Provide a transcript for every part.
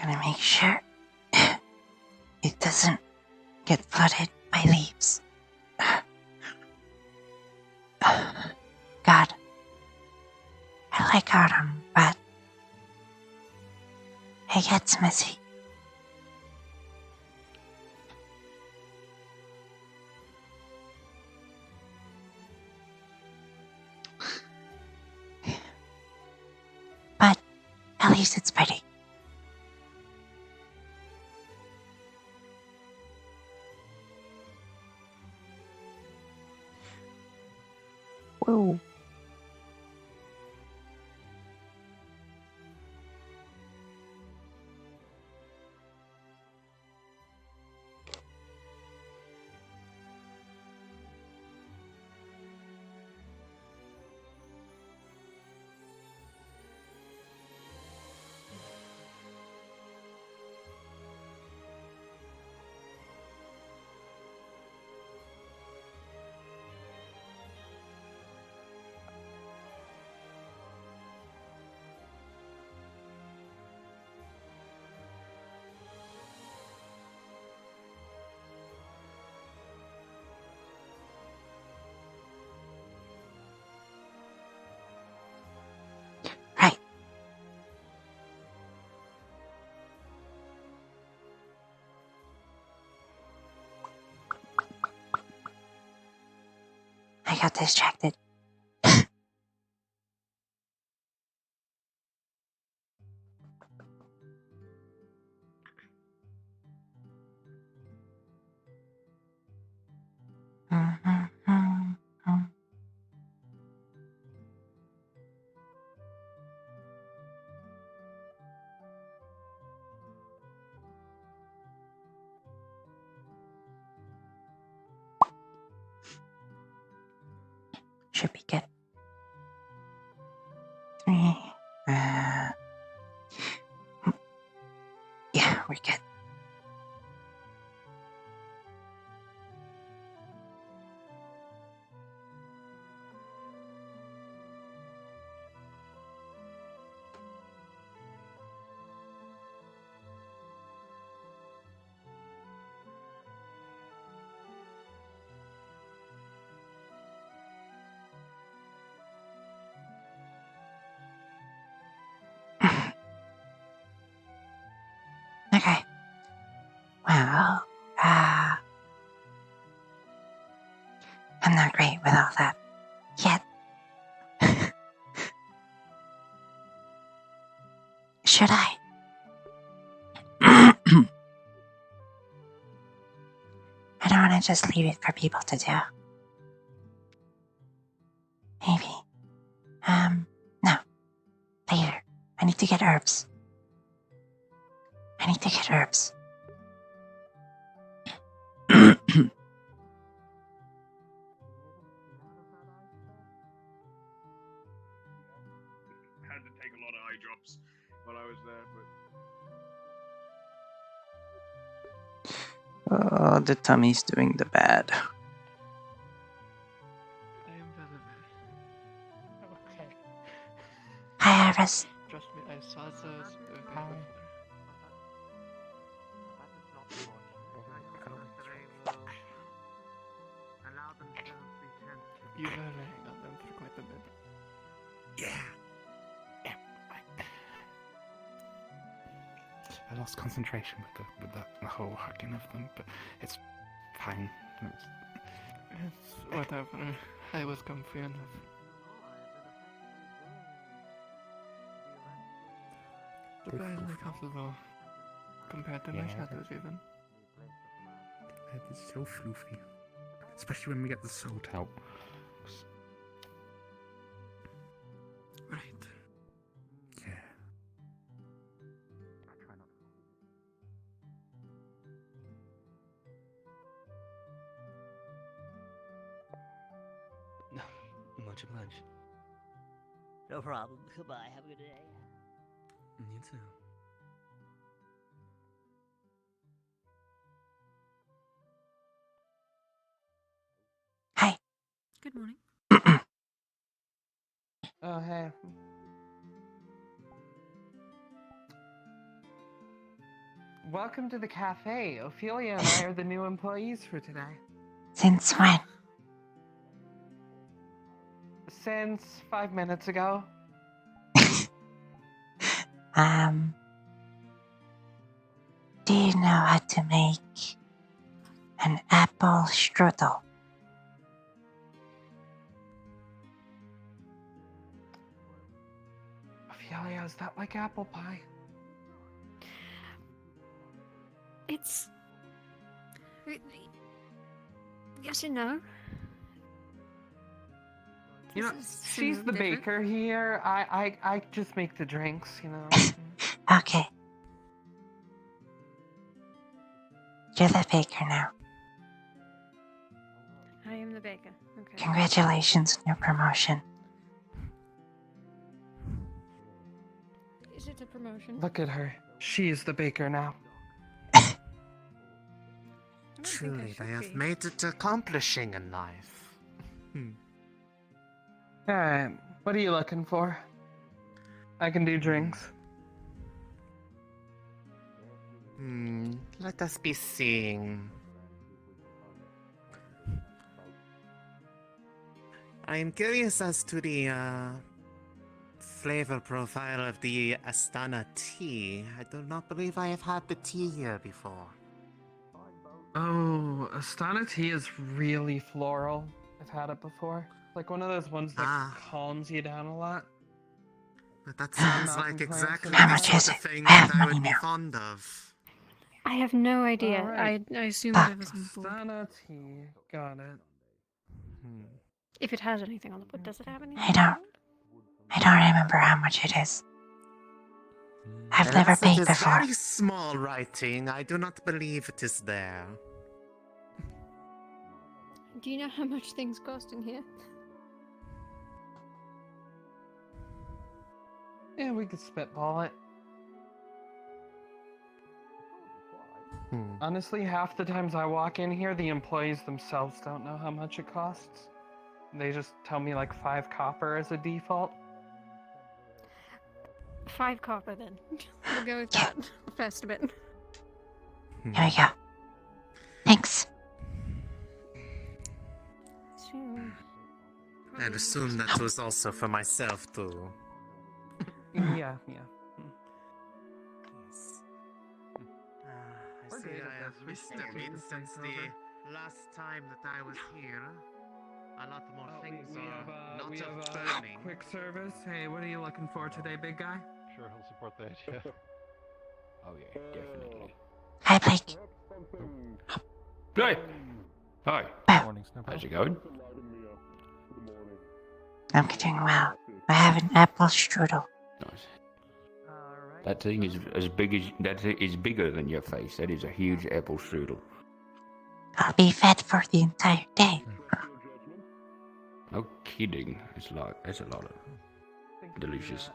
Gonna make sure it doesn't get flooded by leaves. God, I like autumn, but it gets messy. But at least it's pretty. Whoa. Right. I got distracted. Should be good. 3. Yeah, we're good. Okay. Well, I'm not great with all that yet. Should I? I don't want to just leave it for people to do. Maybe. No. Later. I need to get herbs. Had to take a lot of eye drops while I was there, but Oh, the tummy's doing the bad. I am very bad. Okay. Hi, Iris. Trust me, I saw those Hi. before. You were laying on them for quite a bit. Yeah. I lost concentration with the whole hugging of them, but it's fine. It's whatever. I was comfy enough. Surprisingly comfortable. Compared to my Yeah, shadows even. It's so floofy. Especially when we get the salt out. Right. Yeah. No, much obliged. No problem. Goodbye. Have a good day. You too. Hi. Good morning. Oh, hey. Welcome to the cafe. Ophelia and I are the new employees for today. Since when? Since 5 minutes ago. Do you know how to make an apple strudel? Ophelia, is that like apple pie? It's... Yes and no. You know, This is she's the different. baker here. I just make the drinks, you know. Okay. You're the baker now. I am the baker. Okay. Congratulations on your promotion. Is it a promotion? Look at her. She is the baker now. I don't think I Truly, should they have be. made it accomplishing in life. Alright, what are you looking for? I can do drinks. Let us be seeing. I am curious as to the flavor profile of the Astana tea. I do not believe I have had the tea here before. Oh, Astana tea is really floral. I've had it before. Like one of those ones that calms you down a lot. But that sounds Mountain like plants exactly and How the much sort is of it? thing I have that I money would be now. fond of. I have no idea. Alright. I assumed Ah. it was on the board. Astana tea. Got it. If it has anything on the board, does it have anything? I don't. I don't remember how much it is. I've never Unless it baked is before. very small writing, I do not believe it is there. Do you know how much things cost in here? Yeah, we could spitball it. Honestly, half the times I walk in here, the employees themselves don't know how much it costs. They just tell me like 5 copper as a default. 5 copper then. We'll go with that. First a bit. Here we go. Thanks. I'd assume that was also for myself too. Yeah. I We're see great at I have this. We missed should a just bit do this since thing the last time that I was here. A lot more things we are have, not we of have burning. quick service. Hey, what are you looking for today, big guy? Sure, he'll support that, yeah. Oh yeah, definitely. Hi, Blake. Hey! Hi. Wow. Morning, Snowball. How's it going? I'm doing well. I have an apple strudel. Nice. Alright. That thing is as big as that is bigger than your face. That is a huge apple strudel. I'll be fed for the entire day. No kidding. It's like that's a lot of delicious.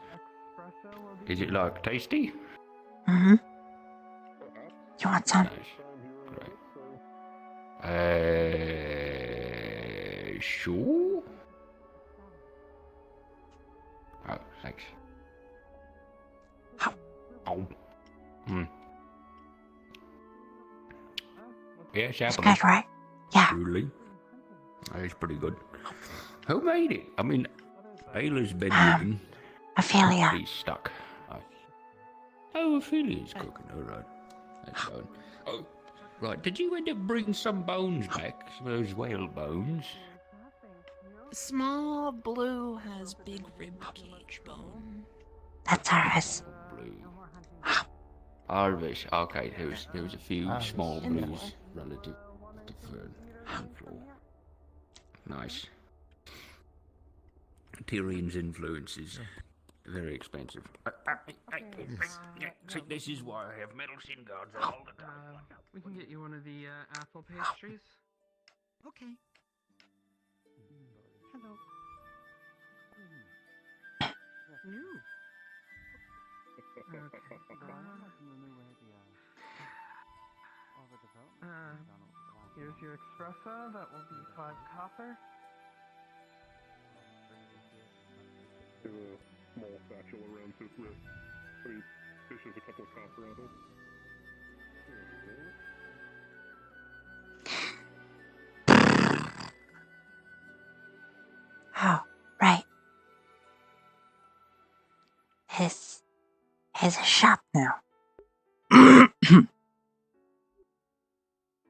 Is it like tasty? Mm-hmm. You want some? Nice. Great. Sure. Oh, thanks. Oh. Yeah, It's apple. good, right? Yeah. Truly. That is pretty good. Who made it? I mean, Ayla's been cooking. Ophelia. He's stuck. Oh, Ophelia's cooking. All right. That's fine. Oh, right. Did you end up bringing some bones back? Some of those whale bones? Small blue has big rib cage bone. That's ours. Blue. Harvest. Okay, there was a few small blues relative to fern and floor. Nice. Tyrion's influence is very expensive. See, this is why I have metal shin guards on all the time. We can get you one of the apple pastries. Okay. Hello. Ooh. Here's your espresso. That will be 5 copper. Do a small satchel around his wrist. So he dishes a couple of copper out of. is a shop now.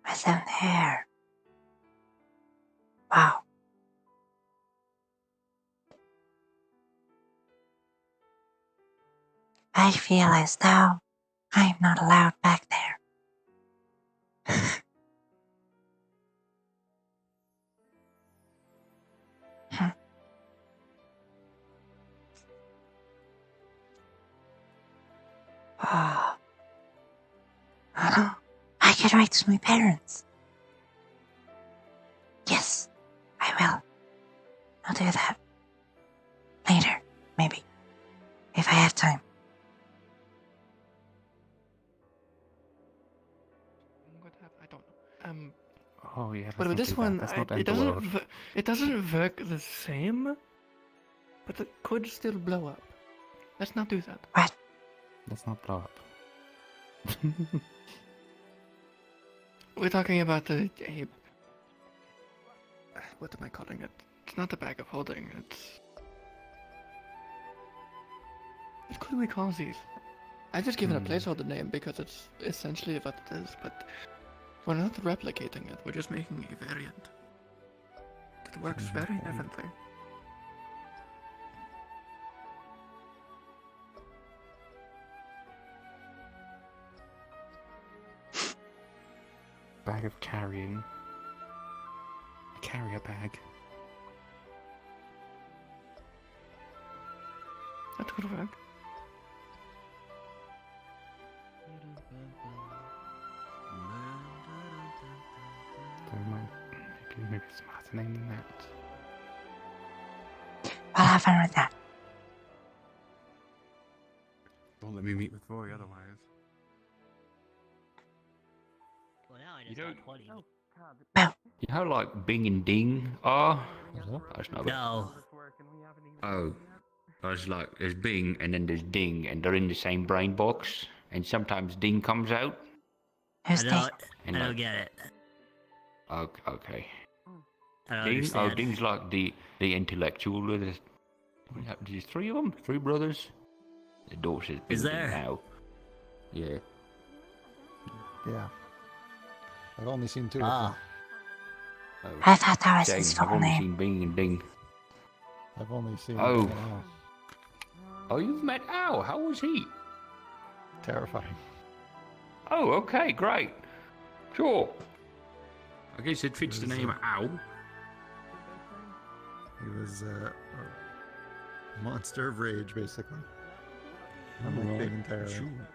What's down there? Wow. I feel as though I'm not allowed back there. Oh. I could write to my parents. Yes, I will. I'll do that. Later, maybe. If I have time. What happened? I don't know. Oh yeah, let's But not with this do that. one, Let's not end it the doesn't. world. It doesn't work the same. But it could still blow up. Let's not do that. What? Let's not blow up. We're talking about the what am I calling it? It's not the bag of holding. It's what could we call these? I just given a placeholder name because it's essentially what it is, but we're not replicating it. We're just making a variant that works very differently. Bag of carrying. A carrier bag. That could work. Maybe it's a smarter name than that. I'll have fun with that. Don't let me meet with Roy otherwise. Well, now I You just got don't- 20. You know, like Bing and Ding are? That's not No. Oh. There's like, there's Bing and then there's Ding, and they're in the same brain box, and sometimes Ding comes out. Who's I this? And don't like, get it. okay. I don't Ding? understand. Oh, Ding's like the intellectual. There's three of them? Three brothers? The door says Bing Is Ding there? now. Yeah. Yeah. I've only seen two. Ah. Oh. I thought that was Same, his I've full only name. seen Bing and Ding. I've only seen Oh. Bing and Al. Oh, you've met Al. How was he? Terrifying. Oh, okay, great. Sure. I guess it fits the name Al. He was a monster of rage, basically. Unlike Big and Terror. Sure.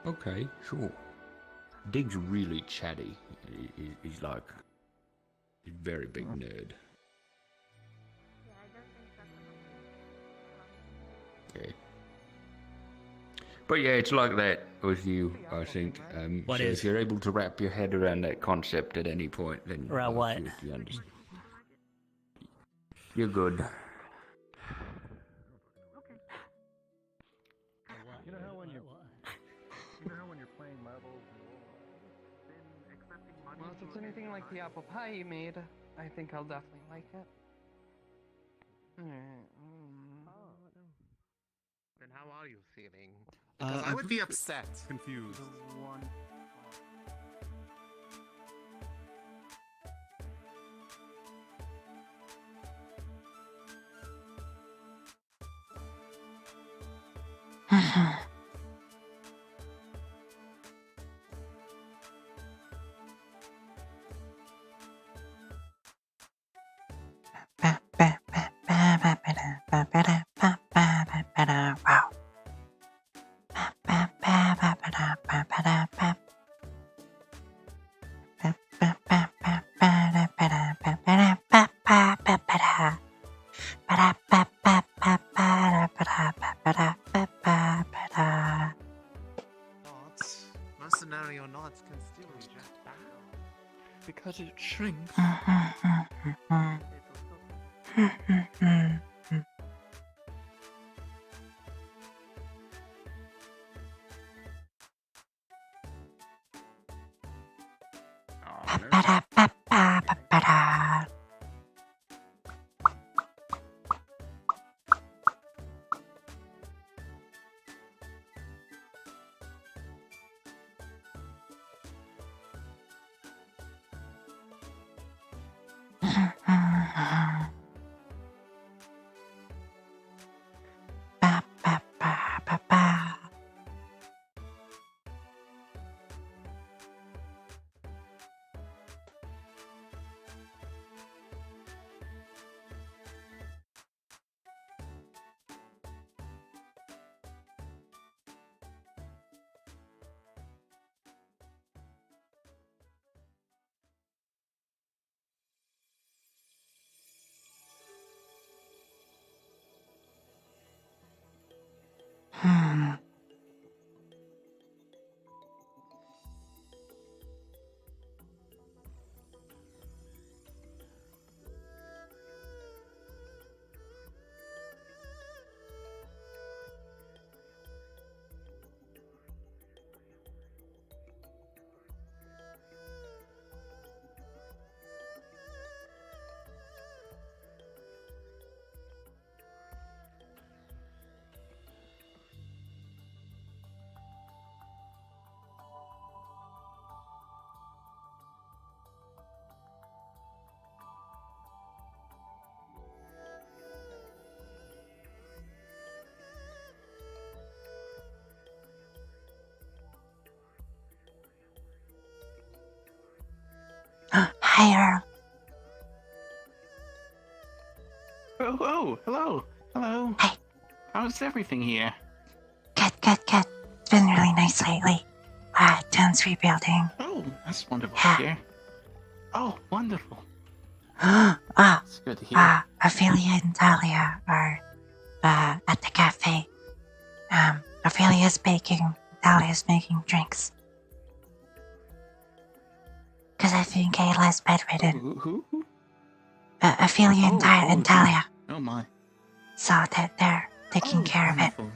Okay, sure. Dig's really chatty. He's like a very big nerd. Yeah. But yeah, it's like that with you, I think. What so is? if you're able to wrap your head around that concept at any point, then Around what? you understand. You're good. You know how when you're playing marbles well, if it's anything like the apple pie you made, I think I'll definitely like it. Then how are you feeling? Because I would be upset. Confused. Wow. Knots? Mercenary or knots can still reject back. Because it shrinks. Hi, Earl. Oh, hello. Hello. Hey. How's everything here? Good. It's been really nice lately. Town's rebuilding. Oh, that's wonderful Yeah. to hear. Oh, wonderful. Ah, It's good to hear. Ophelia and Dahlia are at the cafe. Ophelia's baking, Dahlia's making drinks. Because I think Ayla's bedridden. Who? Ophelia and Dahlia. Oh my. So they're taking care of it. Wonderful.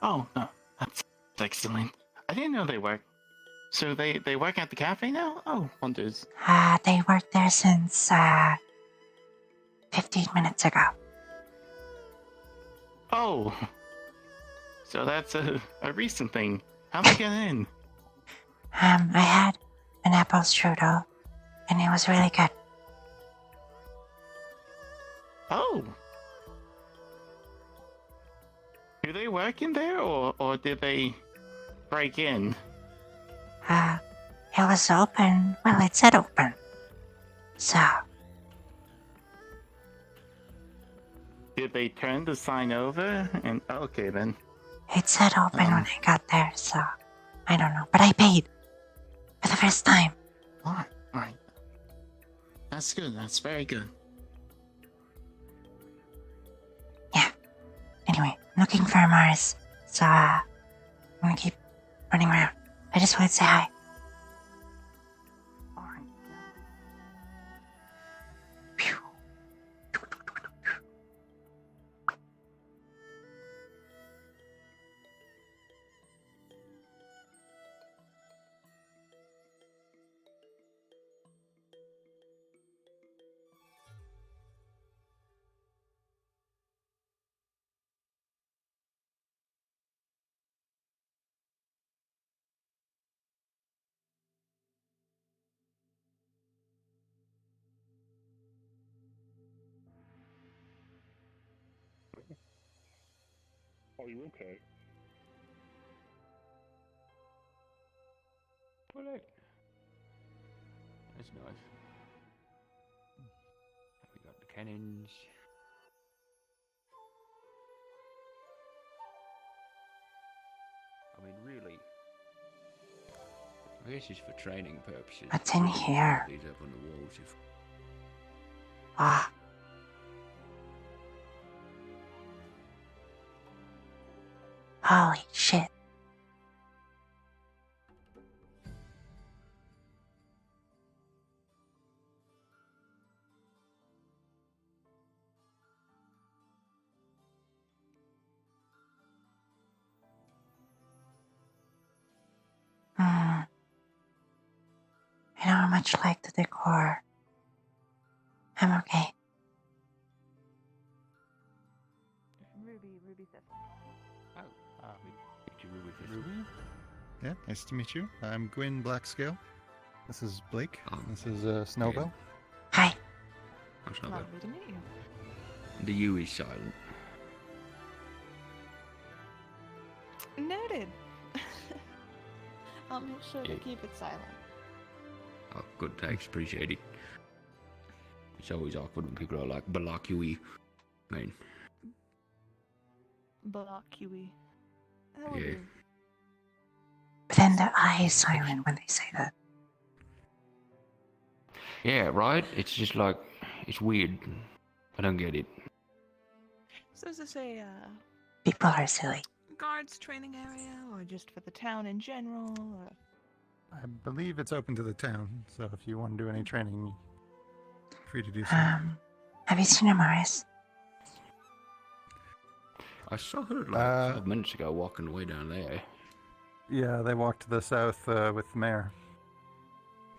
Oh, no, that's excellent. I didn't know they work. So they work at the cafe now? Oh, wonders. They worked there since 15 minutes ago. Oh. So that's a recent thing. How'd they get in? I had an apple strudel, and it was really good. Oh. Do they work in there, or did they break in? It was open. Well, it said open. So, Did they turn the sign over? And okay then. it said open when I got there, so I don't know. But I paid for the first time. Alright. That's good. That's very good. Yeah. Anyway, I'm looking for Mars, so I'm gonna keep running around. I just wanted to say hi. Phew. Are you okay? Well, that's nice. We got the cannons. I mean, really. I guess it's for training purposes. What's in here? These up on the walls. Ah. Holy shit. I don't much like the decor. I'm okay. Ruby says. Ruby? Yeah, nice to meet you. I'm Gwyn Blackscale. This is Blake. This is Snowbell. Hi. That's not bad. Lovely to meet you. The U is silent. Noted. I'll make sure to Yeah. keep it silent. Oh, good, thanks, appreciate it. It's always awkward when people are like, block you. I mean, Block you. That'll yeah. do. But then the I is silent when they say that. Yeah, right? It's just like, it's weird. I don't get it. So is this a People are silly. guards training area, or just for the town in general? Or... I believe it's open to the town, so if you want to do any training, free to do so. Have you seen Amaris? I saw her like 5 minutes ago walking away down there. Yeah, they walked to the south with the mayor.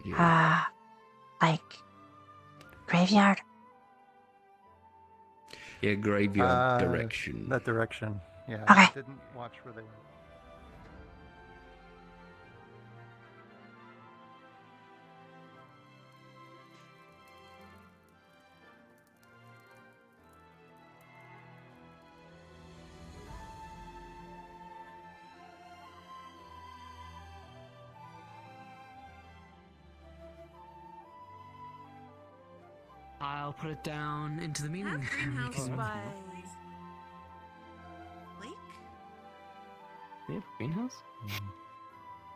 Yeah. Like graveyard? Yeah, graveyard direction. That direction, yeah. Okay. I didn't watch where they went. I'll put it down into the meeting. That greenhouse by Lake? We have a greenhouse?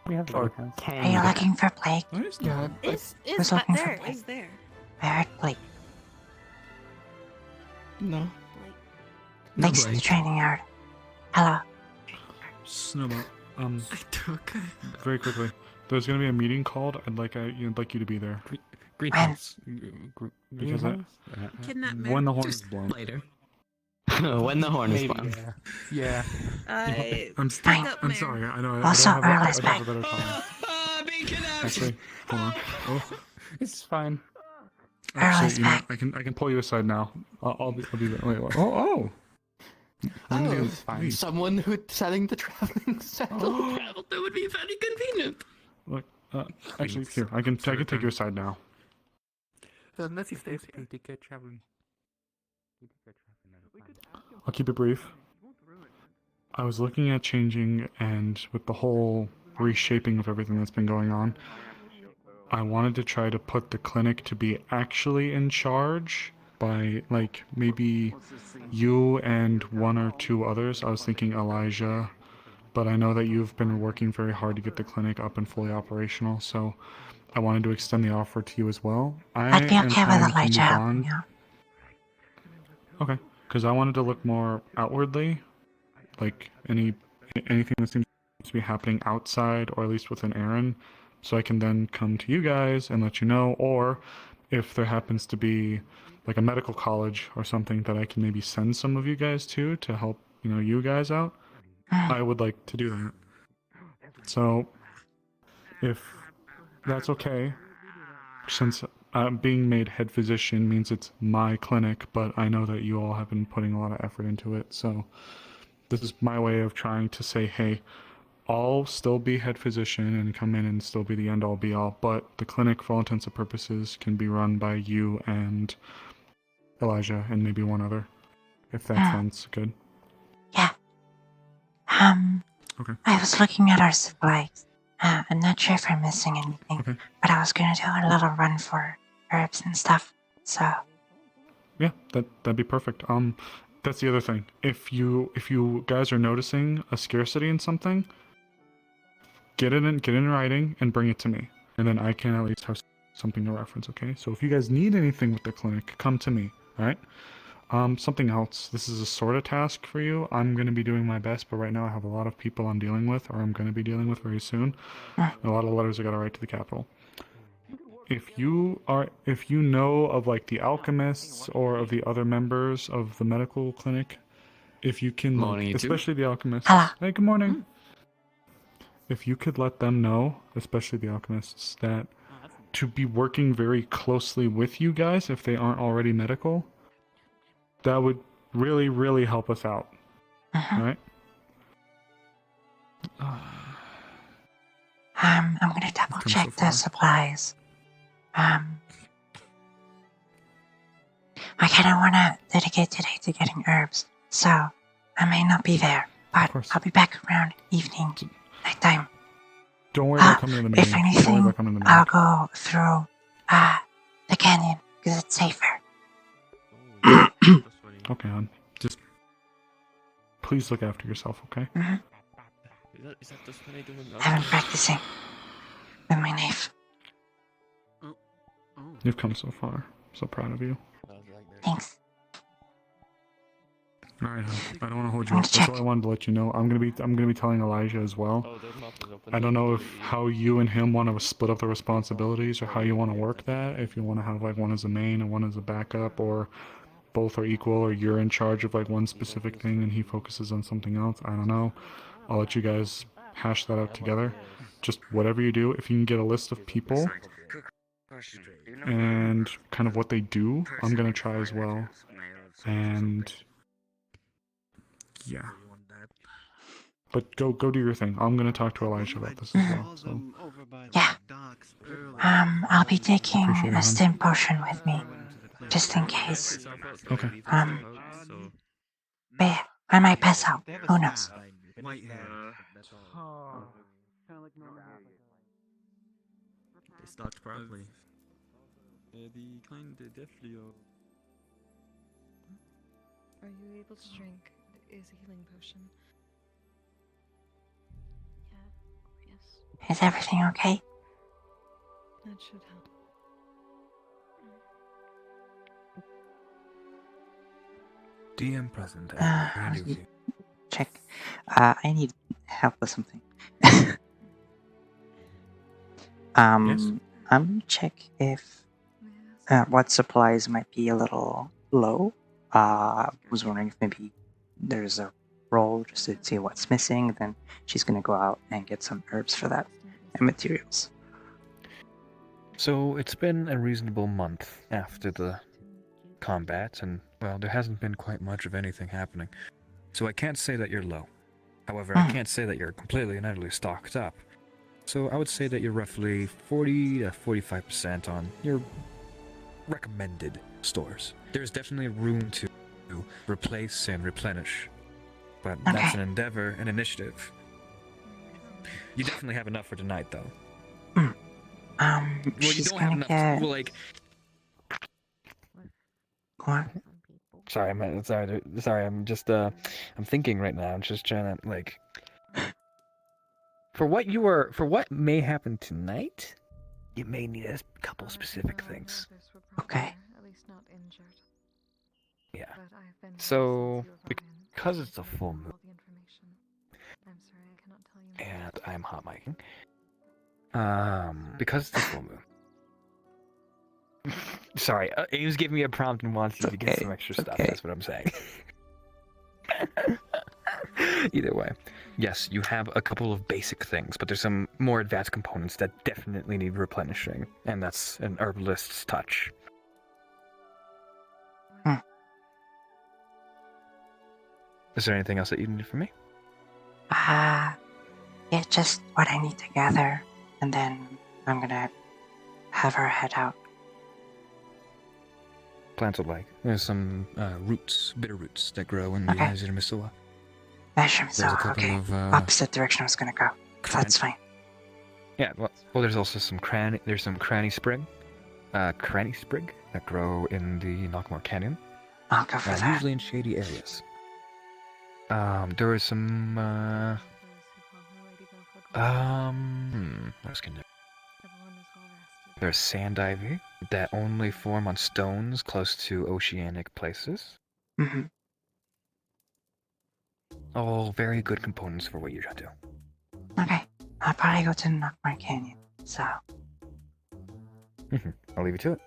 We have a Or greenhouse. Are you looking for Blake? Yeah. Is Who's that looking for there? Blake? Is there? I heard Blake. No. Blake's in the training yard. Hello. Snowball. Okay. Very quickly. There's gonna be a meeting called. I'd like you to be there. Greenhouse. Because Kidnap when the horn is blown. Later. When the horn is blown. Yeah. I Fine. up I'm Mare. sorry. I know. Also, I don't have Earl is a, I don't have back. a better time. Actually, hold on. Oh, It's fine. Earl actually, is you know, back. I can pull you aside now. I'll be there. Wait. Oh. When do you fine. leave? Someone who's selling the traveling saddle travel. That would be very convenient. Look, actually, here I can take you aside now. Unless he stays here. I'll keep it brief. I was looking at changing, and with the whole reshaping of everything that's been going on, I wanted to try to put the clinic to be actually in charge by, like, maybe you and one or two others. I was thinking Elijah, but I know that you've been working very hard to get the clinic up and fully operational, so I wanted to extend the offer to you as well. I'd be okay with Elijah helping out. Okay, because I wanted to look more outwardly, like anything that seems to be happening outside, or at least within Aaron, so I can then come to you guys and let you know, or if there happens to be like a medical college or something that I can maybe send some of you guys to help, you guys out, I would like to do that. So, if that's okay, since being made head physician means it's my clinic, but I know that you all have been putting a lot of effort into it, so this is my way of trying to say, hey, I'll still be head physician and come in and still be the end all be all, but the clinic, for all intents and purposes, can be run by you and Elijah and maybe one other, if that sounds good. Yeah. Okay. I was looking at our supplies. I'm not sure if I'm missing anything, but I was gonna do a little run for herbs and stuff. So. Yeah, that'd be perfect. That's the other thing. If you guys are noticing a scarcity in something, get it in writing and bring it to me, and then I can at least have something to reference. Okay. So if you guys need anything with the clinic, come to me. All right. Something else. This is a sort of task for you. I'm going to be doing my best, but right now I have a lot of people I'm dealing with, or I'm going to be dealing with very soon. A lot of letters I got to write to the capital. If you know of like the alchemists or of the other members of the medical clinic, if you can, Morning, especially the alchemists. Hello. Hey, good morning. If you could let them know, especially the alchemists, that to be working very closely with you guys if they aren't already medical, that would really, really help us out. All right? I'm gonna double check the supplies. I kinda wanna dedicate today to getting herbs, so I may not be there, but I'll be back around evening, nighttime. Don't worry about coming to the meeting. If Don't worry anything, about coming to the meeting. I'll go through the canyon because it's safer. Okay, hon. Just please look after yourself, okay? Is that just when I do I've been practicing with my knife. You've come so far. So proud of you. Thanks. All right, hon. I don't want to hold you up. That's all I wanted to let you know. I'm gonna be telling Elijah as well. I don't know if how you and him want to split up the responsibilities or how you want to work that. If you want to have like one as a main and one as a backup, or both are equal, or you're in charge of like one specific thing and he focuses on something else. I don't know. I'll let you guys hash that out together. Just whatever you do, if you can get a list of people and kind of what they do, I'm gonna try as well. And yeah. But go do your thing. I'm gonna talk to Elijah about this as well. So Yeah. I'll be taking Appreciate it, a hon. stim potion with me, just in case. Okay. But yeah, I might pass out. Who knows? They stocked properly. The kind deathly Are you able to drink? It is a healing potion. Yeah. Yes. Is everything okay? That should help. DM present. Check. I need help with something. Yes? I'm gonna check if what supplies might be a little low. Was wondering if maybe there's a roll just to see what's missing. Then she's gonna go out and get some herbs for that and materials. So it's been a reasonable month after the combat, and well, there hasn't been quite much of anything happening. So I can't say that you're low. However, I can't say that you're completely and utterly stocked up. So I would say that you're roughly 40 to 45% on your recommended stores. There's definitely room to replace and replenish, but that's an endeavor, an initiative. You definitely have enough for tonight, though. Well, you don't have enough. Well, like. What? Sorry, I'm just I'm thinking right now. I'm just trying to like. For what may happen tonight, you may need a couple specific things. Okay. At least not injured. Yeah. But I've been So, because it's a full moon, I'm sorry, I cannot tell you. and I'm hot micing. Because it's a full moon. Sorry, Ames gave me a prompt and wants you to get some extra stuff. That's what I'm saying. Either way, yes, you have a couple of basic things, but there's some more advanced components that definitely need replenishing, and that's an herbalist's touch. Is there anything else that you need from me? Yeah, just what I need to gather, and then I'm gonna have her head out. Plants would like. There's some roots, bitter roots that grow in the Azurmisua. Azurmisua, okay. Opposite direction I was gonna go. That's fine. Yeah, well, there's also some cranny sprig that grow in the Knockmore Canyon. I'll go for that. Usually in shady areas. There is some what's gonna. There's sand ivy that only form on stones close to oceanic places. Mm-hmm. All very good components for what you're trying to do. Okay, I'll probably go to Knockmore Canyon, so. I'll leave you to it.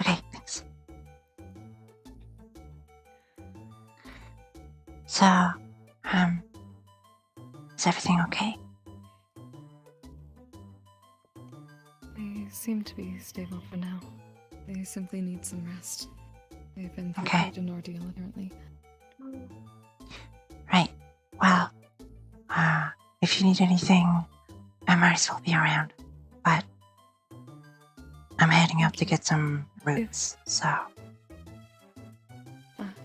Okay, thanks. So, is everything okay? They seem to be stable for now. They simply need some rest. They've been through Okay. quite an ordeal, apparently. Right. Well, if you need anything, I might as well be around. But I'm heading up to get some roots, so.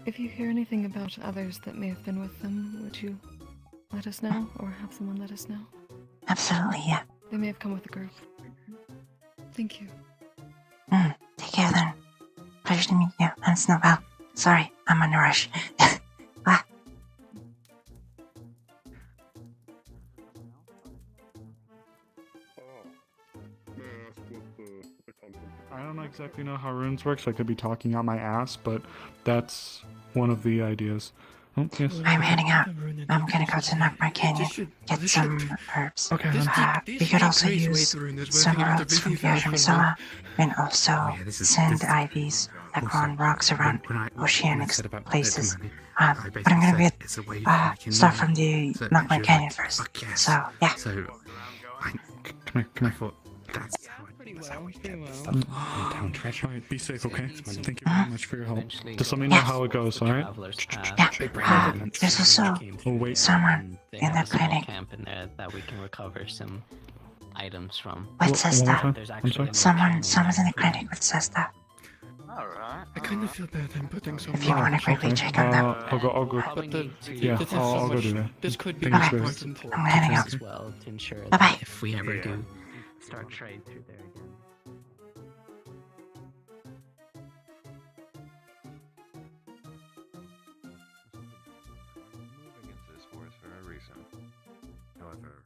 If you hear anything about others that may have been with them, would you let us know, or have someone let us know? Absolutely, yeah. They may have come with a group. Thank you. Take care then. Pleasure to meet you. And Snowbell. Sorry, I'm in a rush. Bye. I don't exactly know how runes work, so I could be talking out my ass, but that's one of the ideas. Oh, yes. I'm heading out. I'm gonna go to Knockmore Canyon, get some herbs. Okay, we could also use some roots from the Azurmisua, and also sand ivies that grow on rocks around oceanic places. But I'm gonna get stuff from the Knockmore Canyon first. So, yeah. Come here. Town treasure. Alright, be safe, okay? Thank you very much for your help. Just let me know how it goes, alright? Yeah. There's also someone in the clinic. Camp in there that we can recover some items from. With Sesta. There's actually Someone's in the clinic with Sesta. Alright. I kind of feel bad I'm putting so If you want to quickly check on them. I'll go. Yeah, I'll go do that. This could be Thanks, important. I'm heading out. As well to ensure Bye-bye. that if we ever do start trade through there again. However,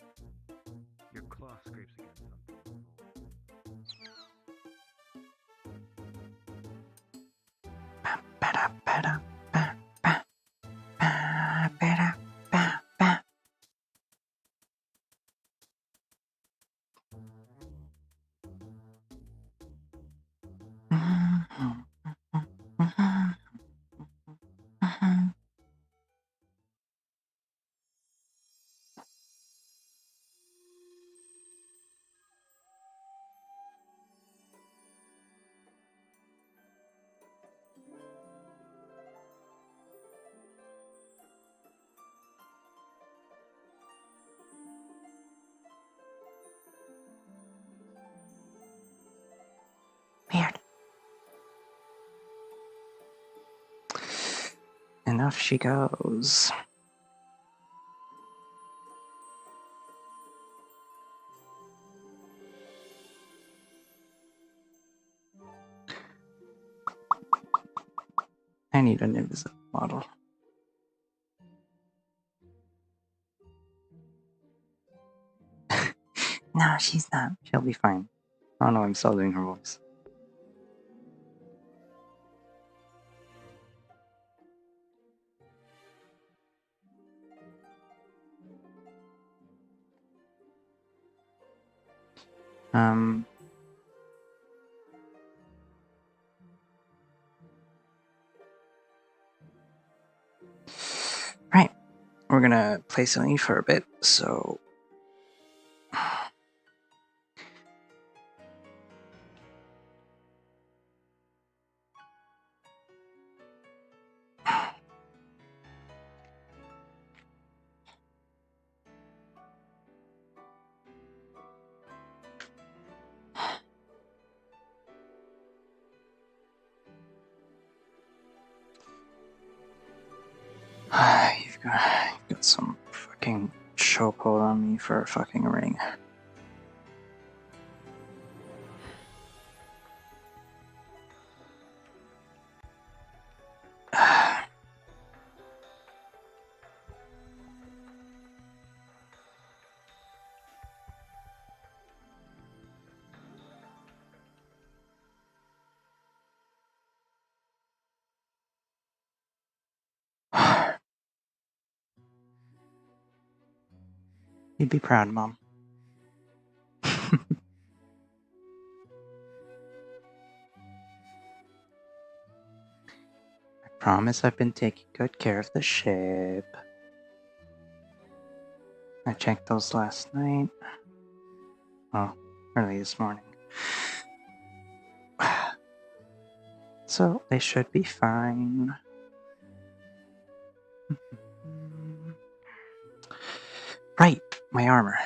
your claw scrapes against something. Weird. And off she goes. I need an invisible model. No, she's not. She'll be fine. Oh no, I'm still doing her voice. Right. We're gonna play Selene for a bit, so you've got some fucking chokehold on me for a fucking ring. You'd be proud, Mom. I promise I've been taking good care of the ship. I checked those last night. Oh, early this morning. So they should be fine. Right, my armor.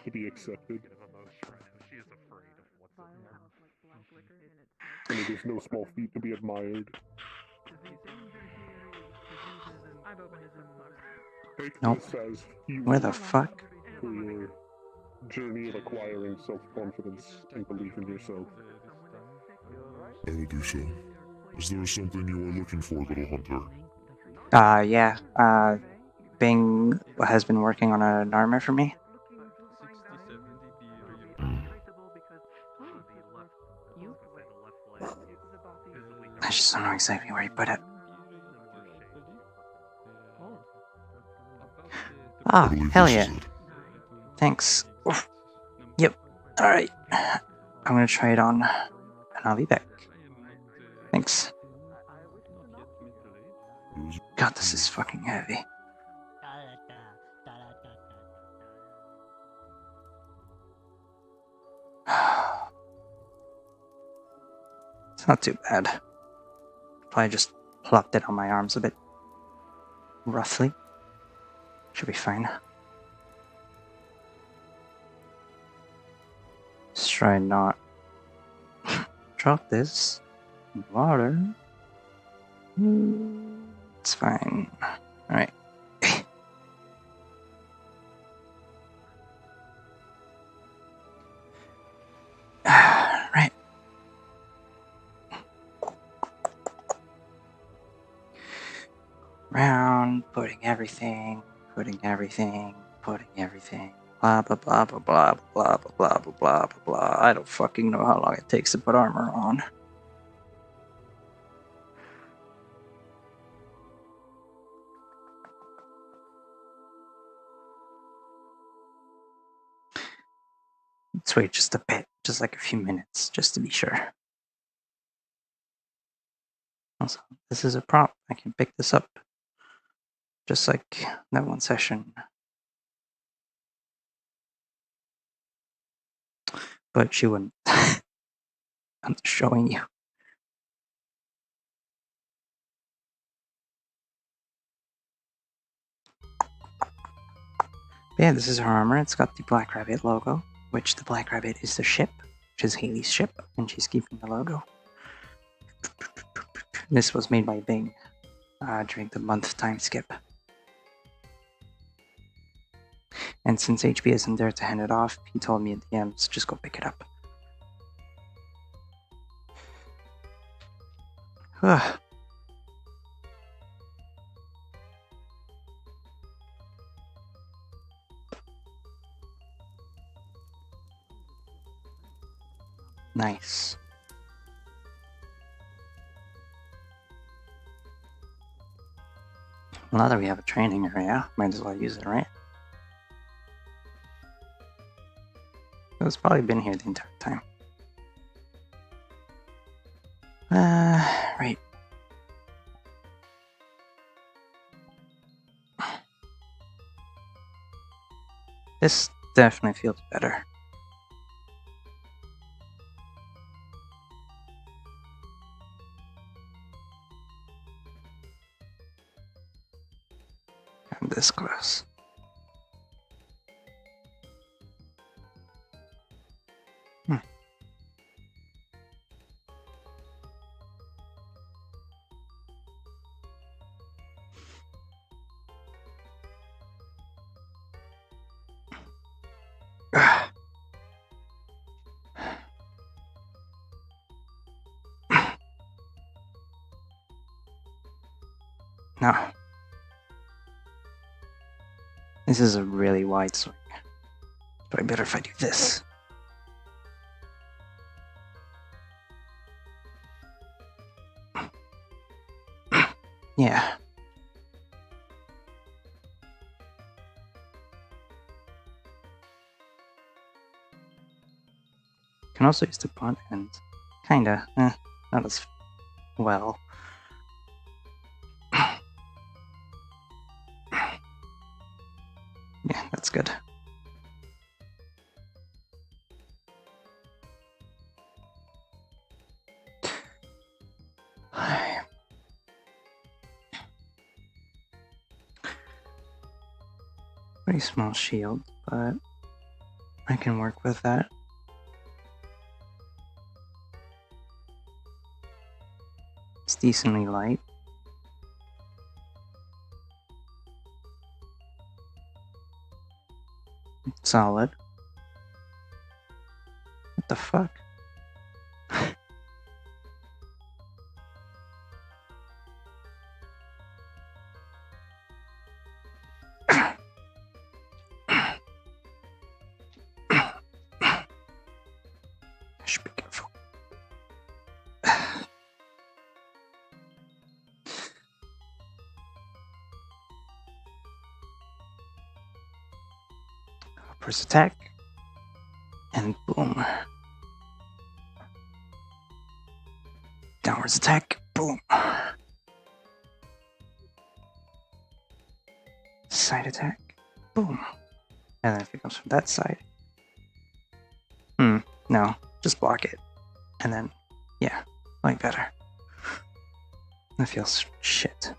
To be accepted. And it is no small feat to be admired. Take Nope. this as fuel Where the fuck? for your journey of acquiring self-confidence and belief in yourself. I will do so. Is there something you are looking for, little hunter? Yeah. Bing has been working on an armor for me. I just don't know exactly where he put it. Ah, hell yeah. Thanks. Oof. Yep. Alright. I'm gonna try it on, and I'll be back. Thanks. God, this is fucking heavy. It's not too bad. Probably just plopped it on my arms a bit roughly. Should be fine. try and not drop this in water. It's fine. Alright. Right. Round, putting everything, blah blah blah blah blah blah blah blah blah blah blah. I don't fucking know how long it takes to put armor on. Let's wait just a bit, just like a few minutes, just to be sure. Also, this is a prop. I can pick this up, just like that one session. But she wouldn't. I'm just showing you. Yeah, this is her armor. It's got the Black Rabbit logo, which the Black Rabbit is the ship, which is Haley's ship, and she's keeping the logo. This was made by Bing during the month time skip. And since HB isn't there to hand it off, he told me at the end, just go pick it up. Ugh. Nice. Well, now that we have a training area, might as well use it, right? It's probably been here the entire time. Right. This definitely feels better. I'm this close. No. This is a really wide swing. Probably better if I do this. Yeah. Can also use the butt end. Kinda. Not as well. Yeah, that's good. Pretty small shield, but I can work with that. It's decently light. Solid. What the fuck? I should be careful. Press attack. And boom. Downwards attack. Boom. Side attack. Boom. And then if it comes from that side. No. Just block it. And then, yeah. Like better. That feels shit.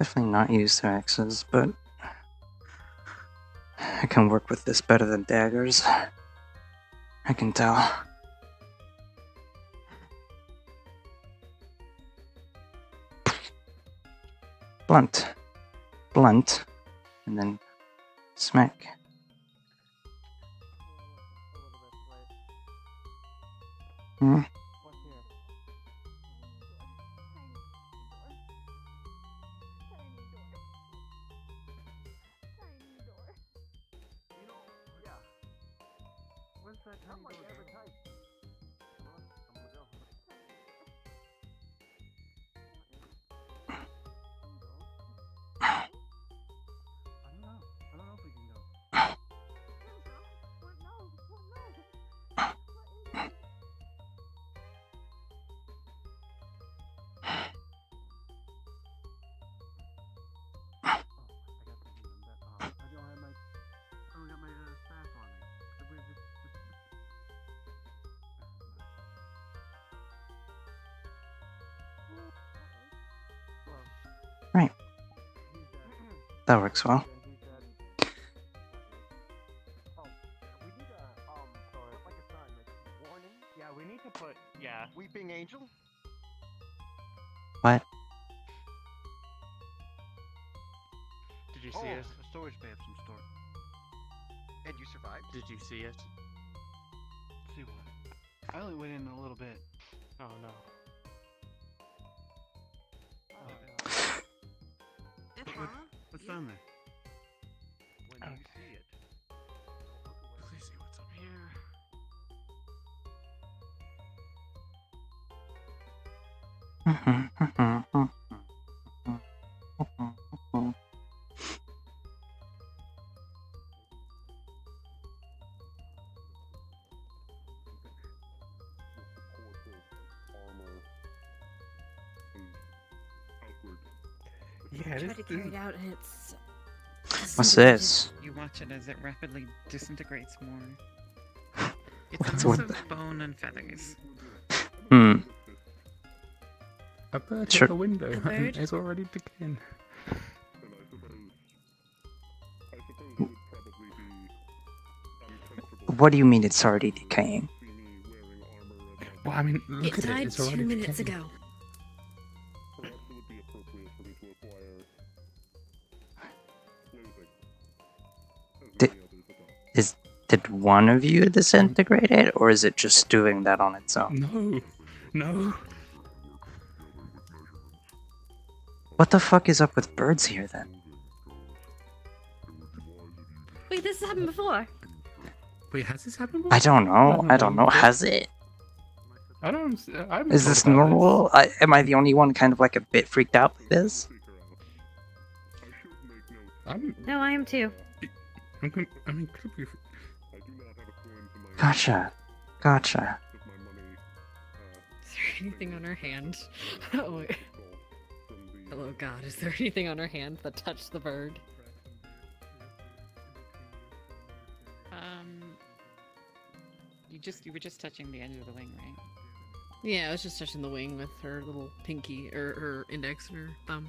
Definitely not used to axes, but I can work with this better than daggers. I can tell. Blunt. Blunt. And then smack. Hmm. Right. That works well. Yeah, we need to put, Weeping Angel? What? Did you see it? A storage bay of some sort. And you survived? Did you see it? See what? I only went in a little bit. Oh no. What's down there? When you see it. Please see what's up here. Yeah, Try to carry it out and it's... What's this? You watch it as it rapidly disintegrates more. It's What's a mess with of bone and feathers. Hmm. A bird Sure. hit the window A bird? and it's already decaying. What do you mean it's already decaying? Well, I mean, look It at it. died It's already 2 minutes decaying. ago. Did one of you disintegrate it, or is it just doing that on its own? No. No. What the fuck is up with birds here then? Wait, this has happened before. Wait, has this happened? I don't know. I don't know. before? Has it? I don't. I haven't Is thought this about normal? Am I the only one kind of like a bit freaked out by this? No, I am too. Could be. Gotcha. Gotcha. Is there anything on her hand? Oh, wait. Hello, God. Is there anything on her hand that touched the bird? You were just touching the edge of the wing, right? Yeah, I was just touching the wing with her little pinky, or her index and her thumb.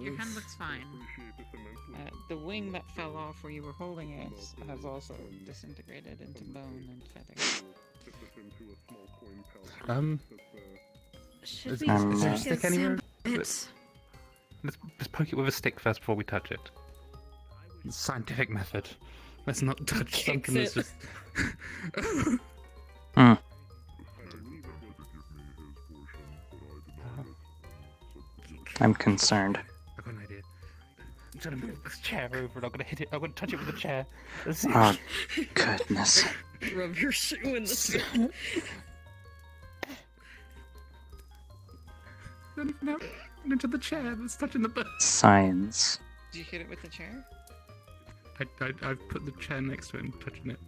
Your hand looks fine. The wing that fell off where you were holding it has also disintegrated into bone and feathers. Should Is we there a check stick his anywhere? samples? Let's poke it with a stick first before we touch it. Scientific method. Let's not touch Kicks something that's it. just. Hmm. I'm concerned. I've got an idea. I'm trying to move this chair over and I'm gonna hit it. I'm gonna touch it with the chair. Let's see. Oh, goodness. Rub your shoe in the sand. Don't even have into the chair that's touching the bird. Science. Did you hit it with the chair? I've put the chair next to it and touching it.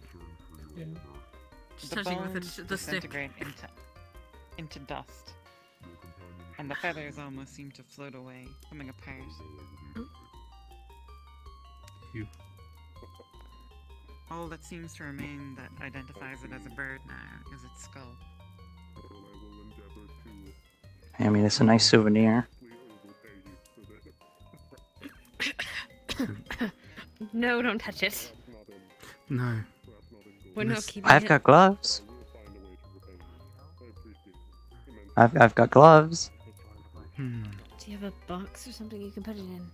Yeah. Just The touching with bones the stick. disintegrate into dust. And the feathers almost seem to float away, coming apart. You. All that seems to remain that identifies it as a bird now is its skull. I mean, it's a nice souvenir. No, don't touch it. No. We're not Miss- keeping I've it. got gloves. I've got gloves. Do you have a box or something you can put it in?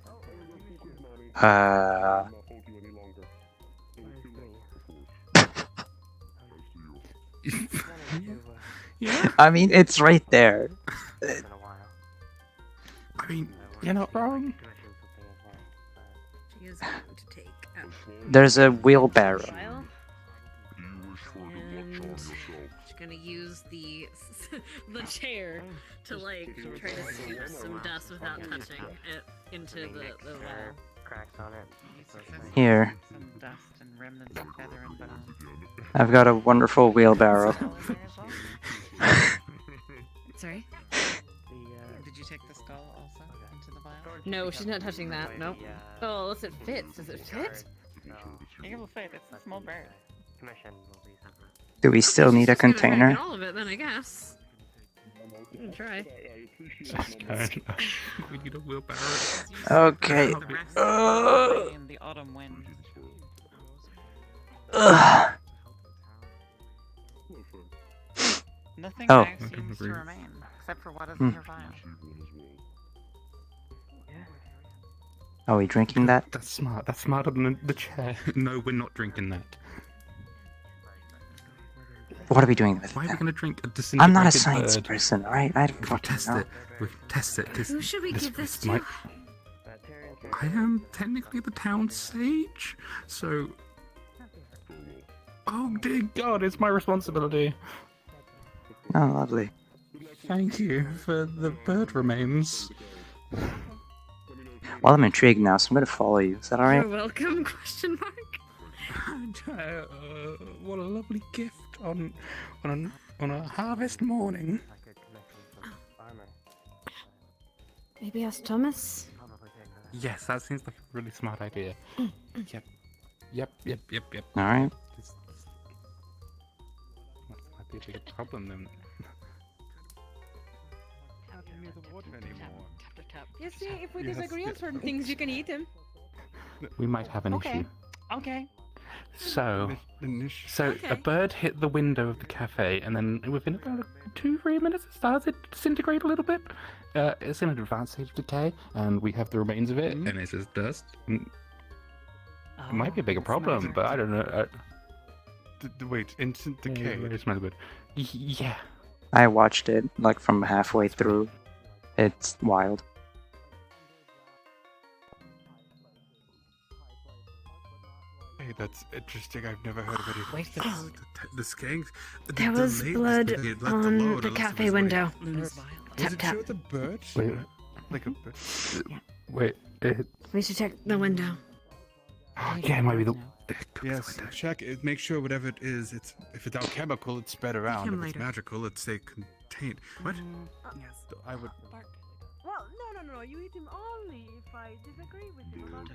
Yeah. I mean, it's right there. I mean, you're not wrong. She is going to take out There's a wheelbarrow. vial. And she's gonna use the the chair to like try to scoop some dust without touching it into the well. Cracks on it. Here. Some dust and remnants of feather and bone. I've got a wonderful wheelbarrow. Sorry? Did you take the skull also into the vial? No, she's not touching that. Nope. Oh, unless it fits. Does it fit? It will fit. It's a small bird. Do we still need a She's gonna container? drink all of it then, I guess. You can try. We need a wheelbarrow. Okay. The rest in the autumn wind. Nothing Oh. now seems to remain, except for what is in your vial. Are we drinking that? That's smart. That's smarter than the chair. No, we're not drinking that. What are we doing with Why are we that? going to drink a I'm disintegrated not a science bird? person, alright? I don't We'll fucking test know. it. We'll test it. Who should we give this to? might- I am technically the town sage, so... Oh dear God, it's my responsibility. Oh, lovely. Thank you for the bird remains. Well, I'm intrigued now, so I'm gonna follow you. Is that You're alright? welcome? Question mark. What a lovely gift on a harvest morning. Maybe ask Thomas? Yes, that seems like a really smart idea. Yep. Alright. This might be a bigger problem than... You see, if we disagree on certain things, you can eat them. We might have an issue. Okay. So a Okay. bird hit the window of the cafe, and then within about 2-3 minutes, it started to disintegrate a little bit. It's in an advanced stage of decay, and we have the remains of it, and it's just dust. It might be a bigger problem, but I don't know. Wait, instant decay? It smells good. Yeah. I watched it, like, from halfway through. It's wild. Hey, that's interesting. I've never heard of it. Wait, the skanks. There was blood on the cafe window. Does Tap it tap. show the bird? Wait. Like a bird. Wait. We should check the window. Yeah, it might be the. Yes, check it. Make sure whatever it is, if it's alchemical, it's spread around. Him If it's later. magical, it's say contained. What? Yes, I would. Well, no. You eat him only if I disagree with you about the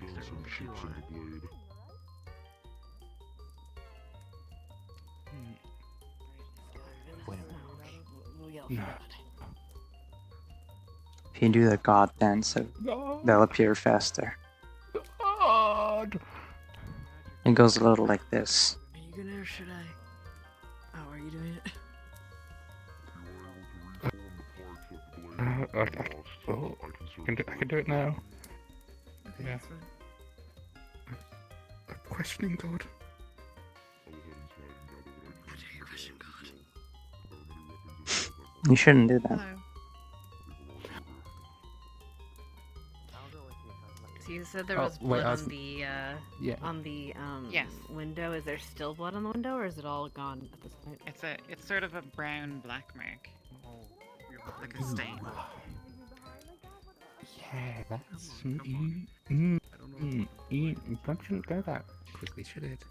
No. If you do the god dance, they'll appear faster. God. It goes a little like this. Are you gonna or should I? Oh, are you doing it? I can do it now. Okay, Yeah. that's fine. Questioning God. You shouldn't do that. So you said there Oh, was wait, blood I was- on the Yeah. Yes. window. Is there still blood on the window, or is it all gone at this point? It's sort of a brown black mark. Like a stain. Yeah, that's. That shouldn't go that quickly, should it?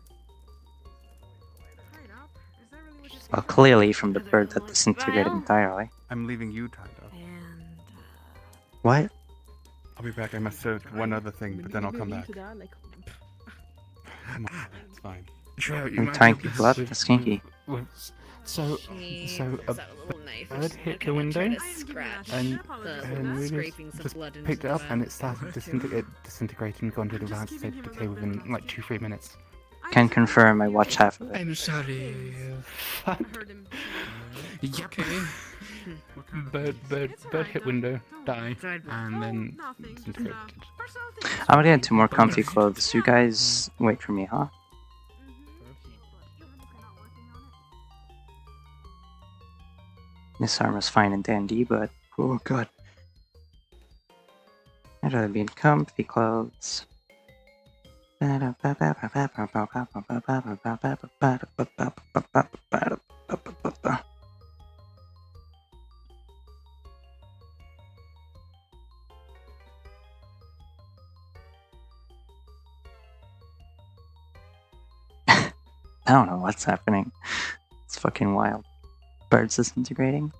Well, clearly from the bird that disintegrated entirely. I'm leaving you tied up. What? I'll be back. I must serve one other thing, but then I'll come back. Come on, it's fine. Sure, And tying people up, that's kinky. So Is a that a little knife? bird hit the Kinda window try to scratch and the scraping some just blood into picked it the up and back. it started disintegrating and gone to the ground state of decay within like 2-3 minutes. Can confirm I watched half of it. I'm sorry. Yep. Bird hit window, die, and then disintegrated. I'm gonna get into more comfy clothes. You guys wait for me, huh? This armor's fine and dandy, but oh god. I'd rather be in comfy clothes. I don't know what's happening. It's fucking wild. Birds disintegrating?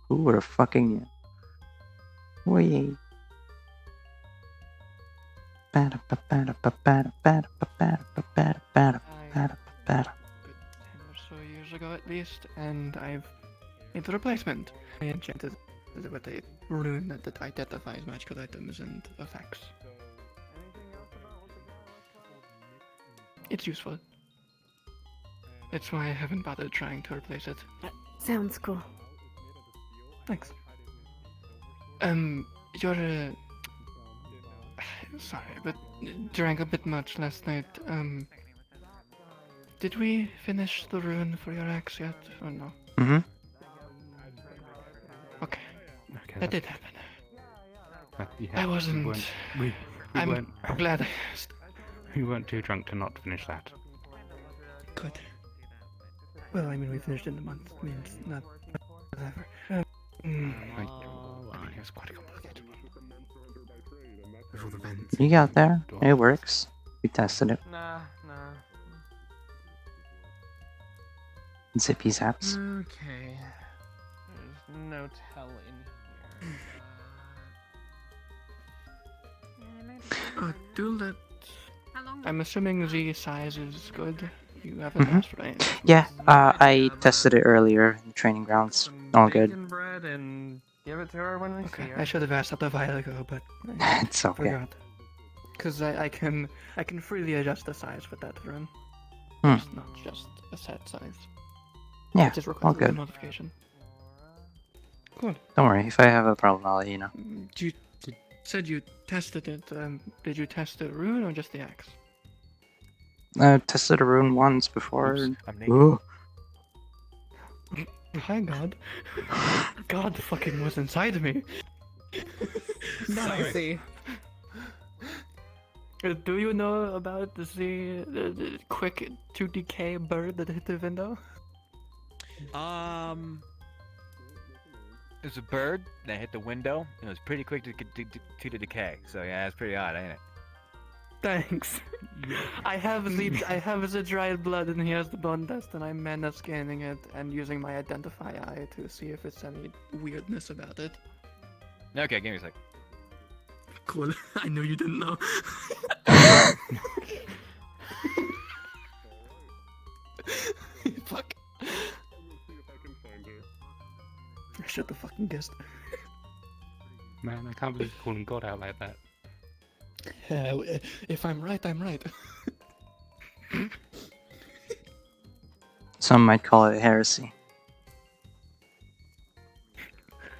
Who would have fucking knew? Wee. So years ago at least, and I've made the replacement. I enchanted it with a rune that identifies magical items and effects. It's useful. That's why I haven't bothered trying to replace it. Sounds cool. Thanks. You're sorry, but drank a bit much last night. Did we finish the rune for your axe yet, or no? Mm-hmm. Okay. Okay, That did happen. Yeah, I wasn't. I'm glad I asked. We weren't too drunk to not finish that. Good. Well, I mean, we finished in a month. I mean, it's not whatever. I mean, it was quite complicated. Before the vent. You got there. It works. We tested it. Nah. Zippy zaps. Okay. There's no tell in here. Do let. I'm assuming the size is good. You haven't asked, right? Yeah, I tested it earlier in the training grounds. All good. Bacon bread and give it to her when we see her. I should have asked that a while ago, but It's okay. forgot. Because I can freely adjust the size with that rune. Hmm. It's not just a set size. Yeah, It just all requires a good. notification. Cool. Don't worry, if I have a problem, I'll let you know. You said you tested it. Did you test the rune or just the axe? Tested a rune once before. Oops, I'm naked. Ooh. Hi, God. God fucking was inside of me. Nice. Do you know about the quick to decay bird that hit the window? It was a bird that hit the window, and it was pretty quick to decay. So yeah, it's pretty odd, ain't it? Thanks. I have the dried blood, and here's the bone dust, and I'm mana scanning it and using my identify eye to see if it's any weirdness about it. Okay, give me a sec. Cool. I knew you didn't know. Fuck. I should have fucking guessed. Man, I can't believe you're calling God out like that. If I'm right, I'm right. Some might call it heresy.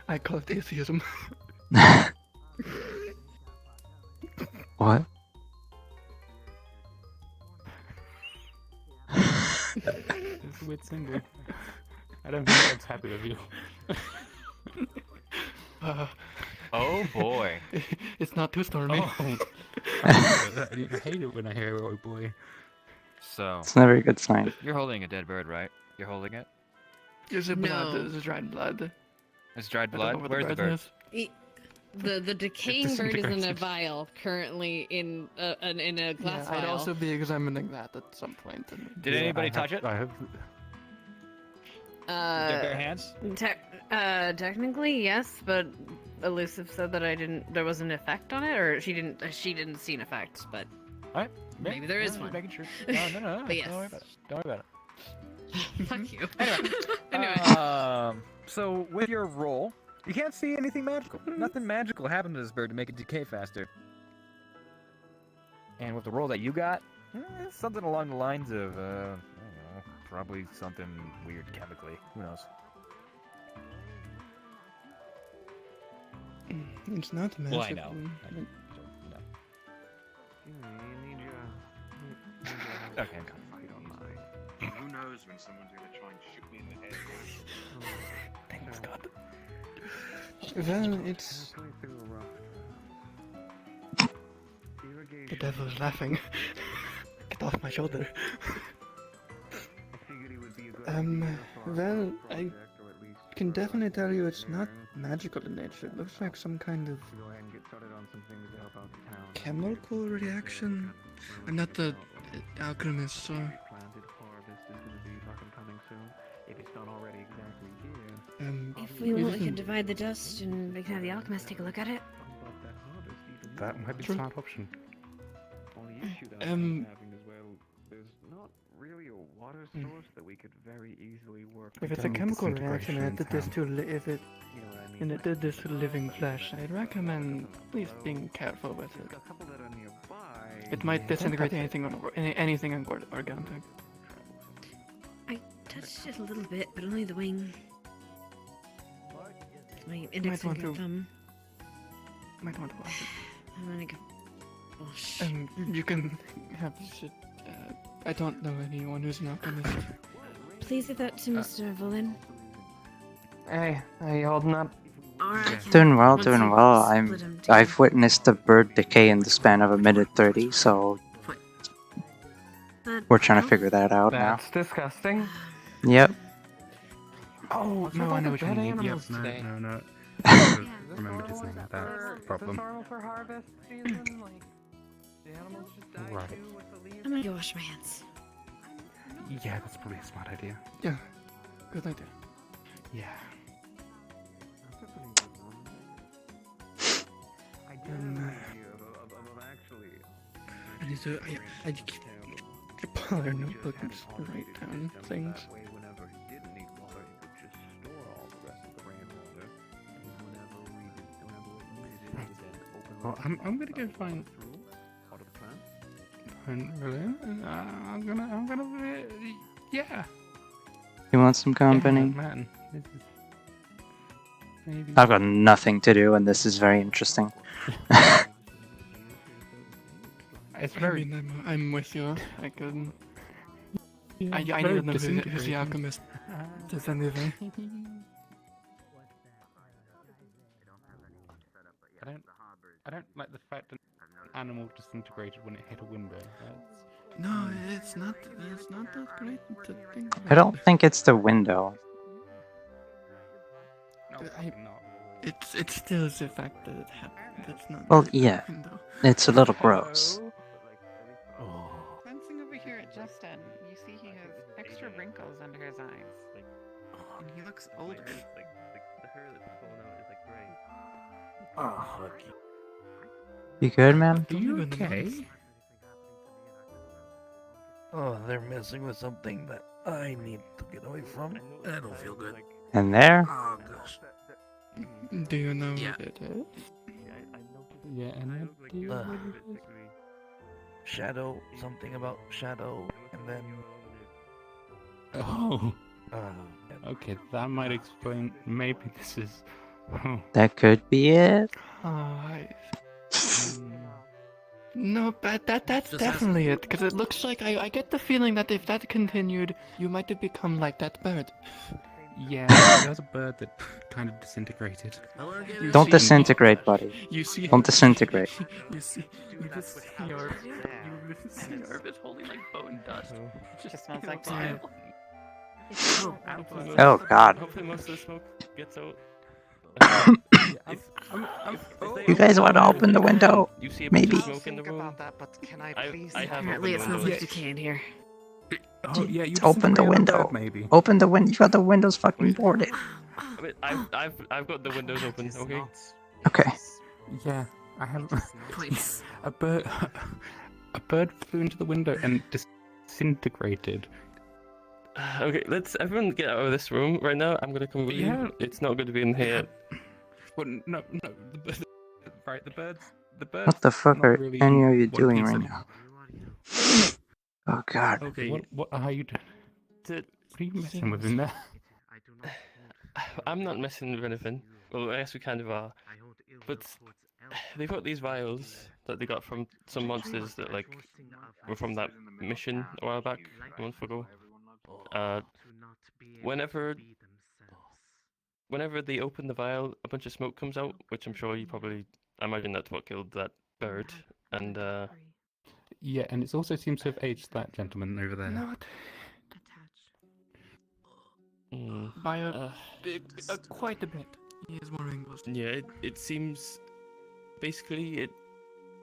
I call it atheism. What? It's a weird symbol. I don't think God's happy with you. Oh boy. It's not too stormy. Oh. I hate it when I hear "oh boy." So. It's never a good sign. You're holding a dead bird, right? You're holding it? Is it blood? No. Is it dried blood? It's dried I don't know blood? what Where's the bird? The decaying bird is in a disintegrated. vial, currently in a glass Yeah, I'd vial. also be examining that at some point. Did anybody touch it? I have. Their bare hands? Technically yes, but Elusive said that there was an effect on it, or she didn't see an effect, but Alright. maybe there is one. Making sure. No. But yes. Don't worry about it. Don't worry about it. Fuck you. Anyway. So with your roll, you can't see anything magical. Nothing magical happened to this bird to make it decay faster. And with the roll that you got, something along the lines of, I don't know, probably something weird chemically. Who knows? It's not magic. Well, I know. Okay, I'm coming. Who knows when someone's gonna try and shoot me in the head? Thanks God. Well, it's... The devil is laughing. Get off my shoulder. Well, I can definitely tell you it's not magical in nature. It looks like some kind of chemical reaction. I'm not the alchemist, so... If we want, we can divide the dust and we can have the alchemist take a look at it. That might be a smart option. If it's a chemical reaction and it did this to and it did this to living flesh, I'd recommend at least being careful with it. It might disintegrate anything organic. I touched it a little bit, but only the wing. My index Might want finger to- and thumb. Might want to wash it. I'm gonna go wash. You can have shit. I don't know anyone who's an alchemist. Please give that to Mr. Volin. Hey, how you holding up? Alright. Doing well, Once doing you well. split 'em I've witnessed the bird decay in the span of a minute 30, so we're trying to figure that out now. That's disgusting. Yep. Oh, No, I know what you dead mean. Yep, animals no, today. no. I remember his name. That's the problem. normal for harvest season? Like, the animals just die Right. too with the leaves? I'm gonna go wash my hands. Yeah, that's probably a smart idea. Yeah, good idea. Yeah. I need to. I keep pull our notebook and just write down things. Well, I'm gonna go find. Really? I'm gonna. Yeah. You want some company? Man, this is maybe. I've got nothing to do, and this is very interesting. It's I very. mean, I'm with you. I couldn't. I very need to know who's the disintegrating. alchemist. Does anything? I don't like the fact that an animal disintegrated when it hit a window. That's... No, it's not. It's not that great to think about. I don't think it's the window. It's still the fact that it happened. That's not. Well, the yeah. window. It's a little gross. Glancing over here at Justin, you see he has extra wrinkles under his eyes. And he looks older. Oh, you good, man? Are you okay? Oh, they're messing with something that I need to get away from. I don't feel good. And there? Oh, gosh. Do you know what it is? Yeah, and Shadow, something about shadow, and then. Oh. Okay, that might explain. Maybe this is. Oh. That could be it. No, but that's definitely it. Because it looks like I get the feeling that if that continued, you might have become like that bird. Yeah, there was a bird that kind of disintegrated. Don't disintegrate, buddy. You see? Don't disintegrate. You see Orbit holding like bone dust. Just smells like tile. Oh, God. Hopefully most of the smoke gets out. You guys want to open the window? You see a Maybe. bunch of smoke in the room? That, but can I please? I have Apparently, it opened the smells like windows. decay in here. Oh, yeah, you Open the disintegrated window. bird, maybe. Open the window. You got the windows fucking boarded. Wait, I've got the windows open. Okay. Okay. Yeah, I have. Please. A bird flew into the window and disintegrated. Okay, let's everyone get out of this room right now. I'm gonna come with Yeah. you. It's not good to be in here. Well, no, right, the birds. What the fuck not are really any in of you one doing piece right anymore. now? Oh god. Okay, what are you doing? Did, What are you messing with in there? I'm not messing with anything. Well, I guess we kind of are. But they've got these vials that they got from some monsters that like were from that mission a while back, a month ago. Whenever they open the vial, a bunch of smoke comes out, which I'm sure I imagine that's what killed that bird. And Yeah, and it also seems to have aged that gentleman over there. Not by quite a bit. He is more English. yeah, it seems basically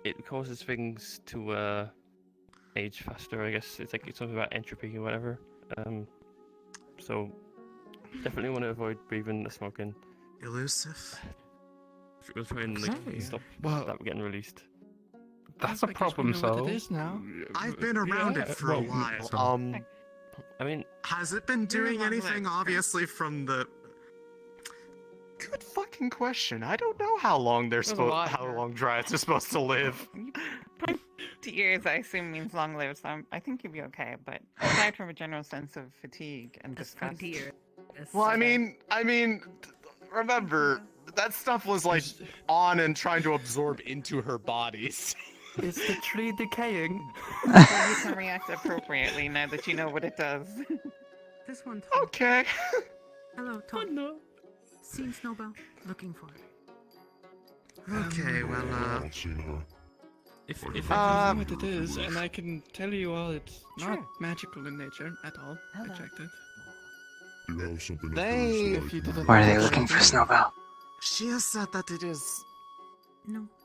it causes things to age faster. I guess it's something about entropy or whatever. So definitely want to avoid breathing the smoke in. Elusive. We'll try and stop that getting released. That's a problem, so. What it is now. I've been around it for a while. I mean, has it been doing anything? Obviously, from the. Good fucking question. I don't know how long how long dryads are supposed to live. 20 years, I assume, means long lived, so I think you'll be okay. But aside from a general sense of fatigue and disgust. Well, I mean, remember that stuff was like on and trying to absorb into her bodies. Is the tree decaying? Well, you can react appropriately now that you know what it does. This one. Okay. Hello, Tom. No. Seen Snowbell. Looking for her. Okay, well, I've seen her. If I know what it is, and I can tell you all, it's not magical in nature at all. I checked it. You have something Why are they looking for Snowbell? She has said that it is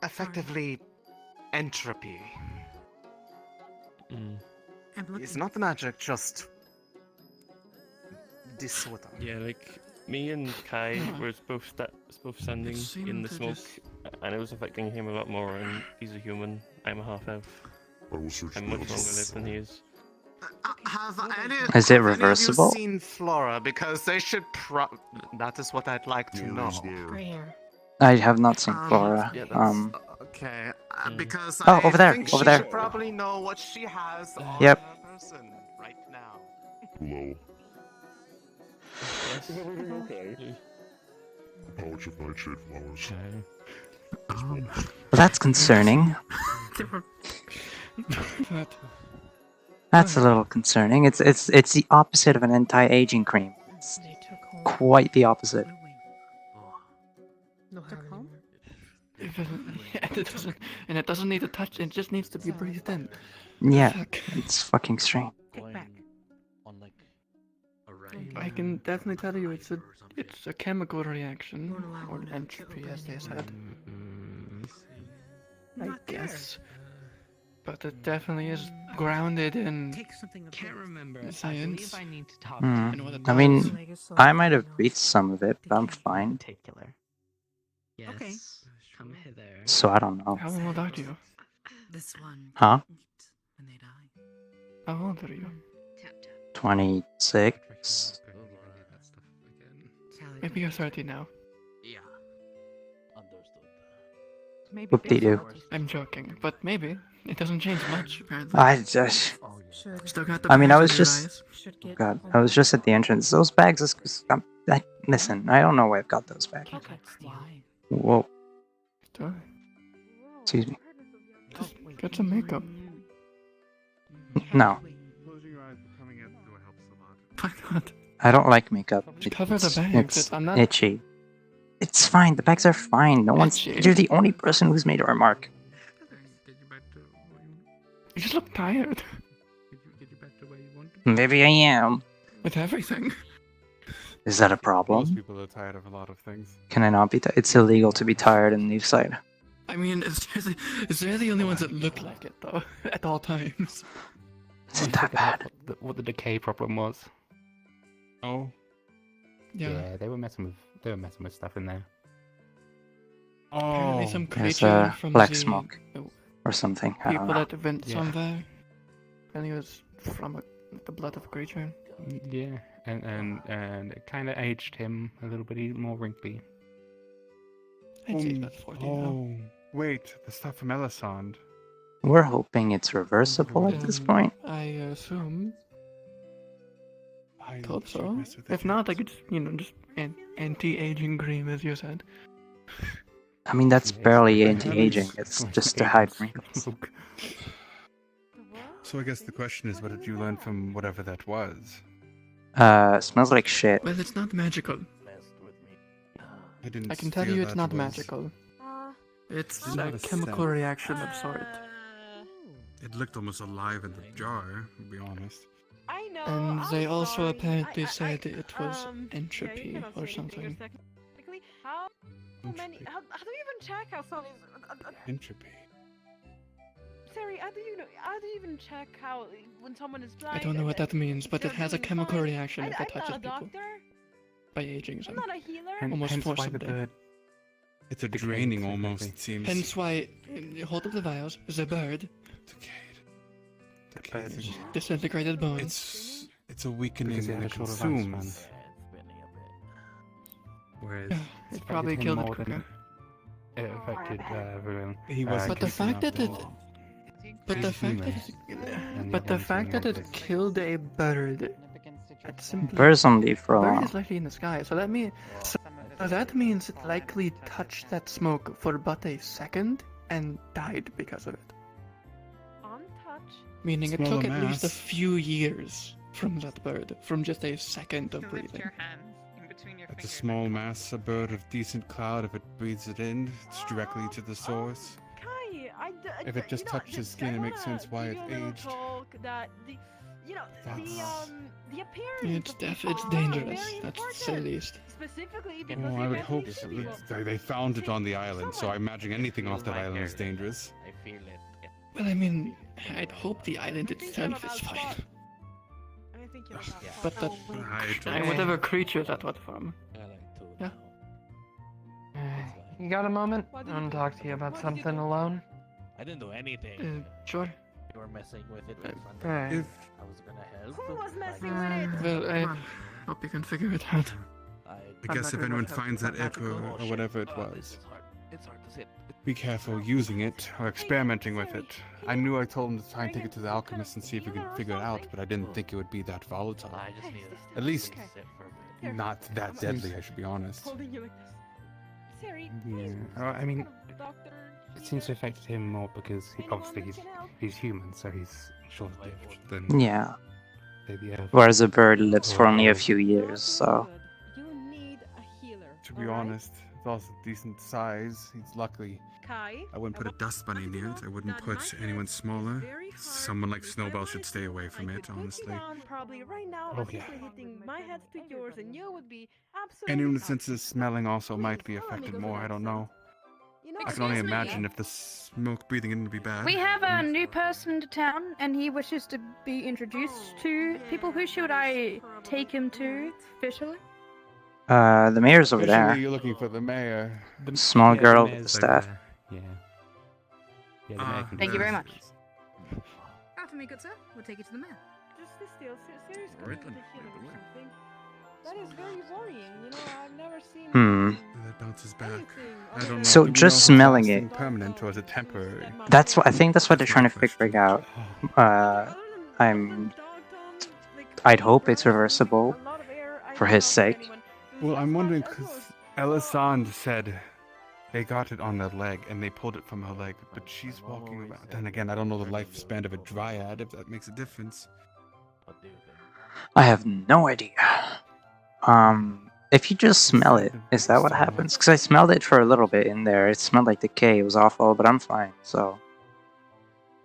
effectively entropy. It's not magic, just disorder. Yeah, like me and Kai were both standing in the smoke, and it was affecting him a lot more. And he's a human. I'm a half elf. I'm much longer lived than he is. Is it reversible? Have you seen Flora? Because they should that is what I'd like to know. I have not seen Flora. Okay, because Oh, I over there, think over she there. should probably know what she has on Yep. her person right now. Hello. Is everything okay? Pouch of nightshade flowers. Well, that's concerning. That's a little concerning. It's the opposite of an anti-aging cream. It's quite the opposite. It doesn't need a touch. It just needs to be breathed in. Yeah, Fuck. it's fucking strange. I can definitely tell you it's a chemical reaction or entropy, as they said. I guess, but it definitely is grounded in Can't remember. science. I need to talk I mean, I might have breathed some of it, but I'm fine. Yes. Okay. Come hither. So I don't know. How old are you? This one. Huh? When they die. How old are you? 26. Maybe you're 30 now. Yeah. Whoop-de-doo. I'm joking, but maybe it doesn't change much. Apparently. I just. Still got the I mean, I bags was under your just. eyes. Oh God, I was just at the entrance. Those bags. Listen, I don't know why I've got those bags. Whoa. Excuse me. Just get some makeup. No, Closing your eyes but coming in though helps a lot. Why not? I don't like makeup. Cover the bags. It's I'm not- itchy. It's fine. The bags are fine. No one's. Itchy. You're the only person who's made a remark. You just look tired. Maybe I am. With everything. Is that a Most problem? people are tired of a lot of things. Can I not be? It's illegal to be tired in the side. I mean, they're the only ones that look like it, though, at all times. Isn't that bad? What the decay problem was. Oh. Yeah. They were messing with stuff in there. Apparently some There's creature from black the smoke or something. I don't people know. that went some there. And he was from the blood of a creature. Yeah, and it kind of aged him a little bit more wrinkly. I'd say about 40 now. Wait, the stuff from Elisand. We're hoping it's reversible at this point. I assume. I Hope should so. mess with the If not, I could, just anti-aging cream, as you said. I mean, that's barely anti-aging. It's just to hide wrinkles. So I guess the question is, what did you learn from whatever that was? Smells like shit. Well, it's not magical. I can tell you it's not magical. It's a chemical reaction of sort. It looked almost alive in the jar, to be honest. I know. And they also sorry. apparently said it was entropy okay, or something. How many? How do you even check how someone is? Entropy. Sorry, how do you know? How do you even check how when someone is blind? I don't know what that means, but it has a chemical reaction if it I'm touches not a people. doctor. By aging I'm them. not a healer. Almost Hence why the forcibly. bird. It's a draining almost, it seems. Hence why, hold up the vials, the bird. Disintegrated bones. It's a weakening Because and in it a short consumes. Whereas It probably killed it quicker. It affected everyone. He wasn't But the fact that it, but the He's fact that human. it, but the fact that it killed a bird, that's simply. Birds don't live for A bird long. is likely in the sky, so that means it likely touched that smoke for but a second and died because of it. Untouched. Meaning it Smaller took at least a mass. few years from that bird, from just a second of breathing. It's a small mass, a bird of decent cloud. If it breathes it in, it's directly to the source. Kai, If it just touched his skin, it makes sense why it aged. That the appearance. It's dangerous. That's to say the least. Specifically because Oh, I would hope so. They found it on the island, so I imagine anything off that island is dangerous. I feel it. Well, I mean, I'd hope the island itself is fine. I think you're But that, I whatever creature that was from. Yeah. You got a moment? I want to talk to you about something alone. I didn't do anything. Sure. You were messing with it in front of Alright. me. I was gonna help. Who was messing with it? Well, I hope you can figure it out. I guess if anyone finds that ip or whatever it was, be careful using it or experimenting with it. I knew I told him to try and take it to the alchemist and see if we could figure it out, but I didn't think it would be that volatile. At least, not that deadly, I should be honest. Holding you like this. Siri, Yeah. I mean, it seems to affect him more because obviously he's human, so he's short-lived than Yeah. the other. Whereas a bird lives for only a few years, so. You need a healer. To be honest, it's also decent size. He's luckily. Kai, I wouldn't put a dust bunny near it. I wouldn't put anyone smaller. Someone like Snowball should stay away from it, honestly. probably right now, Oh, yeah. hitting my head to yours, and you would be absolutely. Anyone with senses smelling also might be affected more, I don't know. I can only imagine if the smoke breathing in would be bad. We have a new person to town, and he wishes to be introduced to people. Who should I take him to officially? The mayor's over Officially, there. You're looking for the mayor. Small yeah, girl the with the mayor's staff. over there. Yeah. The mayor can Thank you very do much. it. After me, good sir. We'll take you to the mayor. Just this deal, seriously. Alright with then, the healer by the or way. something. That is very worrying. I've never seen. That bounces back. anything I don't know. So Do we just know if it's smelling lasting it. permanent or is it temporary? That's what I think. That's what they're trying to figure out. I'd hope it's reversible for his sake. Well, I'm wondering because Elisand said they got it on their leg and they pulled it from her leg, but she's walking around. Then again, I don't know the lifespan of a dryad, if that makes a difference. I have no idea. If you just smell it, is that what happens? Because I smelled it for a little bit in there. It smelled like decay. It was awful, but I'm fine. So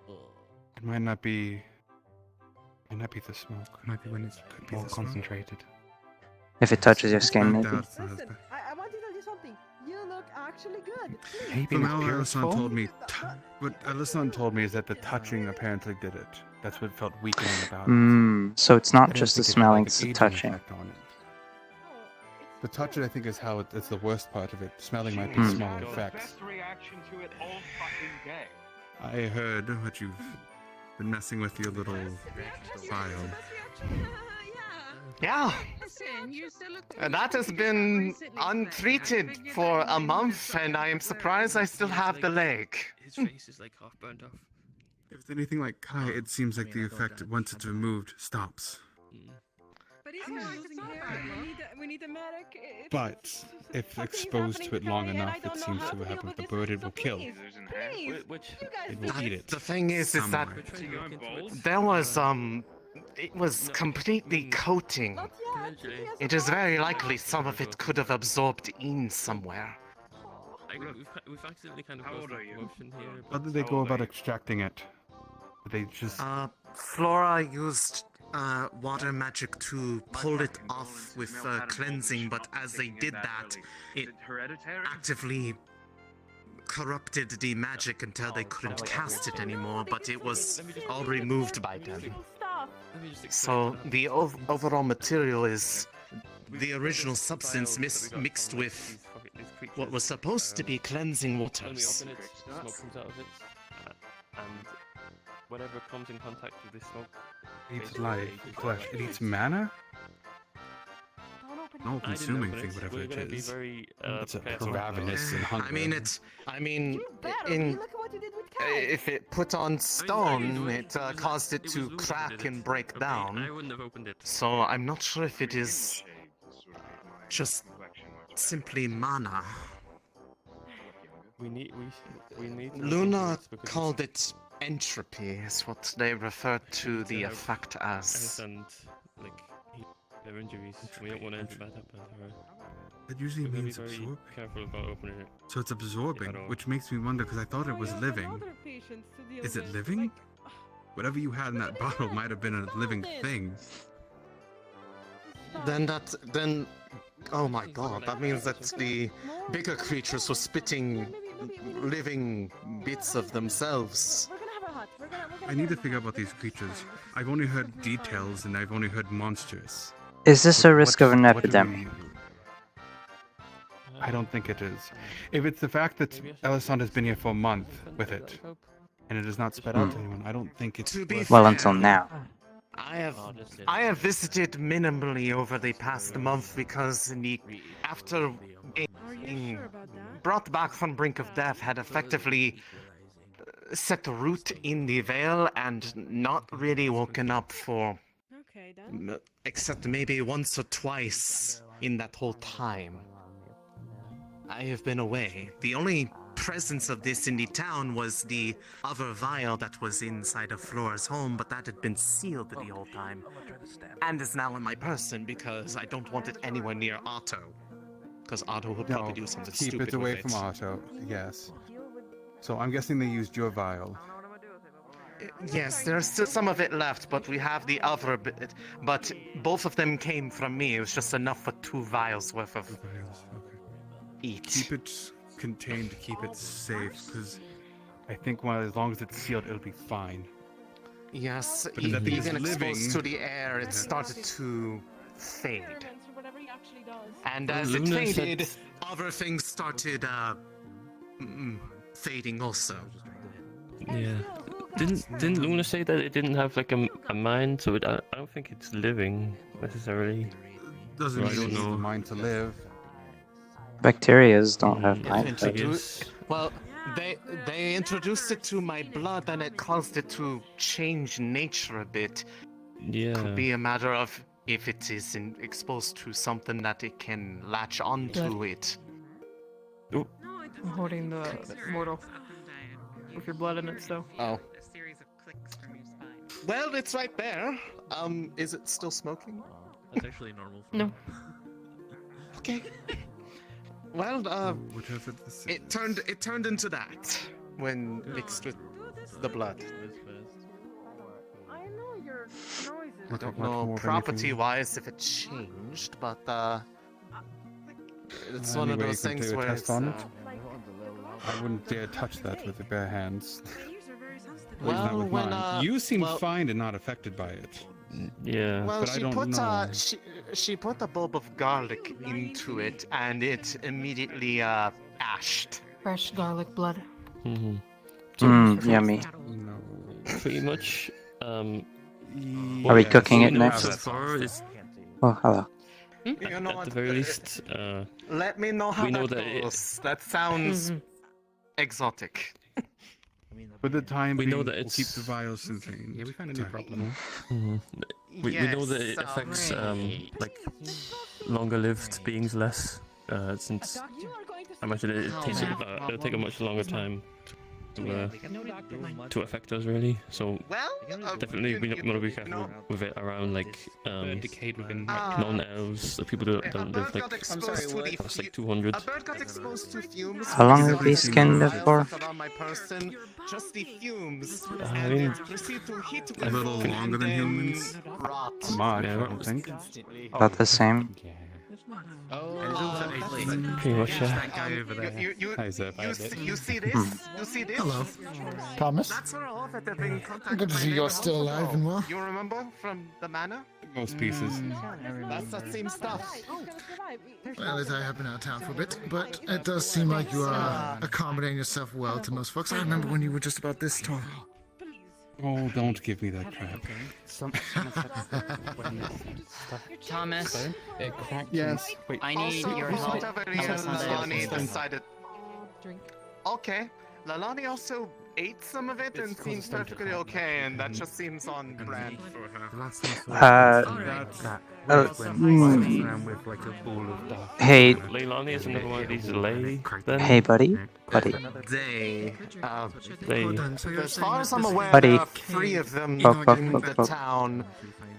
It might not be. It might not be the smoke. Might be when it's More concentrated. if it touches your skin, maybe. I want to tell you something. You look actually good. Maybe From it's how purposeful. Elisand told me, what Elisand told me is that the touching apparently did it. That's what felt weakening about it. So it's I not don't just the think it had, smelling, like, it's an the aging touching. effect on it. The touching, I think, is how it's the worst part of it. Smelling might be small effects. Best reaction to it all fucking day. I heard what you've been messing with your little vial. Yeah. Listen, you still look And that has been untreated for a month, and I am surprised I still have the leg. His face is like half burnt off. If it's anything like Kai, it seems like the effect, once it's removed, stops. But he's losing hair. We need a medic. But if exposed to it long enough, it seems to happen with the bird, it will kill. It will eat it. The thing is that there was it was completely coating. It is very likely some of it could have absorbed in somewhere. We've accidentally kind of lost the motion here. How did they go about extracting it? Did they just... Flora used water magic to pull it off with cleansing, but as they did that, it actively corrupted the magic until they couldn't cast it anymore, but it was all removed by then. So the overall material is the original substance mixed with what was supposed to be cleansing waters. Smoke comes out of it, and whatever comes in contact with this smoke... It eats life, flesh. It eats mana? No consuming thing, whatever it is. It's a ravenous and hungry. If it put on stone, it caused it to crack and break down. I wouldn't have opened it. So I'm not sure if it is just simply mana. We need Luna called it entropy, is what they referred to the effect as. And like their injuries, we don't want anything bad happen to her. That usually We're gonna means be very absorb. careful about opening it. So it's absorbing, which makes me wonder, because I thought it was living. Is it living? Whatever you had in that bottle might have been a living thing. Then, oh my god, that means that the bigger creatures were spitting living bits of themselves. I need to figure out about these creatures. I've only heard details, and I've only heard monsters. Is this a risk of an epidemic? I don't think it is. If it's the fact that Elisand has been here for a month with it, and it has not spread out to anyone, I don't think it's... Well, until now. I have visited minimally over the past month because after being brought back from brink of death had effectively set root in the Vale and not really woken up for except maybe once or twice in that whole time. I have been away. The only presence of this in the town was the other vial that was inside of Flora's home, but that had been sealed the whole time. And is now in my person because I don't want it anywhere near Otto. Because Otto would probably do something stupid keep it away with from Otto, yes. So I'm guessing they used your vial. Yes, there's still some of it left, but we have the other bit. But both of them came from me. It was just enough for 2 vials worth of each. Keep it contained to keep it safe, because I think as long as it's sealed, it'll be fine. Yes, But if that thing is even living, exposed to the air, it started to fade. And as Luna it said- faded, other things started fading also. Yeah. Didn't Luna say that it didn't have like a mind? So I don't think it's living necessarily. Doesn't I mean it don't needs know. the mind to live. Bacterias don't have I mind. think it is. Well, they introduced it to my blood and it caused it to change nature a bit. Yeah. Could be a matter of if it is exposed to something that it can latch onto it. I'm holding the mortal with your blood in it, so. Oh. Well, it's right there. Is it still smoking? That's actually normal. No. Okay. Well, Whatever this is. it turned into that when mixed with the blood. I know your noises. I don't know property-wise if it changed, but it's one of Anyway, those you can things do a where test it's, on it. I wouldn't dare touch that with the bare hands. At least not Well, with when, mine. You seem well- fine and not affected by it. Yeah. Well, But I she don't put know. she put a bulb of garlic into it, and it immediately ashed. Fresh garlic blood. Yummy. Pretty much. Are we cooking it next? So far is Oh, hello. At the very least, let me know how we know that that goes. That sounds exotic. For the time we being, know that we'll keep it's the vials contained. Yeah, we found a new problem. We know that it affects like longer-lived beings less, since I imagine it takes it'll take a much longer time to affect us really. So definitely we want to be careful with it around like decayed within non-elves, the people that don't live like past like 200. A bird got exposed to fumes. How long would these skin live for? On my person, just the fumes. I mean, a little longer than humans. Rot. Much, I don't think. About the same. Pretty much, yeah. That guy over there. You see this? You see this? Hello. Thomas. That's what I love that they're being in contact. Good to see you're still alive and well. You remember from the manor? Most pieces. That's that same stuff. Well, as I have been out of town for a bit, but it does seem like you are accommodating yourself well to most folks. I remember when you were just about this tall. Oh, don't give me that crap. Thomas. Yes. Wait. I need your help. Lalani decided. Okay. Lalani also ate some of it and seems perfectly okay, and that just seems on brand for her. Hey. Leilani is another one of these lay. Then? Hey, buddy. They. They. As far as I'm aware, Buddy. there are 3 of them Buck, buck, in buck, the buck. town.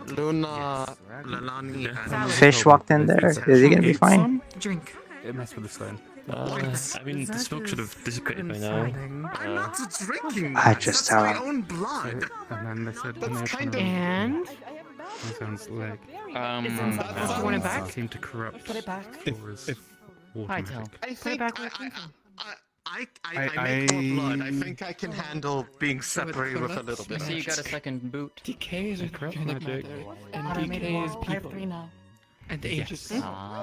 Luna, Lalani, and Fish walked in there. Is he gonna be fine? Drink. It messed with the stone. I mean, the smoke should have dissipated by now. I'm not drinking. I just tell my him. own blood. And then they said, That's kind of. And that sounds like. do you want it back? Seem to corrupt. Put it back. If Hi, Tel. I Put it back. I make more blood. I think I can handle being separated with a little bit. So you got a second boot. Decay is organic matter, and decay is people. And age is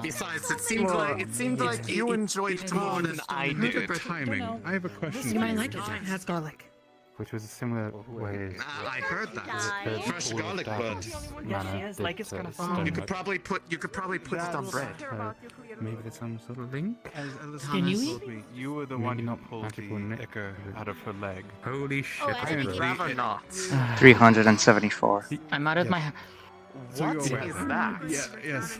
Besides, it seemed like you enjoyed it more than I did. Timing. I have a question. You might like it. It has garlic. Which was a similar way. I heard that. Fresh garlic blood. Yes, she is. Like it's gonna fall. You could probably put it on bread. Maybe there's some sort of link? Can you told me, you were the one who pulled the ichor out of her leg. Holy shit. I'd rather not. 374. I'm out of my. What is that? Yeah, yes.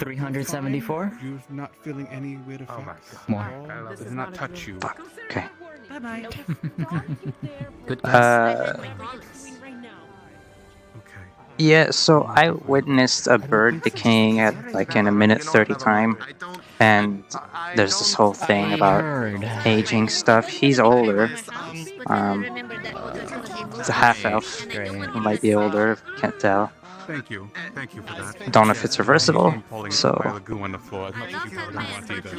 374? You're not feeling any weird effects? More. Does not touch you. Okay. Bye bye. Good Yeah, so I witnessed a bird decaying at like in a minute 30 time, and there's this whole thing about aging stuff. He's older. It's a half elf. He might be older, can't tell. Thank you for that. Don't know if it's reversible, so Goo on the floor as much as you probably want either.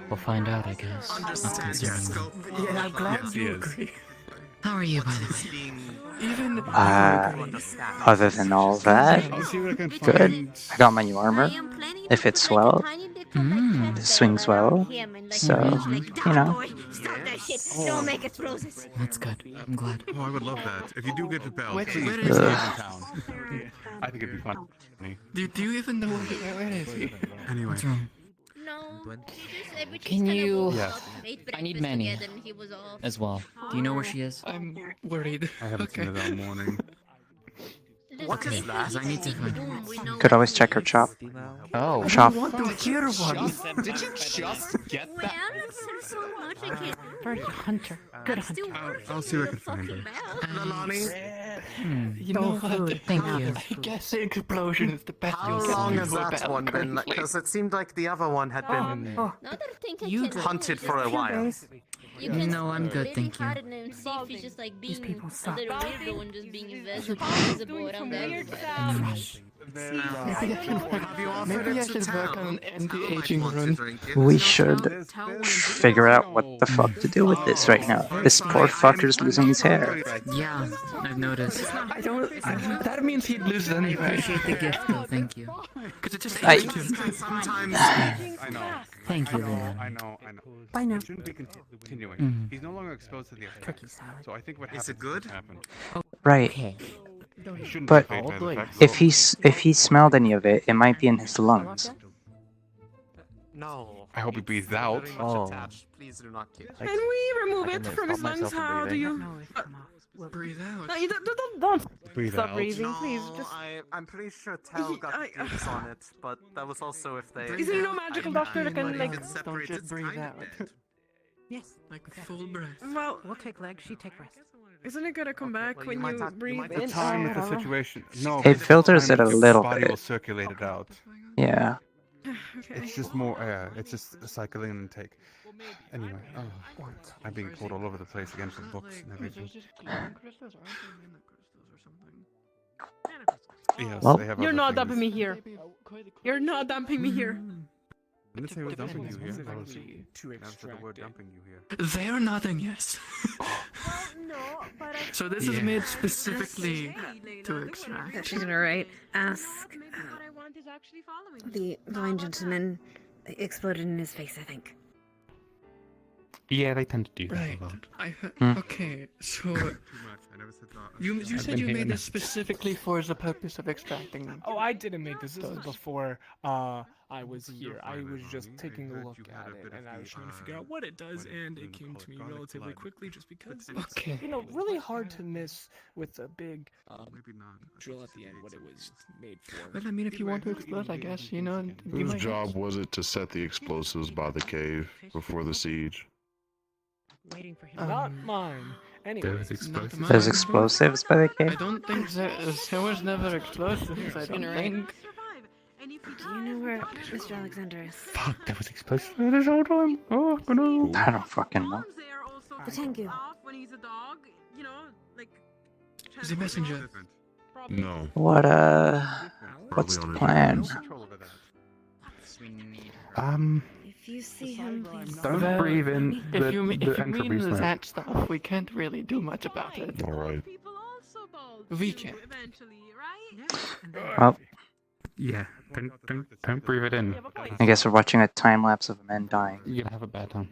We'll find out, I guess. That's concerning. Yeah, I'm glad Yes, he you is. agree. How are you, by the way? Even other than all that, I'll see what I can good. find. I got my new armor. It fits well. It swings well. So, you know. Don't make explosions. That's good. I'm glad. Oh, I would love that. If you do get to Bell, Where please is stay in he? town. I think it'd be fun. do you even know where is he? Anyway. What's wrong? No. Can you? Yes. I need Manny as well. Do you know where she is? I'm worried. I haven't seen it all morning. What is that? 'Cause I need to find. Could always check her shop. Oh. Shop. Did you just get that? Bird hunter. Good hunter. I'll see what I can find her. You know what? Thank you. I guess the explosion is the best. How long has that one been? Because it seemed like the other one had been hunted for a while. No, I'm good, thank you. These people suck. Maybe I should work on an anti-aging rune. We should figure out what the fuck to do with this right now. This poor fucker's losing his hair. Yeah, I've noticed. I don't. That means he'd lose I anyway. appreciate the gift, though. Thank you. Because it just I- aged him. Sometimes. I know. Thank you, I Leon. know. Bye now. It shouldn't be continuing. Mhm. He's no longer exposed to the effects. So I think what Is happens it good? happen. Right. Okay. He shouldn't But be affected by the effects. if he smelled any of it, it might be in his lungs. No. I hope he breathes out. Please do not kill. Can we remove it from his lungs? How do you? Breathe out. No, you don't Breathe stop out. breathing, please. Just. I'm pretty sure Tell got the dibs on it, but that was also if they. Is there no magical doctor that can like? Don't just breathe out. Yes. Like full breath. Well, We'll take legs, she take breast. isn't it gonna come back when you breathe The in? time Oh, with the I don't know. situation. No. It filters it a your little body bit. will circulate it out. Yeah. It's just more. It's just a cycling intake. Anyway, I'm being pulled all over the place again for books and everything. Yes, Well, they have You're other not things. dumping me here. You're not dumping me here. I didn't say I was dumping you here. I was To answer the word dumping you here. They are nothing, yes. So this is made specifically to extract. She's gonna write. Ask. The blind gentleman exploded in his face, I think. Yeah, they tend to do that Right. a lot. Okay, so you said you made this specifically for the purpose of extracting them. Oh, I didn't make this. This was before I was here. I was just taking a look at it, and I was trying to figure out what it does, and it came to me relatively quickly, just because it's really hard to miss with a big drill at the end what it was made for. Well, I mean, if you want to explode, I guess, you know. You Whose might job was it to set the explosives by the cave before the siege? Waiting for him. Not mine. Anyway. There's explosives by the I cave? don't think there was never explosives. I don't think. Do you know where Mr. Alexander is? Fuck, that was explosive this whole time. Oh, no. I don't fucking know. The Tengu. When he's a dog, you know, like. He's a messenger. No. What's the plan? If you see him, please. Don't breathe in If you the entropy mean smoke. that stuff, we can't really do much about it. Alright. We can. Well, Yeah, don't breathe it in. I guess we're watching a time lapse of men dying. You're gonna have a bad time.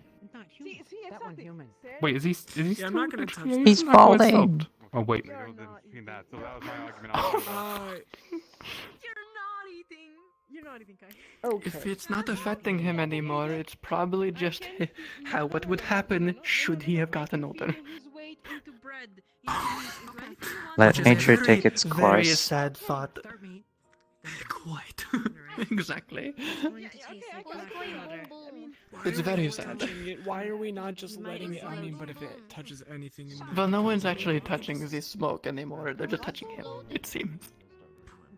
See, that one human. Wait, is he still I'm not gonna touch yeah, He's I thought it falling. stopped. Oh wait. So that was my argument. You're not eating, Kai. If it's not affecting him anymore, it's probably just what would happen should he have gotten older. Let Which is nature a very, take its very course. sad thought. Quite. Exactly. It's very sad. Why are we not just letting it? I mean, but if it touches anything in Well, no one's actually touching the smoke anymore. They're just touching him, it seems.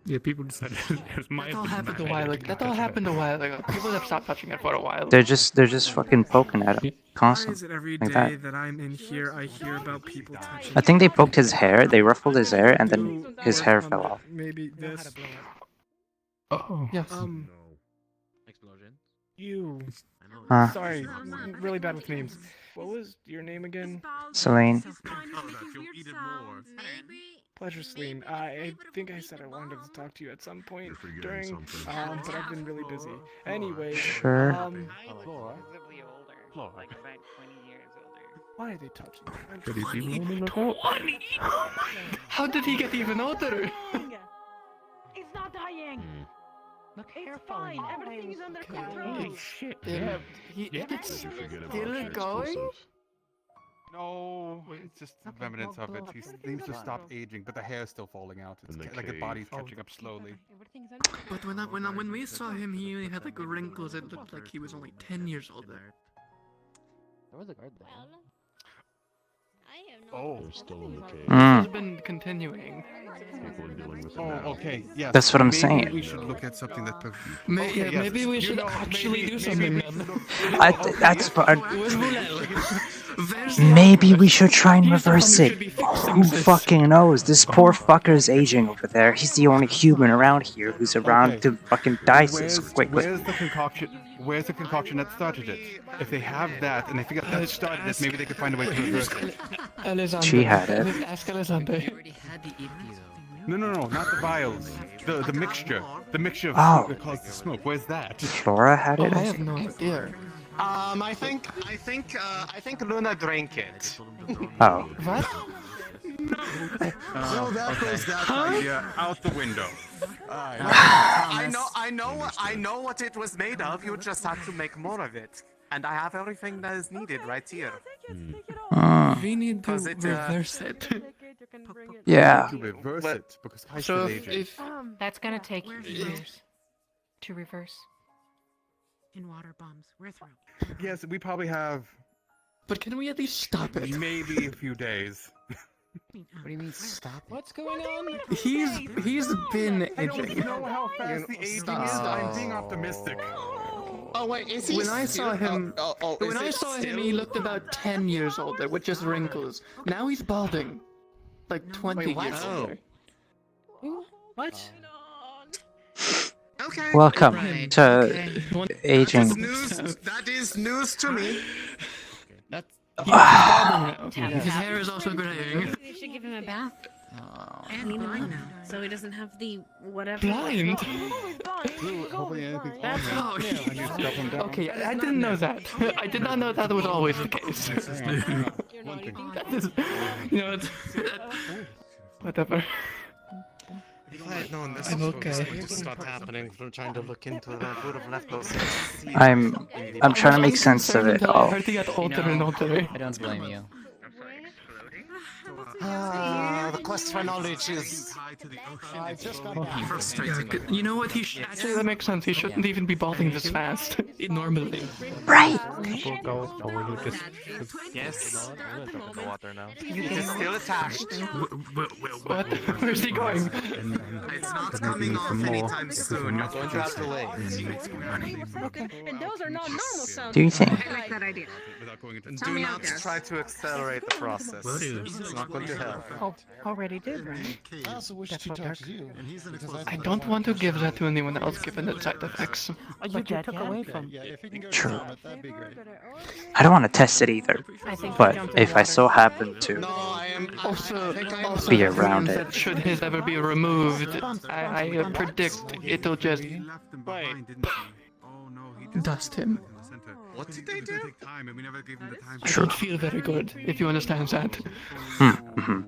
Yeah, people decided it might That all have been happened a bad while idea ago. to That all touch happened a while ago. People have stopped touching it for a while. They're just fucking poking at him Why is constantly. it every Like day that. that I'm in here, I hear about people touching? I think they poked his hair, they ruffled his hair, and then his hair fell off. Maybe this. Oh. Yes. Explosion. You. Huh. Sorry, really bad with names. What was your name again? Selene. Pleasure, Selene. I think I said I wanted to talk to you at some point during, but I've been really busy. Anyway, Sure. Flora. Why are they touching me? But he's even older than that. 20! How did he get even older? It's not dying. Look, It's fine. Everything is under control. Shit. Yeah. It's Did you forget about still your going? explosives? No, it's just remnants of it. He seems to stop aging, but the hair is still falling out. It's In the like the cave. body's catching up slowly. But when we saw him, he only had like wrinkles. It looked like he was only 10 years older. There was a guard there. Oh, They're still in the cave. This has been continuing. People are dealing with it Oh, now. okay. Yes. That's what I'm maybe saying. We should look at something that. Maybe we should actually do something then. That's maybe we should try and reverse it. Who fucking knows? This poor fucker's aging over there. He's the only human around here who's around to fucking die so quickly. Where's the concoction? Where's the concoction that started it? If they have that and they figure out that started it, maybe they could find a way to reverse it. She had it. Ask Alessandro. No, not the vials. The mixture. The mixture of Oh. that caused the smoke. Where's that? Flora had it. I have no idea. I think Luna drank it. Oh. What? Well, that goes that idea out the window. I know what it was made of. You just have to make more of it, and I have everything that is needed right here. We need to 'Cause reverse it. Yeah. To reverse it because I So should if That's gonna take years to reverse. In water bombs, we're through. Yes, we probably have. But can we at least stop it? Maybe a few days. What do you mean stop? What's going on? He's been I don't itching. know how fast the aging is. I'm being optimistic. Oh wait, is he? When I saw him, is when I it saw him, still- he looked about 10 years older with just wrinkles. Now he's balding, like 20 Wait, what? years older. What? Okay. Welcome Right, to okay. aging. That is news to me. He's balding now. His hair is also graying. We should give him a bath. And Clean him blind up, now. so he doesn't have the whatever. Blind? Hopefully anything's on Oh, there. I need to stop him down. okay, I didn't know that. I did not know that was always the case. That is, you know, whatever. If I had known this I'm was okay. going to start happening from trying to look into it, I would have left those. I'm trying to make sense of it I all. heard he got older and older. I don't blame you. The quest for knowledge is frustrating. You know what? Actually, that makes sense. He shouldn't even be balding this fast. Normally. Right. We'll go. Or will you just? Yes. Go out there now. It is still attached. What? Where's he going? It's not coming off anytime soon. You're going to have to wait. And those are not normal sounds. Do you think? I like that idea. Tell Do me not out there. try to accelerate the process. It's not going to help. Already did, right? I also wish to talk to you. I don't want to give that to anyone else given its side effects. You took away from. Yeah, if you can go True. down it, that'd be great. I don't want to test it either. But if I so happen to Also be around that it, should his ever be removed, I predict it'll just dust him. What did they do? I don't feel very good, if you understand that. mhm.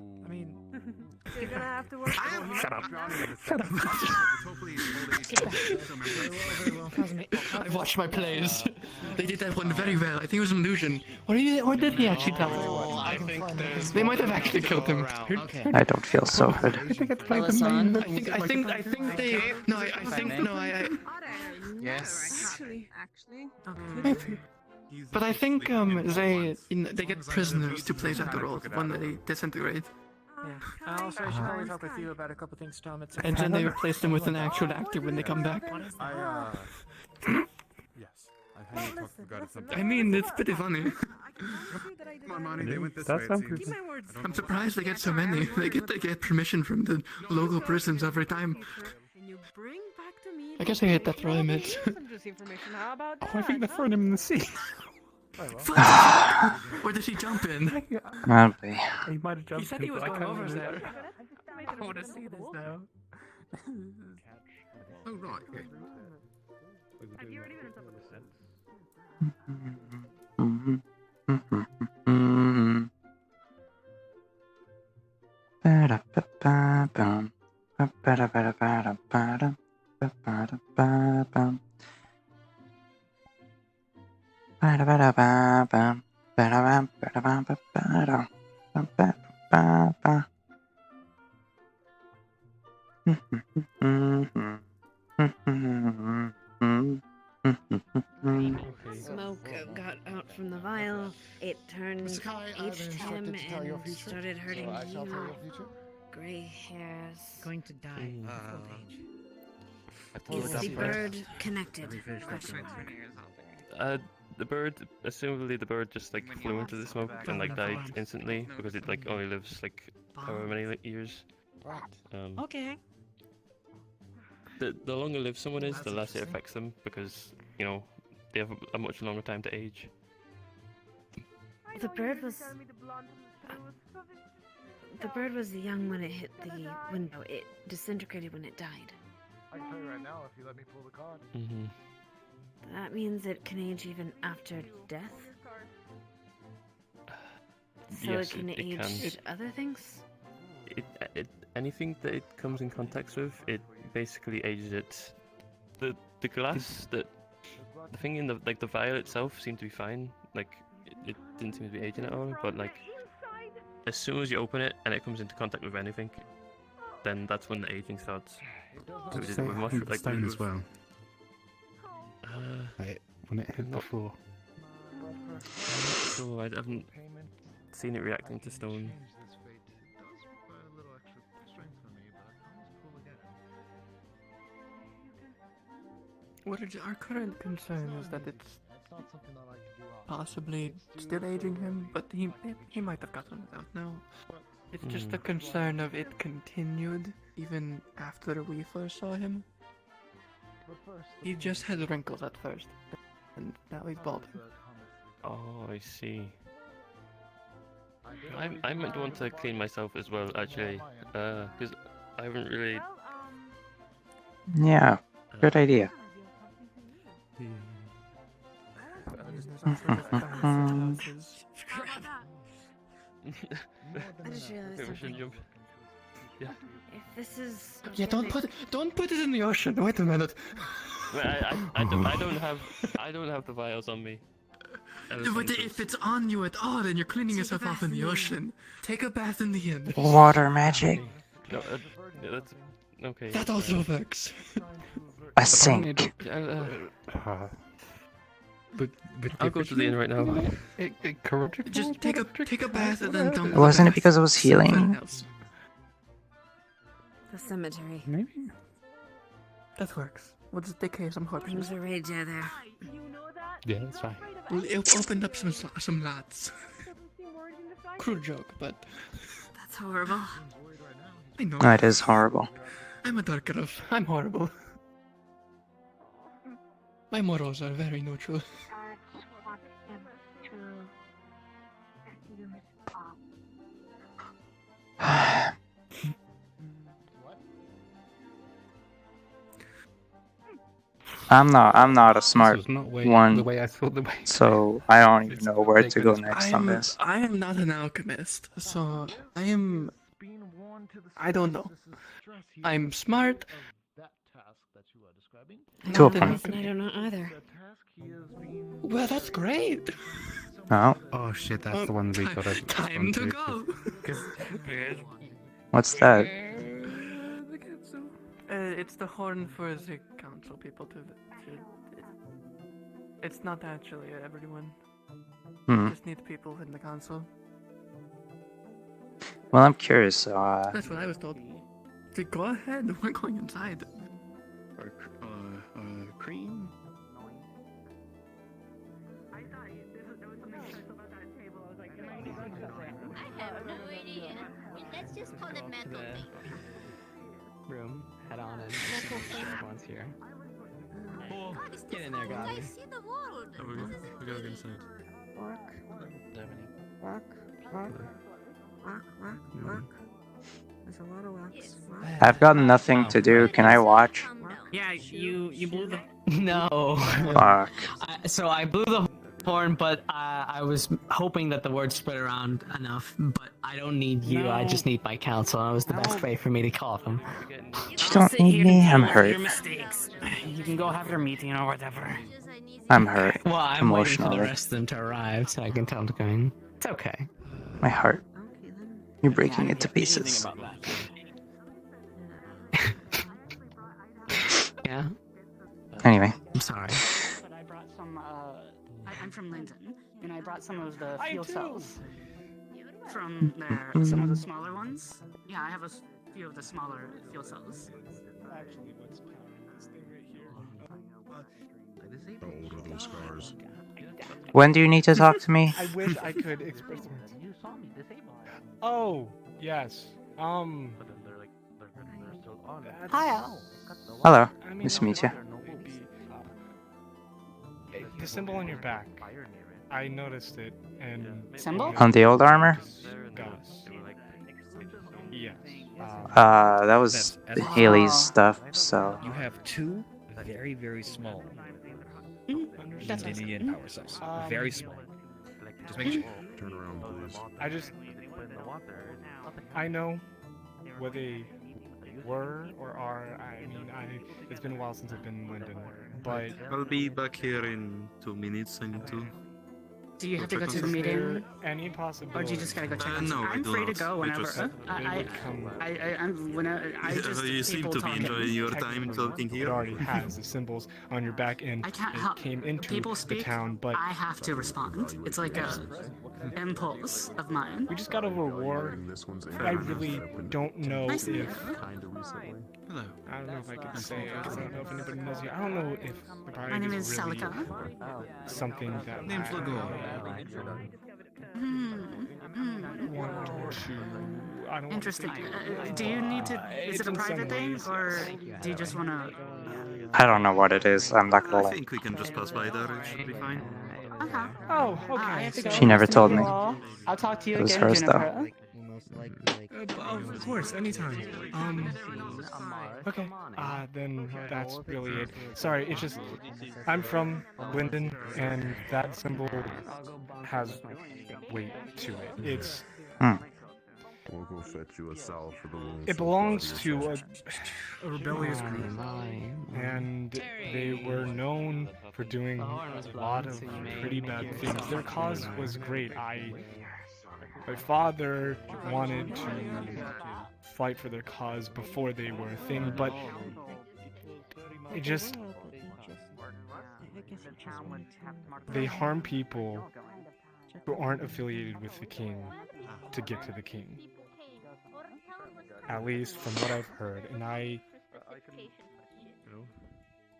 You're gonna have to work. Shut up. I've watched my plays. They did that one very well. I think it was an illusion. Or did he actually tell him? I think there's. They might have actually killed him. I don't feel so good. I think they. No, I think no. Yes. Maybe. But I think they get prisoners to play that role when they disintegrate. Yeah. I also should probably talk with you about a couple things, Tom. It's And then they replace them with an actual actor when they come back. Yes. I hadn't talked forgot it something. I mean, it's pretty funny. Come on, Monty, they went this That's way. so it good. seems. I'm surprised they get so many. They get permission from the local prisons every time. I guess I hate that throwing it. How about Oh, I think they're throwing him in the sea. Where does he jump in? Probably. He might have jumped. He said he in, was but I going can't over remember. there. I want to see this now. Oh, right. Okay. Have you already been in touch with Ba-da-ba-ba-bum. Ba-ba-da-ba-da-ba-da-ba-dum. Ba-ba-da-ba-bum. Ba-da-ba-da-ba-bum. Ba-da-bum, ba-da-bum, ba-ba-dum. Ba-ba-ba-ba. Smoke got out from the vial. It turned aged him and started hurting you. Gray hairs. Going to die of old age. Is the bird connected? The bird, assumably the bird just like flew into the smoke and like died instantly because it like only lives like however many years. Okay. The longer lived someone is, the less it affects them because you know they have a much longer time to age. The bird was. The bird was young when it hit the window. It disintegrated when it died. I can tell you right now if you let me pull the card. Mm-hmm. That means it can age even after death? So Yes, it can it age can. other things? anything that it comes in contact with, it basically ages it. The glass that the thing in the the vial itself seemed to be fine. Like it didn't seem to be aging at all. But like as soon as you open it and it comes into contact with anything, then that's when the aging starts. So we did it with mushroom, the stone as well. Like, when it hit the floor. I'm not sure. I haven't seen it reacting to stone. Our current concern is that it's possibly still aging him, but he might have gotten it out now. It's just the concern of it continued even after we first saw him. He just had wrinkles at first, and now he's balding. Oh, I see. I might want to clean myself as well, actually, because I haven't really. Yeah, good idea. I just realized something. Yeah. If this is Yeah, don't put it in the ocean. Wait a minute. Well, I don't have the vials on me. But if it's on you at all, then you're cleaning yourself off in the ocean. Take a bath in the end. Water magic. No, yeah, that's okay. That also works. A sink. I'll go to the inn right now. Just take a bath and then dump. Wasn't it because it was healing? the cemetery? Maybe. That works. We'll just decay some corpses. There's a ranger there. Yeah, that's fine. We'll open up some lads. Crude joke, but That's horrible. I know. That is horrible. I'm a dark elf. I'm horrible. My morals are very neutral. I'm not a smart was not one, the way I thought the way. so I don't even know where to go next on this. I am not an alchemist, so I don't know. I'm smart. To a point. And I don't know either. Well, that's great. Oh, Oh shit, that's the one we got to Time to go. what's that? It's the horn for the council people to it's not actually everyone. Hmm. Just need people in the council. Well, I'm curious. That's what I was told. So go ahead. We're going inside. Cream. I have no idea. Let's just call it metal thing. Room, head on in. Once here. God, is Get this in there, how you Gabi. guys see the world? We gotta get inside. Walk. There's a lot of walks. I've got nothing to do. Can I watch? Yeah, you blew the. No. Fuck. So I blew the horn, but I was hoping that the word spread around enough. But I don't need you. I just need my council. That was the best way for me to call them. You don't need me. I'm hurt. Your mistakes. You can go have your meeting or whatever. I'm hurt. Well, I'm waiting for the Emotionally. rest of them to arrive so I can tell them to go in. It's okay. My heart. You're breaking Yeah, it to what do you think pieces. about that? Yeah. Anyway. I'm sorry. But I brought some. I'm from Linton, and I brought some of the fuel cells from there. Some of the smaller ones. Yeah, I have a few of the smaller fuel cells. Actually, what's powering this thing right here? How old are those scars? When do you need to talk to me? I wish I could express them. Oh, yes. Hi. Hello. I mean, Nice to meet you. The symbol on your back. I noticed it, and Symbol? On the old armor? Yes. That was That's- Haley's stuff, so. You have two very, very small That's Indian power cells. Very small. Just make sure. Turn around, please. I know what they were or are. I mean, it's been a while since I've been in Linden, but I'll be back here in 2 minutes. I need to. Do you have to check go on to the something. meeting? Any Or possibility? do you just gotta go check on No, something? I I'm do free to not. go I whenever. just- I just You seem people to be talking. enjoying your time talking It here. already has the symbols on your back end. I can't it help. came into People the speak. town, but I have to respond. It's like a impulse of mine. we just got over a war. I really don't know Nice to meet if. Hello. I don't know if I can say it. I don't know if anybody knows you. I don't know if the bride My name is is really Salika. something that Name's I Lago. want to. I don't Interesting. Want to Do you need to? Is it's it a in some private thing, ways, or yes. do you just want to? I don't know what it is. I'm not I gonna lie. think we can just pass by there. It should be fine. Okay. Oh, I okay. have to go. She never Nice to told meet you me. all. I'll talk to you It was again, hers, though. Juniper. Of course, anytime. Okay. Then that's really it. Sorry, it's just I'm from Linden, and that symbol has weight to it. It's. We'll go fetch you a salve for the wound. It belongs to a rebellious group, and they were known for doing a lot of pretty bad things. Their cause was great. My father wanted to fight for their cause before they were a thing, but it just they harm people who aren't affiliated with the king to get to the king. At least from what I've heard, and I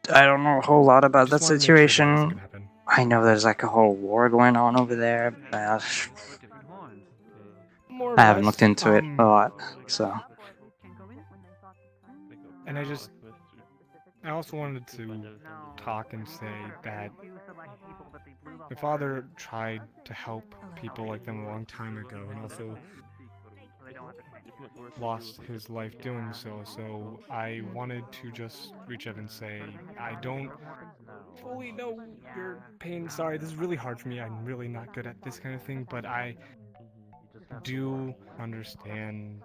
don't know a whole lot about that just wanted to make sure that situation. wasn't gonna happen. I know there's like a whole war going on over there. More or I haven't less, looked into it a lot, so. And I also wanted to talk and say that my father tried to help people like them a long time ago, and also lost his life doing so. So I wanted to just reach out and say, I don't fully know your pain. Sorry, this is really hard for me. I'm really not good at this kind of thing, but I do understand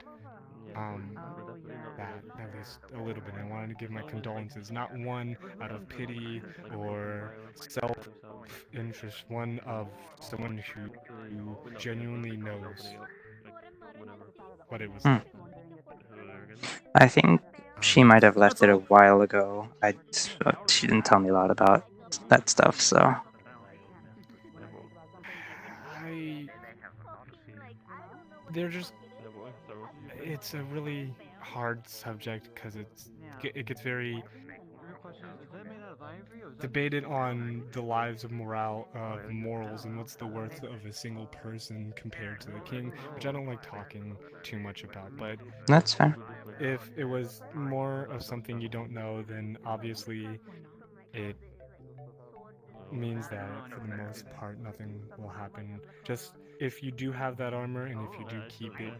that at least a little bit. I wanted to give my condolences, not one out of pity or self-interest, one of someone who genuinely knows what it was like. I think she might have left it a while ago. She didn't tell me a lot about that stuff, so. It's a really hard subject because it gets very debated on the lives of morals, and what's the worth of a single person compared to the king, which I don't like talking too much about, but That's fair. if it was more of something you don't know, then obviously it means that for the most part nothing will happen. Just if you do have that armor and if you do keep it,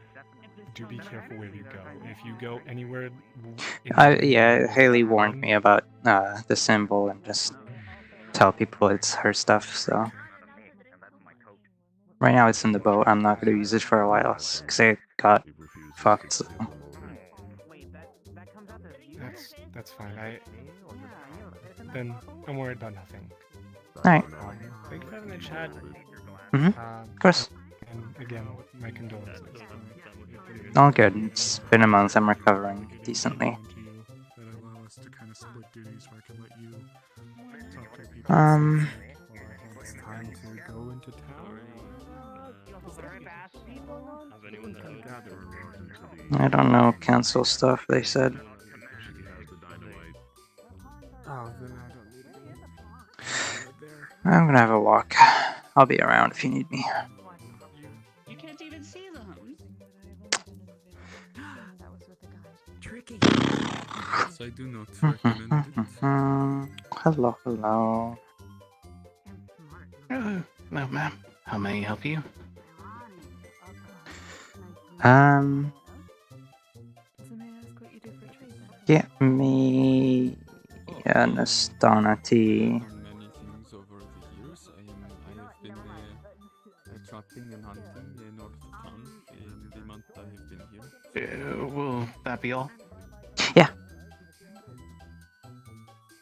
do be careful where you go. If you go anywhere Yeah, Haley warned me about the symbol and just tell people it's her stuff, so. Right now it's in the boat. I'm not going to use it for a while because it got fucked, so. That's fine. Then I'm worried about nothing. Alright. Thank you for having the chat. Of course. And again, my condolences. All good. It's been a month. I'm recovering decently. It's time to go into town. I don't know council stuff, they said. Oh, then I don't need it. I'm gonna have a walk. I'll be around if you need me. You can't even see them. Tricky. Yes, I do not recommend it. Hello, hello. Hello, ma'am. How may I help you? Get me an Astana tea. Many things over the years. I have been trapping and hunting north of town in the month I have been here. We'll that be all? Yeah.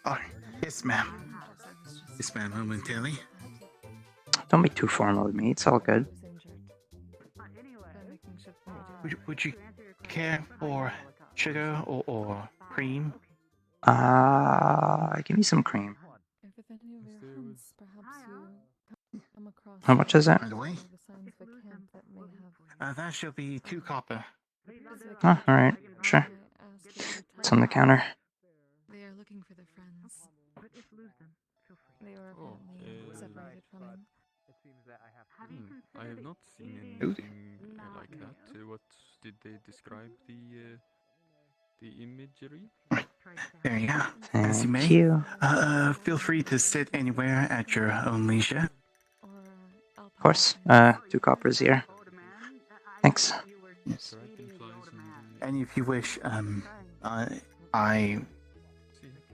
Oh, yes, ma'am. Yes, ma'am, momentarily. Don't be too formal with me. It's all good. Would you care for sugar or cream? Give me some cream. How much is it? By the way, that should be 2 copper. Oh, alright, sure. It's on the counter. They are looking for their friends. They were apparently separated from them. I have not seen anything like that. What did they describe the imagery? There you go. As you Thank may. you. Feel free to sit anywhere at your own leisure. Of course. 2 coppers here. Thanks. Yes. And if you wish,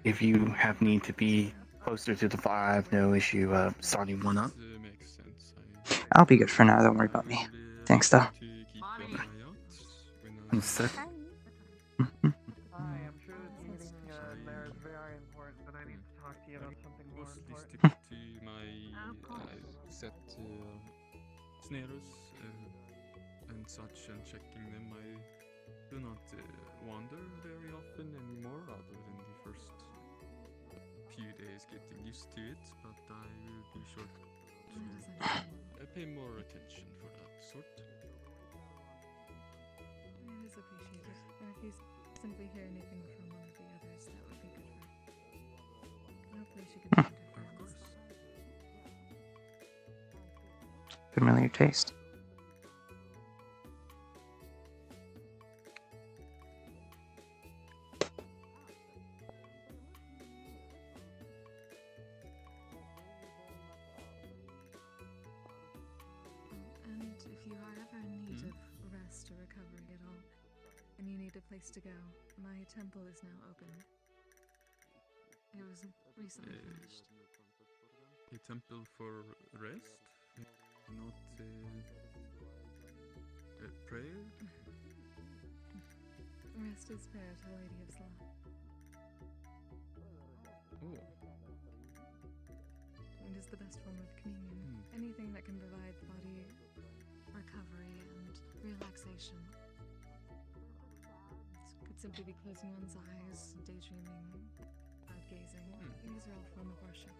if you have need to be closer to the fire, I have no issue starting one up. I'll be good for now. Don't worry about me. Thanks, though. Understood. Hi, I'm sure this meeting there is very important, but I need to talk to you about something more important. To my set snares and such, and checking them. I do not wander very often anymore, other than the first few days getting used to it, but I will be sure to pay more attention for that sort. It is appreciated. And if you simply hear anything from one of the others, that would be good for. Hopefully she can find her friends. Familiar taste. And if you are ever in need of rest or recovery at all, and you need a place to go, my temple is now open. It was recently finished. A temple for rest, not a prayer. Rest is prayer to the Lady of Slaw. Oh. It is the best form of communion. Anything that can provide body recovery and relaxation. It could simply be closing one's eyes, daydreaming, cloud gazing. These are all a form of worship.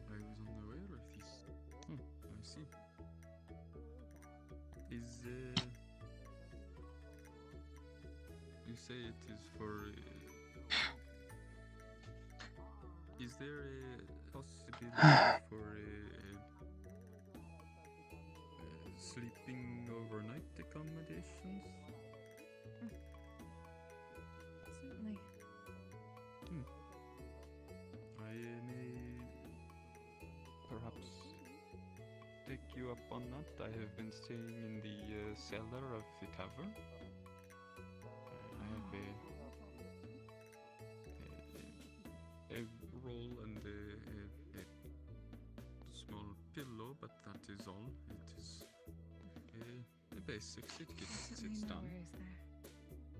I was unaware of this. I see. Is you say it is for? Is there a possibility for sleeping overnight accommodations? Certainly. I may perhaps take you up on that. I have been staying in the cellar of the tavern. I have a roll and a small pillow, but that is all. It is the basics. It gets Certainly no done. worries there.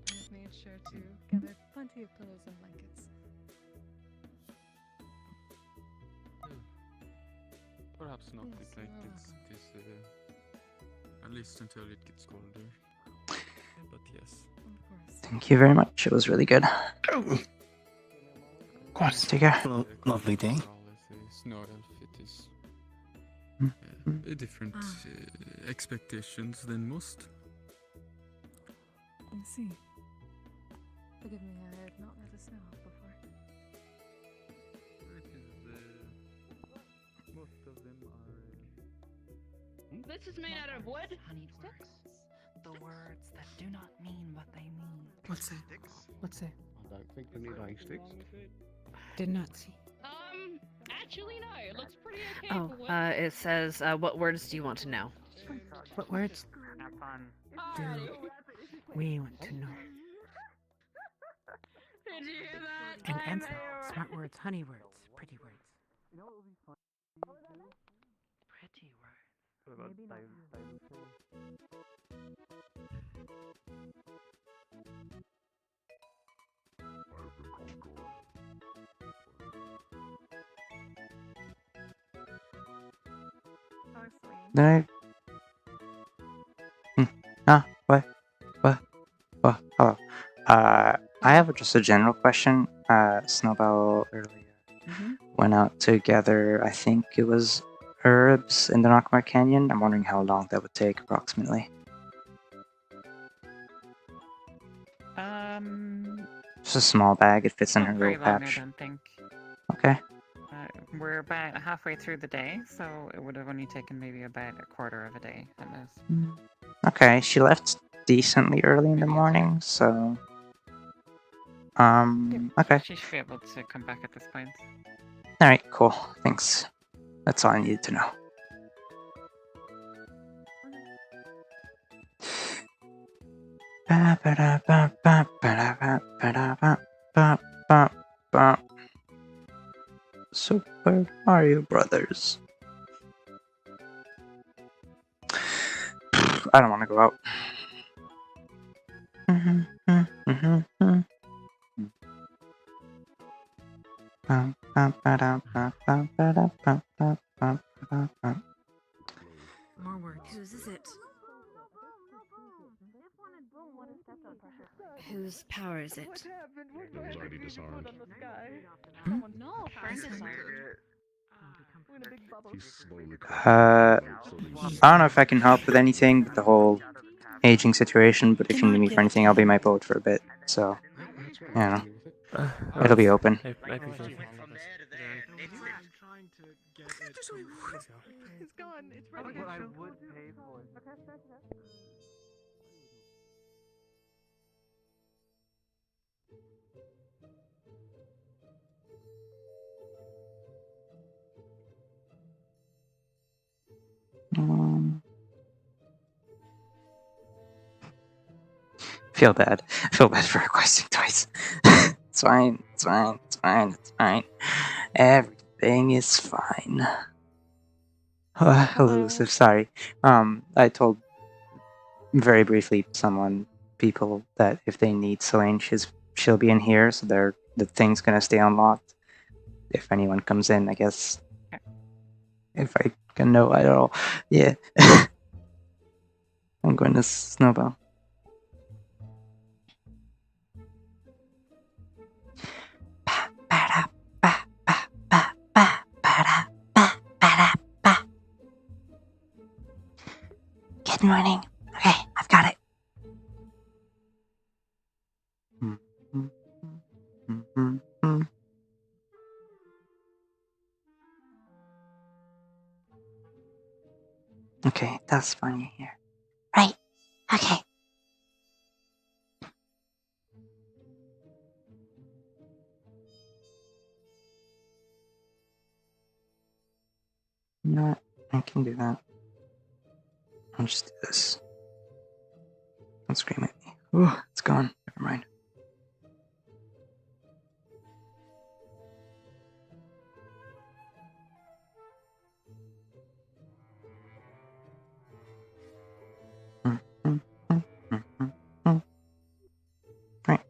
I have made sure to gather plenty of pillows and blankets. Perhaps not Yes, the you are blankets. It is at least until it gets colder. But yes. Of course. Thank you very much. It was really good. Of course. Take care. Lovely day. Snow elf, it is a different expectations than most. I see. Forgive me, I had not met a snow elf before. It is most of them are. This is made out of wood. Sticks? The words that do not mean what they mean. What's that? What's that? I don't think we need any sticks. Did not see. Actually, no. It looks pretty okay Oh, for wood. it says, what words do you want to know? What words do we want to know? Did you hear that? And answer. Smart words, honey words, pretty words. Pretty words. Did I? What? What? What? Hello. I have just a general question. Snowbell earlier went out to gather, I think it was herbs in the Knockmar Canyon. I'm wondering how long that would take approximately. Just a small bag. It fits in her Not very little long, I patch. don't think. Okay. We're about halfway through the day, so it would have only taken maybe about a quarter of a day at most. Okay, she left decently early in the morning, so okay. She should be able to come back at this point. Alright, cool. Thanks. That's all I needed to know. Super Mario Brothers. I don't want to go out. More work. Whose is it? Whose power is it? It was already disarmed. No, Fern disarmed. He's slowly I don't know if I can help with anything with the whole aging situation, but if you need me for anything, I'll be my boat for a bit. So, you know, it'll be open. I appreciate it. It's gone. It's ready. What I would pay for it. Feel bad. I feel bad for requesting twice. It's fine. It's fine. It's fine. It's fine. Everything is fine. Elusive. Sorry. I told very briefly people that if they need Selene, she'll be in here, so the thing's gonna stay unlocked. If anyone comes in, I guess. If I can know, I don't know. Yeah. I'm going to Snowball. Good morning. Okay, I've got it. Okay, that's funny here. Right. Okay. You know what? I can do that. I'll just do this. Don't scream at me. Ooh, it's gone. Never mind. Right.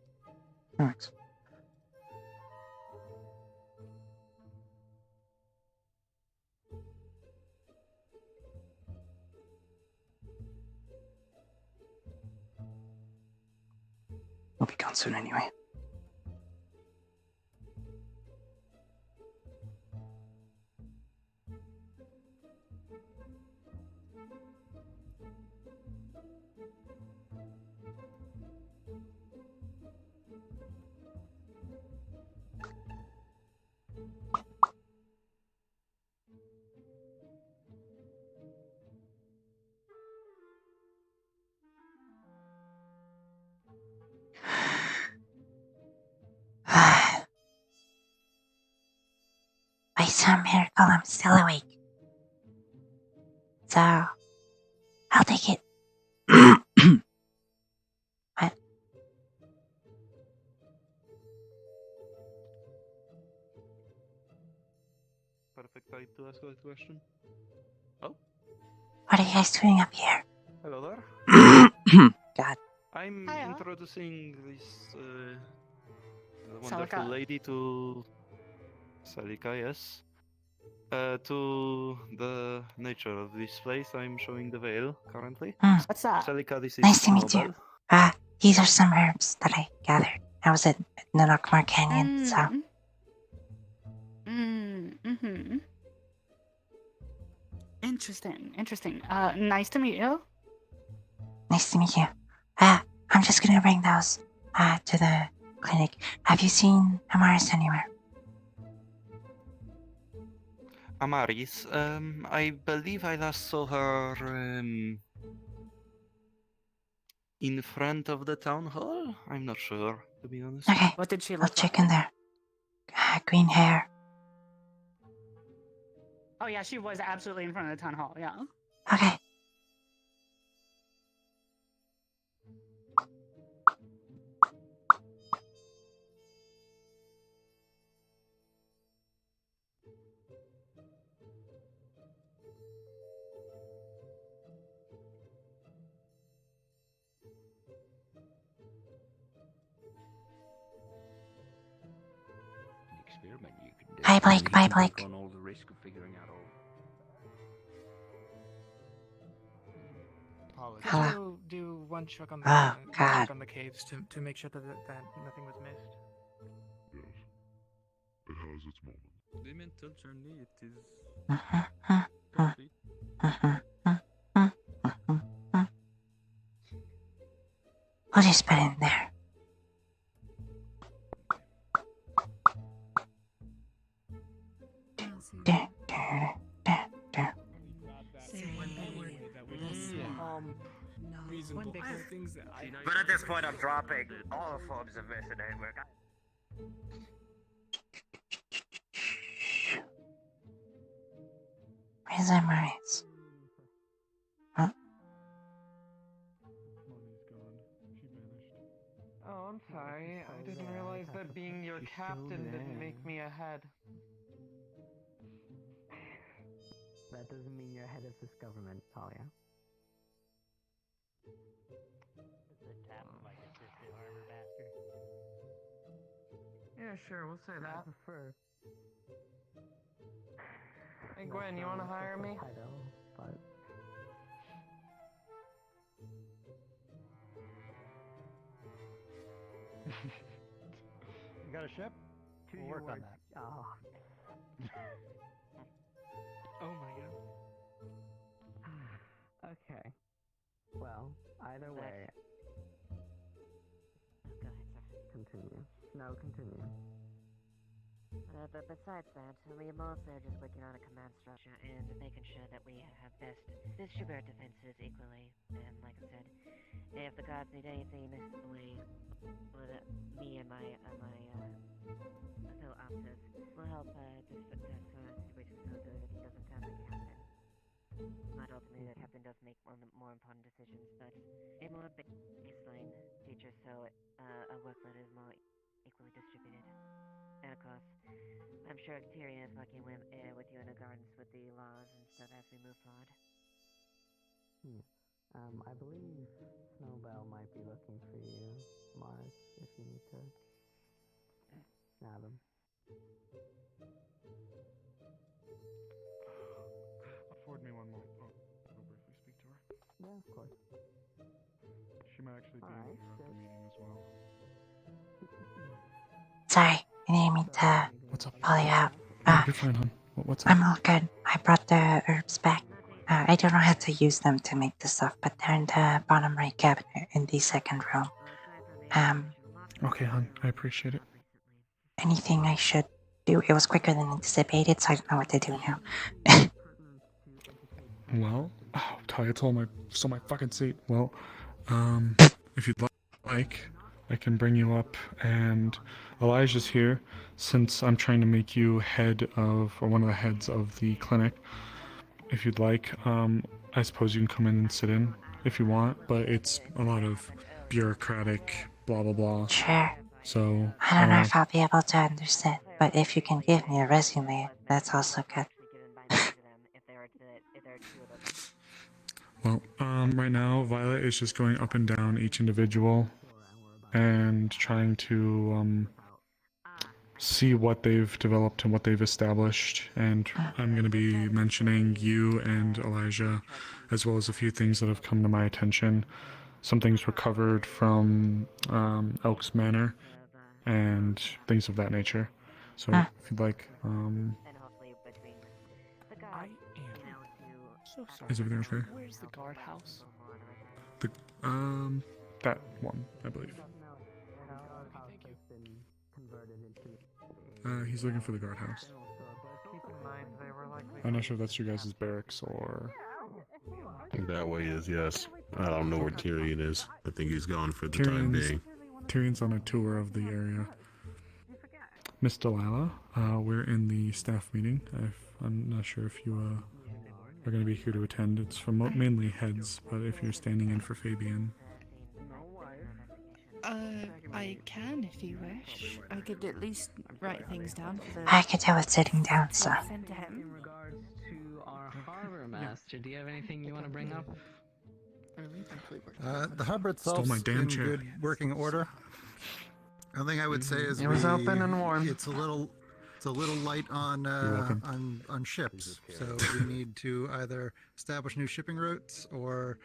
Thanks. I'll be gone soon anyway. By some miracle, I'm still awake. So, I'll take it. What? Perfect time to ask a question. Oh? What are you guys doing up here? Hello there. God. I'm introducing this wonderful Salika. lady to Salika, yes. To the nature of this place, I'm showing the veil currently. What's that? Salika, this is Nice to meet you. Snowbell. These are some herbs that I gathered. I was at Nunokmar Canyon, so. Mm-hmm. Interesting. Nice to meet you. Nice to meet you. I'm just gonna bring those to the clinic. Have you seen Amaris anywhere? Amaris, I believe I last saw her in front of the town hall? I'm not sure, to be honest. Okay. What did she I'll look check like? in there. Green hair. Oh yeah, she was absolutely in front of the town hall. Yeah. Okay. Bye, Blake. Bye, Blake. On all the risk of figuring out all. Could Hello. you do one check on the Oh, one God. check on the caves to make sure that nothing was missed? Yes. It has its moment. The mental journey, it is We'll just put it in there. But at this point, I'm dropping all forms of mercenary work. Where's Amaris? Huh? Oh, I'm sorry. I didn't realize that being your captain didn't make me a head. That doesn't mean you're head of this government, Talia. Yeah, sure, we'll say that. prefer. Hey Gwen, you wanna hire me? But You got a ship? We'll work on that. Oh. Oh my god. Okay. Well, either way. Go ahead, sir. Continue. No, continue. But besides that, we am also just working on a command structure and making sure that we have best distribute defenses equally. And like I said, if the gods need anything, me and my fellow officers will help situation so that it doesn't happen. Not ultimately, the captain does make more important decisions, but a more baseline feature so a workload is more equally distributed. And of course, I'm sure Tyrion is working with you in accordance with the laws and stuff as we move forward. I believe Snowbell might be looking for you, Mars, if you need to snap him. Afford me one moment. I'll briefly speak to her. Yeah, of course. She might actually be here at the meeting as well. Sorry, I didn't mean to call you out. You're fine, hon. What's up? I'm all good. I brought the herbs back. I don't know how to use them to make the stuff, but they're in the bottom right cabinet in the second room. Okay, hon. I appreciate it. Anything I should do? It was quicker than anticipated, so I don't know what to do now. Well, Talia told my fucking seat. Well, if you'd like, I can bring you up, and Elijah's here, since I'm trying to make you head of, or one of the heads of the clinic. If you'd like, I suppose you can come in and sit in if you want, but it's a lot of bureaucratic blah blah blah. Sure. So I don't know if I'll be able to understand, but if you can give me a resume, that's also good. Well, right now, Violet is just going up and down each individual and trying to see what they've developed and what they've established. And I'm going to be mentioning you and Elijah, as well as a few things that have come to my attention. Some things recovered from Elk's Manor and things of that nature. So if you'd like, So sorry. is everything okay? Where's the guardhouse? The that one, I believe. He's looking for the guardhouse. I'm not sure if that's your guys' barracks or. I think that way is, yes. I don't know where Tyrion is. I think he's gone for the time being. Tyrion's on a tour of the area. Miss Delilah, we're in the staff meeting. I'm not sure if you are going to be here to attend. It's for mainly heads, but if you're standing in for Fabian. I can if you wish. I could at least write things down for the. I could do with sitting down, sir. Send to him. In regards to our harbor master, do you have anything you want to bring up? The harbor itself Stole my damn in chair. good working order. The only thing I would say is It was open and warm. It's a little light on welcome. on ships, so we need to either establish new shipping routes or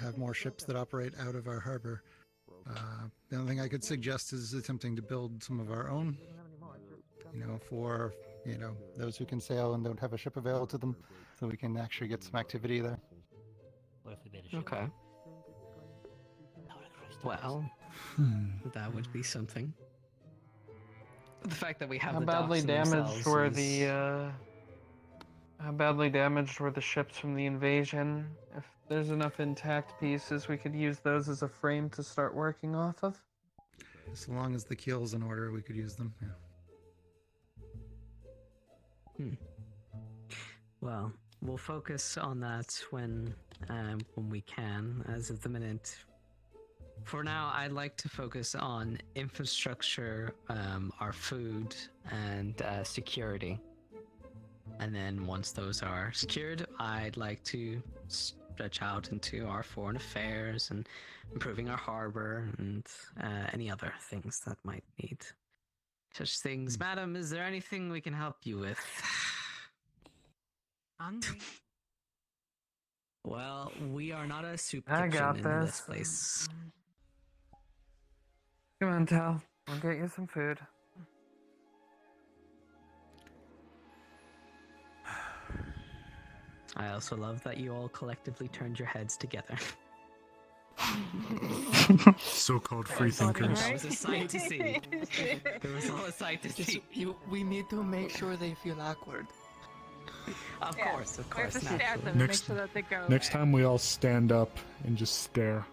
have more ships that operate out of our harbor. The only thing I could suggest is attempting to build some of our own. For those who can sail and don't have a ship available to them, so we can actually get some activity there. Okay. Well, that would be something. The fact that we have How the badly docks damaged themselves were is... the how badly damaged were the ships from the invasion? If there's enough intact pieces, we could use those as a frame to start working off of. As long as the keel's in order, we could use them. Yeah. Well, we'll focus on that when we can. As of the minute, for now, I'd like to focus on infrastructure, our food, and security. And then once those are secured, I'd like to stretch out into our foreign affairs and improving our harbor and any other things that might need such things. Madam, is there anything we can help you with? Hungry. Well, we are not a soup I kitchen got in this. this place. Come on, Tal. I'll get you some food. I also love that you all collectively turned your heads together. So-called free thinkers. That was a sight to see. It was all a sight to see. We need to make sure they feel awkward. Of course, We have to stare at them and make sure that they go. Next time we all stand up and just stare.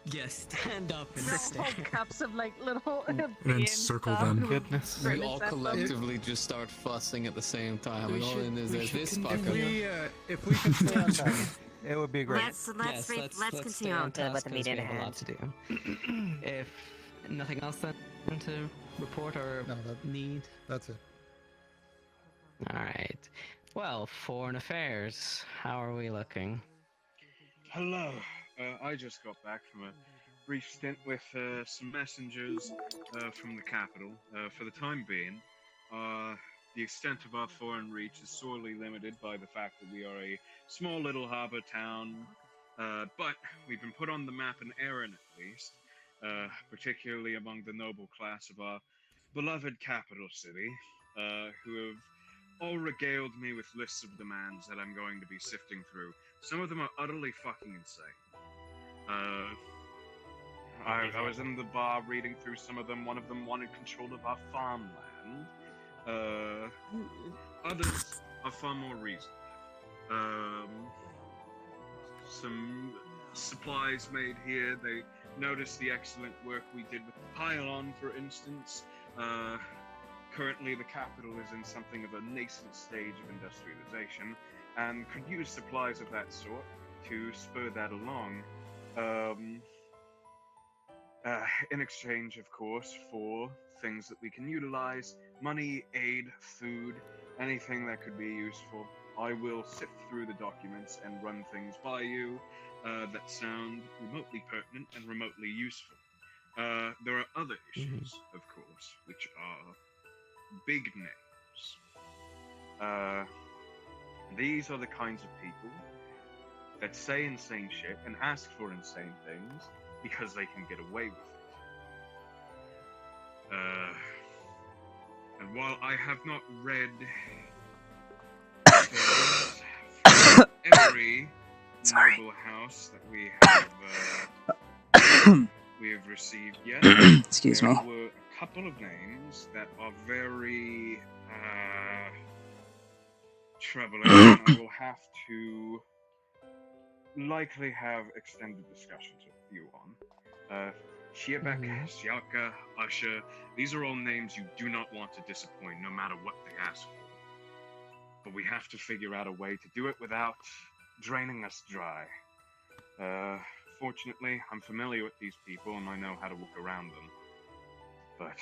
Yes, stand up and Whole stare. cups of like little then beans circle stuff. them. Goodness. We all collectively just start fussing at the same time. We And all should- in is we there's should this continue. fucker. If we can stay on time, it would be great. Let's Yes, continue stay on to task what the 'cause meeting we at have a lot hand. to do. If nothing else then to report or need. That's it. All right. Well, foreign affairs. How are we looking? Hello. I just got back from a brief stint with some messengers from the capital. For the time being, the extent of our foreign reach is sorely limited by the fact that we are a small little harbor town. But we've been put on the map in Erin at least, particularly among the noble class of our beloved capital city, who have all regaled me with lists of demands that I'm going to be sifting through. Some of them are utterly fucking insane. I was in the bar reading through some of them. One of them wanted control of our farmland. Others are far more reasonable. Some supplies made here. They noticed the excellent work we did with the pylon, for instance. Currently, the capital is in something of a nascent stage of industrialization, and could use supplies of that sort to spur that along. In exchange, of course, for things that we can utilize: money, aid, food, anything that could be useful. I will sift through the documents and run things by you that sound remotely pertinent and remotely useful. There are other issues, of course, which are big names. These are the kinds of people that say insane shit and ask for insane things because they can get away with it. And while I have not read things from every noble house that we have received yet, Excuse there me. were a couple of names that are very troubling, and I will have to likely have extended discussions with you on. Shiabek, Siaka, Usha, these are all names you do not want to disappoint, no matter what they ask for. But we have to figure out a way to do it without draining us dry. Fortunately, I'm familiar with these people and I know how to work around them. But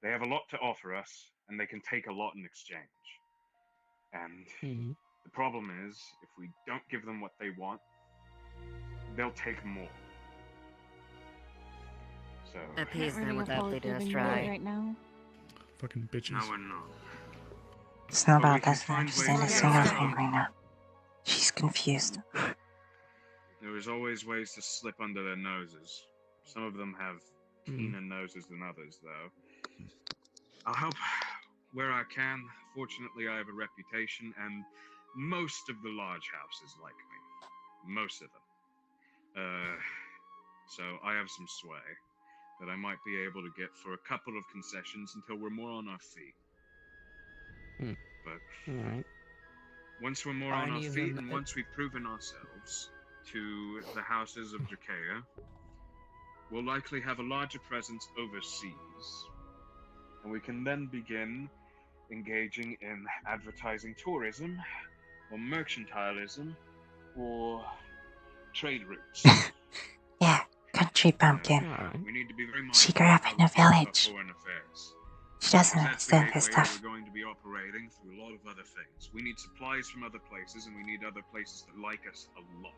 they have a lot to offer us, and they can take a lot in exchange. And the problem is, if we don't give them what they want, they'll take more. So appease them without leading us dry. Right now. Fucking bitches. No, we're not. It's not But we about can us find understanding ways a to single get thing around right now. She's confused. There is always ways to slip under their noses. Some of them have keener noses than others, though. I'll help where I can. Fortunately, I have a reputation, and most of the large houses like me. Most of them. So I have some sway that I might be able to get for a couple of concessions until we're more on our feet. But once we're more on our feet, and once we've proven ourselves to the houses of Drakea, we'll likely have a larger presence overseas. And we can then begin engaging in advertising tourism, or mercantilism, or trade routes. Yeah, country pumpkin. We need to be very She mindful grew of up how in we a conduct our village. foreign affairs. She doesn't Because that's the understand this gateway that stuff. we're going to be operating through a lot of other things. We need supplies from other places, and we need other places that like us a lot.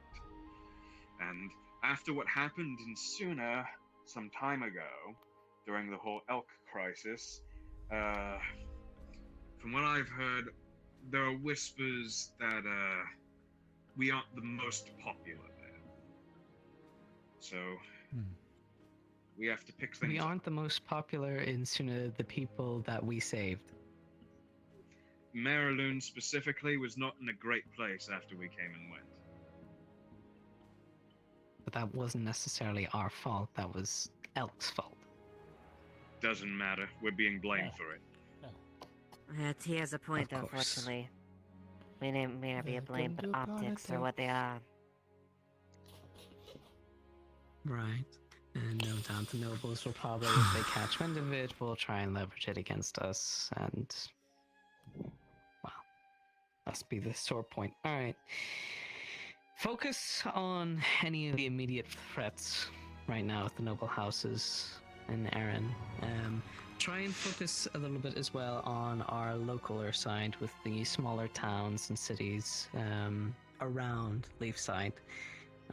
And after what happened in Suna some time ago, during the whole elk crisis, from what I've heard, there are whispers that we aren't the most popular there. So we have to pick things We up. aren't the most popular in Suna, the people that we saved. Marilyn specifically was not in a great place after we came and went. But that wasn't necessarily our fault, that was Elk's fault. Doesn't matter. We're being blamed for it. He has a point, though, fortunately. May not be a blame, but optics are what they are. Right. And no doubt the nobles will probably, if they catch wind of it, will try and leverage it against us, and... well, must be the sore point. Alright. Focus on any of the immediate threats right now with the noble houses in Erin. Try and focus a little bit as well on our localer side with the smaller towns and cities around Leafside.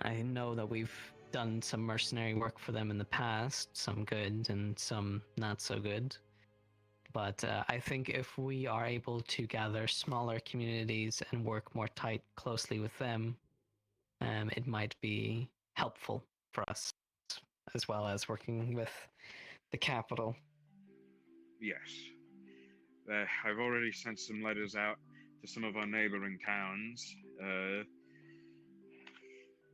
I know that we've done some mercenary work for them in the past, some good and some not so good. But I think if we are able to gather smaller communities and work more closely with them, it might be helpful for us, as well as working with the capital. Yes. I've already sent some letters out to some of our neighboring towns,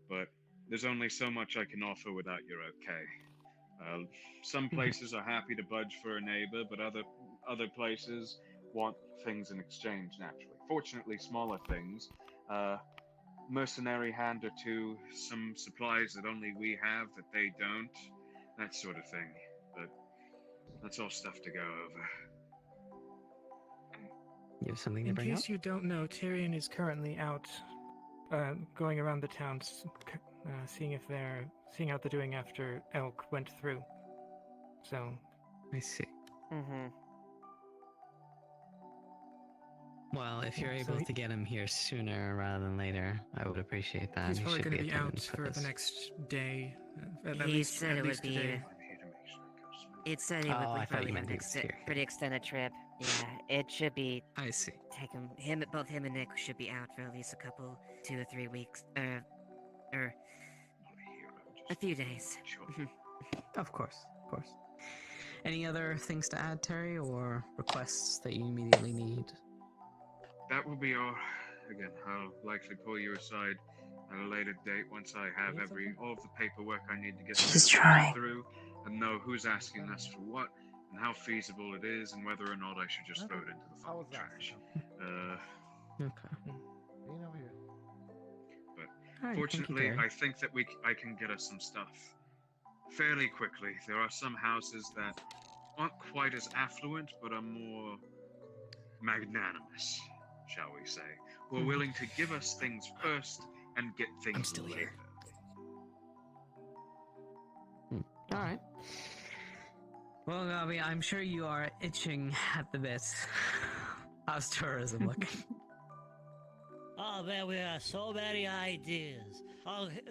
but there's only so much I can offer without your okay. Some places are happy to budge for a neighbor, but other places want things in exchange naturally. Fortunately, smaller things, mercenary hand or two, some supplies that only we have that they don't, that sort of thing. But that's all stuff to go over. You have something to In bring up? case you don't know, Tyrion is currently out, going around the towns, seeing out the doing after Elk went through. So. I see. Well, if you're So able he- to get him here sooner rather than later, I would appreciate that. He's He probably should going to be out attending for the this. next day. At He least, said it would be. today. It said he Oh, I would thought probably you have meant an he was here. pretty extended trip. Yeah, it should be. I see. Both him and Nick should be out for at least 2 or 3 weeks, or a few days. Of course, of course. Any other things to add, Terry, or requests that you immediately need? That will be all. Again, I'll likely pull you aside at a later date once I have all of the paperwork I need to get He's trying. through and know who's asking us for what and how feasible it is and whether or not I should just throw it into the fucking trash. Okay. Being over here. But Alright, fortunately, thank you, I think that I can get us some stuff fairly quickly. There are some houses that aren't quite as affluent, but are more magnanimous, shall we say, who are willing to give us things first and get things later. All right. Well, Gabi, I'm sure you are itching at the bit. How's tourism looking? Oh man, we have so many ideas.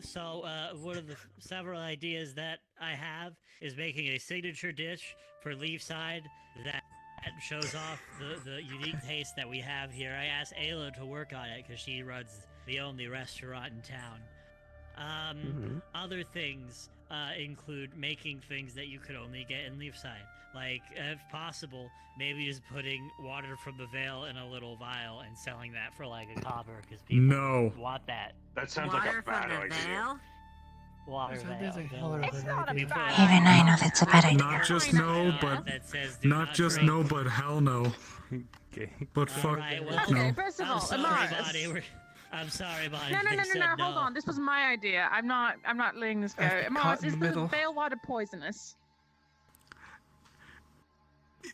So one of the several ideas that I have is making a signature dish for Leafside that shows off the unique taste that we have here. I asked Ayla to work on it because she runs the only restaurant in town. Other things include making things that you could only get in Leafside. Like, if possible, maybe just putting water from the Vale in a little vial and selling that for like a copper, because people want that. That sounds Water like a bad from the idea. Vale? Water That Vale. is a hell of It's an not a idea. bad Even I know that's a bad idea. Not just no, but no, but hell no. Okay. But fuck Alright, well, no. Okay, first of I'm all, sorry, Amaris. Bonnie. I'm sorry, Bonnie. No, They said hold on. This was my idea. I'm not letting this go. I've been caught Amaris, in is the the middle. Vale water poisonous?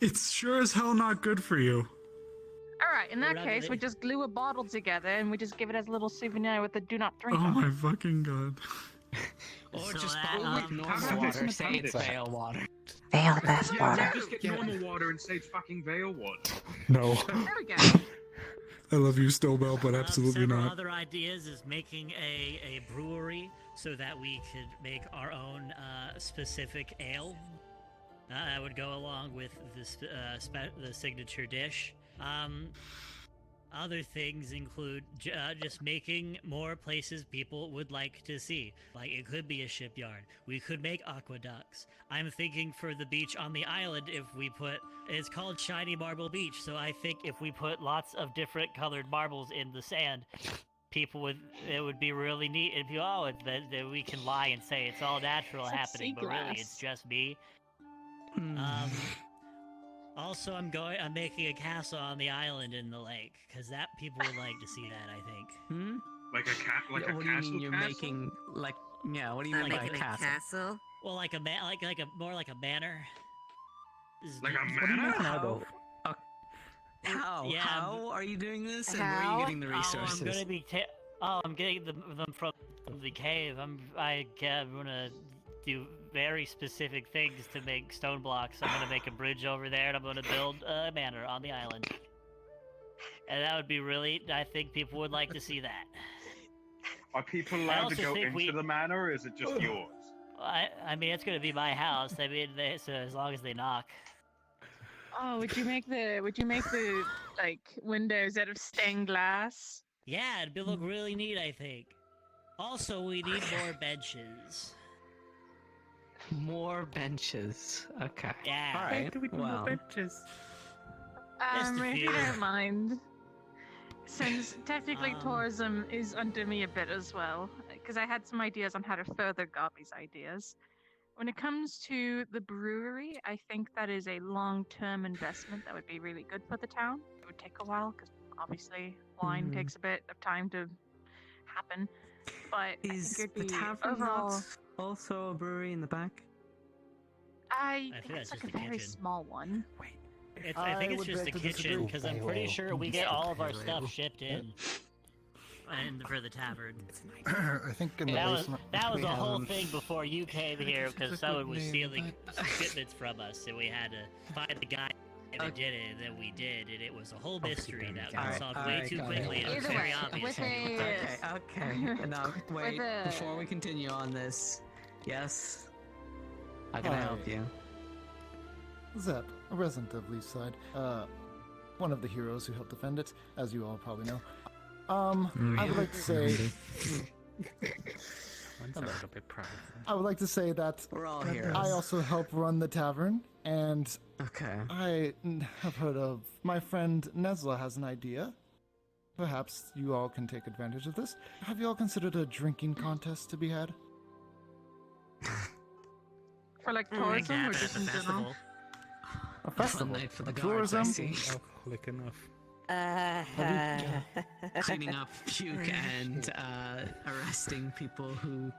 It's sure as hell not good for you. Alright, in that Well, case, we just glue a bottle together and we just give it as a little souvenir with the do not drink Oh on my it. fucking god. Or So just that, go with normal water, say it's Vale water. Vale bath Yeah, water. just get normal water and say it's fucking Vale water. No. There we go. I love you still, Belle, but absolutely several not. other ideas is making a brewery so that we could make our own specific ale. That would go along with the signature dish. Other things include just making more places people would like to see. Like, it could be a shipyard. We could make aqueducts. I'm thinking for the beach on the island, if we put... It's called Shiny Marble Beach, so I think if we put lots of different colored marbles in the sand, it would be really neat. It'd be, that we can lie and say it's all natural It's like happening, sea but really glass. it's just me. Also, I'm making a castle on the island in the lake, because that people would like to see that, I think. Like a cat, like Yeah, a what do you castle. mean you're castle? making like? Yeah, what do you I'm mean by a making a castle? castle. Well, like a more like a manor. Like a What do you manor? mean how? How? Yeah, How are you doing this? And where are you getting the resources? I'm gonna be. I'm getting them from the cave. I'm gonna do very specific things to make stone blocks. I'm gonna make a bridge over there, and I'm gonna build a manor on the island. And that would be really. I think people would like to see that. Are people I allowed also to go think into the manor, or is it just yours? I mean, it's gonna be my house. I mean, so as long as they knock. Oh, would you make the like windows out of stained glass? Yeah, it'd look really neat, I think. Also, we need more benches. More benches. Okay. Yeah. All Where right. do we do Well, more benches? Just a If you few. don't mind, since technically Um, tourism is under me a bit as well, because I had some ideas on how to further Gabi's ideas. When it comes to the brewery, I think that is a long-term investment that would be really good for the town. It would take a while because obviously wine takes a bit of time to happen. But is I think the it'd be tavern overall. not also a brewery in the back? I think think that's it's like just a the very kitchen. small one. I think it's would just the beg to kitchen, disagree. because I'm pretty sure we get all of our stuff shipped in. And for the tavern. I think in the basement. That was We a whole haven't- thing before you came here, because a someone good was name, stealing shipments from us, and we had to find the guy it did it, then we did, and it was a whole mystery that got Alright, solved way alright, too got quickly, it. and it was Either very way, obvious. with when you a- looked at it. Okay. Now, wait, a- before we continue on this, yes? How can I Hi. help you? Zep, a resident of Leafside. One of the heroes who helped defend it, as you all probably know. I would like to say... One's a little bit proud. I would like to say that We're all heroes. I also help run the tavern, and Okay. I have heard of my friend Nezla has an idea. Perhaps you all can take advantage of this. Have you all considered a drinking contest to be had? For like Like tourism that or at just the in general? festival. A festival? night for the a guards, I tourism? see. Alcoholic enough. Cleaning up puke and arresting people who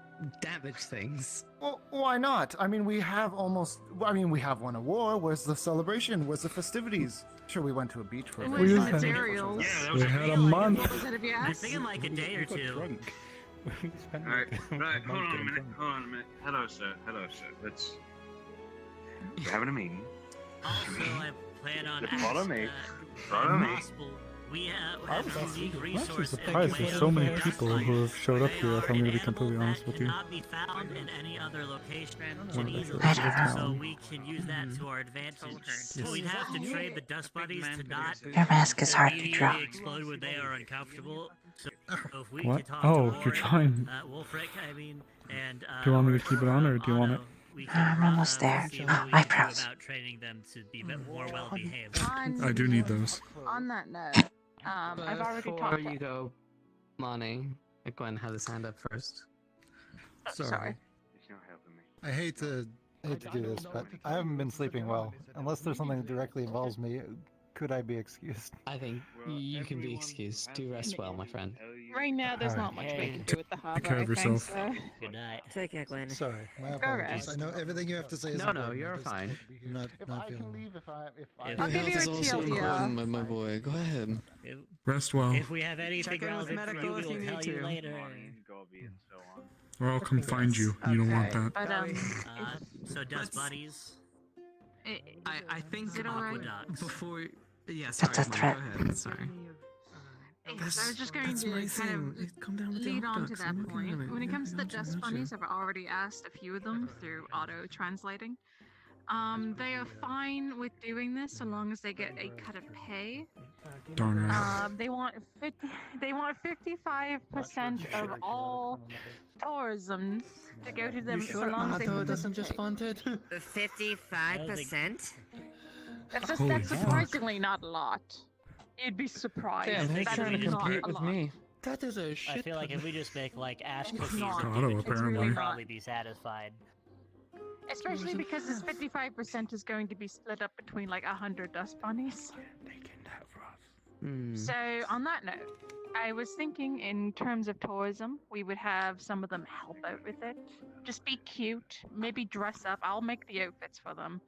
damage things. Well, why not? I mean, we have won a war. Where's the celebration? Where's the festivities? Sure, we went to a beach for a Where's very the short time. materials? Yeah, that We was a had a feeling. month. What was it, if you I asked? think in like a day or We got two. drunk. We spent Alright, like right, hold on a getting minute, drunk. hold on a minute. Hello, sir. Let's... We're having a meeting. Also, I plan on Follow me. if Follow me. possible, we have I'm a unique actually resource in surprised the way there's so of many dust people bunnies. who have showed up They here, are if I'm an gonna be completely animal honest that with you. cannot be found in any other location One of the easily, heroes of the so town. we can use that to our advantage. We'd have to trade the dust bunnies to not Your mask is hard to immediately draw. explode when they are uncomfortable. So if we What? could talk Oh, to you're Warren, trying- Wolfric, I mean, and Do you want me to keep it on, or do you want it? I'm almost there. see what we I can do promise. about training them to be more well behaved. I do need those. On that note, I've already Before talked. you go, Lonnie, Gwen had his hand up first. Sorry. He's not helping me. I hate to do this, but I haven't been sleeping well. Unless there's something that directly involves me, could I be excused? I think you can be excused. Do rest well, my friend. Right now, there's not much we can do with the harbor. care of I think, yourself. so. Good night. Take care, Gwen. Sorry, my Go apologies. rest. I know everything you have to say is No, important. you're I just- fine. I'm not If not I feeling can well. leave, if I... If- I'll give you a TLDR. my boy. Go ahead. Rest well. If we have anything Check in with relevant for medical you, if we you will need tell you to. later. Gobby and so on. Or I'll come find you. You don't want Okay. that. But So dust buddies. I think Is it alright? Aqueducts. before. Yeah, sorry, That's a Mike, threat. go ahead. Sorry. Yes, I was just going to kind of lead on to that point. When it comes to the dust bunnies, I've already asked a few of them through auto translating. They are fine with doing this so long as they get a cut of pay. Darn it. They want 55% of all tourism to go to them You so sure long as they Amato doesn't just participate. fund it? 55%? That's surprisingly not a lot. You'd be surprised. Damn, who's That trying to is not compete a with lot. me? That is a I shit. feel like if we just make like ash cookies not. and Otto, give it to them, apparently. they'd probably be satisfied. Especially because this 55% is going to be split up between like 100 dust bunnies. So, on that note, I was thinking in terms of tourism, we would have some of them help out with it. Just be cute, maybe dress up. I'll make the outfits for them.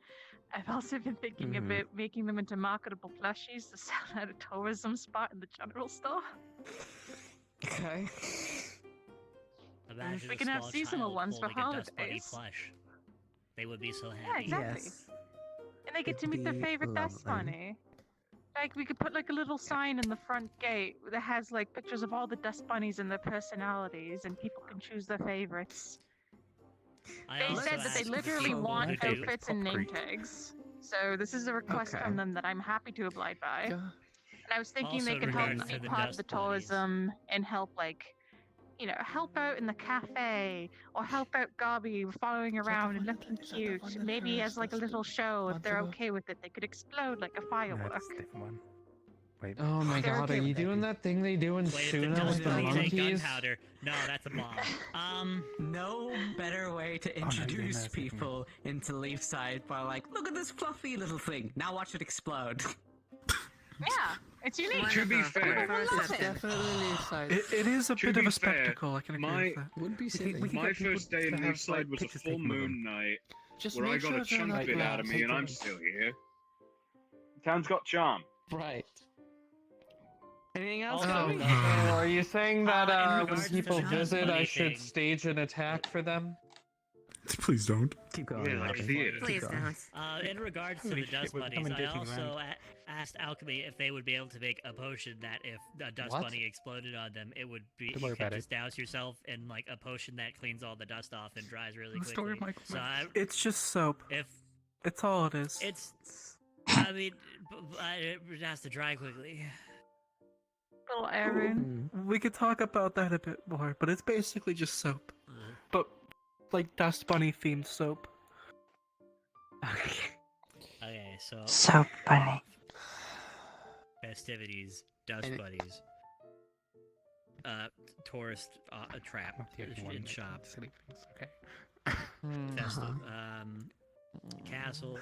I've also been thinking about making them into marketable plushies to sell at a tourism spot in the general store. Okay. Imagine We a can have small seasonal child ones for holding a dust bunny holidays. plush. They would be so Yeah, happy. exactly. And they get to meet their be favorite dust lovely. bunny. Like, we could put like a little sign in the front gate that has like pictures of all the dust bunnies and their personalities, and people can choose their favorites. I They also said that they asked literally people want who do- outfits and name tags. So this is a request Okay. from them that I'm happy to abide by. And I was thinking Also they in could help regards to be the part of dust the bunnies. tourism and help like, you know, help out in the cafe or help out Gobby following around and looking cute. Maybe as like a little show if they're okay with it. They could explode like a firework. Wait. Oh my They're god, okay are you with it. doing that thing they do in Wait, if the Suna dust with the bunnies ain't monkeys? gunpowder. No, that's a bomb. No better way to no, introduce that's people into Leafside by like, look at this fluffy little thing. Now watch it explode. Yeah, it's unique. To be People fair, will love it. Definitely Leafside. It is a To bit of be a fair, spectacle. I can agree my- with that. Would be silly. my first day in Leafside was a full moon night Just where I make got sure a they're chunk not bit out of me and I'm still here. Town's got charm. Right. Anything else, Also, Gobby? So, are you saying that in when regards to people the dust visit, I bunny should thing- stage an attack for them? Please don't. Keep going. Yeah, like theater. Please don't. In regards to Holy the shit, dust we're bunnies, becoming I Disney also Land. asked Alchemy if they would be able to make a potion that if a dust What? bunny exploded on them, it would be Don't you worry could about just douse yourself in like a potion that cleans all the dust off and dries really The story quickly. of Michael So Myers. It's just soap. if It's all it is. it's, I mean, it has to dry quickly. Little Aaron. We could talk about that a bit more, but it's basically just soap. But like Dust Bunny themed soap. Okay, so Soap bunny. festivities, dust bunnies, tourist trap in shop, Okay. festival, castle.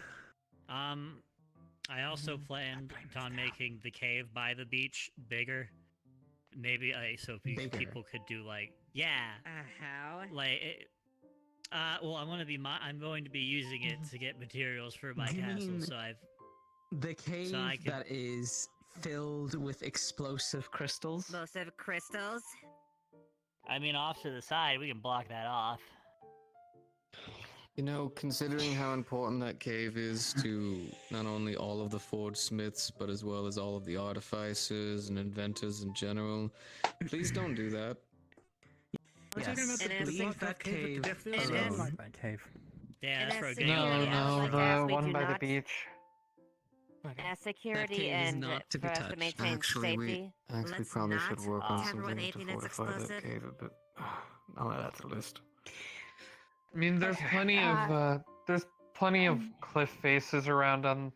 I also planned on making the cave by the beach bigger. Maybe so Bigger. people could do like How? like. Well, I'm going to be using it to get materials for my Do you castle. mean So I've The cave I could- that is filled with explosive crystals. Explosive crystals? I mean, off to the side, we can block that off. You know, considering how important that cave is to not only all of the forge smiths, but as well as all of the artificers and inventors in general, please don't do that. Yes, leave that cave alone. That cave. Yeah, that's for security, good. as we one do by the not- beach. As security cave is and not to be for us to touched. maintain Actually, safety, we let's probably not should work on tamper with something to anything that's fortify that explosive. cave a bit. Now that that's a list. I mean, there's plenty of cliff faces around on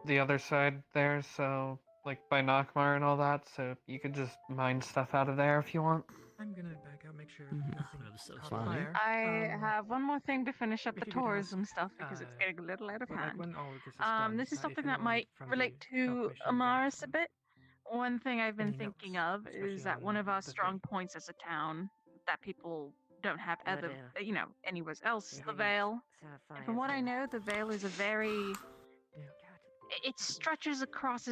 the other side there, so like by Nockmar and all that. So you could just mine stuff out of there if you want. I'm gonna back out, make sure I'm nothing so caught sorry. fire. I have one more thing to finish up if the you could ask, tourism stuff because it's getting a little out of but, like, hand. when all of this is done, This is if something that anyone might from relate the Health to Mission Amaris a got bit. One thing I've been any thinking notes, of especially is that one on of our the strong thing. points as a town that people don't have What, other, anywhere else, Yeah. the Vale. So And from what I know, the Vale is a very it stretches across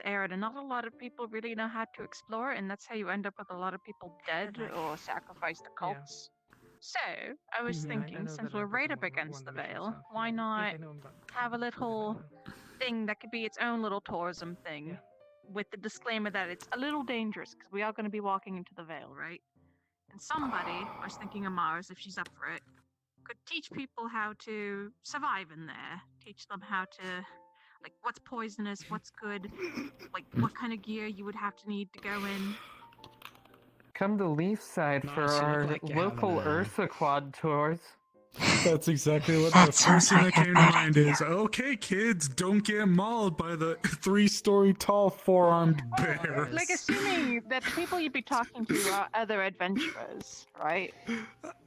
Erin, and not a lot of people really know how to explore it, and that's how you end up with a lot of people dead or sacrificed to cults. So I was I thinking, know since that we're I've right done up one against the of missions, Vale, so, why yeah, not I know about have a little thing that could be its own little tourism thing, with the disclaimer that it's a little dangerous because we are going to be walking into the Vale, right? And somebody, I was thinking of Mars, if she's up for it, could teach people how to survive in there. Teach them how to, like, what's poisonous, what's good, like, what kind of gear you would have to need to go in. Come to Leafside Nice, for you look our like you're local having a- Ursa quad tours. That's exactly what That the first sounds thing like that a came to good mind idea. is. Okay, kids, don't get mauled by the 3-story tall 4-armed bear. Like, assuming that the people you'd be talking to are other adventurers, right?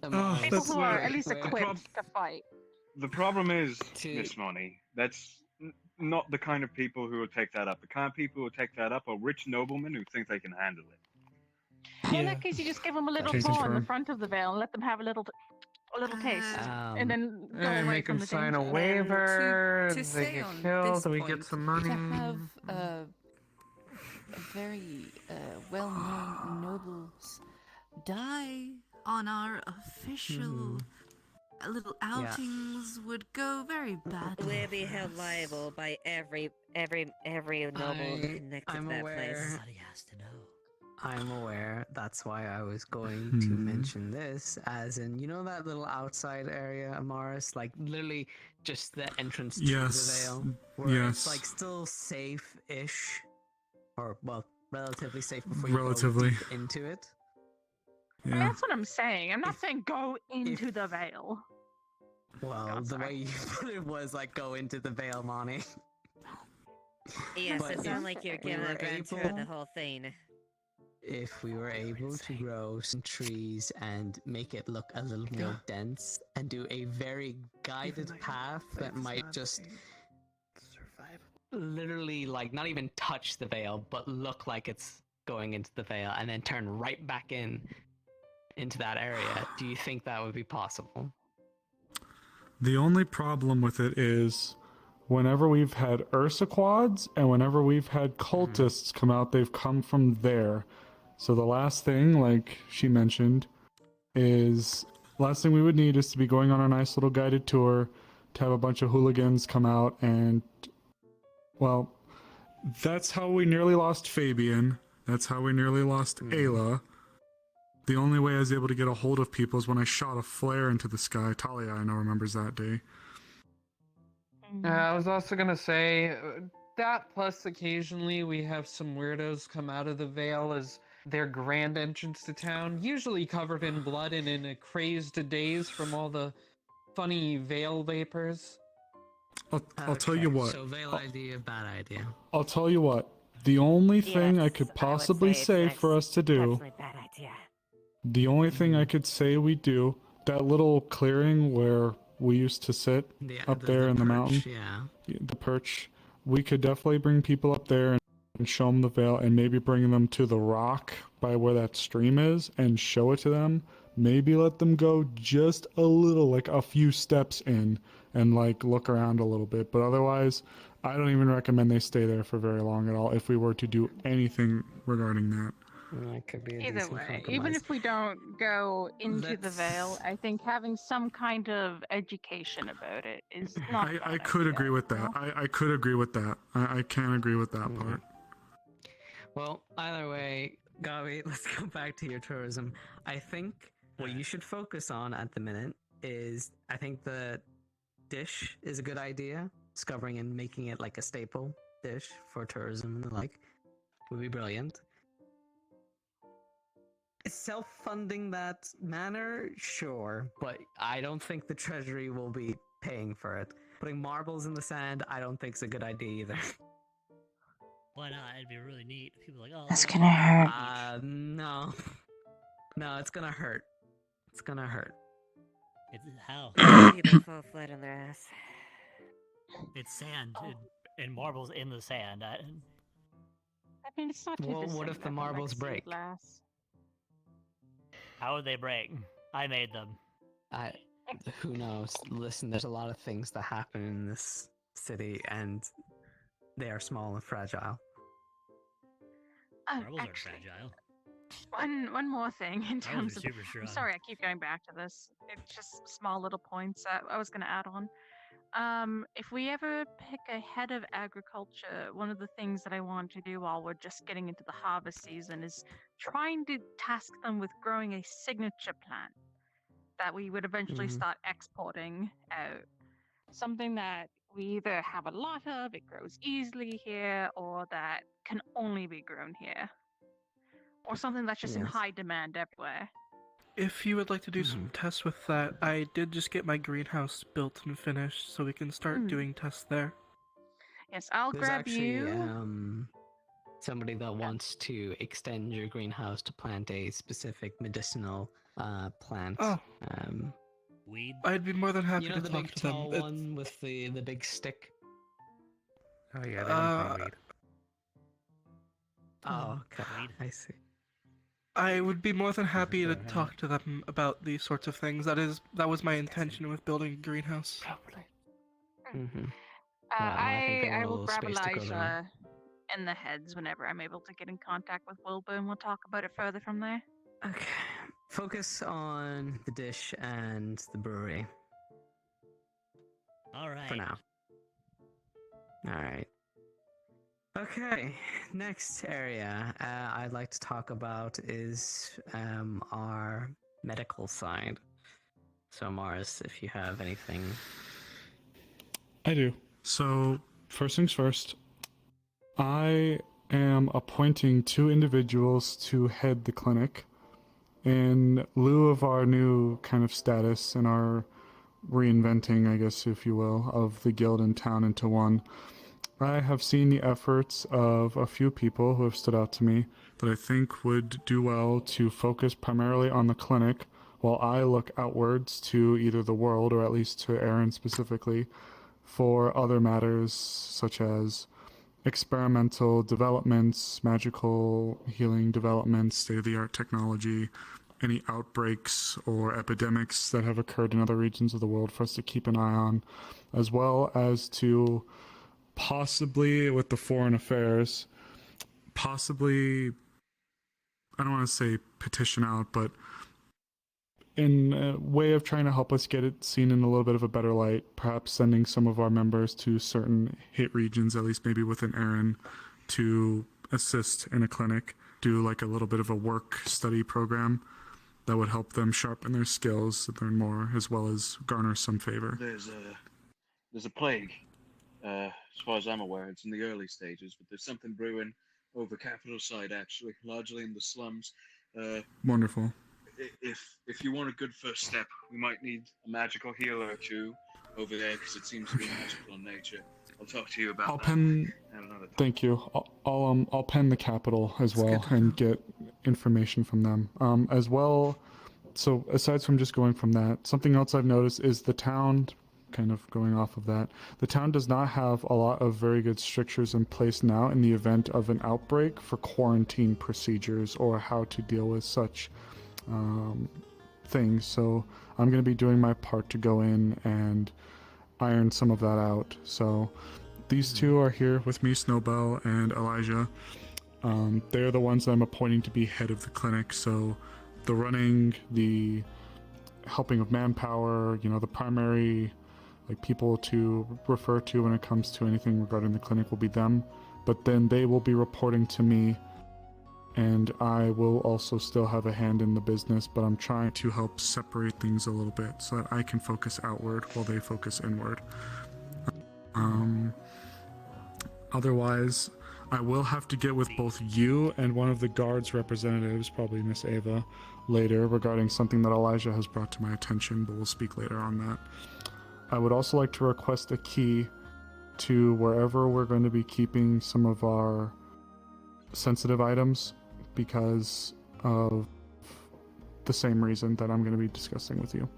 Oh, People that's who are weird. at least equipped to fight. The problem is, Miss Money, that's not the kind of people who will take that up. The kind of people who will take that up are rich noblemen who think they can handle it. Well, in that case, you just give them a little Chasing tour in the firm. front of the Vale and let them have a little taste, and then go And away make from them the sign a danger. waiver. to They say get on killed. this We point, get some money. to have a very well-known nobles die on our official little outings would go very badly. We'll be held liable by every noble connected I'm to that aware. place. Somebody has to know. I'm aware. That's why I was going to mention this, as in, you know that little outside area, Amaris? Like, literally just the entrance to Yes. the Vale, where it's, Yes. like, still safe-ish, or, well, relatively safe before you Relatively. go deep into it. I mean, that's what I'm saying. I'm not saying go into the Vale. Well, the way you put it was, like, go into the Vale, Monty. Yes, But it if sounds like you're we giving were a grand tour of able- the whole thing. If we were able to grow some trees and make it look a little more dense and do a very guided path that might just literally, like, not even touch the Vale, but look like it's going into the Vale and then turn right back into that area, do you think that would be possible? The only problem with it is whenever we've had Ursa quads and whenever we've had cultists come out, they've come from there. So the last thing, like she mentioned, is last thing we would need is to be going on a nice little guided tour, to have a bunch of hooligans come out and, well, that's how we nearly lost Fabian. That's how we nearly lost Ayla. The only way I was able to get a hold of people is when I shot a flare into the sky. Talia, I know, remembers that day. I was also gonna say, that plus occasionally we have some weirdos come out of the Vale as their grand entrance to town, usually covered in blood and in a crazed daze from all the funny Vale vapors. I'll tell you what. So veil idea, bad idea. I'll tell you what. The only thing I could possibly say for us to do, Definitely bad idea. the only thing I could say we do, that little clearing where we used to sit up there in the mountain, the perch, we could definitely bring people up there and show them the Vale, and maybe bring them to the rock by where that stream is and show it to them. Maybe let them go just a little, like a few steps in, and like look around a little bit. But otherwise, I don't even recommend they stay there for very long at all if we were to do anything regarding that. That could be a Either decent way, compromise. even if we don't go into the Vale, I think having some kind of education about it is not. I could agree with that. I could agree with that. I can agree with that part. Well, either way, Gabi, let's go back to your tourism. I think what you should focus on at the minute is, I think the dish is a good idea. Discovering and making it like a staple dish for tourism and the like would be brilliant. Self-funding that manner, sure, but I don't think the treasury will be paying for it. Putting marbles in the sand, I don't think is a good idea either. Why not? It'd be really neat. People are like, oh, That's gonna hurt. No. No, it's gonna hurt. It's gonna hurt. It's how? People fall flat on their ass. It's sand and marbles in the sand. I mean, it's not too Well, what dissimilar if the from, marbles sea break? glass. How would they break? I made them. Who knows? Listen, there's a lot of things that happen in this city, and they are small and fragile. Marbles aren't fragile. One more thing in terms of. super strong. I'm sorry, I keep going back to this. It's just small little points that I was going to add on. If we ever pick a head of agriculture, one of the things that I want to do while we're just getting into the harvest season is trying to task them with growing a signature plant that we would eventually start exporting out. Something that we either have a lot of, it grows easily here, or that can only be grown here. Or something that's just in high demand everywhere. If you would like to do some tests with that, I did just get my greenhouse built and finished, so we can start doing tests there. Yes, I'll There's grab actually, you. Somebody that wants to extend your greenhouse to plant a specific medicinal plant. Oh. Weed. I'd be more than happy You know to the talk big to them. tall one with the big stick? Oh yeah, they don't grow weed. Oh, okay. I see. I would be more than happy to talk to them about these sorts of things. That was my intention with building a greenhouse. I will grab Elijah in the heads whenever I'm able to get in contact with Wilbur, and we'll talk about it further from there. Okay. Focus on the dish and the brewery. All right. For now. All right. Okay, next area I'd like to talk about is our medical side. So Mars, if you have anything. I do. So, first things first, I am appointing 2 individuals to head the clinic in lieu of our new kind of status and our reinventing, I guess, if you will, of the guild in town into one. I have seen the efforts of a few people who have stood out to me that I think would do well to focus primarily on the clinic while I look outwards to either the world or at least to Aaron specifically for other matters such as experimental developments, magical healing developments, state-of-the-art technology, any outbreaks or epidemics that have occurred in other regions of the world for us to keep an eye on, as well as to possibly with the foreign affairs, possibly, I don't want to say petition out, but in a way of trying to help us get it seen in a little bit of a better light, perhaps sending some of our members to certain hit regions, at least maybe with an Aaron, to assist in a clinic, do like a little bit of a work study program that would help them sharpen their skills, learn more, as well as garner some favor. There's a plague. As far as I'm aware, it's in the early stages, but there's something brewing over capital side, actually, largely in the slums. Wonderful. If you want a good first step, we might need a magical healer or two over there, because it seems to be magical in nature. I'll talk to you about I'll that pen. at another time. Thank you. I'll pen the capital as well and get information from them. As well. So aside from just going from that, something else I've noticed is the town. Kind of going off of that, the town does not have a lot of very good strictures in place now in the event of an outbreak for quarantine procedures or how to deal with such things. So I'm going to be doing my part to go in and iron some of that out. So these two are here with me, Snowbell and Elijah. They're the ones that I'm appointing to be head of the clinic. So the running, the helping of manpower, the primary people to refer to when it comes to anything regarding the clinic will be them, but then they will be reporting to me, and I will also still have a hand in the business, but I'm trying to help separate things a little bit so that I can focus outward while they focus inward. Otherwise, I will have to get with both you and one of the guards representatives, probably Miss Ava, later regarding something that Elijah has brought to my attention, but we'll speak later on that. I would also like to request a key to wherever we're going to be keeping some of our sensitive items because of the same reason that I'm going to be discussing with you.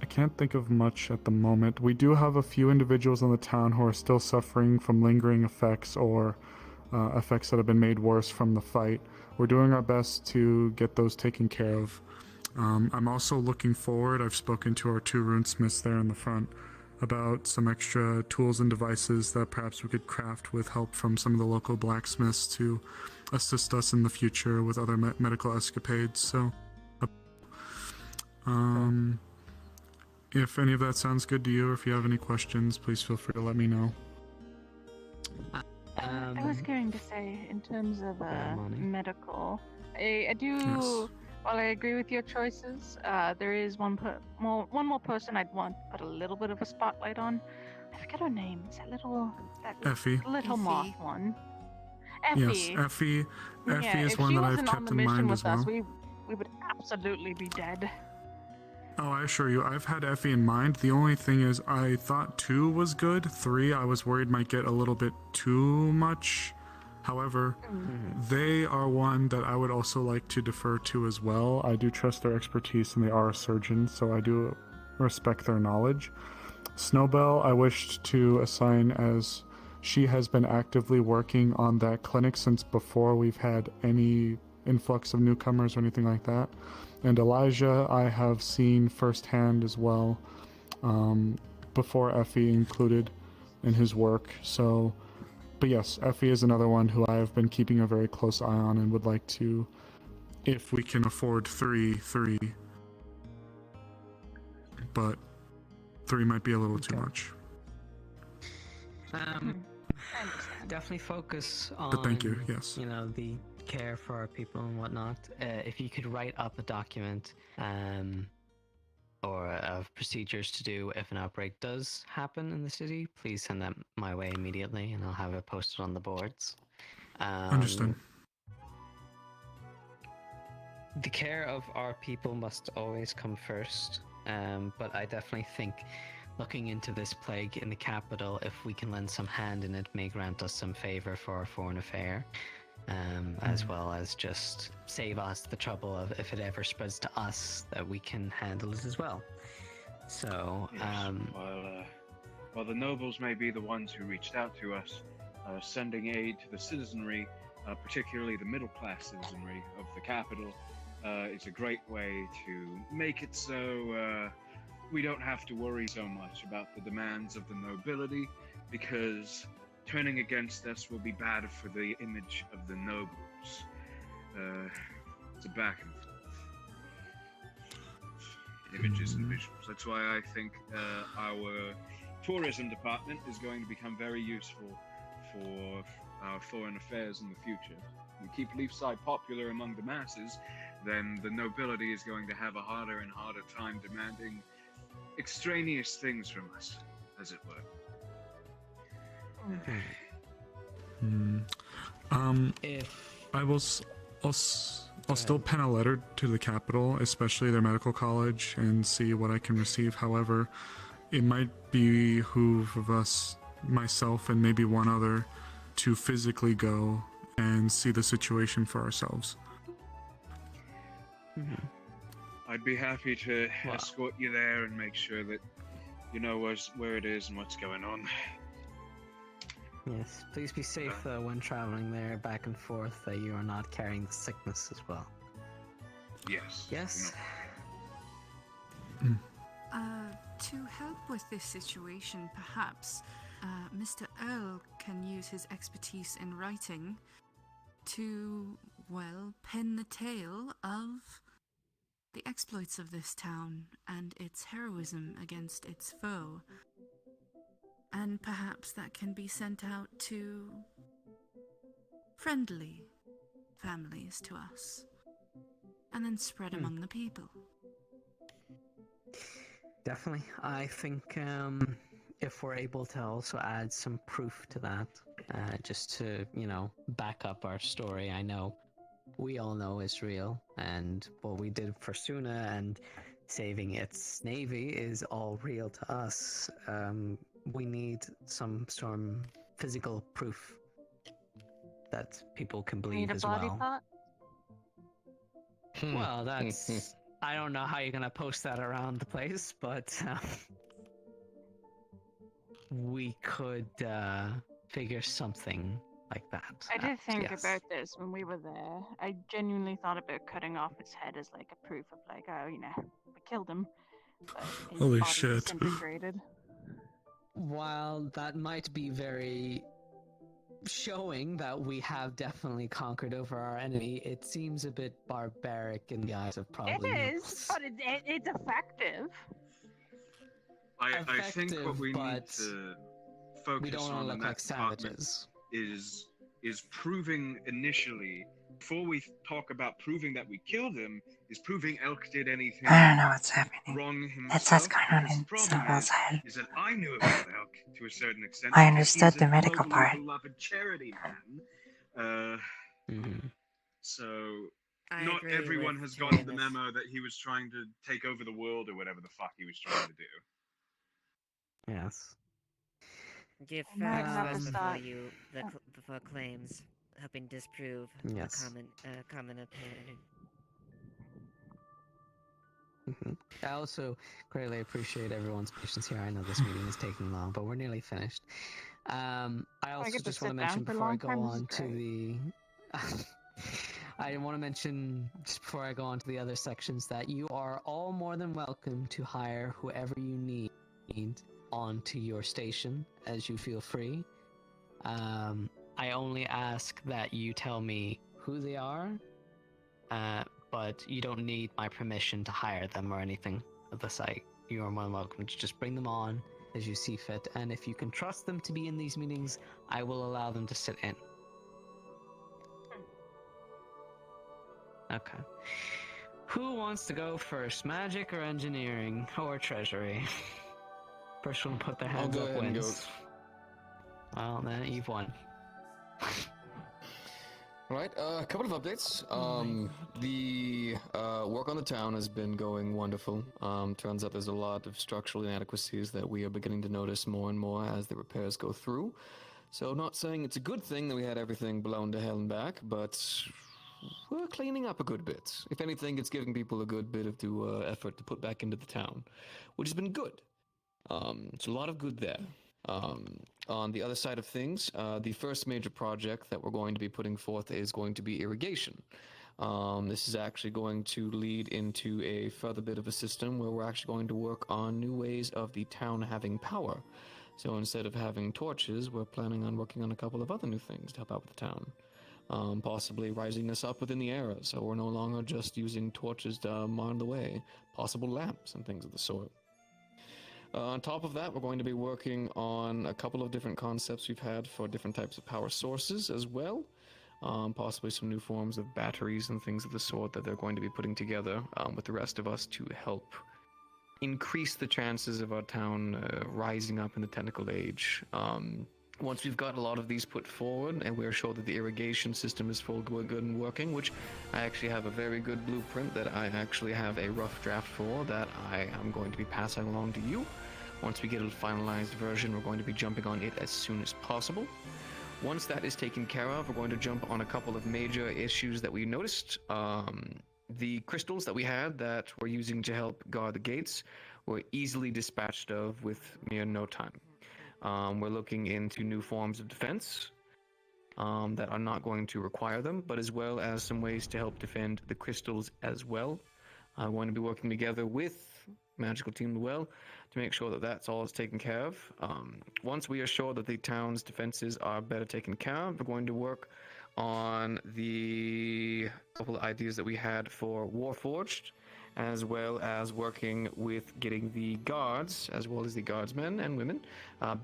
I can't think of much at the moment. We do have a few individuals in the town who are still suffering from lingering effects or effects that have been made worse from the fight. We're doing our best to get those taken care of. I'm also looking forward. I've spoken to our 2 runesmiths there in the front about some extra tools and devices that perhaps we could craft with help from some of the local blacksmiths to assist us in the future with other medical escapades. So, if any of that sounds good to you, or if you have any questions, please feel free to let me know. I was going to say, in terms of medical, I do. Yes. While I agree with your choices, there is one more person I'd want to put a little bit of a spotlight on. I forget her name. It's that Effie. little moth one. Effie. Yes, Effie. Effie is one that I've kept in mind as well. Us, we would absolutely be dead. Oh, I assure you, I've had Effie in mind. The only thing is, I thought 2 was good. 3, I was worried might get a little bit too much. However, they are one that I would also like to defer to as well. I do trust their expertise, and they are a surgeon, so I do respect their knowledge. Snowbell, I wished to assign as she has been actively working on that clinic since before we've had any influx of newcomers or anything like that. And Elijah, I have seen firsthand as well, before Effie included in his work. So, but yes, Effie is another one who I have been keeping a very close eye on and would like to, if we can afford 3, but 3 might be a little too much. Definitely focus on, But thank you, yes. The care for our people and whatnot. If you could write up a document or of procedures to do if an outbreak does happen in the city, please send that my way immediately and I'll have it posted on the boards. Understood. The care of our people must always come first, but I definitely think looking into this plague in the capital, if we can lend some hand in it, may grant us some favor for our foreign affair. As well as just save us the trouble of if it ever spreads to us, that we can handle it as well. So, yes. While the nobles may be the ones who reached out to us, sending aid to the citizenry, particularly the middle-class citizenry of the capital, is a great way to make it so we don't have to worry so much about the demands of the nobility, because turning against us will be bad for the image of the nobles. It's a back and forth. Images and visuals. That's why I think our tourism department is going to become very useful for our foreign affairs in the future. We keep Leafside popular among the masses, then the nobility is going to have a harder and harder time demanding extraneous things from us, as it were. I'll still pen a letter to the capital, especially their medical college, and see what I can receive. However, it might behoove of us, myself and maybe one other, to physically go and see the situation for ourselves. I'd be happy to escort you there and make sure that you know where it is and what's going on. Yes, please be safe when traveling there back and forth, that you are not carrying the sickness as well. Yes. Yes? To help with this situation, perhaps Mr. Earl can use his expertise in writing to, well, pen the tale of the exploits of this town and its heroism against its foe. And perhaps that can be sent out to friendly families to us, and then spread among the people. Definitely. I think if we're able to also add some proof to that, just to, back up our story. I know we all know is real, and what we did for Suna and saving its navy is all real to us. We need some physical proof that people can believe Need a as body well. part? Well, that's... I don't know how you're gonna post that around the place, but we could figure something like that. I did think yes. about this when we were there. I genuinely thought about cutting off his head as like a proof of like, oh, we killed him. But his Holy body shit. disintegrated. While that might be very showing that we have definitely conquered over our enemy, it seems a bit barbaric in the eyes of probably It nobles. is, but it's effective. I think what we need but to we focus don't wanna on in look that like department savages. is proving initially, before we talk about proving that we killed him, is proving Elk did anything I don't know what's happening. wrong It says himself. kind Because the of problem outside. is that I knew about Elk to a certain extent. I because understood he's the a medical globally part. beloved charity man. So I not agree everyone with has gotten the Tyrannus. memo that he was trying to take over the world or whatever the fuck he was trying to do. Yes. Give I might have facts to before start. before claims, helping disprove Yes. a common opinion. I also greatly appreciate everyone's patience here. I know this meeting is taking long, but we're nearly finished. I also get to just want to sit mention down for a before I long go time, this is on to the... I want to mention, just before I go on to the other sections, that you are all more than welcome to hire whoever you need onto your station as you feel free. I only ask that you tell me who they are, but you don't need my permission to hire them or anything of the site. You are more than welcome to just bring them on as you see fit, and if you can trust them to be in these meetings, I will allow them to sit in. Okay. Who wants to go first? Magic or engineering? Or treasury? First one to put their hands go up ahead and wins. Well, then you've won. Right, a couple of updates. The work on the town has been going wonderful. Turns out there's a lot of structural inadequacies that we are beginning to notice more and more as the repairs go through. So not saying it's a good thing that we had everything blown to hell and back, but we're cleaning up a good bit. If anything, it's giving people a good bit of effort to put back into the town, which has been good. It's a lot of good there. On the other side of things, the first major project that we're going to be putting forth is going to be irrigation. This is actually going to lead into a further bit of a system where we're actually going to work on new ways of the town having power. So instead of having torches, we're planning on working on a couple of other new things to help out with the town. Possibly rising this up within the era, so we're no longer just using torches to mine the way. Possible lamps and things of the sort. On top of that, we're going to be working on a couple of different concepts we've had for different types of power sources as well. Possibly some new forms of batteries and things of the sort that they're going to be putting together with the rest of us to help increase the chances of our town rising up in the technical age. Once we've got a lot of these put forward and we're sure that the irrigation system is full good and working, which I actually have a very good blueprint that I actually have a rough draft for that I am going to be passing along to you. Once we get a finalized version, we're going to be jumping on it as soon as possible. Once that is taken care of, we're going to jump on a couple of major issues that we noticed. The crystals that we had that we're using to help guard the gates were easily dispatched of with mere no time. We're looking into new forms of defense that are not going to require them, but as well as some ways to help defend the crystals as well. I'm going to be working together with Magical Team Well to make sure that that's all is taken care of. Once we are sure that the town's defenses are better taken care of, we're going to work on the couple of ideas that we had for Warforged, as well as working with getting the guards, as well as the guardsmen and women,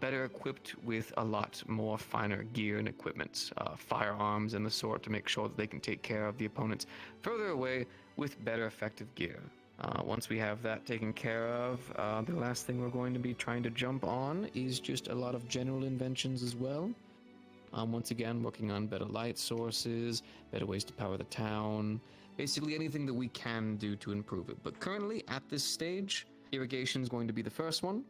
better equipped with a lot more finer gear and equipment, firearms and the sort, to make sure that they can take care of the opponents further away with better effective gear. Once we have that taken care of, the last thing we're going to be trying to jump on is just a lot of general inventions as well. Once again, working on better light sources, better ways to power the town, basically anything that we can do to improve it. But currently, at this stage, irrigation is going to be the first one,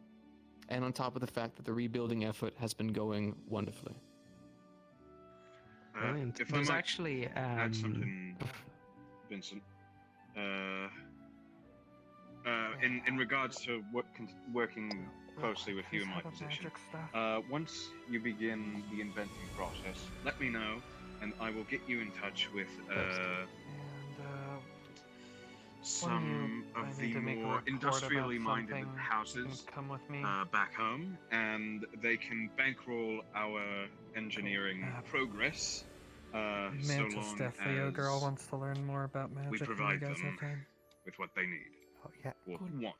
and on top of the fact that the rebuilding effort has been going wonderfully. Brilliant. If There's I might actually add something, Vincent. In regards to working closely with you in my position, once you begin the inventing process, let me know, and I will get you in touch with some of the more industrially minded houses back home, and they can bankroll our engineering progress. So Mantis long Leo as girl wants to learn more about magic. we when provide you guys them have time. with what they need yeah. or want.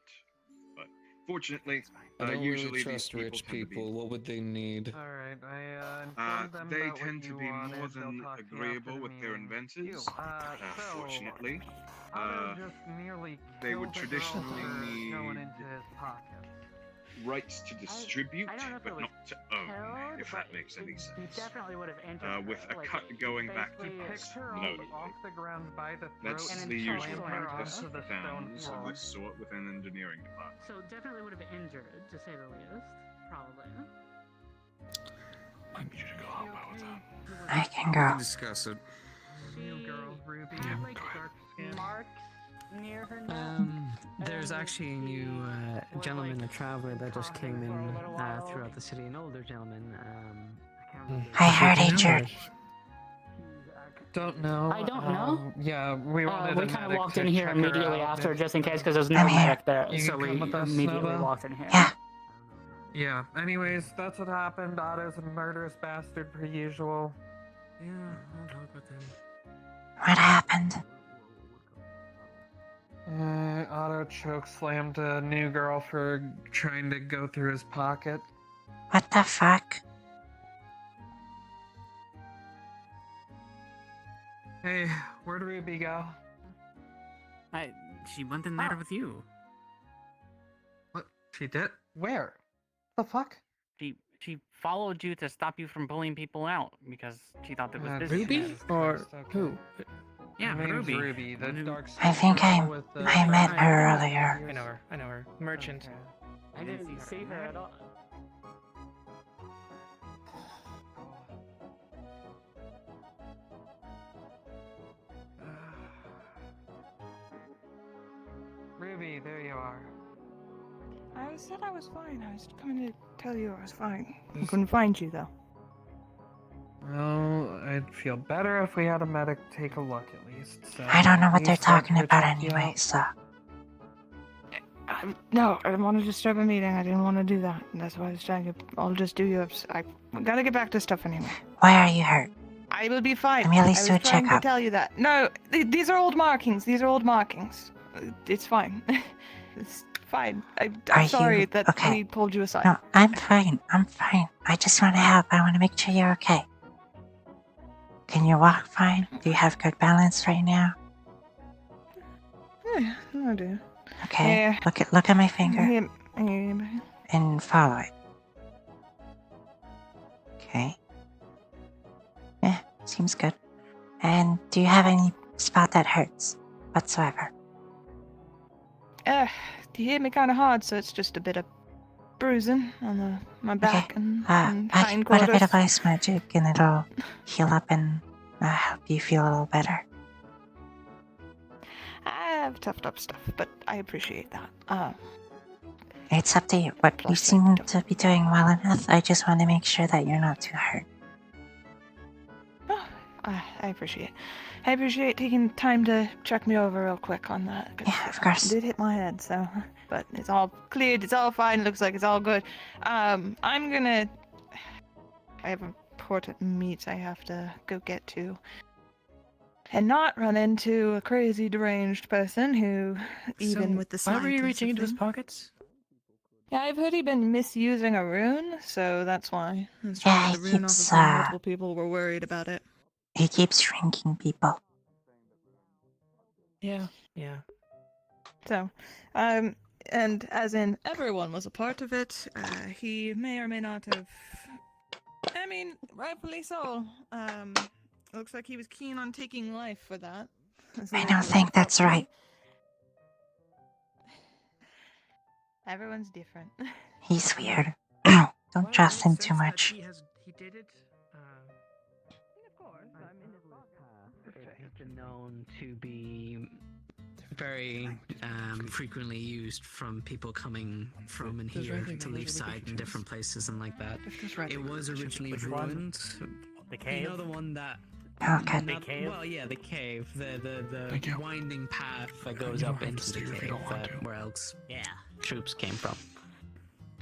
But fortunately, I don't usually really trust these rich tend to be people. What would they need? Alright, I informed them they about tend what to you be wanted. more They'll than talk to you agreeable after the with their meeting. inventors. So, Fortunately, Otto just nearly they would killed the girl traditionally for need going into his pocket. rights to distribute, I don't know if it but was not to own, killed, if that makes any He sense. definitely would have injured With her. a cut going back to basically us, Picked her notably. off the ground by the throat That's and the usual slammed her practice onto the stone downs of floor. this sort within an engineering department. So definitely would have injured, to say the least. Probably. I need you to go help out with that. I can We go. can discuss it. New girl, Ruby. Had, like, dark skin. marks near her neck. There's actually a new gentleman, a traveler that just came in while. throughout the city, an older gentleman. I heard injured. Don't know. I don't know. Yeah, we wanted We a kind of medic walked to in here check her immediately out after, if- just in case, because there's no I'm here. medic there. You So can we come with us, immediately Nova? walked in here. Yeah. Yeah, anyways, that's what happened. Otto's a murderous bastard per usual. Yeah, I'll talk with him. What happened? Otto chokeslammed a new girl for trying to go through his pocket. What the fuck? Hey, where'd Ruby go? She went in there with you. What? She did? Where? The fuck? She followed you to stop you from bullying people out because she thought it was business. Ruby? Or who? Yeah, Her name's Ruby. Ruby, the dark I think skin I girl with the met her earlier. I know her. I know her. Merchant. I didn't see her at all. Ruby, there you are. I said I was fine. I was coming to tell you I was fine. I couldn't find you though. Well, I'd feel better if we had a medic take a look at least. So I don't know what they're please let talking her about check you anyway, out. so. No, I didn't want to disturb a meeting. I didn't want to do that. That's why I was trying to. I'll just do yours. I gotta get back to stuff anyway. Why are you hurt? I will be fine. Let me at least do I a was trying to checkup. tell you that. No, these are old markings. These are old markings. It's fine. It's fine. I'm sorry that we pulled you aside. No, I'm fine. I'm fine. I just want to help. I want to make sure you're okay. Can you walk fine? Do you have good balance right now? Yeah, I do. Okay. Yeah. Look at my finger. Yeah. And follow it. Okay. Yeah, seems good. And do you have any spot that hurts whatsoever? You hit me kind of hard, so it's just a bit of bruising on my back and I put a bit of ice magic and it'll heal up and help you feel a little better. I have toughed up stuff, but I appreciate that. It's up to you, but you seem to be doing well enough. I just want to make sure that you're not too hurt. I appreciate it. I appreciate taking time to check me over real quick on that. Yeah, of course. It did hit my head, so. But it's all cleared. It's all fine. Looks like it's all good. I'm gonna. I have important meets I have to go get to. And not run into a crazy deranged person who, even with the Why were you slightest reaching of into his them- pockets? Yeah, I've heard he'd been misusing a rune, so that's why. I was trying to get the rune off of keeps, him. Multiple people were worried about it. He keeps shrinking people. Yeah. So, and as in everyone was a part of it, he may or may not have. I mean, rightfully so. Looks like he was keen on taking life for that. I don't think that's right. Everyone's different. He's weird. Don't trust him too much. He did it. It has been known to be very frequently used from people coming from and here to Leafside and different places and like that. It was originally ruined. The cave? You know the one that... Okay. The cave? Well, yeah, the cave. The winding path that goes up into the cave where Elk's troops came from.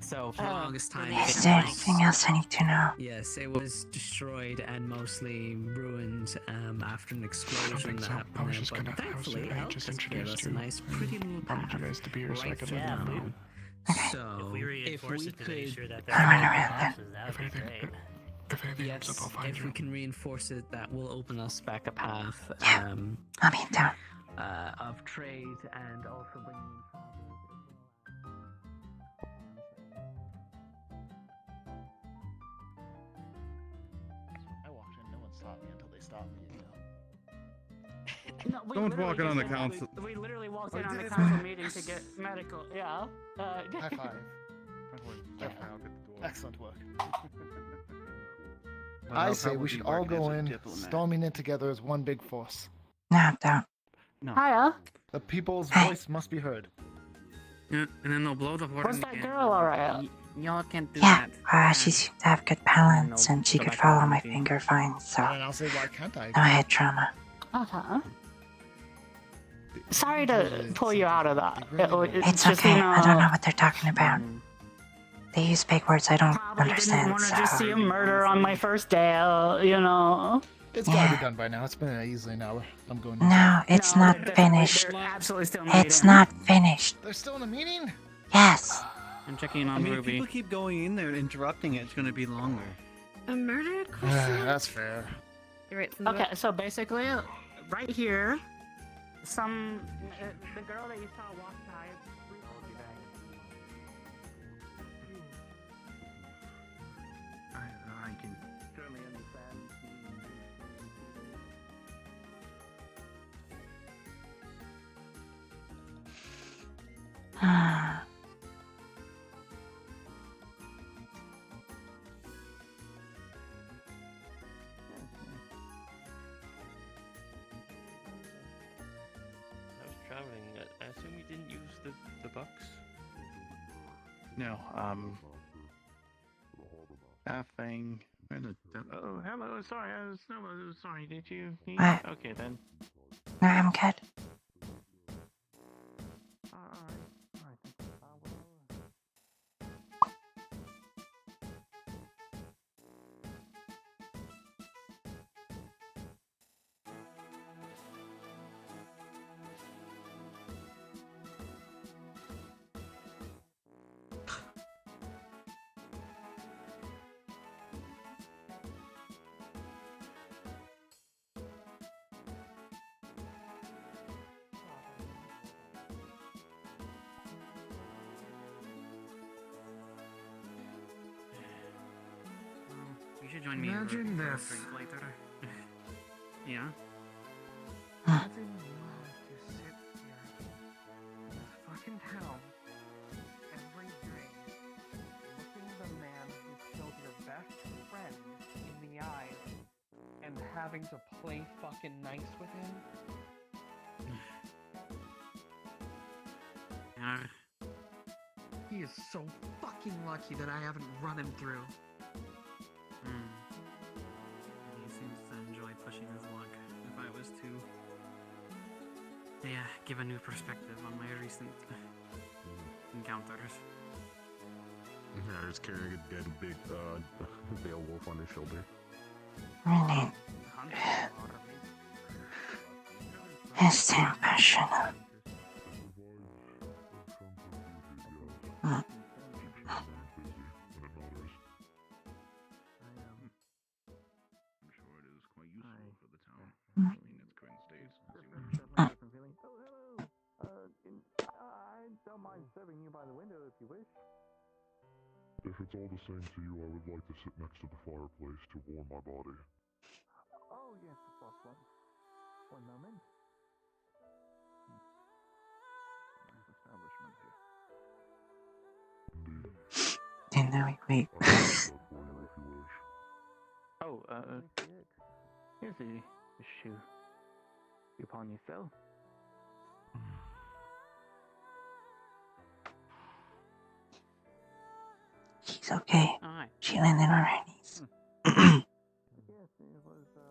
So for the longest time... Is there anything else I need to know? Yes, it was destroyed and mostly ruined after an explosion that happened. I was just gonna introduce us a nice, pretty little path you guys to be here so I could let you know. So, If we reinforce it to make sure that I'm gonna there wrap are bosses, that would be great. yes, if we can reinforce it, that will open us back a path I'll be down. of trade and also bringing in I walked in, no one stopped me until they stopped me. No, we Someone's literally walking on the just did that. council. We literally walked in We on did the it. council meeting to get medical. Yeah. High five. Don't worry, Yeah. I'll get the door. Excellent work. I say we should all go in, storming in together as one big force. No, don't. Hiya. The people's voice must be heard. Yeah, and then they'll blow the Where's that girl, alright? Y'all can't do Yeah, that. she seemed to have good balance and she could follow my finger fine, so And I'll say, why can't I? no head trauma. Uh-huh. Sorry to pull you out of that. It's just, okay. you know, I don't know what they're talking about. They use big words I don't probably didn't understand. want to So. just see a murder on my first day, you know. It's gotta be done by now. It's been easily an hour. I'm going. No, it's No, not they're finished. absolutely still It's meeting. not finished. They're still in a meeting? Yes. I'm checking on I mean, if Ruby. people keep going in there and interrupting it, it's going to be longer. A murder That's fair. Okay, so basically, right here, the girl that you saw walk by. I can certainly understand. I was traveling. I assume we didn't use the bucks. No, nothing. Oh, hello. Sorry, sorry. Did you need? What? Okay then. No, I'm good. Alright. You should join me Imagine for a this. drink later. Yeah? Imagine you have to sit here in this fucking town every day, looking the man who killed your best friend in the eye and having to play fucking nice with him. He is so fucking lucky that I haven't run him through. He seems to enjoy pushing his luck. If I was to give a new perspective on my recent encounters. Yeah, just carrying a dead big Beowulf on his shoulder. Really? It's the impression of... I'm sure it is quite useful for the town. I mean, its current state. I don't mind serving you by the window if you wish. If it's all the same to you, I would like to sit next to the fireplace to warm my body. Oh, yes, of course. One moment. Nice establishment here. Didn't know we wait. Oh, here's the shoe. Upon yourself. She's okay. Alright. She landed on her knees. Yes, it was a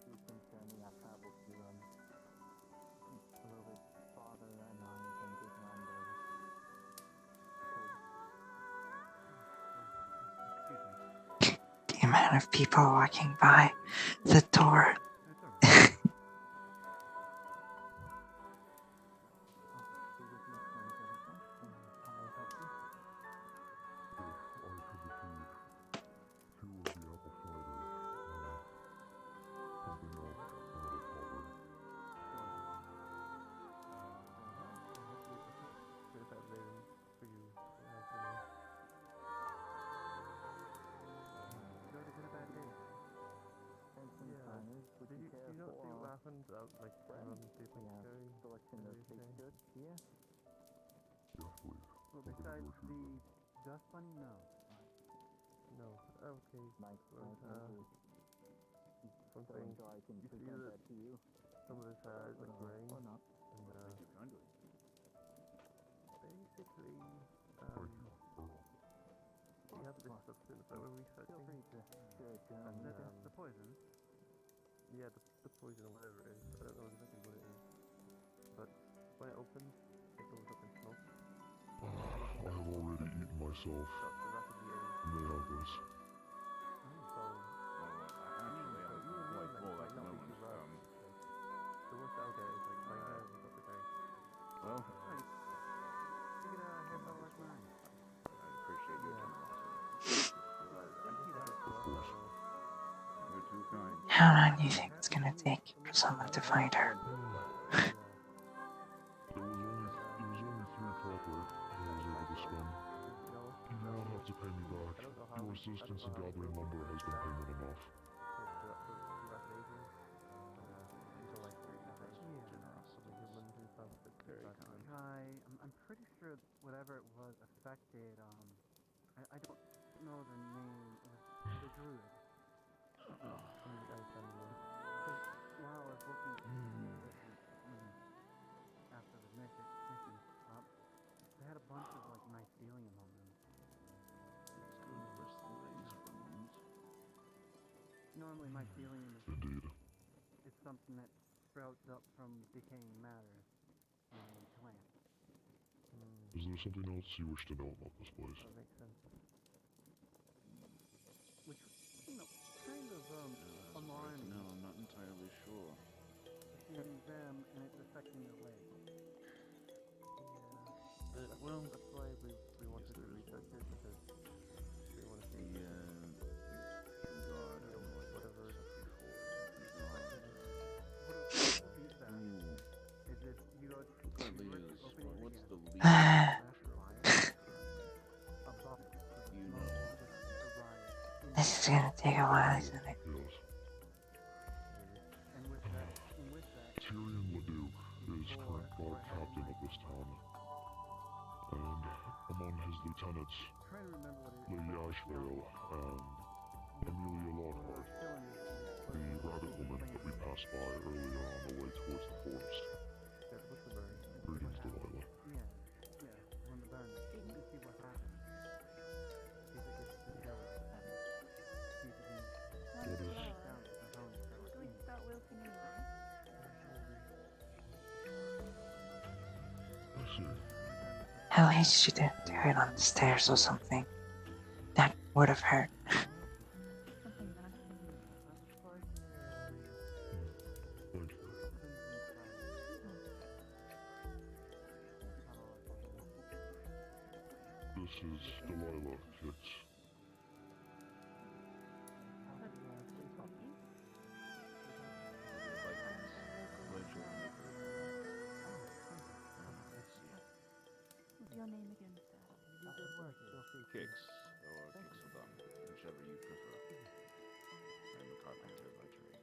recent journey I traveled to, a little bit farther than I intended, and The amount of people walking by the door. Did you not see what happened? Like, selection of baked goods here? Yes, please. Well, besides the dust bunny, no. No. Okay. Mike, something so I can present that to you. Some of this has like grain or not. And basically, we have this substance that we're researching. Feel free to and the poison. Yeah, the poison or whatever it is. I don't know exactly what it is. But when it opens, it goes up in smoke. I have already eaten myself. You may have this. The worst out there is like right now we've got the very. Well, Nice. You get a hairstyle like mine. I appreciate your generosity. You're too kind. How long do you think it's gonna take for someone to find her? It was only 3 copper that I was able to spend. You now have to pay me back. Your assistance in gathering lumber has been payment enough. I'm pretty sure whatever it was affected, I don't know the name, it was the druid. While I was looking after the mission, they had a bunch of like mycelium on them. Normally mycelium is something that sprouts up from decaying matter in plants. Is there something else you wish to know about this place? That makes sense. Which, kind of alarming. No, I'm not entirely sure. Seeing them and it's affecting their legs. Well, that's why we wanted to research it because we want to see. Whatever. Is it you go Currently is. What's the lead? You know. This is gonna take a while, isn't it? Yes. Tyrion Leduc is current guard captain of this town, and among his lieutenants, Lady Ashvale and Amelia Lockhart, the rabbit woman that we passed by earlier on the way towards the forest. Greetings, Delilah. What is... I see. At least you didn't do it on the stairs or something. That would have hurt. This is Delilah Hicks. Your name again, sir? Kicks, or Kixeldom, whichever you prefer. I'm a carpenter by trade.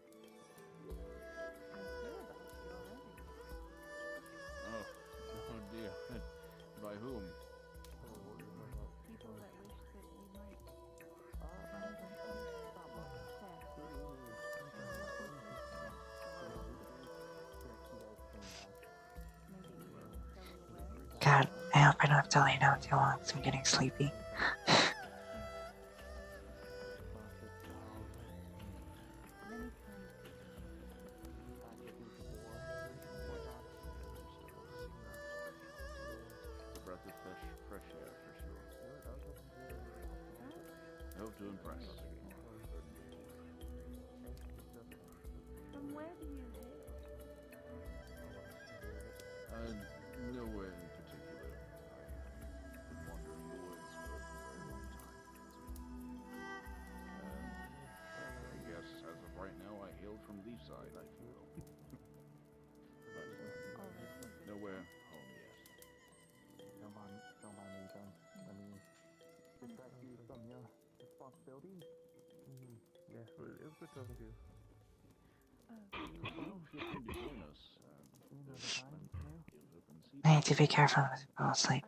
Oh dear. By whom? People that wish that you might find them God, I hope I don't have to lay down too long because I'm getting sleepy. It's a breath of fresh air for sure. I hope to impress. From where do you hail? Nowhere in particular. I've been wandering the woods for a very long time. I guess as of right now, I hail from Leafside, I feel. But nowhere home yet. Don't mind me, John. I mean, distract you from your responsibilities? Yeah, well, it was good talking to you. Well, feel free to join us. I need to be careful as I fall asleep.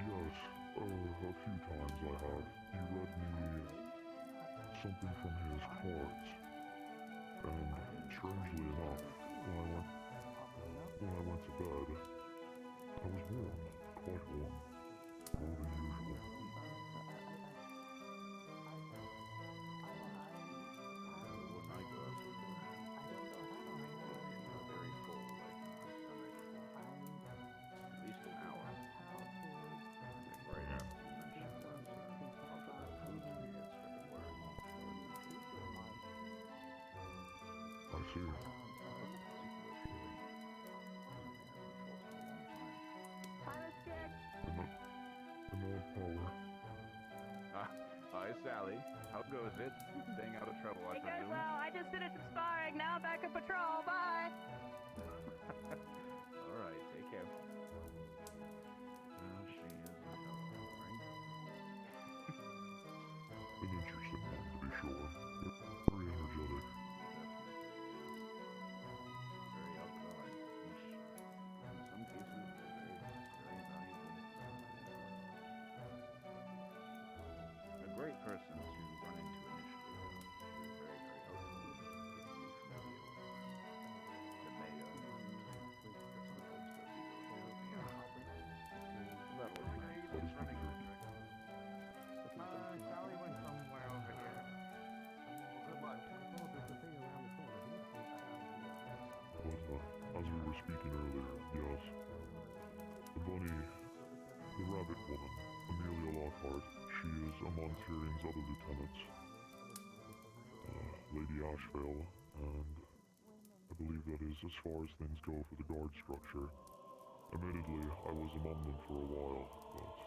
Yes, a few times I have. He read me something from his cards. And strangely enough, when I went to bed, I was warm, quite warm, more than usual. When I go out to the door, very full, at least an hour. Right after you mentioned that, offer that food to me and spread the word. I see. Another power. Hi, Sally. How goes it? Staying out of trouble, I presume. Well, I just finished some sparring. Now I'm back on patrol. Bye. All right, take care. Well, she is a hell of a ring. An interesting one, to be sure, but very energetic. Very outgoing. In some cases, very valuable. A great person to run into initially. Very, very helpful. Get to be familiar with the mayor and some of the folks that we go to beyond. That was nice. That is good to hear. Sally went somewhere over here. Good luck. There's a thing around the corner. But, as we were speaking earlier, yes. The bunny, the rabbit woman, Amelia Lockhart, she is among Tyrion's other lieutenants. Lady Ashvale, and I believe that is as far as things go for the guard structure. Admittedly, I was among them for a while, but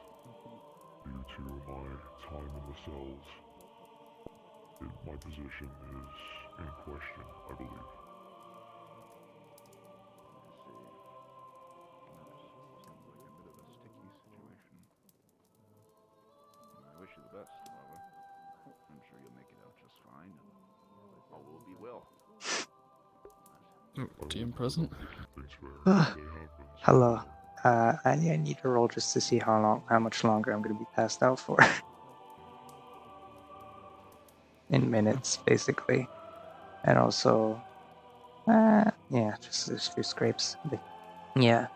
due to my time in the cells, my position is in question, I believe. I wish you the best, however. I'm sure you'll make it out just fine, and all will be well. Oh, DM present. Hello. I need a roll just to see how much longer I'm gonna be passed out for. In minutes, basically, and also, yeah, just a few scrapes. Yeah.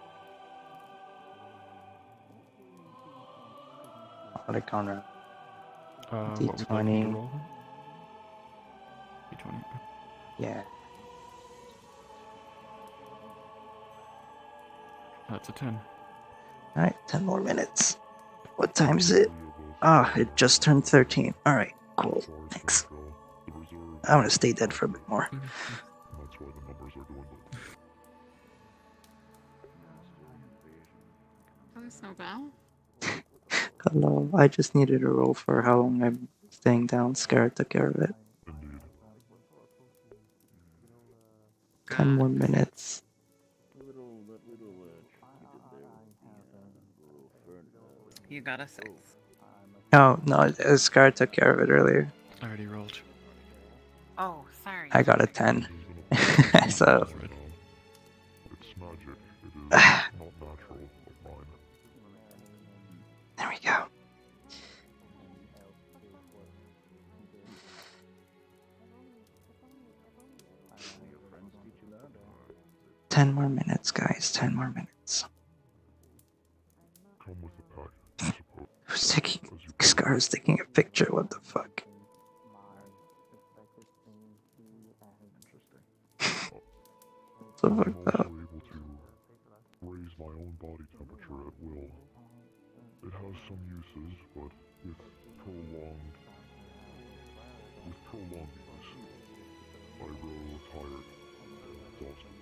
Like on a What would you like me to D20. roll? D20. Yeah. That's a 10. Alright, 10 more minutes. What time is it? Ah, it just turned 13. Alright, cool. Thanks. I'm gonna stay dead for a bit more. That's why the numbers are dwindling. Oh, that's no bad. Hello, I just needed a roll for how long I'm staying down. Scarrett took care of it. 10 more minutes. You got a 6. Oh, no, Scarrett took care of it earlier. I already rolled. Oh, sorry. I got a 10. So. It's magic. It is not natural like mine. There we go. Your friends teach you that, or 10 more minutes, guys. 10 more minutes. Come with the pack, I suppose. Who's taking? Scar's taking a picture. What the fuck? So I'm fucked also up. able to raise my own body temperature at will. It has some uses, but with prolonged use, I grow tired and exhausted.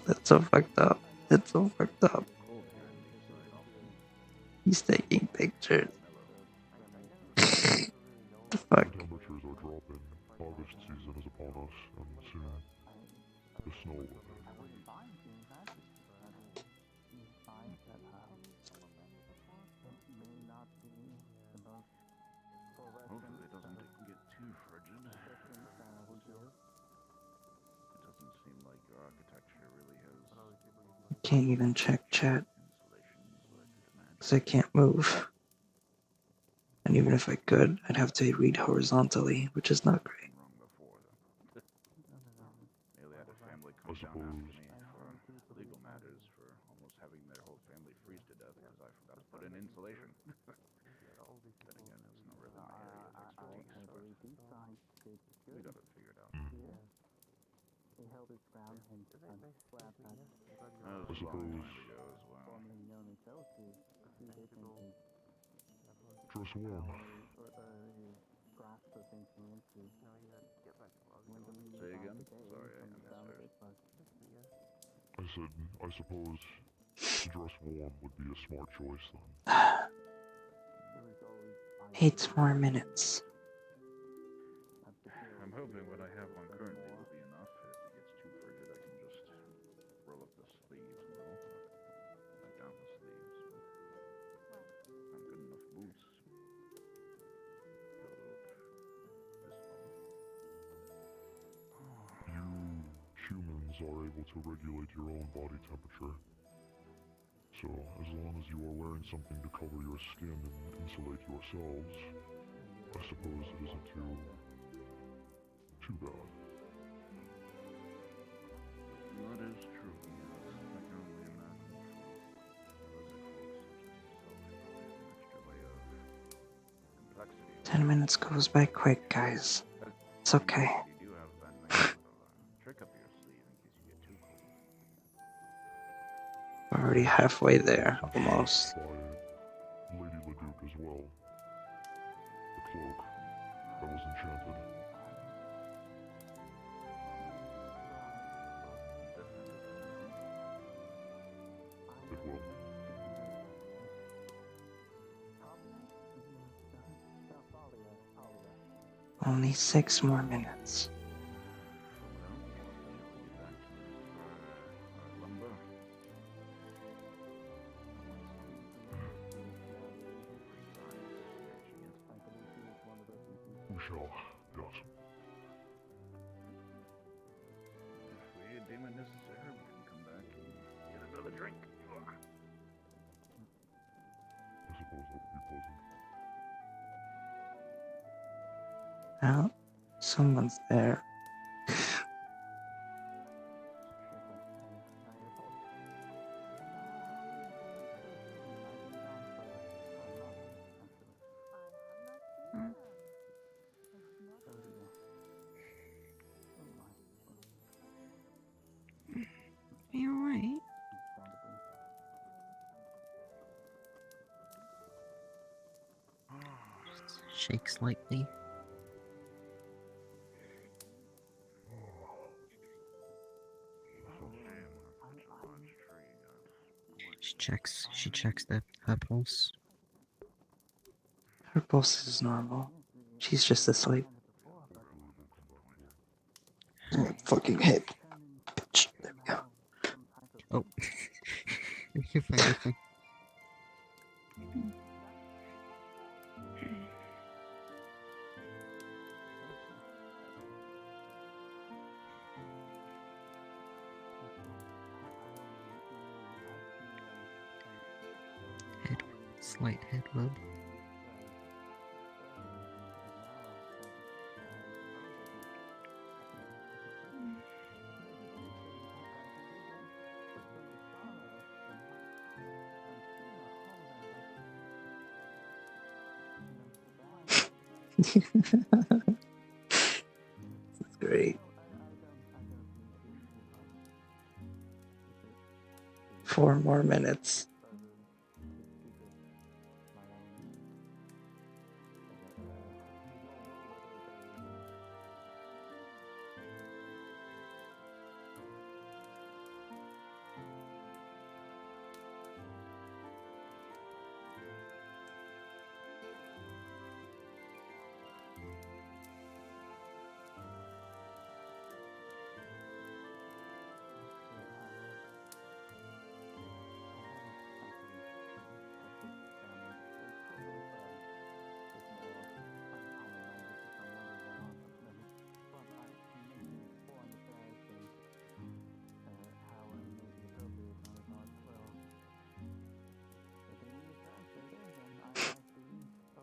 That's so fucked up. It's so fucked up. He's taking pictures. The fuck? The temperatures are dropping. Harvest season is upon us, and soon the snow will end. hopefully it doesn't get too frigid. It doesn't seem like your architecture really has Can't even check chat. Because I can't move. And even if I could, I'd have to read horizontally, which is not great. Nearly had a family come down after me for legal matters for almost having their whole family freeze to death because I forgot to put in insulation. Then again, it's not really my area of expertise, but we got it figured out. I suppose dress warm. Say again? Sorry, I misheard. I said, I suppose to dress warm would be a smart choice then. 8 more minutes. I'm hoping what I have on currently will be enough. If it gets too frigid, I can just roll up the sleeves a little. Back down the sleeves. Not good enough boots. You humans are able to regulate your own body temperature. So, as long as you are wearing something to cover your skin and insulate yourselves, I suppose it isn't too bad. That is true, yes. I can only imagine for lizard folks such as yourself, an extra layer of complexity. 10 minutes goes by quick, guys. It's okay. You do have that nice little trick up your sleeve in case you get too cold. Already halfway there, almost. By Lady Leduc as well. The cloak that was enchanted. It will. Only 6 more minutes. We shall, yes. If we deem it necessary, we can come back and get another drink. I suppose that would be pleasant. Well, someone's there. Are you alright? Shake slightly. She checks her pulse. Her pulse is normal. She's just asleep. Oh, fucking hip. Bitch. There we go. Oh. You're fine, you're fine. Slight head rub. This is great. 4 more minutes.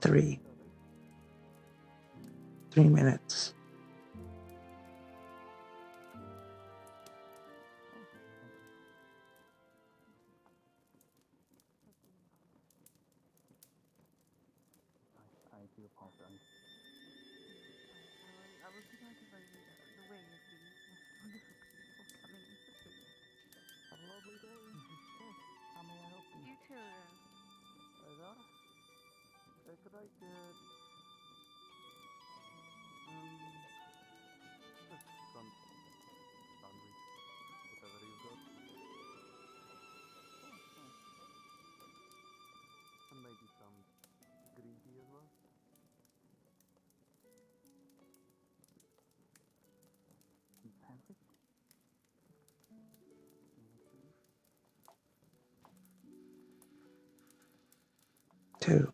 Three minutes. I do apologize. I was delighted by the way of these wonderful people coming into the food. Have a lovely day. How may I help you? You too. Could I get just some sandwich, whatever you've got. And maybe some green tea as well. Sandwich? 2.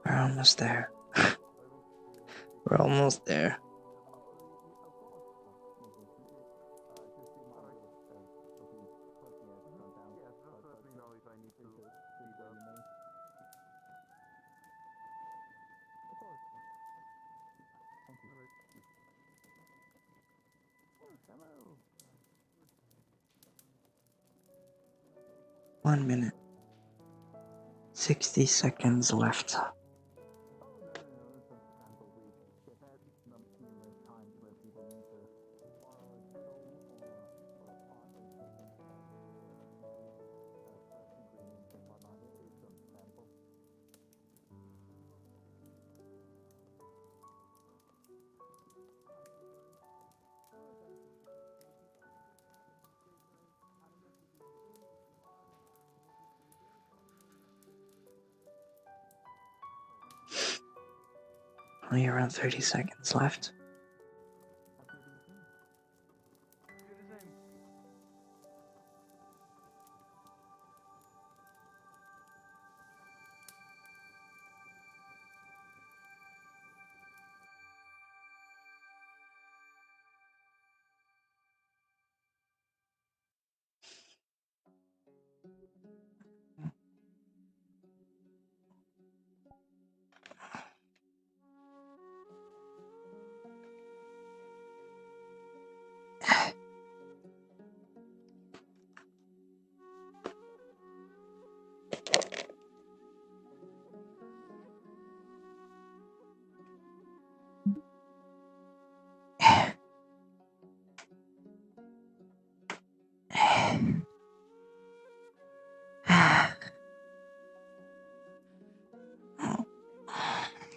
We're almost there. We're almost there. Hello. 1 minute. 60 seconds left. Only around 30 seconds left.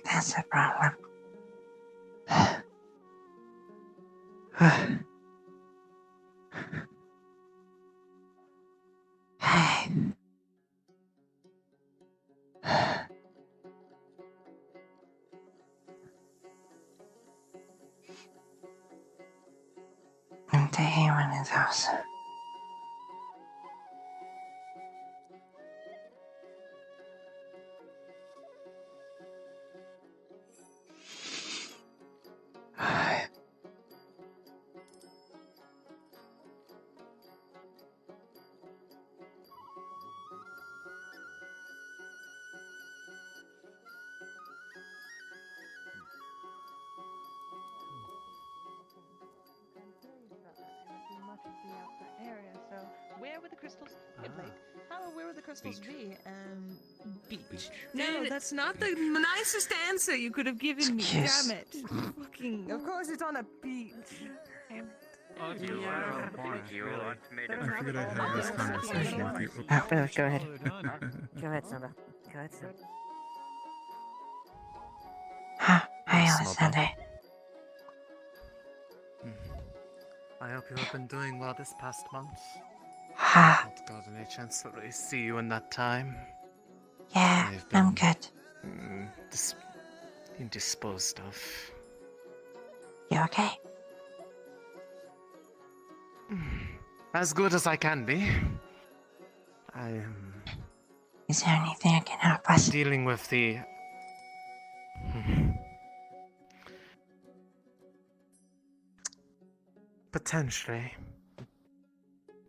That's a problem. I'm taking him in his house. Area. So, where would the crystals be, Blake? How? Where would the crystals be? Beach. No, that's not the nicest answer you could have given me. Yes. Damn it! Fucking. Of course, it's on a beach. I figured I'd have this conversation with you. Oh, go ahead. Go ahead, Simba. Go ahead, Simba. Hi, Alessandra. I hope you have been doing well this past month. Ha. Not got any chance to really see you in that time. Yeah, I've I'm been, good. Indisposed of. You okay? As good as I can be. I am. Is there anything I can help us? Dealing with the. Potentially.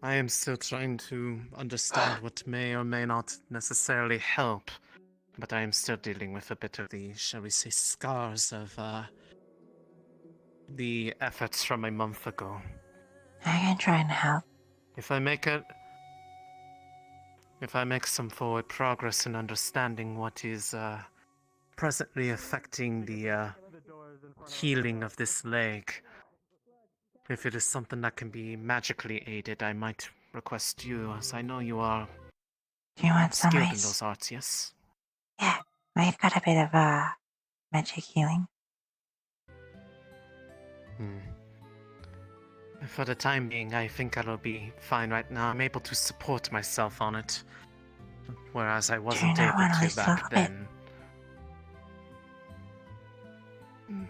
I am still trying to understand what may or may not necessarily help, but I am still dealing with a bit of the, shall we say, scars of the efforts from a month ago. I can try and help. If I make some forward progress in understanding what is presently affecting the healing of this leg, if it is something that can be magically aided, I might request you, as I know you are Do you want some skilled in ice? those arts, yes? Yeah, I've got a bit of magic healing. For the time being, I think I'll be fine right now. I'm able to support myself on it, whereas I wasn't not able want at to least a back little bit? then.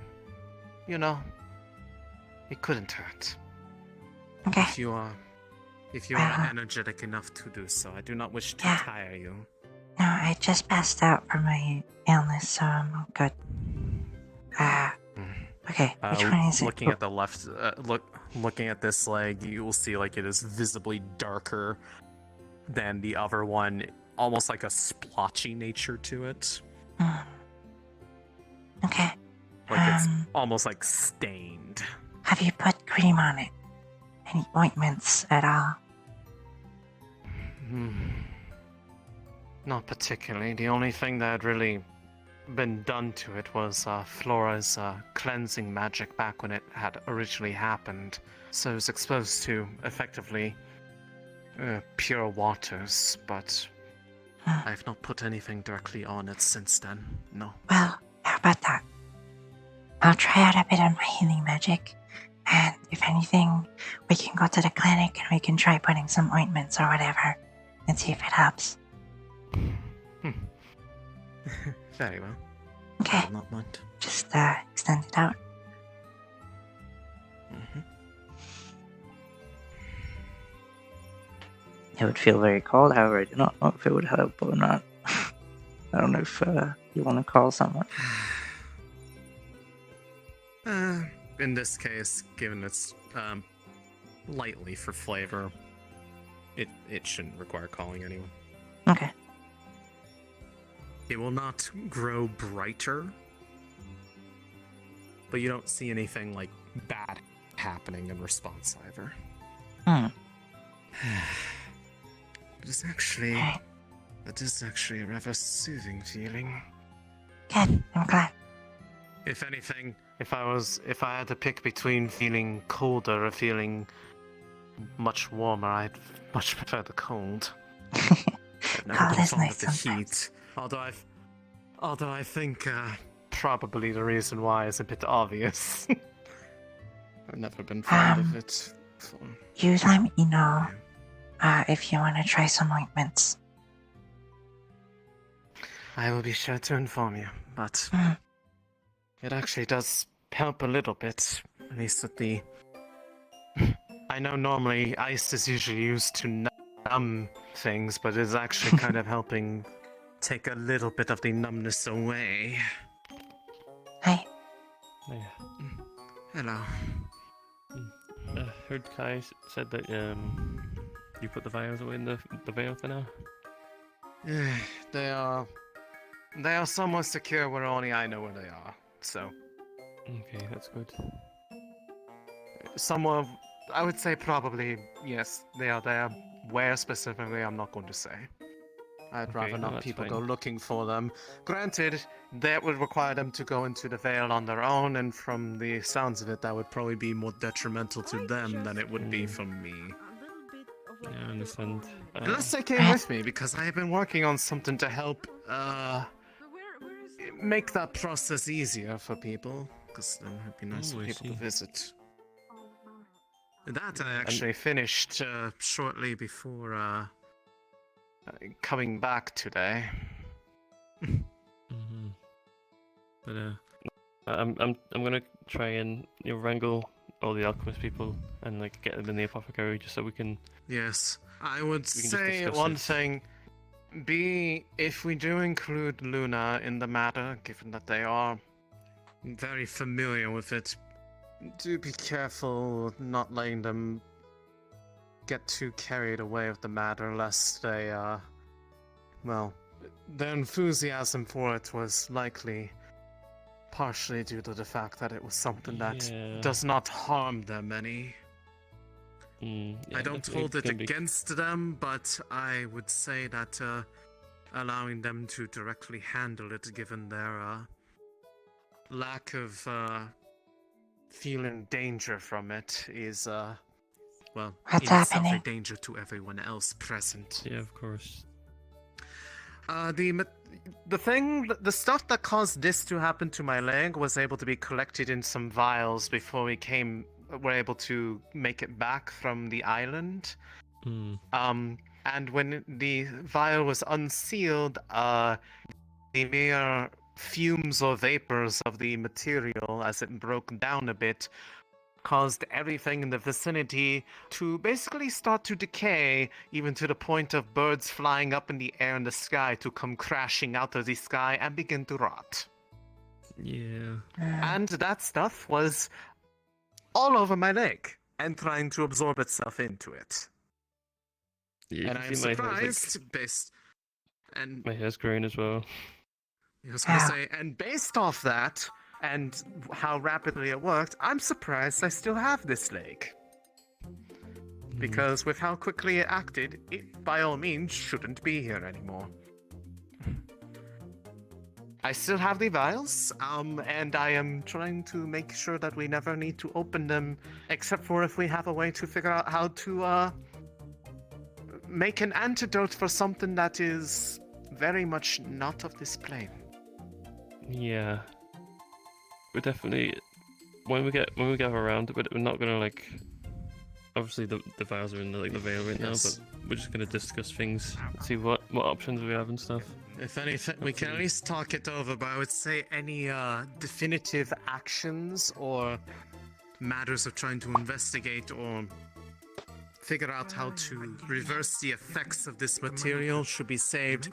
You know, it couldn't hurt. Okay. If you are energetic enough to do so, I do not wish to tire you. No, I just passed out from my illness, so I'm good. Okay, which one is it? Looking at the left, looking at this leg, you will see like it is visibly darker than the other one, almost like a splotchy nature to it. Okay. Like it's almost like stained. Have you put cream on it? Any ointments at all? Not particularly. The only thing that had really been done to it was Flora's cleansing magic back when it had originally happened. So it was exposed to, effectively, pure waters, but I've not put anything directly on it since then, no. Well, how about that? I'll try out a bit of my healing magic, and if anything, we can go to the clinic and we can try putting some ointments or whatever and see if it helps. Very well. Okay. I will not mind. Just extend it out. It would feel very cold, however, I do not know if it would help or not. I don't know if you want to call someone. In this case, given it's lightly for flavor, it shouldn't require calling anyone. Okay. It will not grow brighter, but you don't see anything like bad happening in response either. It is actually a rather soothing feeling. Good, I'm glad. If anything, if I had to pick between feeling colder or feeling much warmer, I'd much prefer the cold. I've never been fond of the heat. Although I think probably the reason why is a bit obvious. I've never been fond of it. You let me know if you want to try some ointments. I will be sure to inform you, but it actually does help a little bit, at least with the... I know normally ice is usually used to numb things, but it's actually kind of helping take a little bit of the numbness away. Hi. Yeah. Hello. Heard Kai said that you put the vials away in the veil for now. They are somewhat secure where only I know where they are. So. Okay, that's good. Somewhere, I would say probably yes, they are there. Where specifically, I'm not going to say. I'd rather not people go looking for them. Granted, that would require them to go into the veil on their own, and from the sounds of it, that would probably be more detrimental to them than it would be for me. Yeah, I understand. Unless they came with me, because I have been working on something to help make that process easier for people, because then it'd be nice for people to visit. That I actually finished shortly before coming back today. But I'm gonna try and wrangle all the alchemist people and like get them in the apothecary just so we can. Yes, I would say one thing. If we do include Luna in the matter, given that they are very familiar with it, do be careful not letting them get too carried away with the matter, lest they, well, their enthusiasm for it was likely partially due to the fact that it was something that does not harm them any. I don't hold it against them, but I would say that allowing them to directly handle it, given their lack of feeling danger from it, is well, What's in itself a happening? danger to everyone else present. Yeah, of course. The stuff that caused this to happen to my leg was able to be collected in some vials before we were able to make it back from the island. And when the vial was unsealed, the mere fumes or vapors of the material, as it broke down a bit, caused everything in the vicinity to basically start to decay, even to the point of birds flying up in the air in the sky to come crashing out of the sky and begin to rot. Yeah. And that stuff was all over my leg and trying to absorb itself into it. Yeah, and I'm surprised, and my hair's growing as well. I was gonna say, and based off that, and how rapidly it worked, I'm surprised I still have this leg. Because with how quickly it acted, it by all means shouldn't be here anymore. I still have the vials, and I am trying to make sure that we never need to open them, except for if we have a way to figure out how to make an antidote for something that is very much not of this plane. Yeah. We're definitely when we get around to it, we're not gonna like. Obviously, the vials are in the veil right now, but we're just gonna discuss things, see what options we have and stuff. If anything, we can at least talk it over, but I would say any definitive actions or matters of trying to investigate or figure out how to reverse the effects of this material should be saved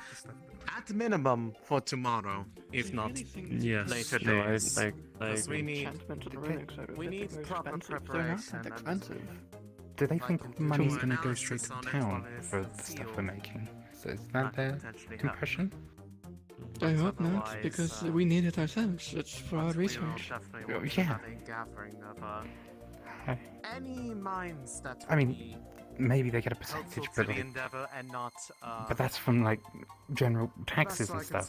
at minimum for tomorrow, if not later days. Because we need proper preparation. They're not that expensive. Do they think money's going to go straight to town for the stuff we're making? So is that their impression? I hope not, because we need it ourselves. It's for our research. Yeah. Any minds that I mean, maybe they get a percentage, but like, endeavor and not. but that's from like general taxes and stuff.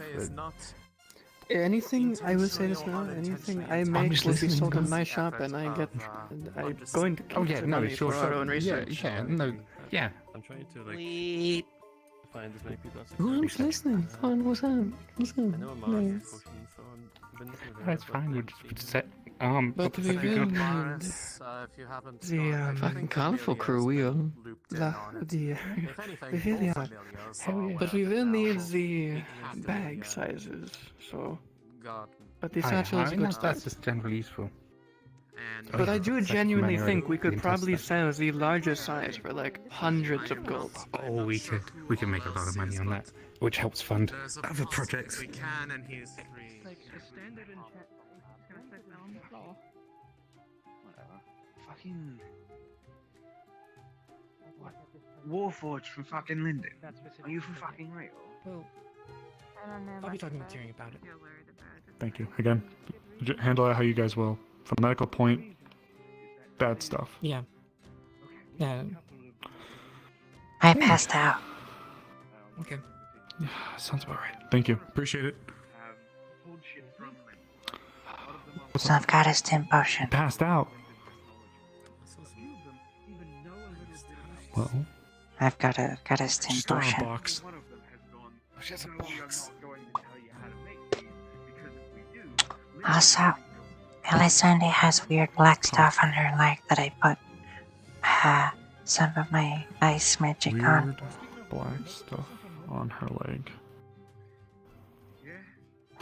Anything, I will say this now, anything I make will be sold in my shop and I'm going to keep the money for our own research. Yeah, no, yeah. I'm trying to like find as many people as I can. Who's listening? Come on, what's up? What's up? I know I'm on Yes. potions, so I'm been listening to That's fine. We'll just set. But we will need the fucking colorful crew wheel. We really are. But we will need the bag sizes. So, but the satchel is a good start. That's just generally useful. But I do genuinely think we could probably sell the larger size for like hundreds of gold. Oh, we could make a lot of money on that, which helps fund other projects. We can, and he's free. Like a standard enchant. Gonna sit on the floor. Whatever. Fucking. What? Warforged from fucking Linden? Are you from fucking real? Well, I'll be talking to Tyrion about it. Thank you. Again, handle it how you guys will. From a medical point, bad stuff. Yeah. Yeah. I passed out. Okay. Yeah, sounds about right. Thank you. Appreciate it. So I've got a stim potion. Passed out. Well, I've got a stim just on a potion. box. She has a box. Also, Melisande has weird black stuff on her leg that I put some of my ice magic on. Weird black stuff on her leg.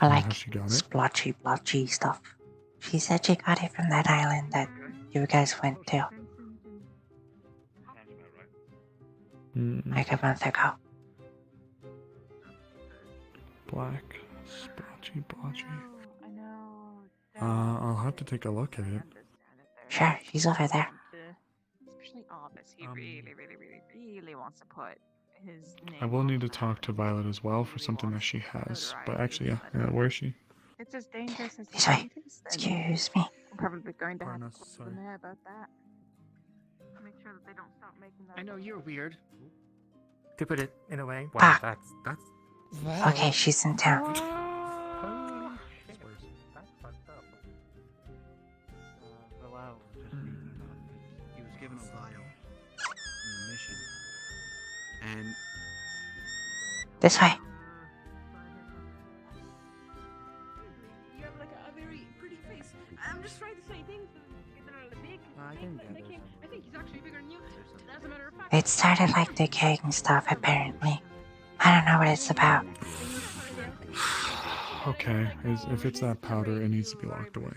Or like How she got it? splotchy, blotchy stuff. She said she got it from that island that you guys went to like a month ago. Black, splotchy, blotchy. I'll have to take a look at it. Sure, she's over there. Especially Albus, he really wants to put his name. I will need to talk to Violet as well for something that she has. But actually, yeah, where is she? It's as dangerous as This way. it is. Excuse me. I'm probably going to have to talk to sorry. the mayor about that. Make sure that they don't stop making that. I know you're weird. To put it in a way. Wow, Ah. that's. Okay, she's in town. Bilal just he was given a vial in the mission. And This way. You have like a very pretty face. I'm just trying to say things that are big. I can I gather think he's actually bigger than you. As a matter of fact. It started like decaying stuff, apparently. I don't know what it's about. Okay, if it's that powder, it needs to be locked away.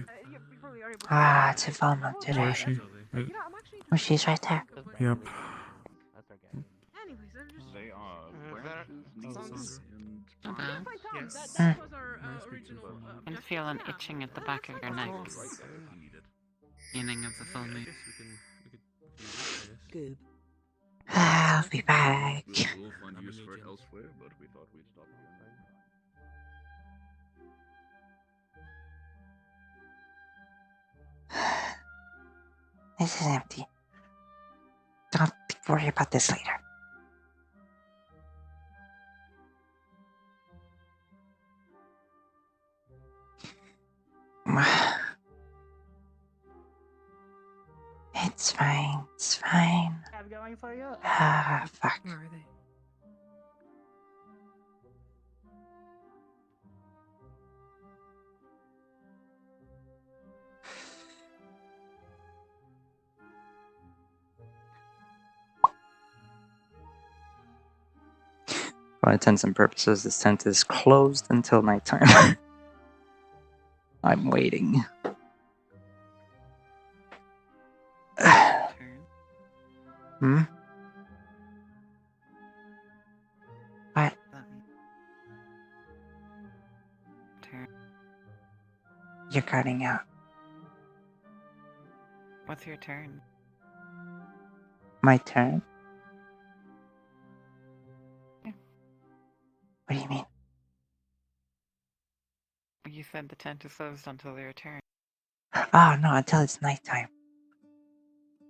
Ah, it's a full moon today. Where is she? Oh, she's right there. Yep. They are I'm feeling itching at the back of your neck. Beginning of the full moon. Good. I'll be back. We'll find use for it elsewhere, but we thought we'd stop here. This is empty. Don't worry about this later. It's fine. It's fine. Have going for you? Ah, fuck. Where are they? For all intents and purposes, this tent is closed until nighttime. I'm waiting. Hmm? What? Turn. You're cutting out. What's your turn? My turn? Yeah. What do you mean? You said the tent is closed until your turn. Oh, no, until it's nighttime.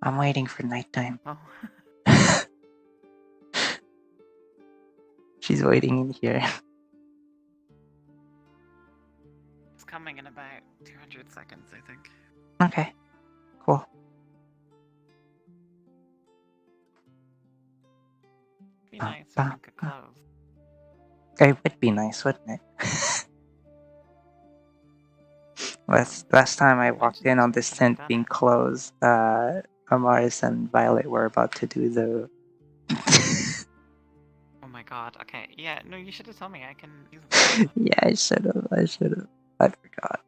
I'm waiting for nighttime. Oh. She's waiting in here. It's coming in about 200 seconds, I think. Okay. Cool. Be nice if it could close. It would be nice, wouldn't it? Last time I walked in on this tent being closed, Amaris and Violet were about to do the... Oh my god, okay. Yeah, no, you should have told me. I can use it. Yeah, I should have. I forgot.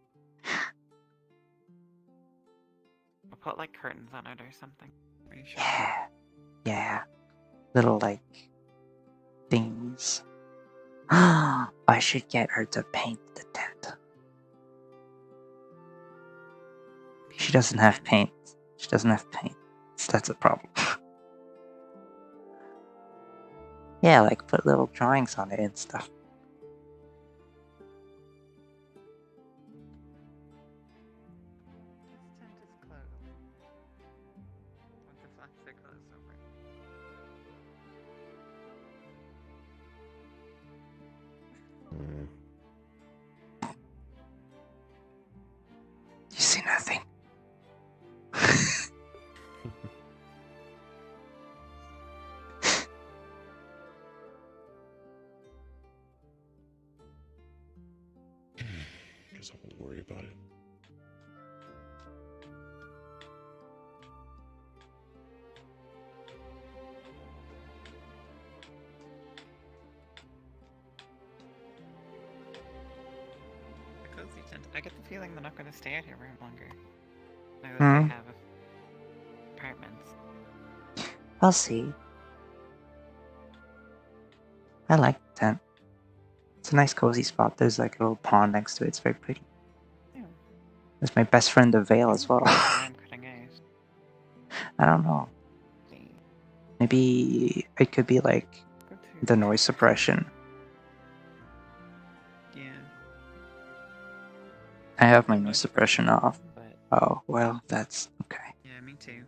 I'll put like curtains on it or something. Pretty sure. Yeah. Little, like, things. I should get her to paint the tent. She doesn't have paint. She doesn't have paint. So that's a problem. Yeah, like put little drawings on it and stuff. This tent is closed. Once it's locked, they're closed over. You see nothing. Guess I won't worry about it. The cozy tent. I get the feeling they're not going to stay out here very longer. Now that Hmm. they have apartments. I'll see. I like the tent. It's a nice cozy spot. There's like a little pond next to it. It's very pretty. Yeah. There's my best friend, the Veil, as well. I'm cutting out. I don't know. Maybe it could be like the noise suppression. Yeah. I have my noise suppression off. But Oh, well, that's okay. yeah, me too.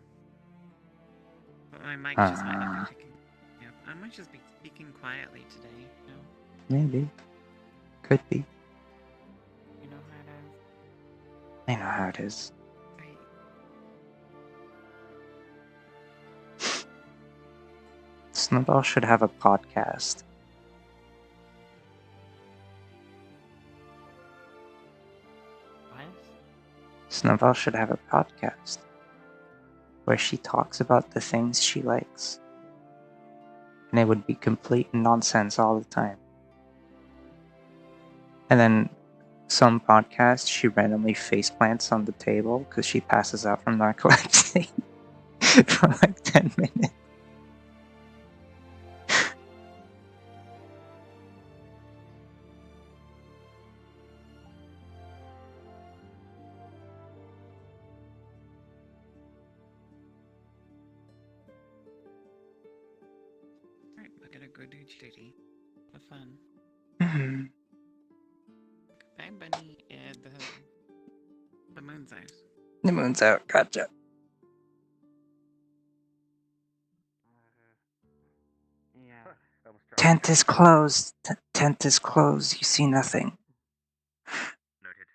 But my mic just might not be picking. Yeah, I might just be speaking quietly today. You know. Maybe. Could be. You know how it is. I know how it is. Snowball should have a podcast. What? Snowball should have a podcast where she talks about the things she likes. And it would be complete nonsense all the time. And then some podcasts, she randomly faceplants on the table because she passes out from narcolepsy for like 10 minutes. Alright, we're gonna go do duty. Have fun. Mhm. Bye, Bunny. The moon's out. The moon's out. Gotcha. Yeah. Tent is closed. Tent is closed. You see nothing. Noted.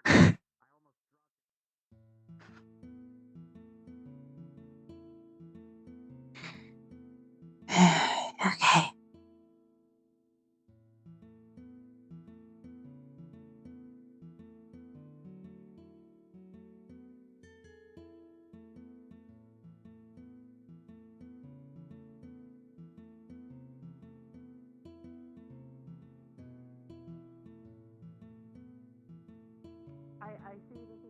What? Okay. I see this is.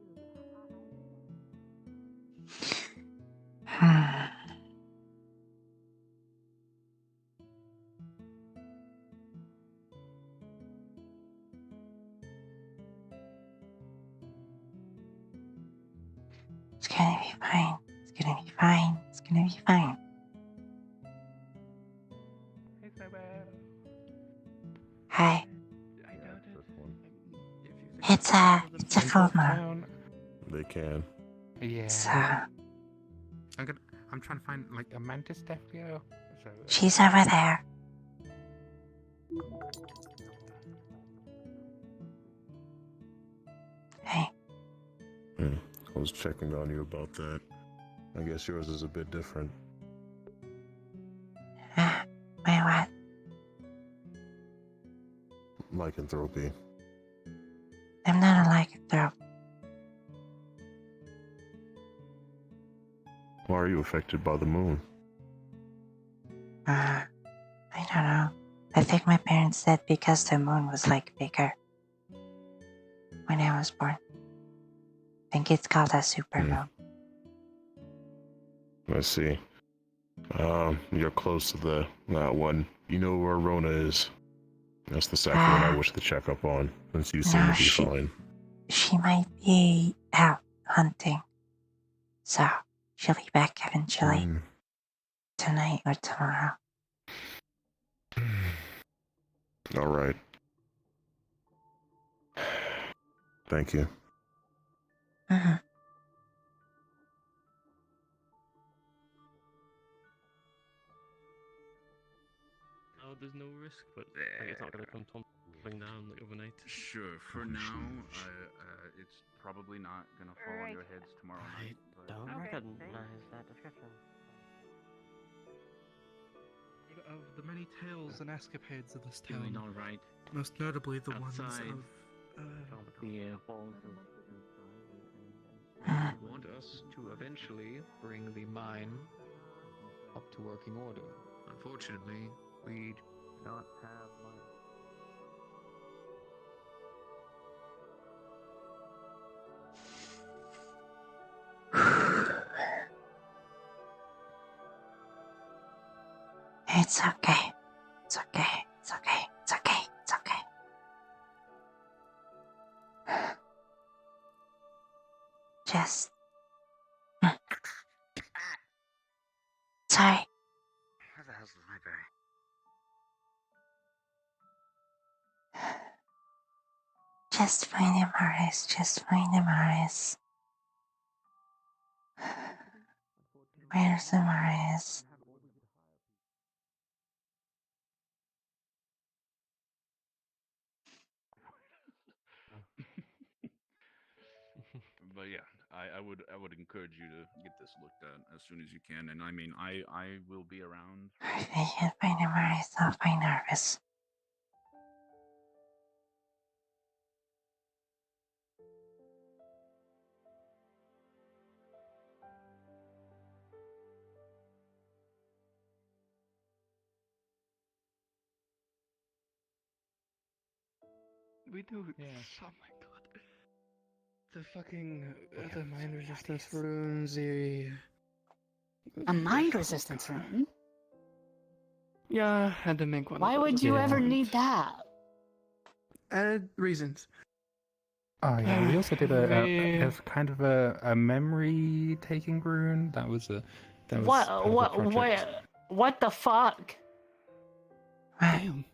It's gonna be fine. It's gonna be fine. It's gonna be fine. Hey, Snowbell. Hi. I doubt it. It's a full moon. They can. Yeah. So I'm trying to find like a mantis deathio. So, she's over there. Hey. I was checking on you about that. I guess yours is a bit different. My what? Lycanthropy. I'm not a lycanthrope. Why are you affected by the moon? I don't know. I think my parents said because the moon was like bigger when I was born. I think it's called a supermoon. I see. You're close to that one. You know where Rona is. That's the second one I wish to check up on, since you seem to be fine. She might be out hunting. So she'll be back eventually. Tonight or tomorrow. Alright. Thank you. Mm-hmm. No, there's no risk, but like, it's not gonna come tumbling down like overnight. Sure, for now, it's probably not gonna fall on your heads tomorrow night. But Don't recognize that description. Of the many tales and escapades of this Doing town, all right. most notably the ones Outside, of the walls You want us to eventually bring the mine up to working order. Unfortunately, we do not have money. It's okay. It's okay. It's okay. It's okay. It's okay. Just. Sorry. Where the hell's the library? Just find him, Morris. Just find him, Morris. Where's the Morris? But yeah, I would encourage you to get this looked at as soon as you can. And I mean, I will be around. If I can't find him, Morris, I'll be nervous. we do. Yeah. Oh my god. The fucking the mind resistance runes, the A mind resistance rune? yeah, I had to make one. Why would you ever need that? Reasons. Oh yeah, we also did They- as kind of a memory taking rune. That was part of the project. What the fuck? Damn.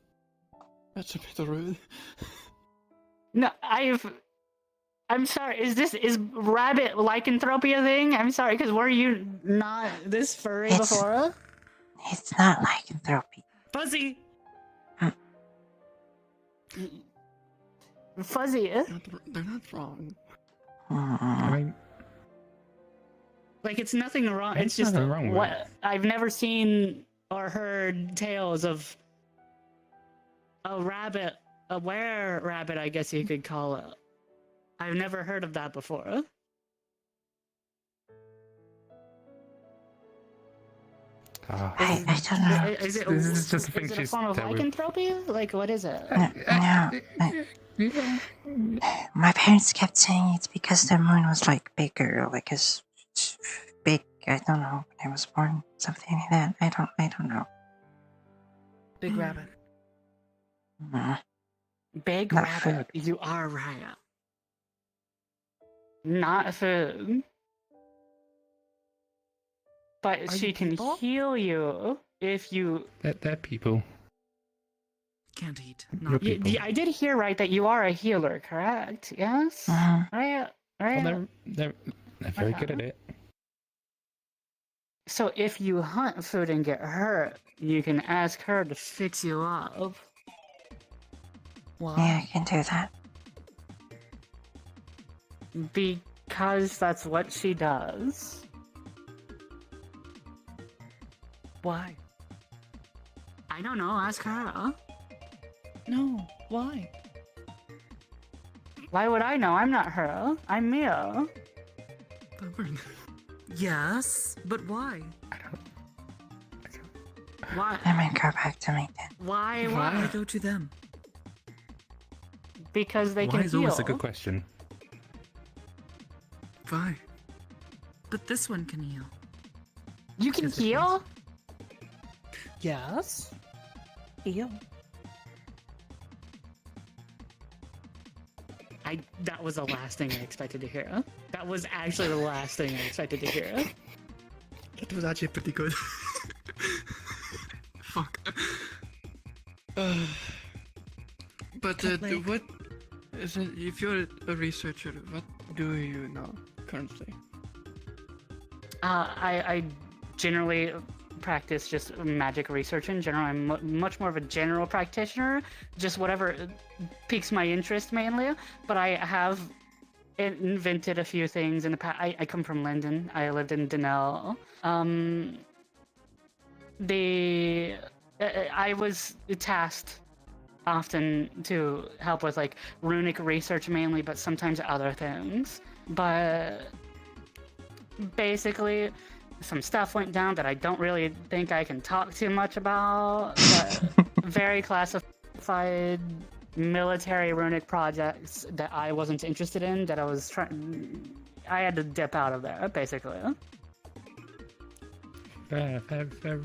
That's a bit rude. No, I'm sorry. Is rabbit lycanthropy a thing? I'm sorry, because were you not this furry before? It's not lycanthropy. Fuzzy. Fuzzy. They're not wrong. I mean, Like, it's nothing wrong. There's It's just nothing wrong with what I've never seen or heard tales of a rabbit, a were rabbit, I guess you could call it. I've never heard of that before. I don't know. Is it, This is just a thing is it a she's form of dealt with. lycanthropy? Like, what is it? No. My parents kept saying it's because the moon was like bigger, like as big. I don't know. When I was born, something like that. I don't know. Big rabbit. Big Not rabbit. You are right. Not food. But she can heal you if you. They're people. Can't eat. You're people. I did hear right that you are a healer, correct? Yes. Right. Right. Well, they're very good at it. So if you hunt food and get hurt, you can ask her to fix you up. Yeah, I can do that. Because that's what she does. Why? I don't know. Ask her. No. Why? Why would I know? I'm not her. I'm Mia. Yes, but why? Why? I might go back to my tent. Why? Why go to them? Because they Why can is heal. always a good question. Why? But this one can heal. You can heal? Yes. Heal. That was the last thing I expected to hear. That was actually the last thing I expected to hear. That was actually pretty good. Fuck. But what is it? If you're a researcher, what do you know currently? I generally practice just magic research in general. I'm much more of a general practitioner, just whatever piques my interest mainly. But I have invented a few things in the past. I come from Linden. I lived in Denell. I was tasked often to help with like runic research mainly, but sometimes other things. But basically, some stuff went down that I don't really think I can talk too much about. But very classified military runic projects that I wasn't interested in, that I was trying. I had to dip out of there, basically. Fair. Fair.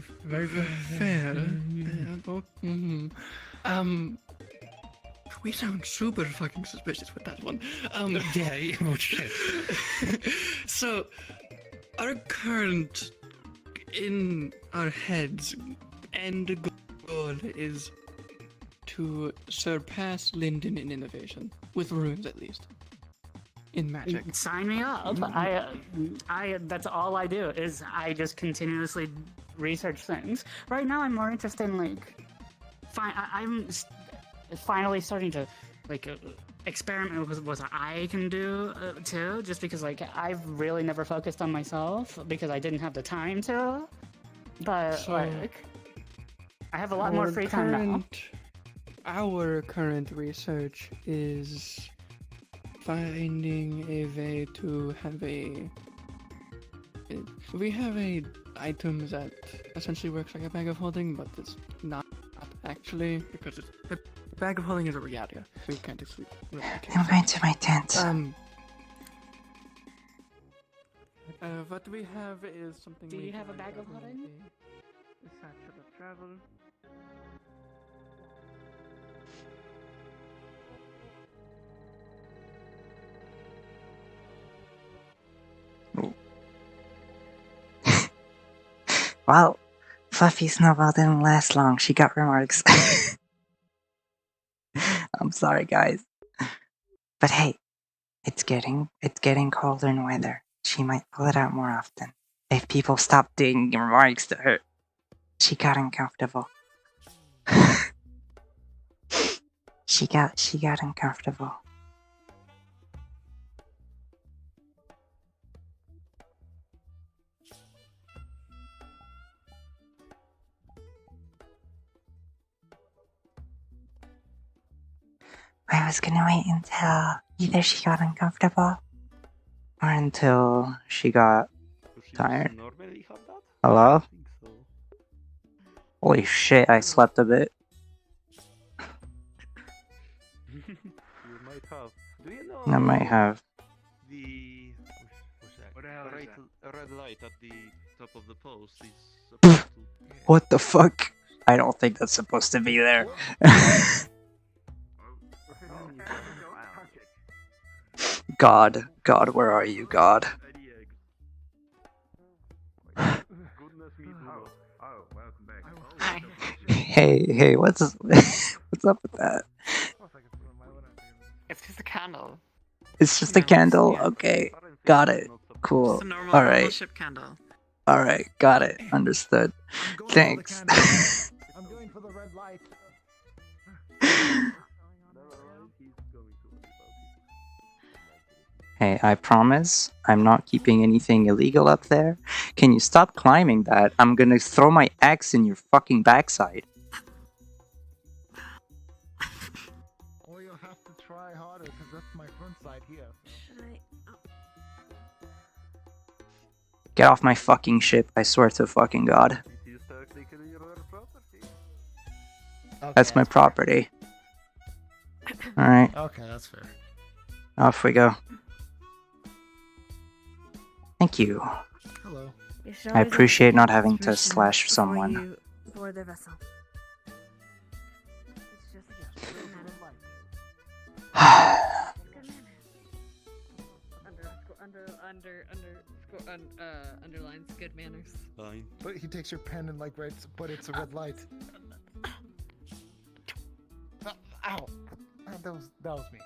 We sound super fucking suspicious with that one. Yeah, oh shit. So, our current, in our heads, end goal is to surpass Linden in innovation, with runes at least. In magic. Sign me up. I that's all I do, is I just continuously research things. Right now I'm more interested in like I'm finally starting to like experiment with what I can do too, just because like I've really never focused on myself because I didn't have the time to. But So, like I have a lot more free time now. Our current research is finding a way to have we have a item that essentially works like a bag of holding, but it's not actually, because a bag of holding is a reality, so you can't actually I'm going to my tent. What we have is something. Do you have a bag of holding? A satchel of travel. Well, Fluffy Snowball didn't last long. She got remarks. I'm sorry, guys. But hey, it's getting colder in weather. She might pull it out more often. If people stop doing remarks to her. She got uncomfortable. she got uncomfortable. I was gonna wait until either she got uncomfortable or until she got tired. Normally have that? Hello? I think so. Holy shit, I slept a bit. You might have. Do you know? I might have. The what's that? What the hell is Red, that? red light at the top of the post is supposed to. What the fuck? I don't think that's supposed to be there. God, God, where are you, God? Welcome back. Hi. Hey, what's up with that? It's just a candle. It's just a candle? Okay, got it. Cool. Just a normal Alright. ship candle. Alright, got it. Understood. Thanks. I'm going for the red light. Hey, I promise I'm not keeping anything illegal up there. Can you stop climbing that? I'm gonna throw my axe in your fucking backside. Or you'll have to try harder, because that's my front side here. Should I? Get off my fucking ship, I swear to fucking God. That's my property. Alright. Okay, that's fair. Off we go. Thank you. Hello. I appreciate not having to slash someone. For the vessel. Underlines good manners. Fine. But he takes your pen and like writes, but it's a red light. Ow! That was me.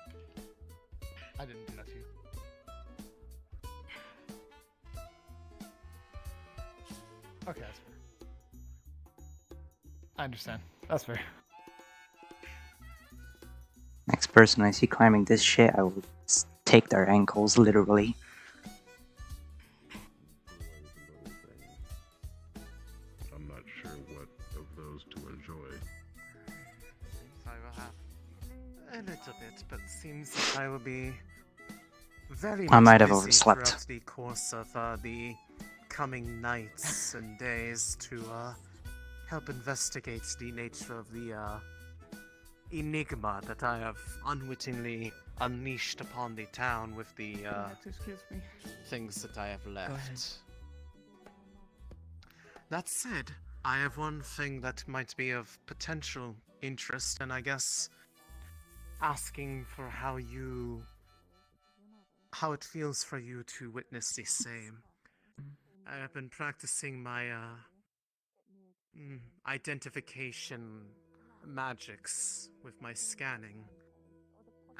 I didn't do that to you. Okay, that's fair. I understand. That's fair. Next person I see climbing this shit, I will take their ankles, literally. I'm not sure what of those to enjoy. I will have a little bit, but seems that I will be very much I might have busy overslept. throughout the course of the coming nights and days to help investigate the nature of the enigma that I have unwittingly unleashed upon the town with the Excuse me. things that I have left. That said, I have one thing that might be of potential interest, and I guess asking for how it feels for you to witness the same. I have been practicing my identification magics with my scanning,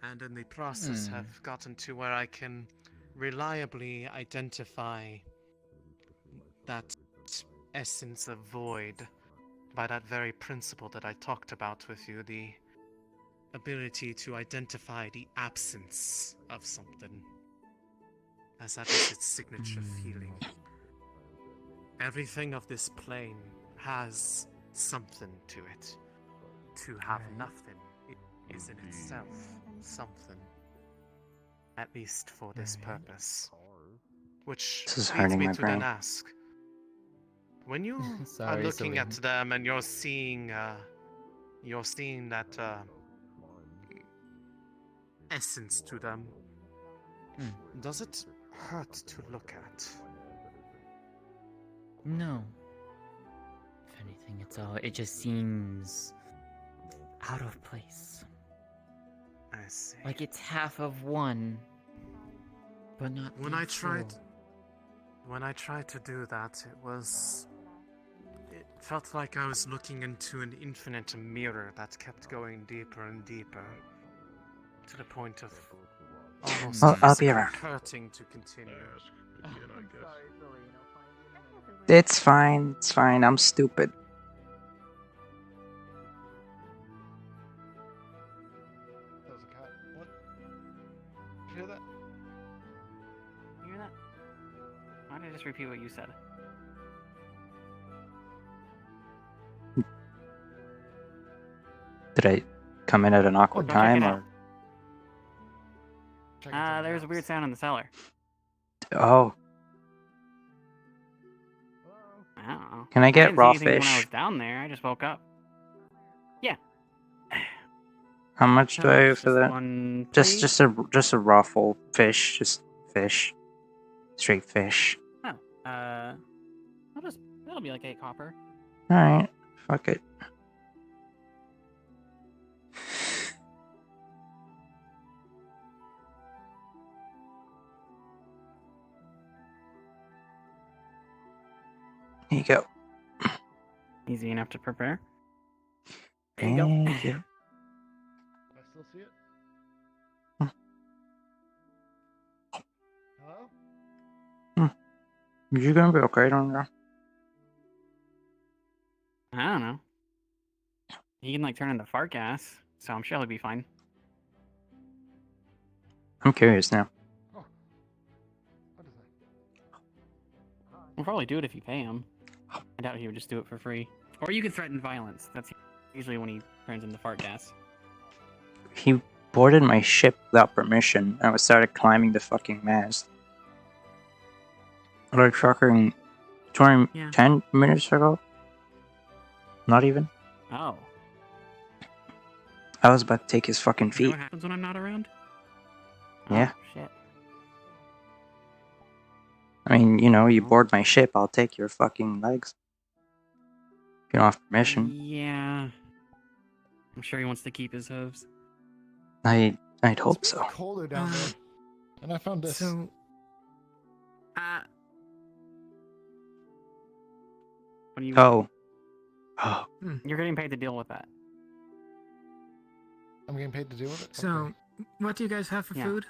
and in the process have gotten to where I can reliably identify that essence of void by that very principle that I talked about with you, the ability to identify the absence of something, as that is its signature feeling. Everything of this plane has something to it. To have nothing is in itself something, at least for this purpose. Which This is leads hurting me my to then brain. ask, when you are Sorry, looking at Selene. them and you're seeing that essence to them, does it hurt to look at? No. If anything, it just seems out of place. I see. Like it's half of one, but not When the I tried full. to do that, it felt like I was looking into an infinite mirror that kept going deeper and deeper, to the point of almost I'll be physically around. hurting to continue. It's fine, I'm stupid. That was a cat. What? Did you hear that? You hear that? Why don't I just repeat what you said? Did I come in at an awkward Don't check time, it or out. There's a weird sound in the cellar. Oh, I don't know. can I get didn't raw see anything when I was fish? down there. I just woke up. Yeah. How much do So I owe it's for just that? one Just plate? just a raw full fish, just fish, straight fish. Oh, that'll be like 8 copper. All right, fuck it. Here you go. Easy enough to prepare. Thank you. I still see it? Hello? You gonna be okay, don't you? I don't know. He can like turn into fart gas, so I'm sure he'll be fine. I'm curious now. We'll probably do it if you pay him. I doubt he would just do it for free. Or you could threaten violence. That's usually when he turns into fart gas. He boarded my ship without permission, and I started climbing the fucking mast. Like fucking 10 minutes ago? Not even? Oh. I was about to take his fucking Is that feet. what happens when I'm not around? Yeah. Oh, shit. I mean, you know, you board my ship, I'll take your fucking legs. If you don't have permission. Yeah. I'm sure he wants to keep his hooves. I'd hope so. It's colder down there. And I found this. So, What do you? Oh. You're getting paid to deal with that. I'm getting paid to deal with it? so what do you guys have for Yeah. food?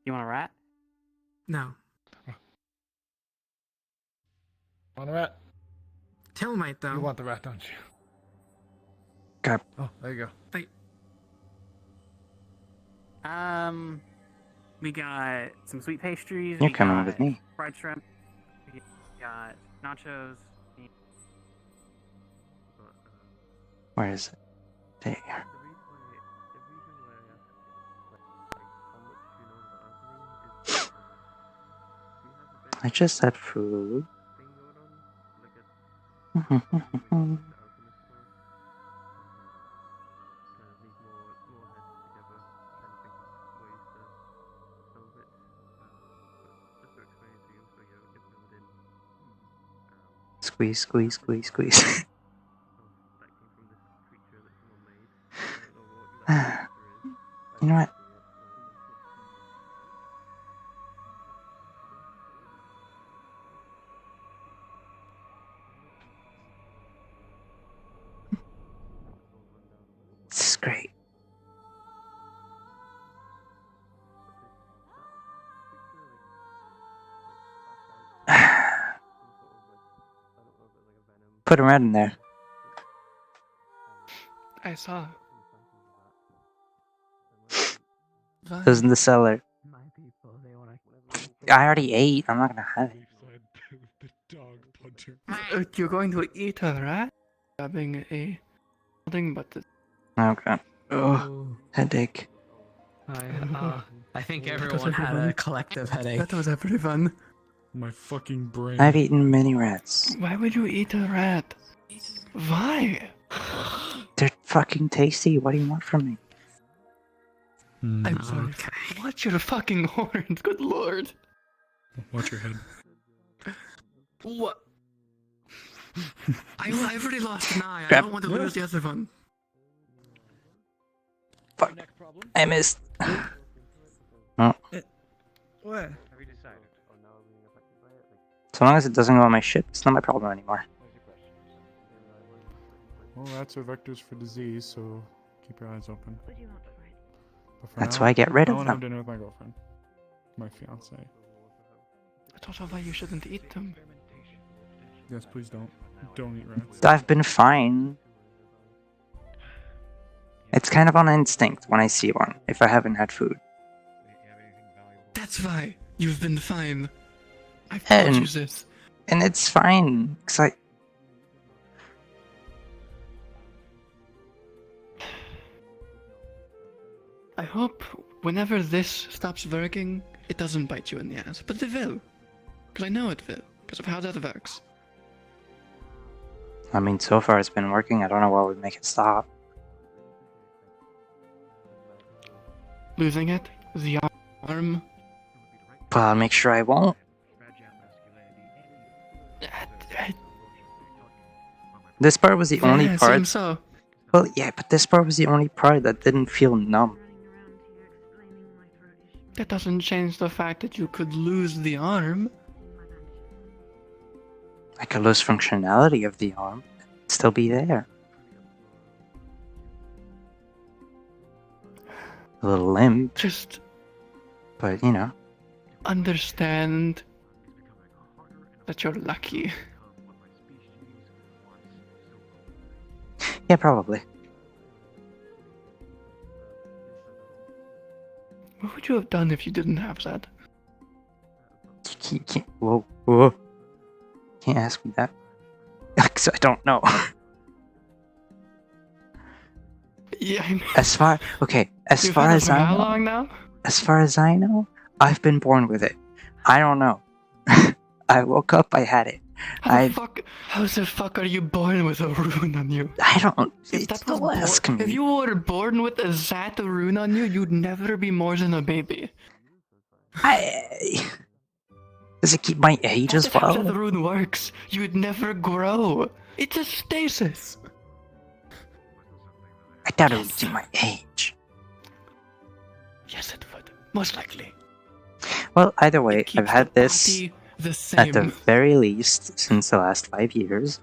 You want a rat? No. Want a rat? Termite, though. You want the rat, don't you? God. Oh, there you go. We got some sweet pastries. You're we coming got with me. Fried shrimp. We got nachos. Where is it? There. I just had food. Squeeze, squeeze, squeeze, squeeze. You know what? This is great. Put a rat in there. I saw. It was in the cellar. I already ate. I'm not gonna have it. You're going to eat a rat? Having a thing, but Oh god. Oh, headache. I think That was everyone had a everyone. collective headache. that was pretty fun. My fucking brain. I've eaten many rats. Why would you eat a rat? Why? They're fucking tasty. What do you want from me? I'm sorry. Watch your fucking horns. Good lord. Watch your head. What? I've already lost an eye. I Crap. don't want to lose the other one. Fuck. I missed. Oh. What? So long as it doesn't go on my ship, it's not my problem anymore. Well, rats are vectors for disease, so keep your eyes open. But for That's now, why I get rid I of want to have them. dinner with my girlfriend. My fiance. That's also why you shouldn't eat them. Yes, please don't. Don't eat rats. I've been fine. It's kind of on instinct when I see one, if I haven't had food. That's why you've been fine. I've told you this. And it's fine, because hope whenever this stops working, it doesn't bite you in the ass. But it will. Because I know it will. Because of how that works. I mean, so far it's been working. I don't know what would make it stop. Losing it? The arm? Well, I'll make sure I won't. This part was the only Yeah, part. seems so. Well, yeah, but this part was the only part that didn't feel numb. That doesn't change the fact that you could lose the arm. I could lose functionality of the arm, still be there. A little limp. Just but you know. Understand that you're lucky. Yeah, probably. What would you have done if you didn't have that? Whoa. Can't ask me that. Because I don't know. Yeah, I know. As far as I how know, long now? as far as I know, I've been born with it. I don't know. I woke up, I had it. How the fuck are you born with a rune on you? I don't. If that was ask me. If you were born with a Zat rune on you, you'd never be more than a baby. Does it keep my age as That's how well? that rune works. You'd never grow. It's a stasis. I thought it would keep my age. Yes, it would. Most likely. Well, either way, I've had this Body the at the same. very least since the last 5 years,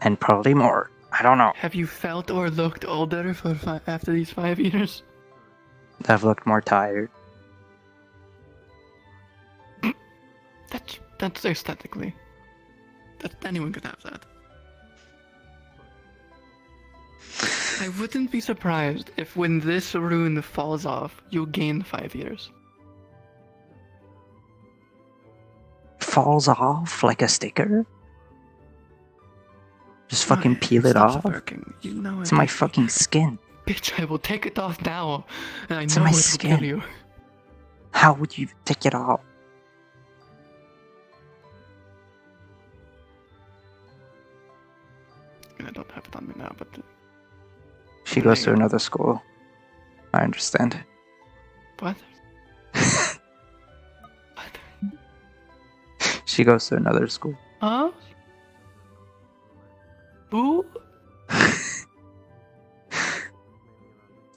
and probably more. I don't know. Have you felt or looked older after these 5 years? I've looked more tired. That's aesthetically. Anyone could have that. I wouldn't be surprised if when this rune falls off, you gain 5 years. Falls off like a sticker? Just fucking No, peel it stops off? working. You know It's it. my fucking skin. Bitch, I will take it off now, and I It's know my it will skin. kill you. How would you take it off? I don't have it on me now, but... She goes to another school. I understand. What? She goes to another school. Huh? Who?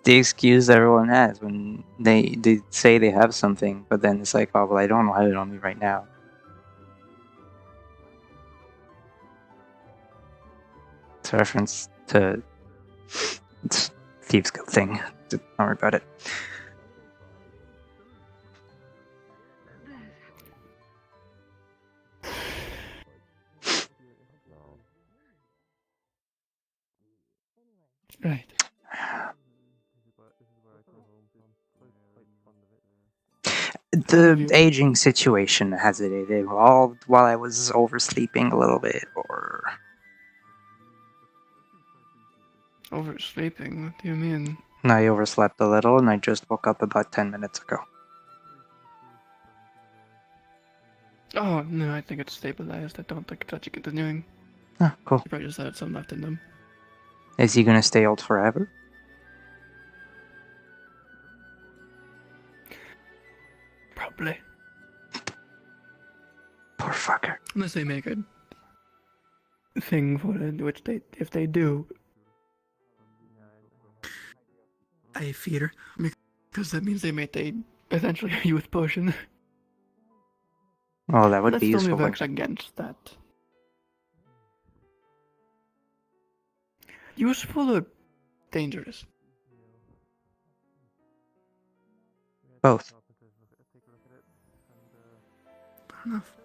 The excuse everyone has when they say they have something, but then it's like, oh, well, I don't have it on me right now. It's a reference to it's Thieves Guild thing. Don't worry about it. Right. The aging situation has it evolved while I was oversleeping a little bit, or Oversleeping? What do you mean? I overslept a little and I just woke up about 10 minutes ago. Oh, no, I think it's stabilized. I don't think it's actually continuing. Ah, cool. You probably just had some left in them. Is he gonna stay old forever? Probably. Poor fucker. Unless they make a thing for it, which if they do, I fear, because that means they made essentially a youth potion. Oh, that would That be still useful. works against that. Useful or dangerous? Both. Fair enough.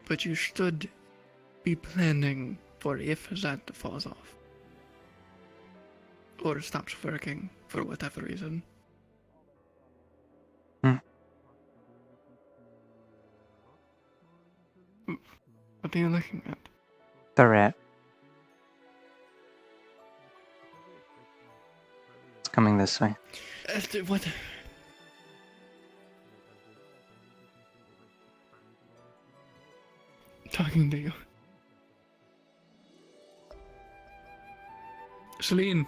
But you should be planning for if that falls off. Or stops working for whatever reason. What are you looking at? The rat. It's coming this way. What? Talking to you. Selene.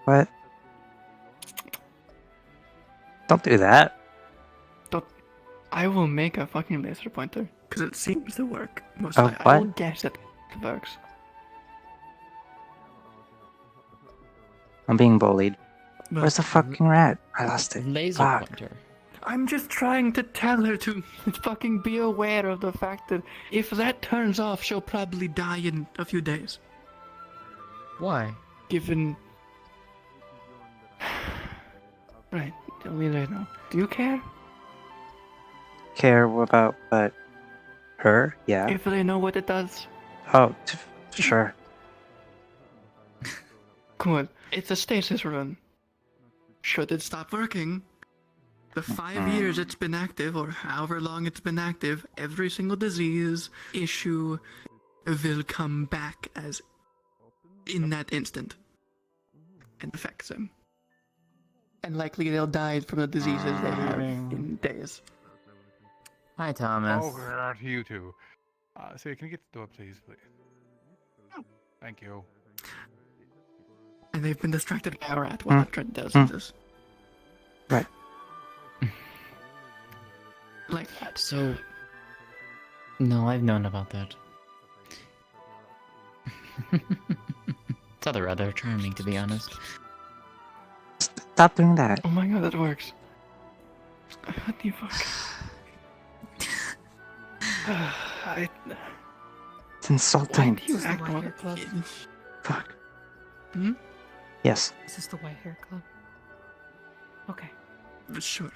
What? Don't do that. I will make a fucking laser pointer, because it seems to work. Oh, I will what? guess that it works. I'm being bullied. But- Where's the fucking rat? I lost it. Laser Fuck. pointer. I'm just trying to tell her to fucking be aware of the fact that if that turns off, she'll probably die in a few days. Why? Given... Right, tell me right now. Do you care? Care about what? Her? Yeah. If they know what it does? Oh, sure. Good. It's a stasis rune. Should it stop working, the 5 years it's been active, or however long it's been active, every single disease issue will come back as in that instant and affects them. And likely they'll die from the diseases they have in days. Hi, Thomas. Oh, where are you two? Say, can you get the door, please? Thank you. And they've been distracted by a rat while I'm trying to do this. Right. Like that. So... No, I've known about that. It's rather charming, to be honest. Stop doing that. Oh my god, that works. What the fuck? It's insulting. Why do you act like Club? Fuck. Hmm? Yes. Is this the White Hair Club? Okay. Sure.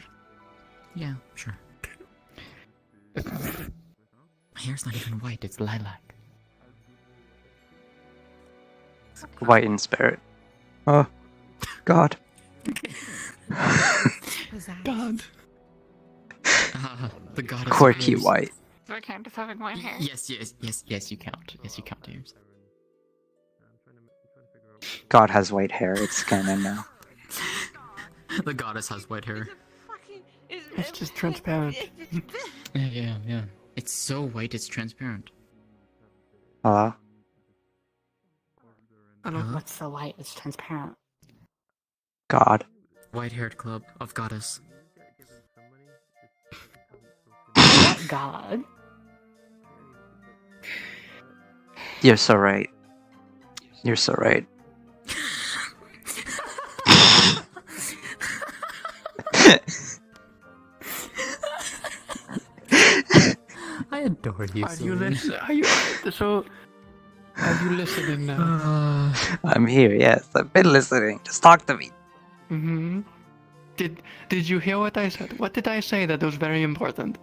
Yeah, sure. My hair's not even white, it's lilac. White in spirit. Oh, God. God. The goddess. Quirky appears. white. Do I count as having white hair? Yes, you count. Yes, you count, James. God has white hair. It's canon now. The goddess has white hair. It's just transparent. Yeah. It's so white, it's transparent. Hello? What's so white? It's transparent. God. White-haired club of goddess. What god? You're so right. You're so right. I adore you, Are you listening now? I'm here, yes. I've been listening. Just talk to me. Mm-hmm. Did you hear what I said? What did I say that was very important?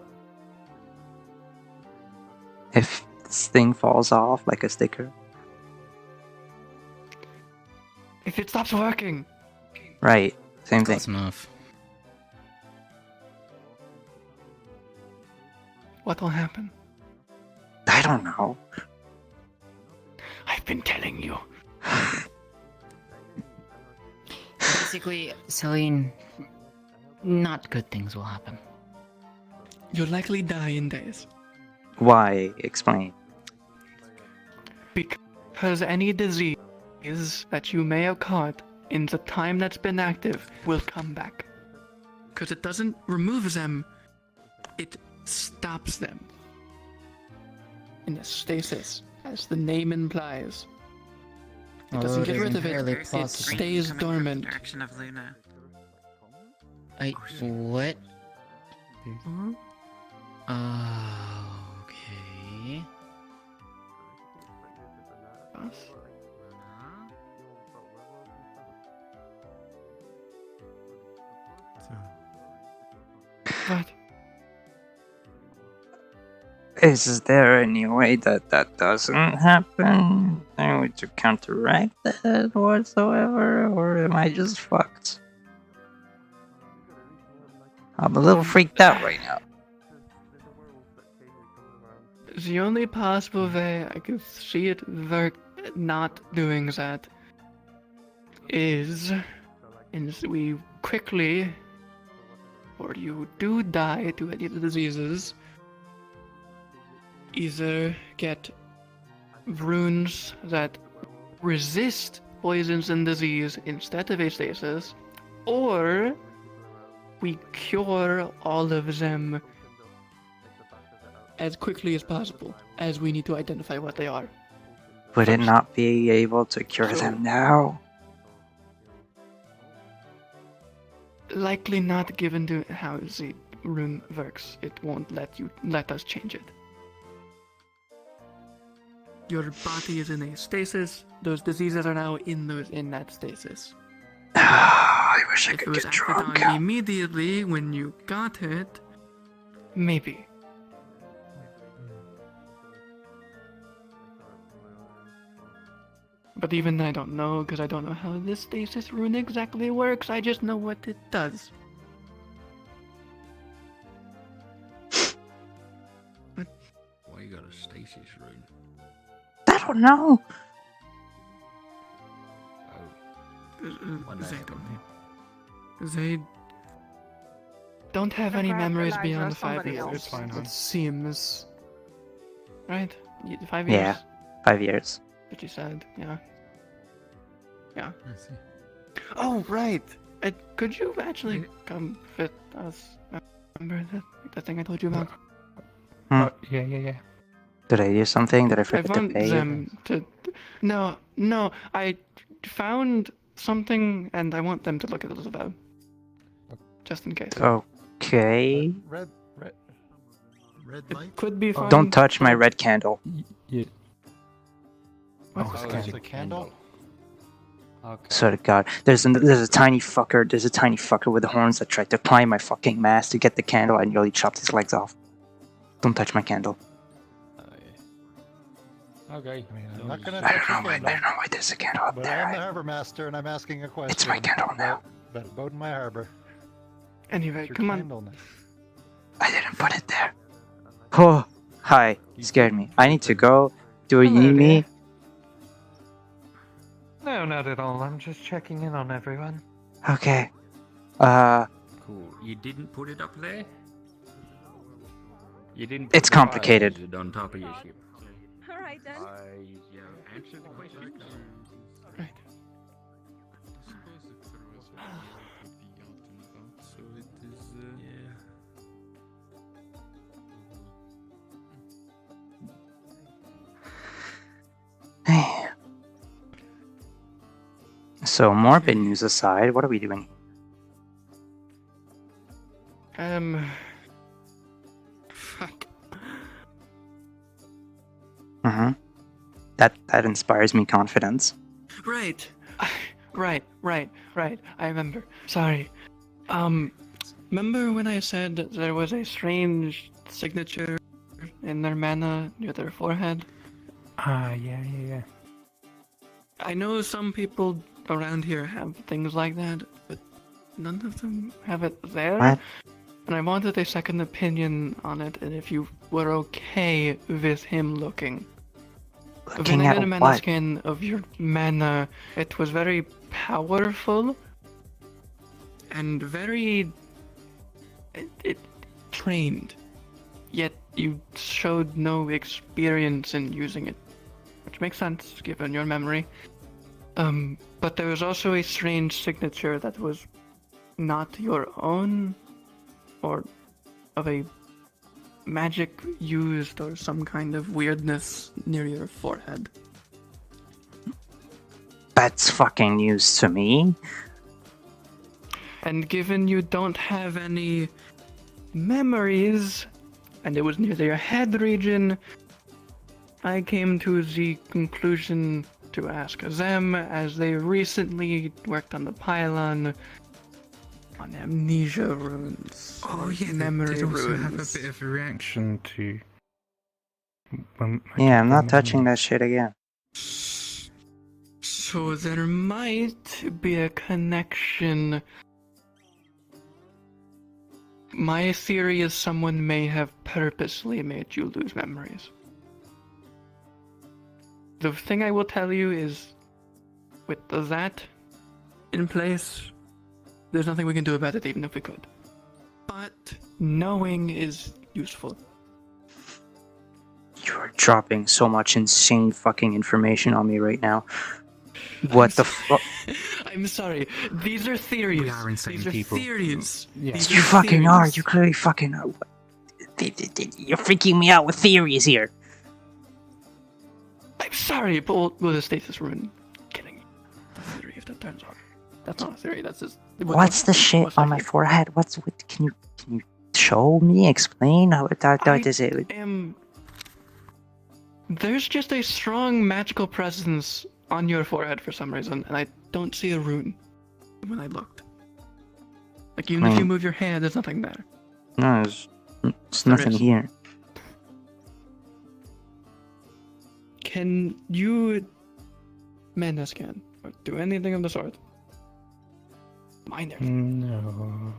If this thing falls off like a sticker. If it stops working. Right. Same thing. Close enough. What will happen? I don't know. I've been telling you. Basically, Selene, not good things will happen. You'll likely die in days. Why? Explain. Because any disease that you may have caught in the time that's been active will come back. Because it doesn't remove them, it stops them. In a stasis, as the name implies. It doesn't get rid of it, it stays dormant. Direction of Luna. What? Okay. What? Is there any way that doesn't happen? Would to counteract that whatsoever? Or am I just fucked? I'm a little freaked out right now. The only possible way I could see it not doing that is we quickly, or you do die to any of the diseases, either get runes that resist poisons and disease instead of a stasis, or we cure all of them as quickly as possible, as we need to identify what they are. Would it not be able to cure them now? Likely not, given to how the rune works. It won't let us change it. Your body is in a stasis. Those diseases are now in that stasis. I wish I If could it was get acted drunk. on immediately when you got it, maybe. But even I don't know, because I don't know how this stasis rune exactly works. I just know what it does. Why you got a stasis rune? I don't know. They don't have any memories Elijah, beyond 5 somebody years. else. It's fine, It seems. Right? 5 years? Yeah, 5 years. What you said, yeah. Yeah. Oh, right! Could you actually come with us? Remember that thing I told you about? Yeah. Did I do something? Did I I forget to want pay? them to... No, I found something and I want them to look at it as well. Just in case. Okay. Red light? Could be fun. Don't touch my red candle. Yeah. Oh, it's a candle? Okay. Swear to God, there's a tiny fucker. There's a tiny fucker with horns that tried to climb my fucking mast to get the candle. I nearly chopped his legs off. Don't touch my candle. Okay. I'm not gonna I touch don't know your candle. why there's a candle up But there. I'm the harbor master, and I'm asking a question. It's my candle now. About a boat in my harbor. Anyway, It's your come on. candle now. I didn't put it there. Oh, hi. You scared me. I need to go. Do you Hello, need me? dear. No, not at all. I'm just checking in on everyone. Okay. Cool. You didn't put it up there? You didn't put It's the fire complicated. hazard on top of your ship. Alright then. Answer the question. Right. So, morbid news aside, what are we doing? Fuck. Mm-hmm. That inspires me confidence. Right. I remember. Sorry. Remember when I said that there was a strange signature in their mana near their forehead? Yeah. I know some people around here have things like that, but none of them have it there. What? And I wanted a second opinion on it, and if you were okay with him looking. Looking When I at got a mana what? scan of your mana, it was very powerful and very it trained. Yet you showed no experience in using it, which makes sense given your memory. But there was also a strange signature that was not your own, or of a magic used or some kind of weirdness near your forehead. That's fucking news to me. And given you don't have any memories, and it was near your head region, I came to the conclusion to ask them, as they recently worked on the pylon on amnesia runes. Oh or yeah, memory they did also runes. have a bit of a reaction to. Yeah, I'm not touching that shit again. So there might be a connection. My theory is someone may have purposely made you lose memories. The thing I will tell you is, with that in place, there's nothing we can do about it, even if we could. But knowing is useful. You're dropping so much insane fucking information on me right now. What the fuck? I'm sorry. These are theories. We are insane These are people. theories. Yeah. These You are fucking are. theories. You clearly fucking are. You're freaking me out with theories here. I'm sorry, but with a stasis rune, kidding. That's a theory if that turns on. That's not a theory. That's just. What's the shit on my forehead? Can you show me? Explain how that is it? There's just a strong magical presence on your forehead for some reason, and I don't see a rune when I looked. Like, even if you move your hand, there's nothing there. No, there's nothing here. Can you, Manascan, or do anything of the sort? Minor. No.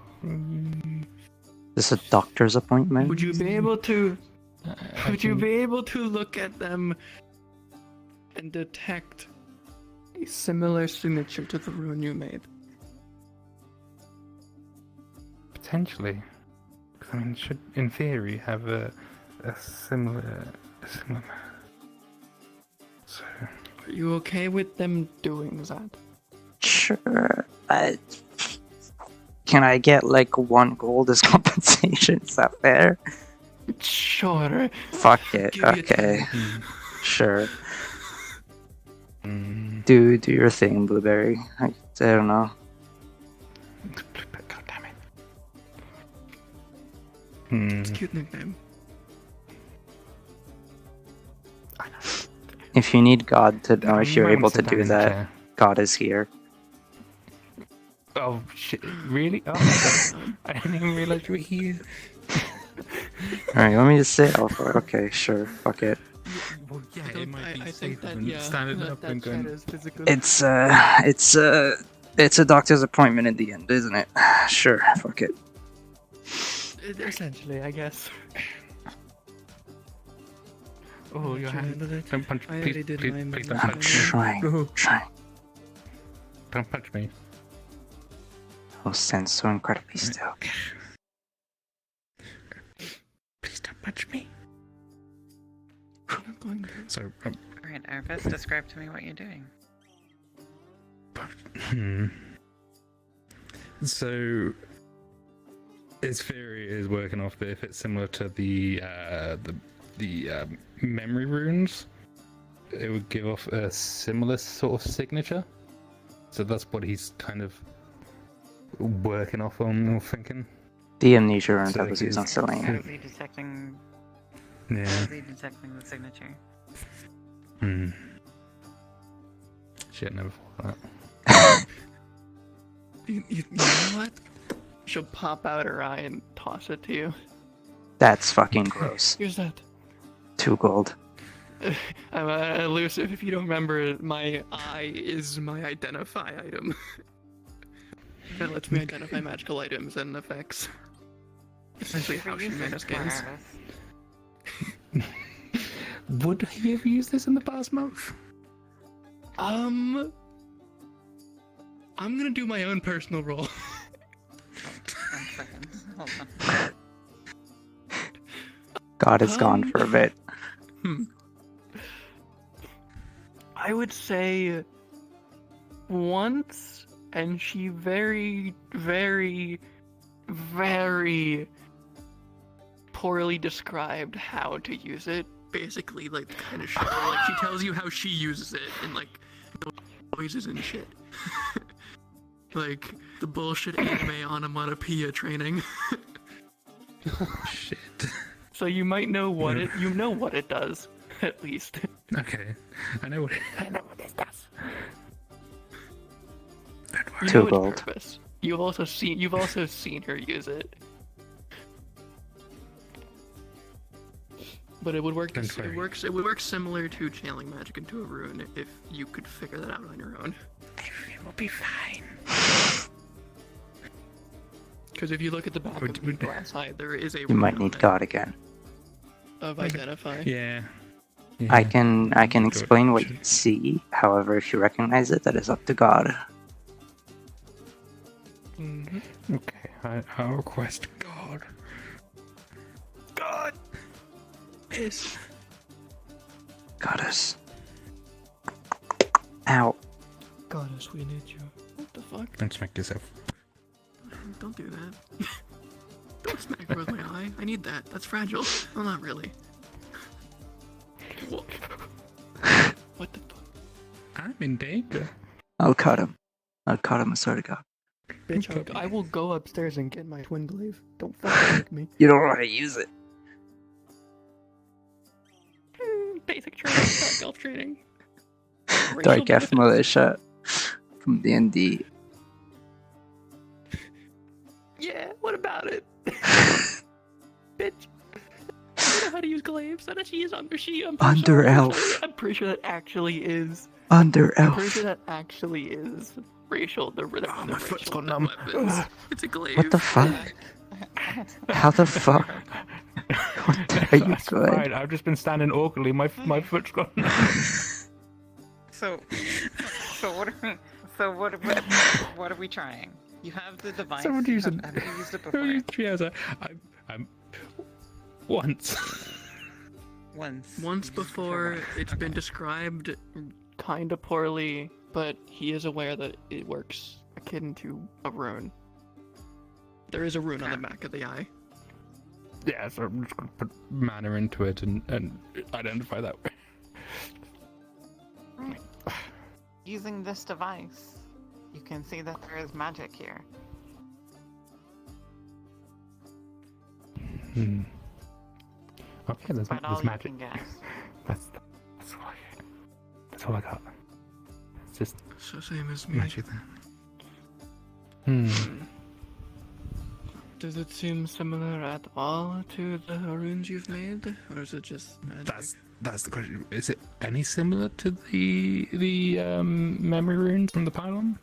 Is this a doctor's appointment? Would you be able to? Would you be able to look at them and detect a similar signature to the rune you made? Potentially. 'Cause, I mean, it should, in theory, have a similar. So. Are you okay with them doing that? Sure. Can I get like 1 gold as compensation? Is that fair? Sure. Fuck it. Give you Okay. 10. Sure. Do your thing, Blueberry. I don't know. God damn it. It's a cute nickname. If you need God to know if you're able to do that, chair. God is here. Oh shit! Really? Oh my god! I didn't even realize you were here. Alright, let me just sit over. Okay, sure. Fuck it. Well, yeah, it might be I safer think that, than yeah, standing up and going. It's a doctor's appointment in the end, isn't it? Sure. Fuck it. Essentially, I guess. Oh, your hand. Don't punch I me. already Please, did please, mine. please don't I'm punch me. trying. Don't punch me. Oh, stand so incredibly still. Please don't punch me. I'm not going to. So, Alright, Arvis, describe to me what you're doing. So, his theory is working off if it's similar to the memory runes, it would give off a similar sort of signature. So that's what he's kind of working off on or thinking. The amnesia rune So that was used on How Selene. is he detecting? Yeah. How is he detecting the signature? Shit, never thought of that. You know what? She'll pop out her eye and toss it to you. That's fucking gross. Here's that. 2 gold. I'm elusive. If you don't remember, my eye is my identify item. That lets me identify magical items and effects. Essentially how she Manascans. Would he have used this in the past month? I'm gonna do my own personal roll. 1 second. Hold on. God is gone for a bit. I would say once, and she very, very, very poorly described how to use it. Basically, like, the kind of shit where, like, she tells you how she uses it, and, like, noises and shit. Like, the bullshit anime onomatopoeia training. Oh, shit. So you might know what it does, at least. Okay, I know what this does. You 2 know its gold. purpose. You've also seen her use it. But it would work. It would work similar to channeling magic into a rune if you could figure that out on your own. Everything will be fine. Because if you look at the back of the glass eye, there is a You rune might on need it God again. of identify. Yeah. I Yeah. can explain what you see. However, if you recognize it, that is up to God. Okay, I'll request God. God! Piss. Goddess. Ow. Goddess, we need you. What the fuck? Don't smack yourself. Don't do that. Don't smack me with my eye. I need that. That's fragile. Well, not really. What? What the fuck? I'm in danger. I'll cut him. I'll cut him, I swear to God. Bitch, I will go upstairs and get my twin glaive. Don't fucking make me. You don't know how to use it. Basic training, dark elf training. Racial Dark F benefits. Militia from D&D. Yeah, what about it? Bitch. I know how to use glaives. I know she is under she. Under elf. I'm pretty sure that actually is. Under I'm elf. pretty sure that actually is racial. My foot's gone numb. It's a glaive. What the fuck? How the fuck? Are you That's good? fine. I've just been standing awkwardly. My foot's gone numb. So what are we trying? You have the device. Someone use it. Have you used it before? I'm once. Once before, it's been described kinda poorly, but he is aware that it works akin to a rune. There is a rune on the back of the eye. Yeah, so I'm just gonna put mana into it and identify that way. Using this device, you can see that there is magic here. Hmm. Okay, there's About all you magic. can guess. That's all I got. It's just So same as me. magic there. Hmm. Does it seem similar at all to the runes you've made, or is it just magic? That's the question. Is it any similar to the memory runes from the pylon,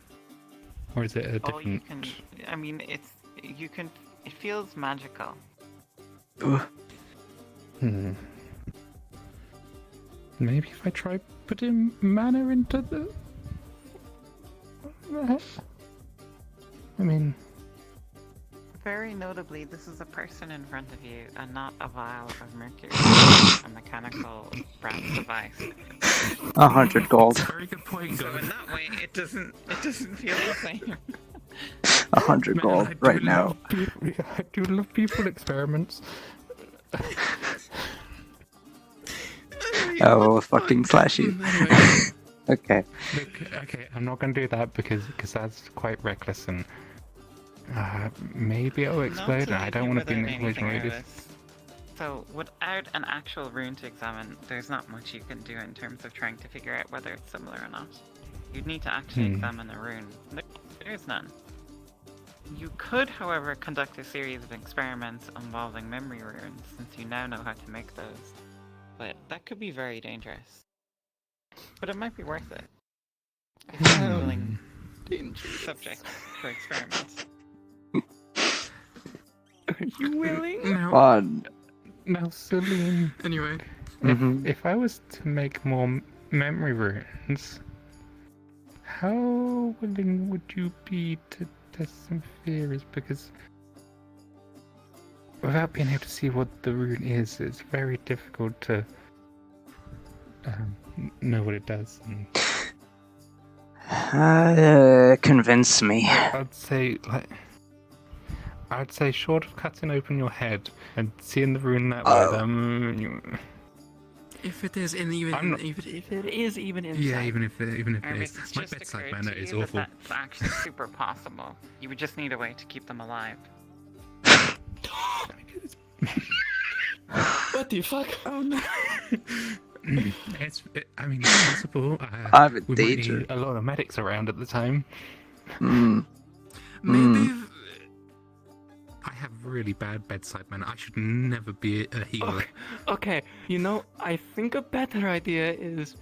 or is it a Oh, you different? can. I mean, it feels magical. Hmm. Maybe if I try putting mana into the. I mean. Very notably, this is a person in front of you and not a vial of mercury, a mechanical brass device. 100 gold. Very good point, So in that way, it doesn't feel the same. 100 gold right now. I do love people experiments. Oh, fucking slashy. Okay. Okay, I'm not gonna do that because that's quite reckless and maybe it'll explode and I don't want to be in an explosion radius. So without an actual rune to examine, there's not much you can do in terms of trying to figure out whether it's similar or not. You'd need to actually examine a rune. There's none. You could, however, conduct a series of experiments involving memory runes, since you now know how to make those. But that could be very dangerous. But it might be worth it. If you're a willing subject for experiments. Are you willing? Fun. Now, Selene. Anyway. If I was to make more memory runes, how willing would you be to test some theories? Because without being able to see what the rune is, it's very difficult to know what it does. And Convince me. I'd say short of cutting open your head and seeing the rune that way, then If it is even inside. yeah, even if it It's is, my just bedside occurred manner to is you that awful. That's actually super possible. You would just need a way to keep them alive. What the fuck? Oh no. It's possible. I'm in we danger. might need a lot of medics around at the time. Maybe. I have really bad bedside manner. I should never be a healer. Okay, I think a better idea is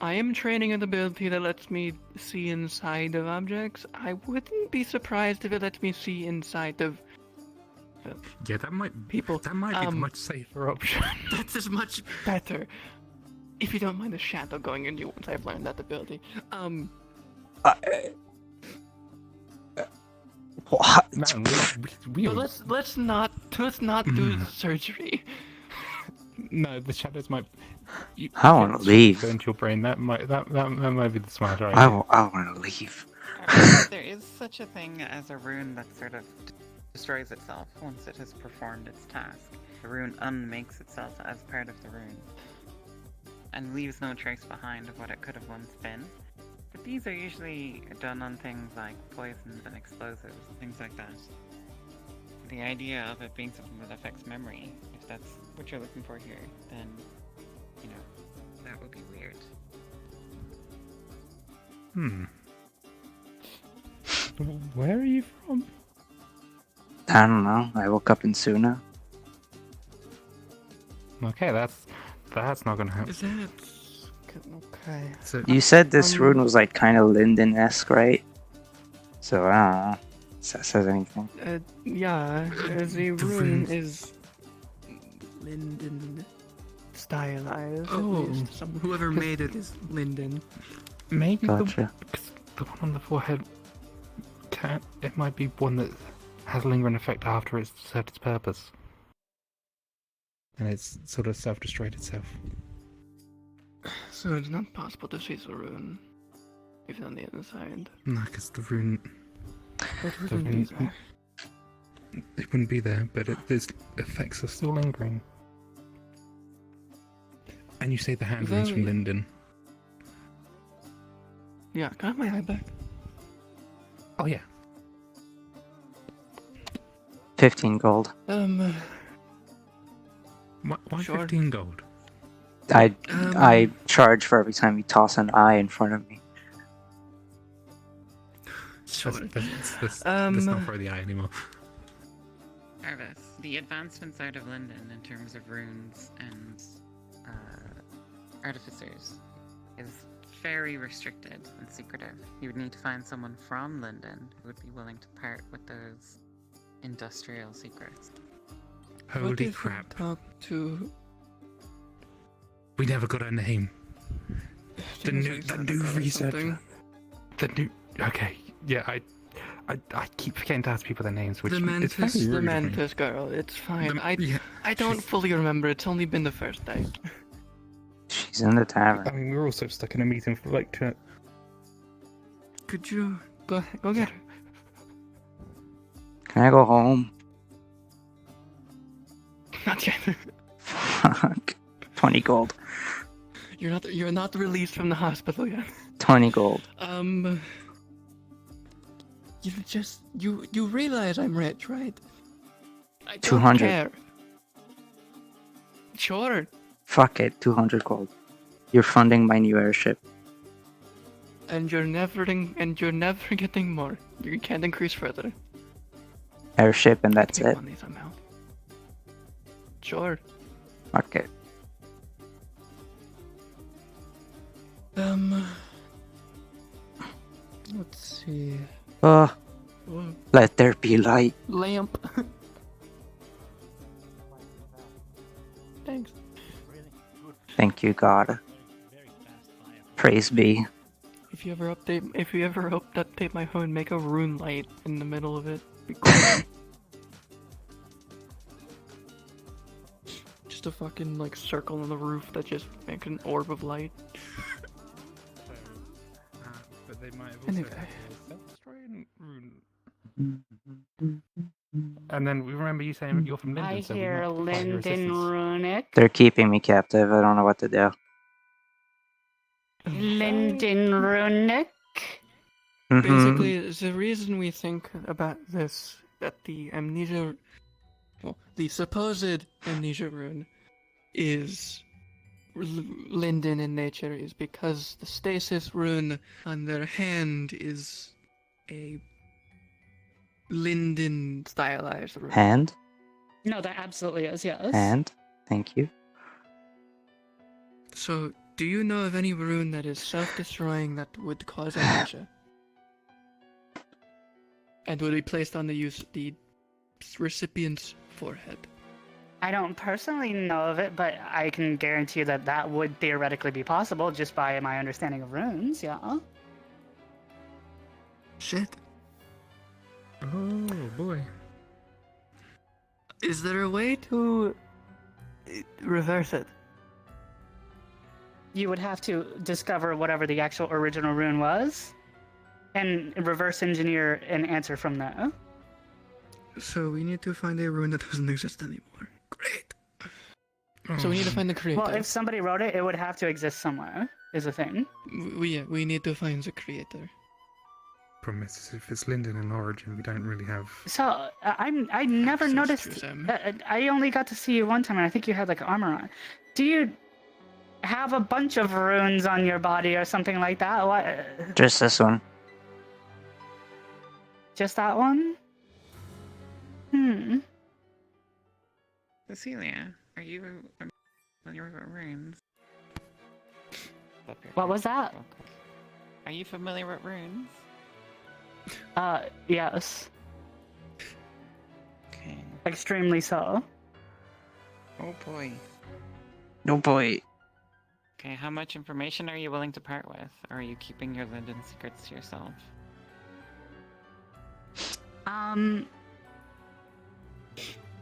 I am training an ability that lets me see inside of objects. I wouldn't be surprised if it lets me see inside of it. Yeah, that might People. That might be the much safer option. That is much better. If you don't mind the shadow going in you once I've learned that ability. What? Man, But let's not do surgery. No, the shadows might. I want to leave. Go into your brain. That might be the smarter I idea. want to leave. There is such a thing as a rune that sort of destroys itself once it has performed its task. The rune unmakes itself as part of the rune and leaves no trace behind of what it could have once been. But these are usually done on things like poisons and explosives, things like that. The idea of it being something that affects memory, if that's what you're looking for here, then, you know, that would be weird. Where are you from? I don't know. I woke up in Suna. Okay, that's not gonna happen. Is that okay? So, You said this rune was like kind of Linden-esque, right? So I don't know. If that says anything. Yeah, the rune is Linden stylized. Oh, whoever made it is Linden. Maybe Gotcha. the one on the forehead. It might be one that has a lingering effect after it's served its purpose, and it's sort of self-destroyed itself. So it's not possible to see the rune, even on the inside. No, because the rune. It wouldn't be there. It wouldn't be there, but its effects are still lingering. And you say the hand runes from Linden. Yeah, can I have my eye back? Oh yeah. 15 gold. Why Sure. 15 gold? I charge for every time you toss an eye in front of me. That's not for the eye anymore. Arvis, the advancements out of Linden in terms of runes and artificers is very restricted and secretive. You would need to find someone from Linden who would be willing to part with those industrial secrets. What Holy if crap. we talk to... We never got a name. The new researcher. The new. Okay, yeah, I keep forgetting to ask people their names, which The is very rude of me. Mantis girl, it's fine. I don't fully remember, it's only been the first day. She's in the tavern. I mean, we're also stuck in a meeting for like chat. Could you go get her? Can I go home? Not yet. Fuck. 20 gold. You're not released from the hospital yet. 20 gold. You realize I'm rich, right? I don't 200. care. Sure. Fuck it. 200 gold. You're funding my new airship. And you're never getting more. You can't increase further. Airship and that's Take it. money somehow. Sure. Okay. Let's see. Oh, Whoa. let there be light. Lamp. Thanks. Thank you, God. Praise be. If you ever update my phone, make a rune light in the middle of it. Be cool. Just a fucking like circle on the roof that just makes an orb of light. But they might have also Anyway. had a self-destroying rune. And then we remember you saying you're from Linden. I so we hear might require your Linden assistance. Runic. They're keeping me captive. I don't know what to do. Linden Runic. Basically, the reason we think about this, that the amnesia, well, the supposed amnesia rune is Linden in nature is because the stasis rune on their hand is a Linden stylized rune. Hand? No, that absolutely is, yes. Hand? Thank you. So, do you know of any rune that is self-destroying that would cause amnesia? And would be placed on the recipient's forehead. I don't personally know of it, but I can guarantee that that would theoretically be possible just by my understanding of runes, yeah. Shit. Oh boy. Is there a way to reverse it? You would have to discover whatever the actual original rune was, and reverse engineer an answer from there. So we need to find a rune that doesn't exist anymore. Great. So we need to find the creator. Well, if somebody wrote it, it would have to exist somewhere, is the thing. We need to find the creator. Problem is, if it's Linden in origin, we don't really have. So, I never Access noticed, to them. I only got to see you one time, and I think you had, like, armor on. Do you have a bunch of runes on your body or something like that? What? Just this one. Just that one? Hmm. Cecilia, are you familiar with runes? What was that? Are you familiar with runes? Yes. Okay. Extremely so. Oh boy. No boy. Okay, how much information are you willing to part with? Or are you keeping your Linden secrets to yourself?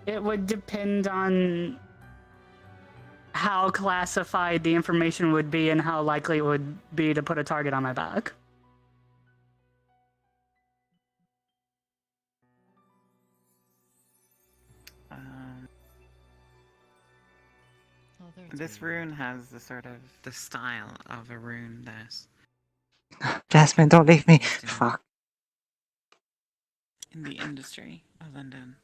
It would depend on how classified the information would be and how likely it would be to put a target on my back. This rune has the sort of the style of a rune that Jasmine, don't leave me. Fuck. in the industry of London.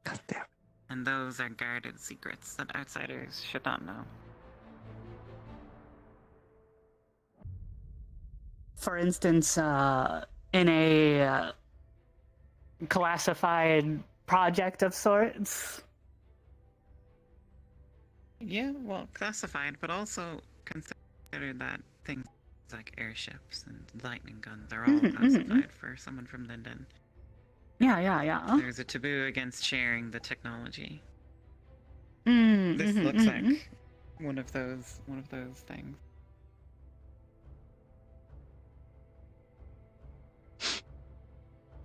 God damn. And those are guarded secrets that outsiders should not know. For instance, in a classified project of sorts. Yeah, well, classified, but also consider that things like airships and lightning guns are all classified for someone from London. Yeah. There's a taboo against sharing the technology. Mm, This looks like one of those things.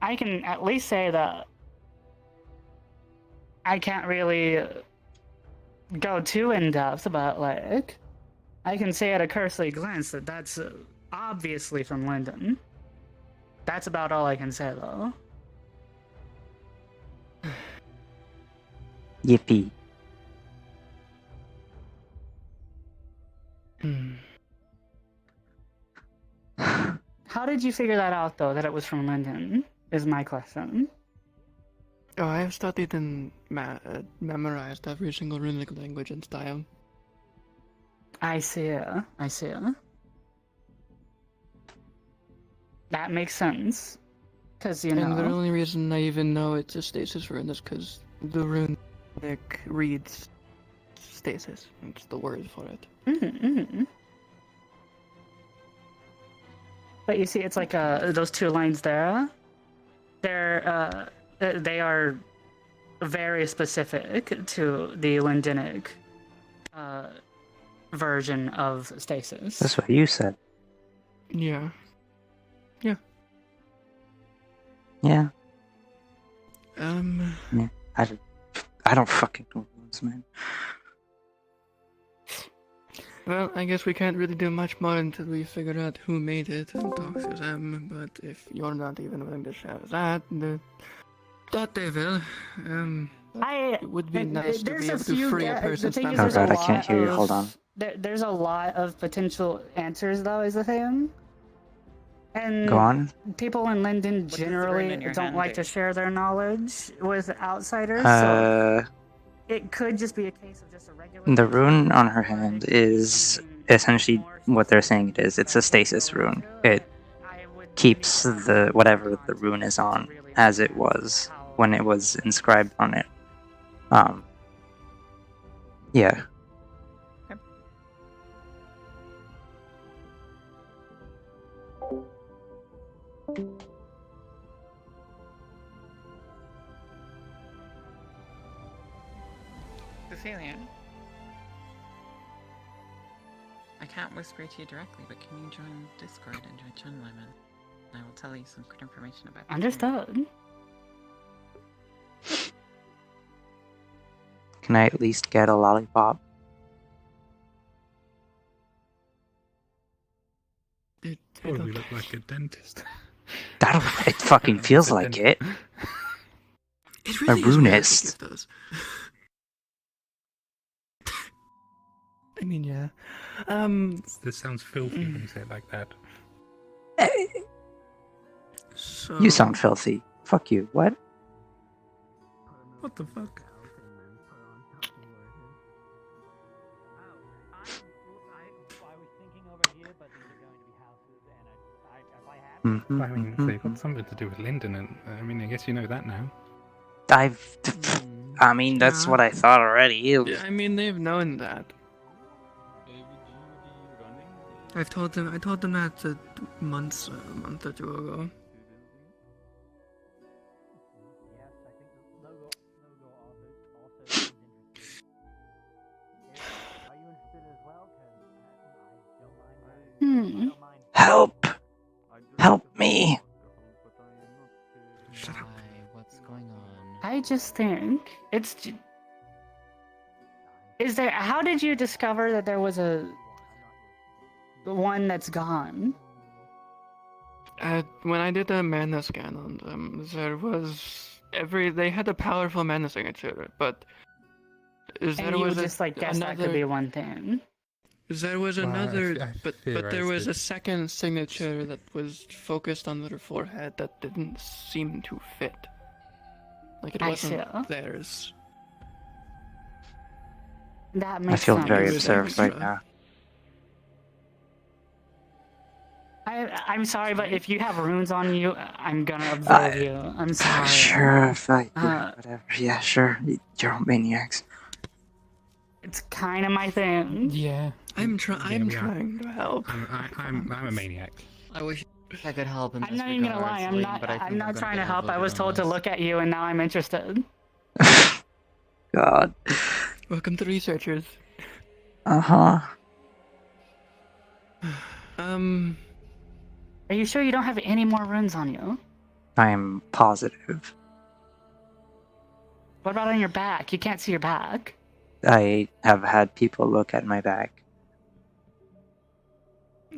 I can at least say that I can't really go too in depth, but like I can say at a cursory glance that that's obviously from London. That's about all I can say, though. Yippee. How did you figure that out, though, that it was from London, is my question. Oh, I have studied and memorized every single runic language and style. I see. That makes sense. Because, you know... And the only reason I even know it's a stasis rune is because the runic reads stasis. It's the word for it. But you see, it's like those two lines there. They are very specific to the Lindinic version of stasis. That's what you said. Yeah. Yeah. Yeah. I don't fucking know runes, man. Well, I guess we can't really do much more until we figure out who made it and talk to them, but if you're not even willing to share that they will. It would be nice to be able to free a person's memory. Oh god, I can't hear you, hold on. There's a lot of potential answers, though, is the thing. And Go on. people in Linden generally don't like to share their knowledge with outsiders, so it could just be a case of just a regular... The rune on her hand is essentially what they're saying it is. It's a stasis rune. It keeps the whatever the rune is on as it was when it was inscribed on it. Yeah. Cecilia. I can't whisper to you directly, but can you join Discord and join channel I'm in? And I will tell you some good information about the Understood. Can I at least get a lollipop? Oh, we look like a dentist. It fucking feels like it. It A really is weird to runist. give those. I mean, yeah. This sounds filthy when you say it like that. So... You sound filthy. Fuck you. What? What the fuck? Mhm, I mean, mhm, they've got something to do with Lyndon, and I mean, I guess you know that now. I mean, that's what I thought already. Yeah, I mean, they've known that. I told them that a month or two ago. Help! Help me! Shut up. What's going on? I just think it's. Is there? How did you discover that there was a one that's gone? When I did a mana scan on them, there was they had a powerful mana signature, but And there you was would just like guess that could be one thing. There was Well, another, I but there was theorized a it. second signature that was focused on their forehead that didn't seem to fit. Like it I wasn't see. theirs. That I makes feel sense. very It was observed right extra. now. I'm sorry, but if you have runes on you, I'm gonna observe you. I'm sorry. Sure, if I, Uh, whatever. Yeah, sure. You're all maniacs. It's kind of my thing. Yeah. I'm we are. trying to help. I'm a maniac. I wish I could help in I'm this not even gonna regard, lie. I'm Selene, not. but I think I'm not gonna trying get to help. I outvoted was on told to this. look at you, and now I'm interested. God. Welcome to researchers. Uh-huh. Are you sure you don't have any more runes on you? I'm positive. What about on your back? You can't see your back. I have had people look at my back.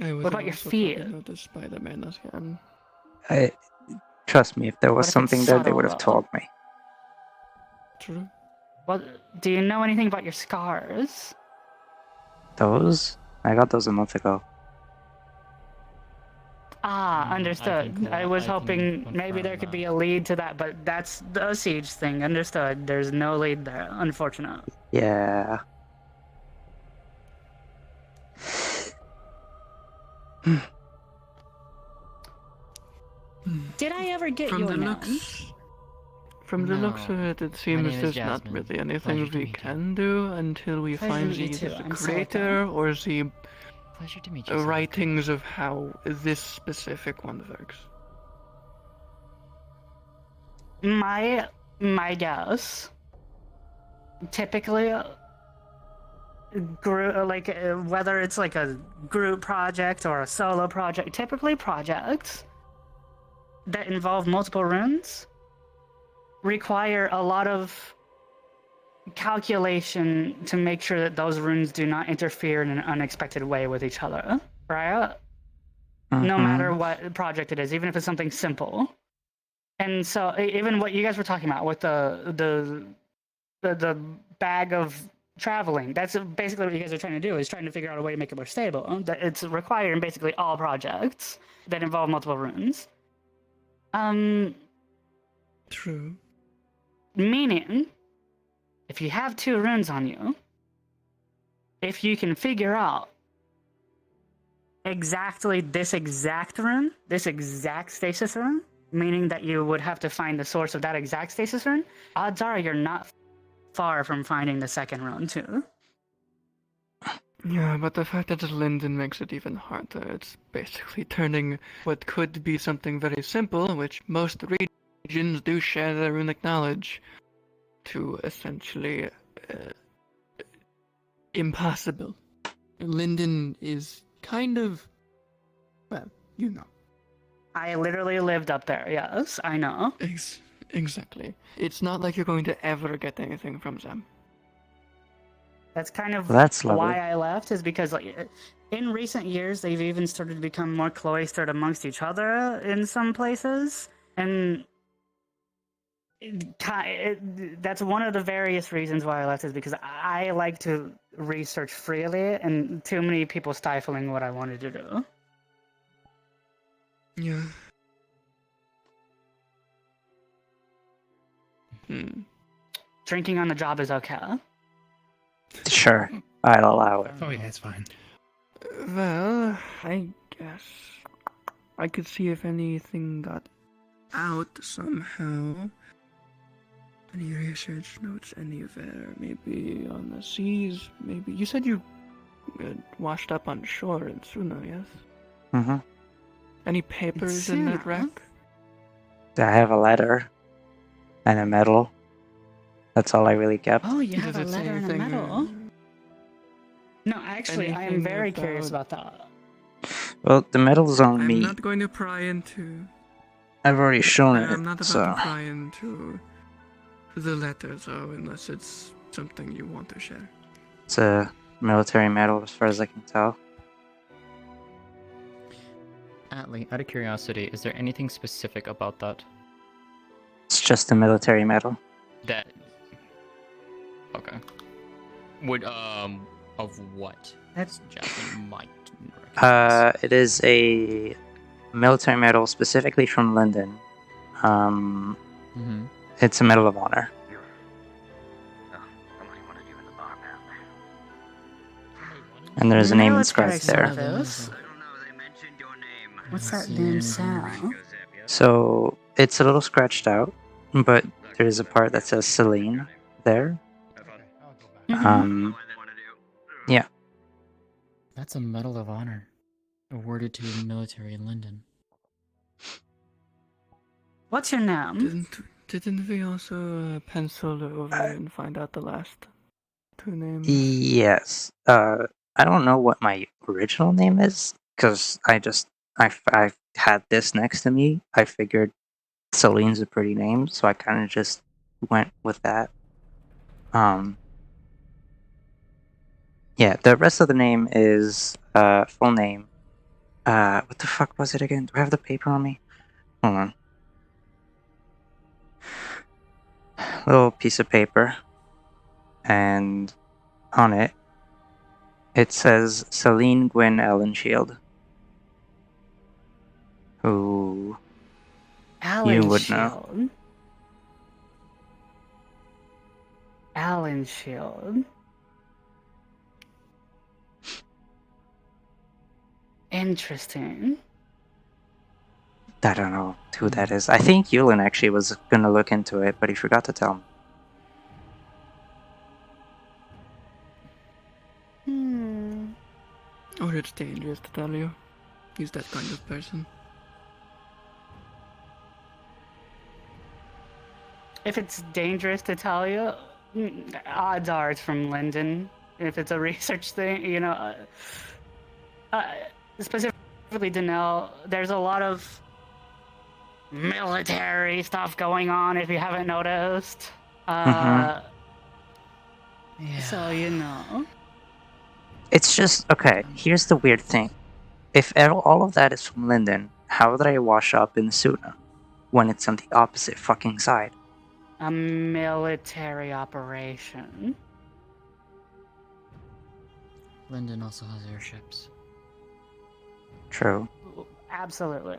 I was What about your also feet? probably noticed by the mana scan. Trust me, if there was What if it's something there, they subtle, would have though? told me. True. What? Do you know anything about your scars? Those? I got those a month ago. Ah, understood. I was I can hoping maybe there could be a lead to that, but that's the siege thing. Understood. There's no lead there, unfortunate. Yeah. Did I ever get From your the name? From the looks of No. it, it My seems name is there's not Jasmine. really anything Pleasure to we meet you. can do until we Pleasure to find meet you either too. the I'm sorry, creator or the Pleasure to meet you. Selene. writings of how this specific one works. My guess. Typically, whether it's like a group project or a solo project, typically projects that involve multiple runes require a lot of calculation to make sure that those runes do not interfere in an unexpected way with each other, right? No matter what project it is, even if it's something simple. And so, even what you guys were talking about with the bag of traveling, that's basically what you guys are trying to do, is trying to figure out a way to make it more stable. That it's required in basically all projects that involve multiple runes. True. Meaning, if you have 2 runes on you, if you can figure out exactly this exact rune, this exact stasis rune, meaning that you would have to find the source of that exact stasis rune, odds are you're not far from finding the second rune too. Yeah, but the fact that it's Lyndon makes it even harder. It's basically turning what could be something very simple, which most regions do share their runic knowledge, to essentially impossible. Linden is kind of, well, you know. I literally lived up there. Yes, I know. Exactly. It's not like you're going to ever get anything from them. That's kind of That's lovely. why I left, is because like in recent years they've even started to become more cloistered amongst each other in some places, and that's one of the various reasons why I left, is because I like to research freely, and too many people stifling what I wanted to do. Yeah. Drinking on the job is okay. Sure, I'll allow it. Oh yeah, it's fine. Well, I guess I could see if anything got out somehow. Any research notes anywhere? Maybe on the seas? Maybe. You said you washed up on shore in Suna, yes? Mm-hmm. Any papers in that wreck? I have a letter and a medal. That's all I really kept. Oh, you have Does a it say letter and a anything, medal? No, actually, I am anything very curious about that. Well, the medal's on I'm me. not going to pry into. I've already shown it. I'm not about so. to pry into the letter, though, unless it's something you want to share. It's a military medal, as far as I can tell. Atlee, out of curiosity, is there anything specific about that? It's just a military medal. That. Okay. Would of what? That's Jasmine might recognize. It is a military medal specifically from London. It's a Medal of Honor. And there's a name inscribed there. What's that name sound? So it's a little scratched out, but there's a part that says Selene there. Yeah. That's a Medal of Honor, awarded to the military in London. What's your name? Didn't we also pencil over and find out the last two names? Yes. I don't know what my original name is, because I had this next to me. I figured Celine's a pretty name, so I kind of just went with that. Yeah, the rest of the name is full name. What the fuck was it again? Do I have the paper on me? Hold on. Little piece of paper, and on it, it says Selene Gwyn Ellenshield, who you would know. Ellenshield. Interesting. I don't know who that is. I think Yulin actually was gonna look into it, but he forgot to tell me. Or it's dangerous to tell you. He's that kind of person. If it's dangerous to tell you, odds are it's from Linden. If it's a research thing, you know, specifically Danelle, there's a lot of military stuff going on, if you haven't noticed. So, you know. It's just, okay, here's the weird thing. If all of that is from Linden, how did I wash up in Suna when it's on the opposite fucking side? A military operation. Linden also has airships. True. Absolutely.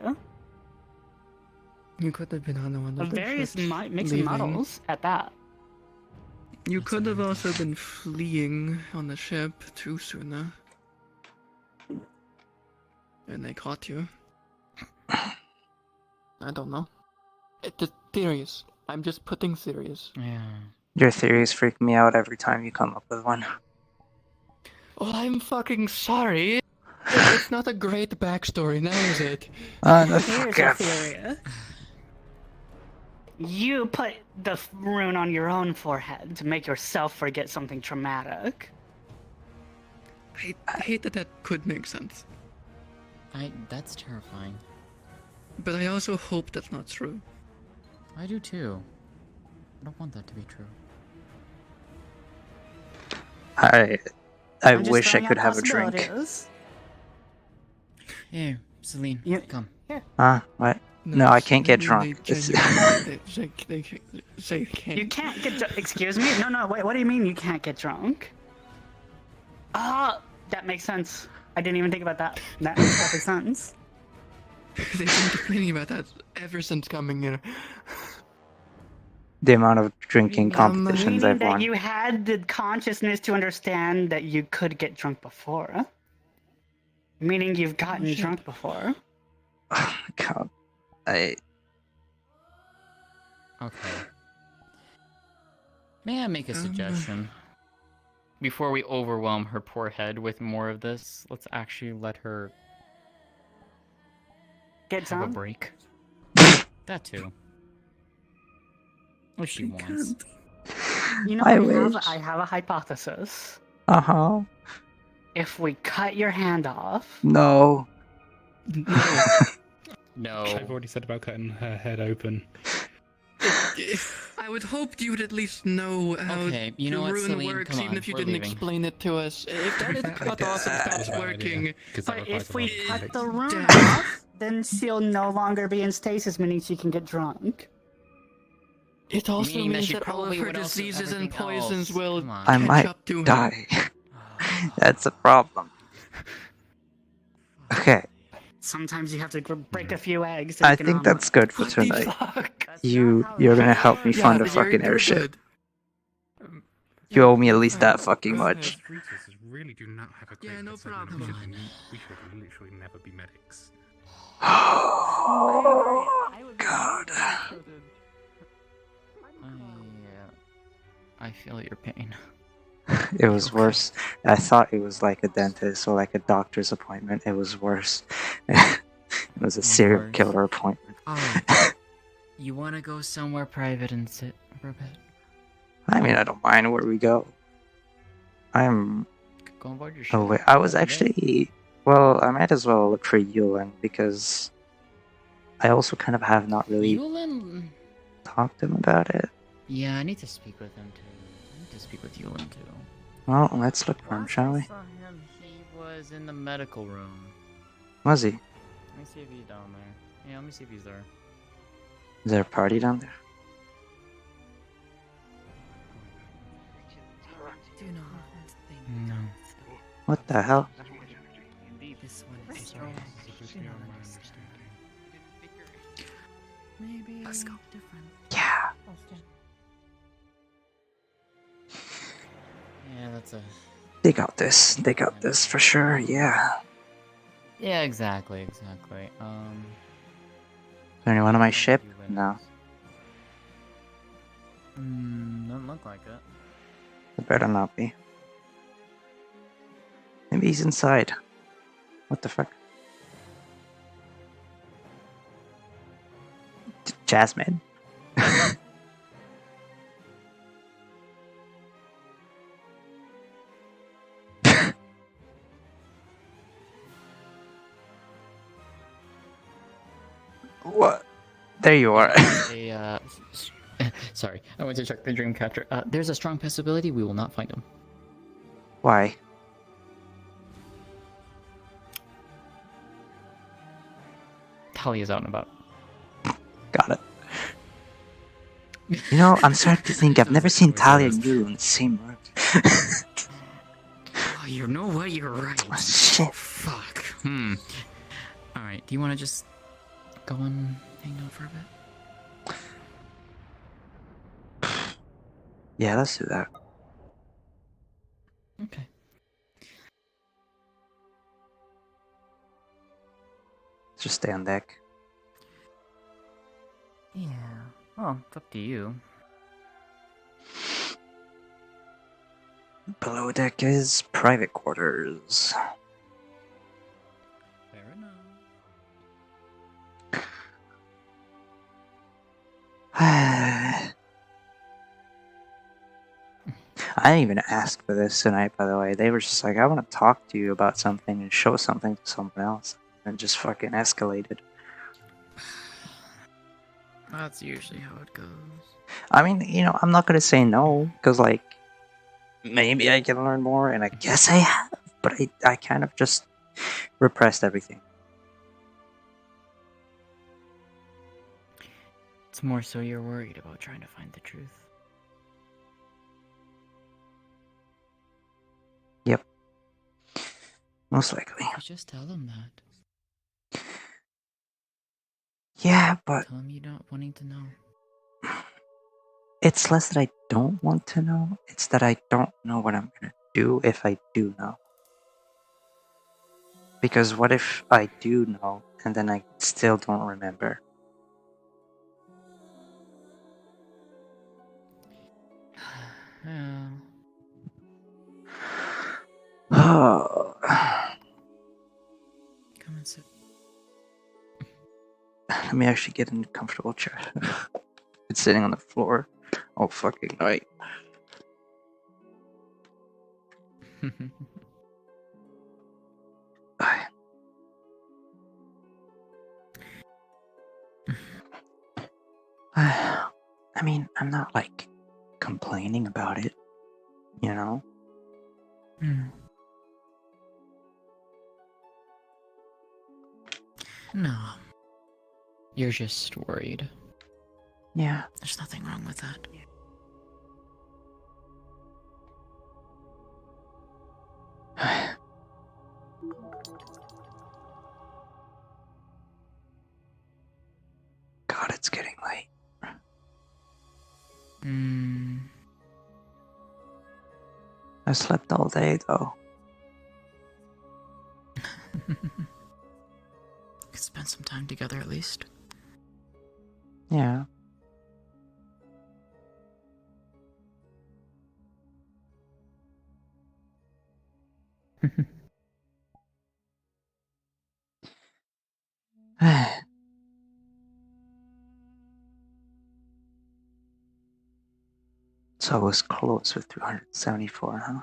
You could have been on one of the various ships mix and leaving. models at that. You could have also been fleeing on the ship to Suna. And they caught you. I don't know. It's theories. I'm just putting theories. Yeah. Your theories freak me out every time you come up with one. Oh, I'm fucking sorry. It's not a great backstory, now is it? Here's a theory. You put the rune on your own forehead to make yourself forget something traumatic. I hate that could make sense. That's terrifying. But I also hope that's not true. I do too. I don't want that to be true. I I'm just wish I throwing could out have a drink. possibilities. Here, Selene, come. What? No, I can't get drunk. They can't. You can't get drunk. Excuse me? No, wait, what do you mean you can't get drunk? That makes sense. I didn't even think about that. That makes perfect sense. They've been complaining about that ever since coming here. The amount of drinking competitions Meaning I've that won. you had the consciousness to understand that you could get drunk before. Meaning you've gotten drunk before. Oh my god. Okay. May I make a suggestion? Before we overwhelm her poor head with more of this, let's actually let her get have a drunk? break. That too. If she wants. Can't. You know, I wish. I have a hypothesis. Uh-huh. If we cut your hand off, No. No. I've already said about cutting her head open. I would hope you would at least know how Okay, you know the what, rune Selene, works, come even on, if you we're didn't leaving. explain it to us. If that is cut off and stops working, but if we cut the rune off, then she'll no longer be in stasis, meaning she can get drunk. it also Meaning that means she that all of probably her would also diseases and everything poisons else. will Come on. I catch might up to her. die. That's a problem. Okay. Sometimes you have to break a few eggs. I think that's good for tonight. You're gonna help me find a fucking airship. You owe me at least that fucking much. Recruiters really do not have a great Yeah, no perception problem. of shit, and we should literally never be medics. Oh, God. I feel your pain. It was worse. I thought it was like a dentist or like a doctor's appointment. It was worse. It was a serial Worse. killer appointment. Oh, you want to go somewhere private and sit for a bit? I mean, I don't mind where we go. I'm. Go on board your Oh, ship. wait. I was actually. Well, I might as well look for Yulin because I also kind of have not really Yulin? talked to him about it. Yeah, I need to speak with him too. I need to speak with Yulin too. Well, let's look for him, Last shall I we? saw him, he was in the medical room. Was he? Let me see if he's down there. Yeah, let me see if he's there. Is there a party down there? Do not think. No. What the hell? This one is strong. Do not understand. Maybe let's go. Different. Yeah. Yeah, that's a. They got this. They got this for sure. Yeah. Yeah, exactly. Is there anyone on my ship? No. Doesn't look like it. It better not be. Maybe he's inside. What the fuck? Jasmine. What? There you are. Sorry, I went to check the Dreamcatcher. There's a strong possibility we will not find him. Why? Talia's out and about. Got it. You know, I'm starting to think I've never seen Talia and you in the same room. Oh, you know what? You're right. Oh, shit. Fuck. Alright, do you want to just go and hang out for a bit? Yeah, let's do that. Okay. Let's just stay on deck. Yeah. Well, it's up to you. Below deck is private quarters. Fair enough. I didn't even ask for this tonight, by the way. They were just like, I want to talk to you about something and show something to someone else. And it just fucking escalated. That's usually how it goes. I mean, I'm not going to say no, because, like, maybe I can learn more, and I guess I have, but I kind of just repressed everything. It's more so you're worried about trying to find the truth. Yep. Most likely. You just tell them that. Yeah, but Tell them you're not wanting to know. it's less that I don't want to know, it's that I don't know what I'm going to do if I do know. Because what if I do know, and then I still don't remember? Yeah. Oh. Come and sit. Let me actually get in a comfortable chair. It's sitting on the floor all fucking night. I mean, I'm not like complaining about it, you know? No. You're just worried. Yeah. There's nothing wrong with that. God, it's getting late. I slept all day, though. Could spend some time together at least. Yeah. So I was close with 374, huh?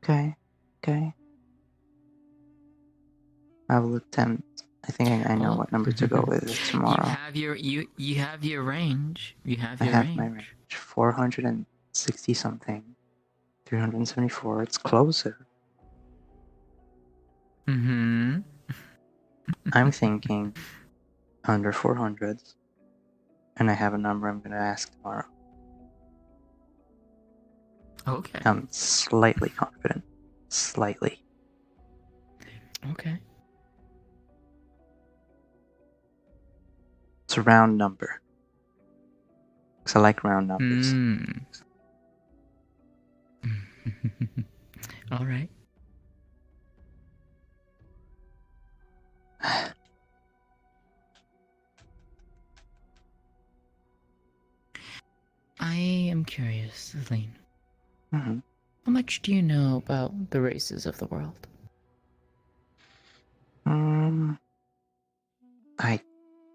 Okay. Okay. I will attempt. I think I know what number to go with tomorrow. You have your range. You have your I have range. my range. 460 something. 374. It's closer. I'm thinking under 400s. And I have a number I'm going to ask tomorrow. Okay. I'm slightly confident. Slightly. Okay. It's a round number. Because I like round numbers. All right. I am curious, Selene. Mm-hmm. How much do you know about the races of the world? I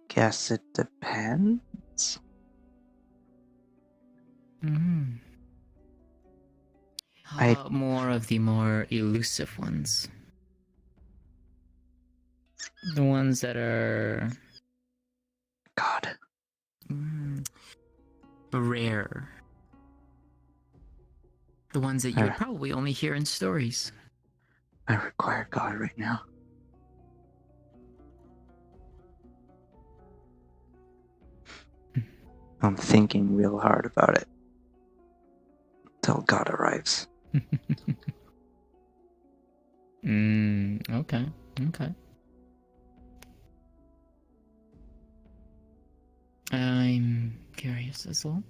guess it depends. How about more of the more elusive ones? The ones that are... God. Rare. The ones that you would probably only hear in stories. I require God right now. I'm thinking real hard about it. Till God arrives. Okay. Okay. I'm curious as well.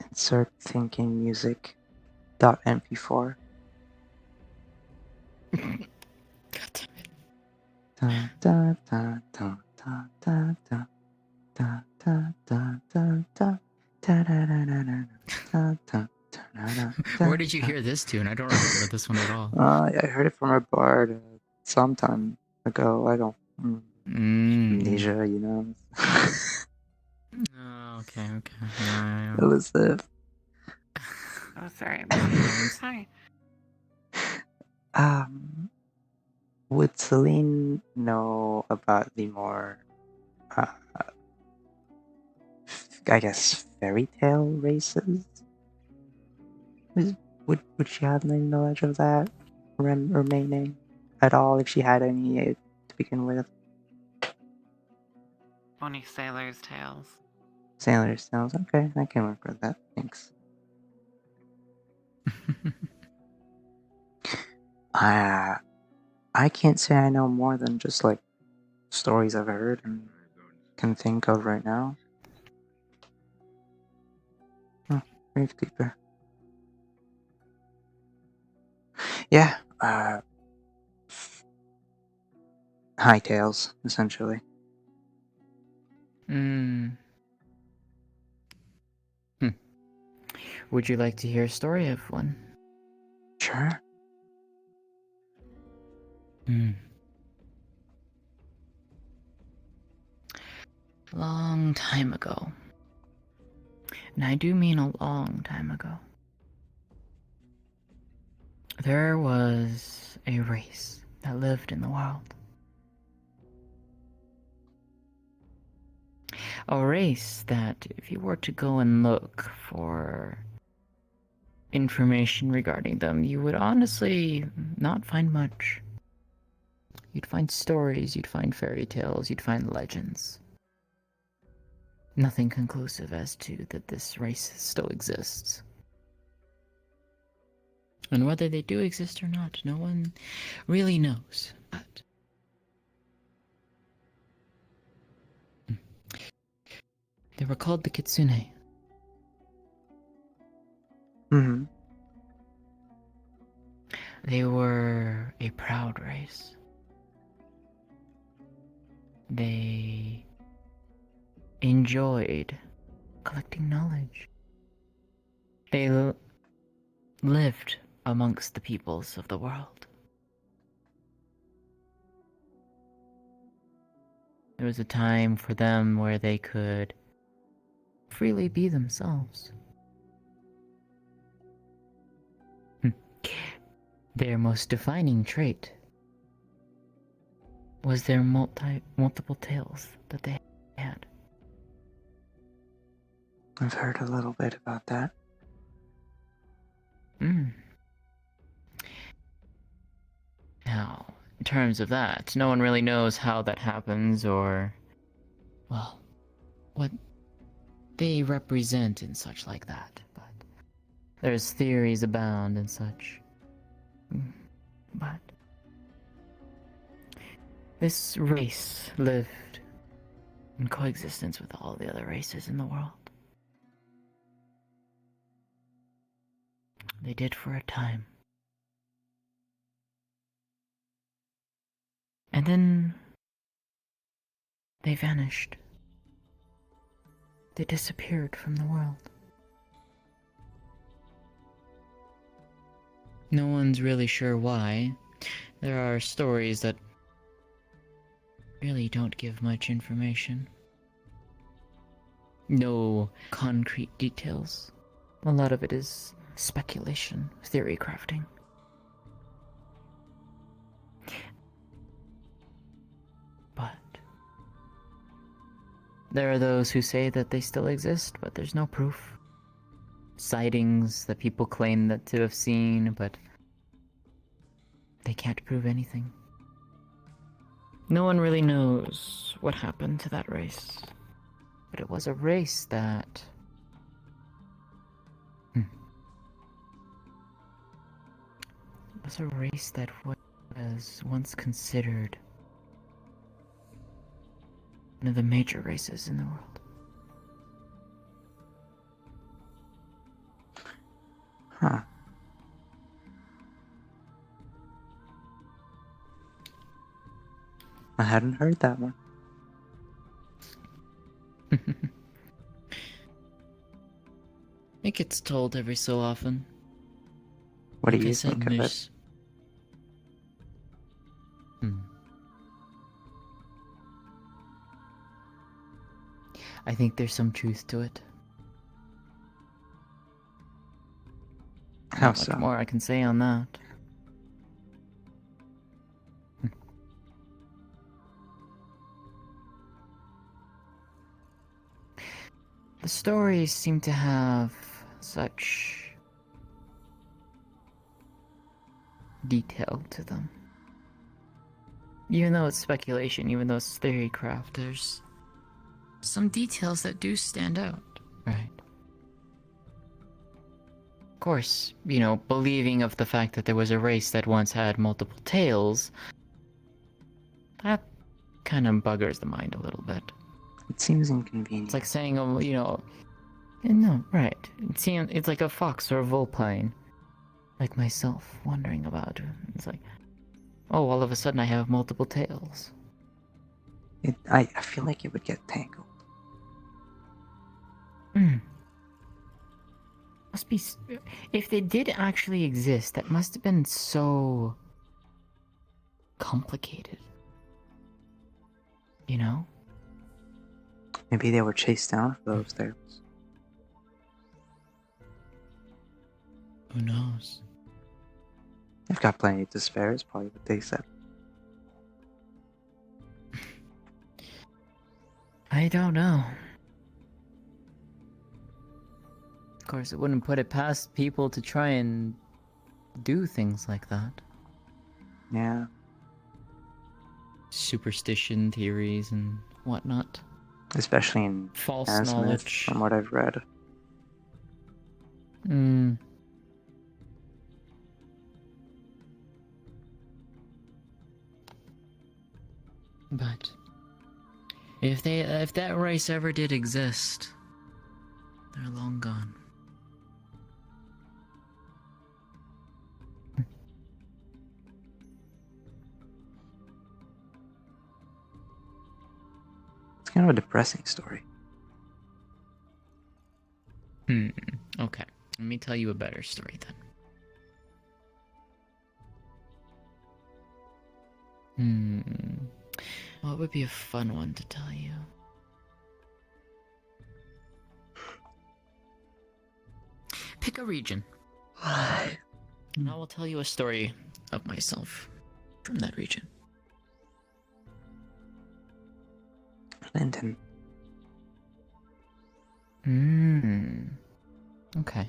Insert thinking music. .mp4. God damn it. Da da da da da da da da da da da da da da da da da. Where did you hear this tune? I don't remember this one at all. I heard it from a bard some time ago. I don't. Amnesia, you know. Oh, okay. Yeah. Elizabeth. Oh, sorry. I'm sorry. Would Selene know about the more, I guess, fairy tale races? Would she have any knowledge of that remaining at all, if she had any to begin with? Only sailors' tales. Sailor's tales. Okay, I can work with that. Thanks. I can't say I know more than just like stories I've heard and can think of right now. Oh, Gravekeeper. Yeah, high tales, essentially. Would you like to hear a story of one? Sure. Long time ago. And I do mean a long time ago. There was a race that lived in the world. A race that, if you were to go and look for information regarding them, you would honestly not find much. You'd find stories, you'd find fairy tales, you'd find legends. Nothing conclusive as to that this race still exists. And whether they do exist or not, no one really knows. But they were called the Kitsune. Mm-hmm. They were a proud race. They enjoyed collecting knowledge. They lived amongst the peoples of the world. There was a time for them where they could freely be themselves. Their most defining trait was their multiple tails that they had. I've heard a little bit about that. Now, in terms of that, no one really knows how that happens or, well, what they represent and such like that, but there's theories abound and such. But this race lived in coexistence with all the other races in the world. They did for a time. And then they vanished. They disappeared from the world. No one's really sure why. There are stories that really don't give much information. No concrete details. A lot of it is speculation, theory crafting. But there are those who say that they still exist, but there's no proof. Sightings that people claim that to have seen, but they can't prove anything. No one really knows what happened to that race. But it was a race that... It was a race that was once considered one of the major races in the world. Huh. I hadn't heard that one. It gets told every so often. What Like do I you said, think of it? there's- I think there's some truth to it. How Not so? much more I can say on that. The stories seem to have such detail to them. Even though it's speculation, even though it's theorycraft, there's some details that do stand out, right? Of course, you know, believing of the fact that there was a race that once had multiple tails, that kind of buggers the mind a little bit. It seems inconvenient. It's like saying, oh, you know, no, right. It's like a fox or a vulpine. Like myself, wondering about it. It's like, oh, all of a sudden I have multiple tails. I feel like it would get tangled. Must be... If they did actually exist, that must have been so... complicated. You know? Maybe they were chased down for those tails. Who knows? They've got plenty to spare, is probably what they said. I don't know. Of course, it wouldn't put it past people to try and do things like that. Yeah. Superstition theories and whatnot. Especially in false Asmith, knowledge. from what I've read. But if that race ever did exist, they're long gone. It's kind of a depressing story. Okay. Let me tell you a better story then. What would be a fun one to tell you? Pick a region. And I will tell you a story of myself from that region. Linton. Okay.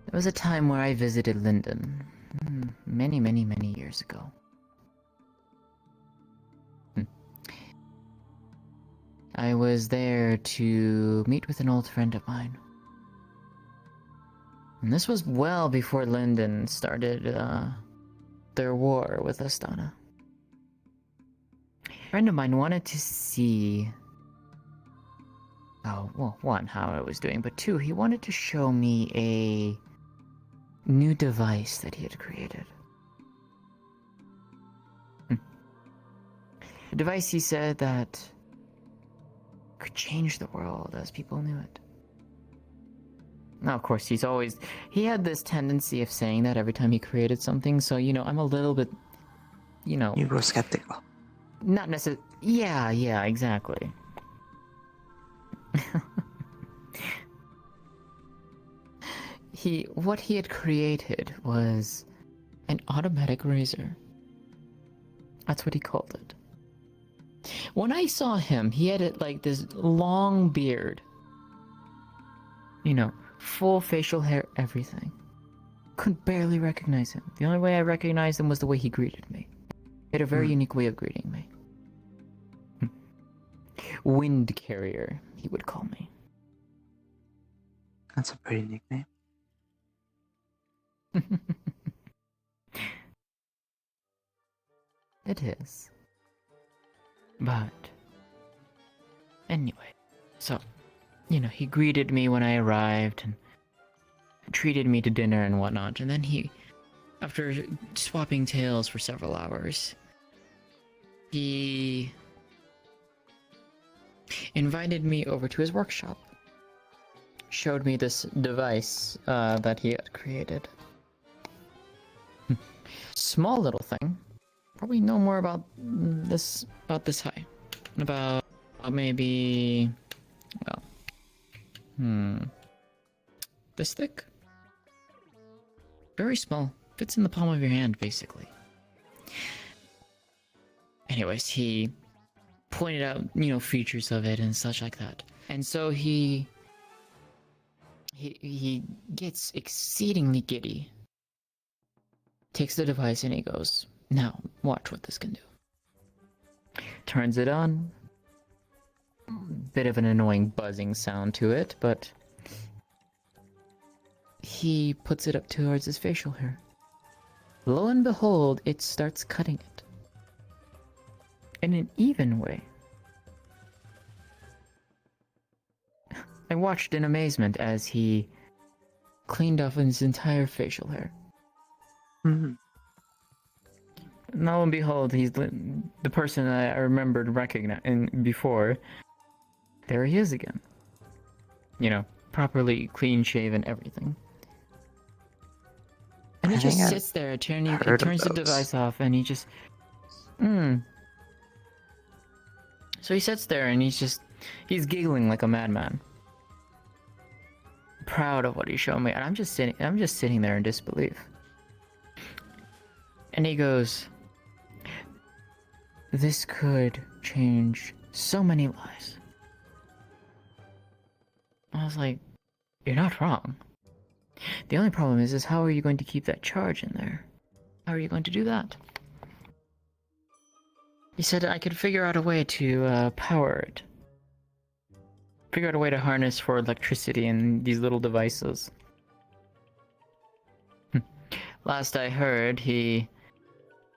There was a time where I visited Linden. Many, many, many years ago. I was there to meet with an old friend of mine. And this was well before Linden started their war with Astana. A friend of mine wanted to see... Oh, well, one, how I was doing, but two, he wanted to show me a new device that he had created. A device, he said, that could change the world as people knew it. Now, of course, he had this tendency of saying that every time he created something, so, you know, I'm a little bit, you know... You go skeptical. Not necessarily... Yeah, exactly. What he had created was an automatic razor. That's what he called it. When I saw him, he had like this long beard. You know, full facial hair, everything. Could barely recognize him. The only way I recognized him was the way he greeted me. He had a very unique way of greeting me. Wind Carrier, he would call me. That's a pretty nickname. It is. But anyway, so, you know, he greeted me when I arrived and treated me to dinner and whatnot, and then he, after swapping tales for several hours, he invited me over to his workshop. Showed me this device that he had created. Small little thing. Probably no more about this high. About maybe, well, this thick. Very small. Fits in the palm of your hand, basically. Anyways, he pointed out, features of it and such like that. And so he gets exceedingly giddy. Takes the device and he goes, "Now, watch what this can do." Turns it on. Bit of an annoying buzzing sound to it, but he puts it up towards his facial hair. Lo and behold, it starts cutting it. In an even way. I watched in amazement as he cleaned off his entire facial hair. Lo and behold, he's the person I remembered recognizing before. There he is again. Properly clean shaven, everything. And he just sits there, he turns the device off, and he just... So he sits there, and he's giggling like a madman. Proud of what he's showing me, and I'm just sitting there in disbelief. And he goes, "This could change so many lives." I was like, "You're not wrong. The only problem is how are you going to keep that charge in there? How are you going to do that?" He said I could figure out a way to power it. Figure out a way to harness for electricity in these little devices. Last I heard, he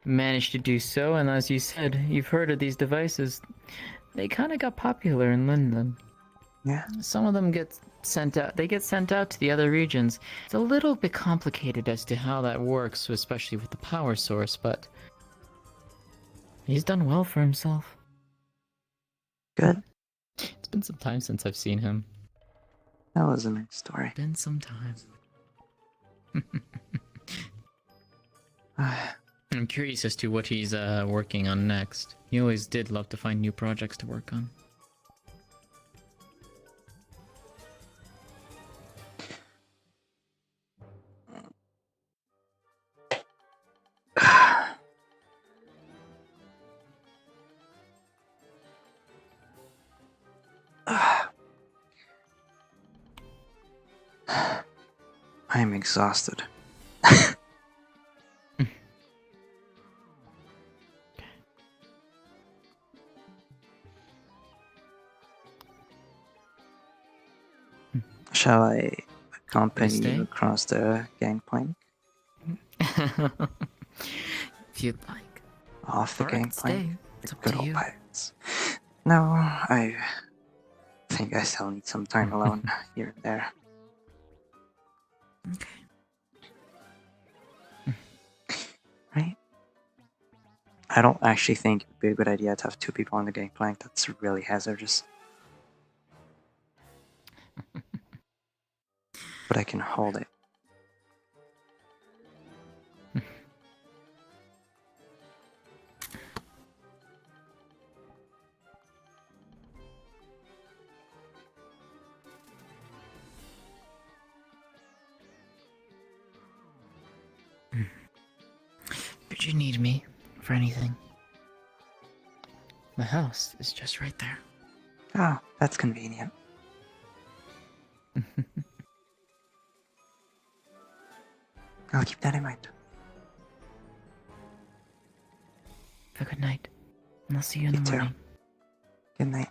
managed to do so, and as you said, you've heard of these devices. They kind of got popular in London. Yeah. Some of them get sent out. They get sent out to the other regions. It's a little bit complicated as to how that works, especially with the power source, but he's done well for himself. Good. It's been some time since I've seen him. That was a nice story. Been some time. I'm curious as to what he's working on next. He always did love to find new projects to work on. I am exhausted. Shall I accompany you across the gangplank? If you'd like. Off the Alright, gangplank? stay. It's up Good to old you. pirates. No, I think I still need some time alone here and there. Okay. Right? I don't actually think it would be a good idea to have two people on the gangplank. That's really hazardous. But I can hold it. Did you need me for anything? The house is just right there. Oh, that's convenient. I'll keep that in mind. Have a good night. And I'll see you in the too. morning. Good night.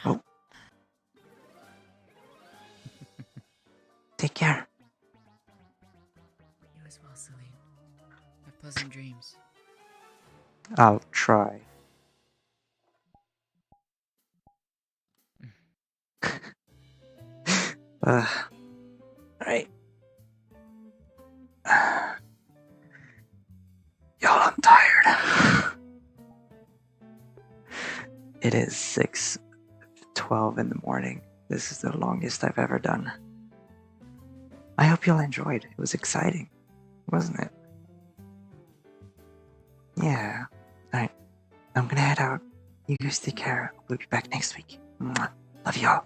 Oh. Take care. You as well, Selene. Have pleasant dreams. I'll try. Alright. Y'all, I'm tired. It is 6:12 in the morning. This is the longest I've ever done. I hope you all enjoyed. It was exciting, wasn't it? Yeah. Alright. I'm gonna head out. You guys take care. We'll be back next week. Mwah. Love you all.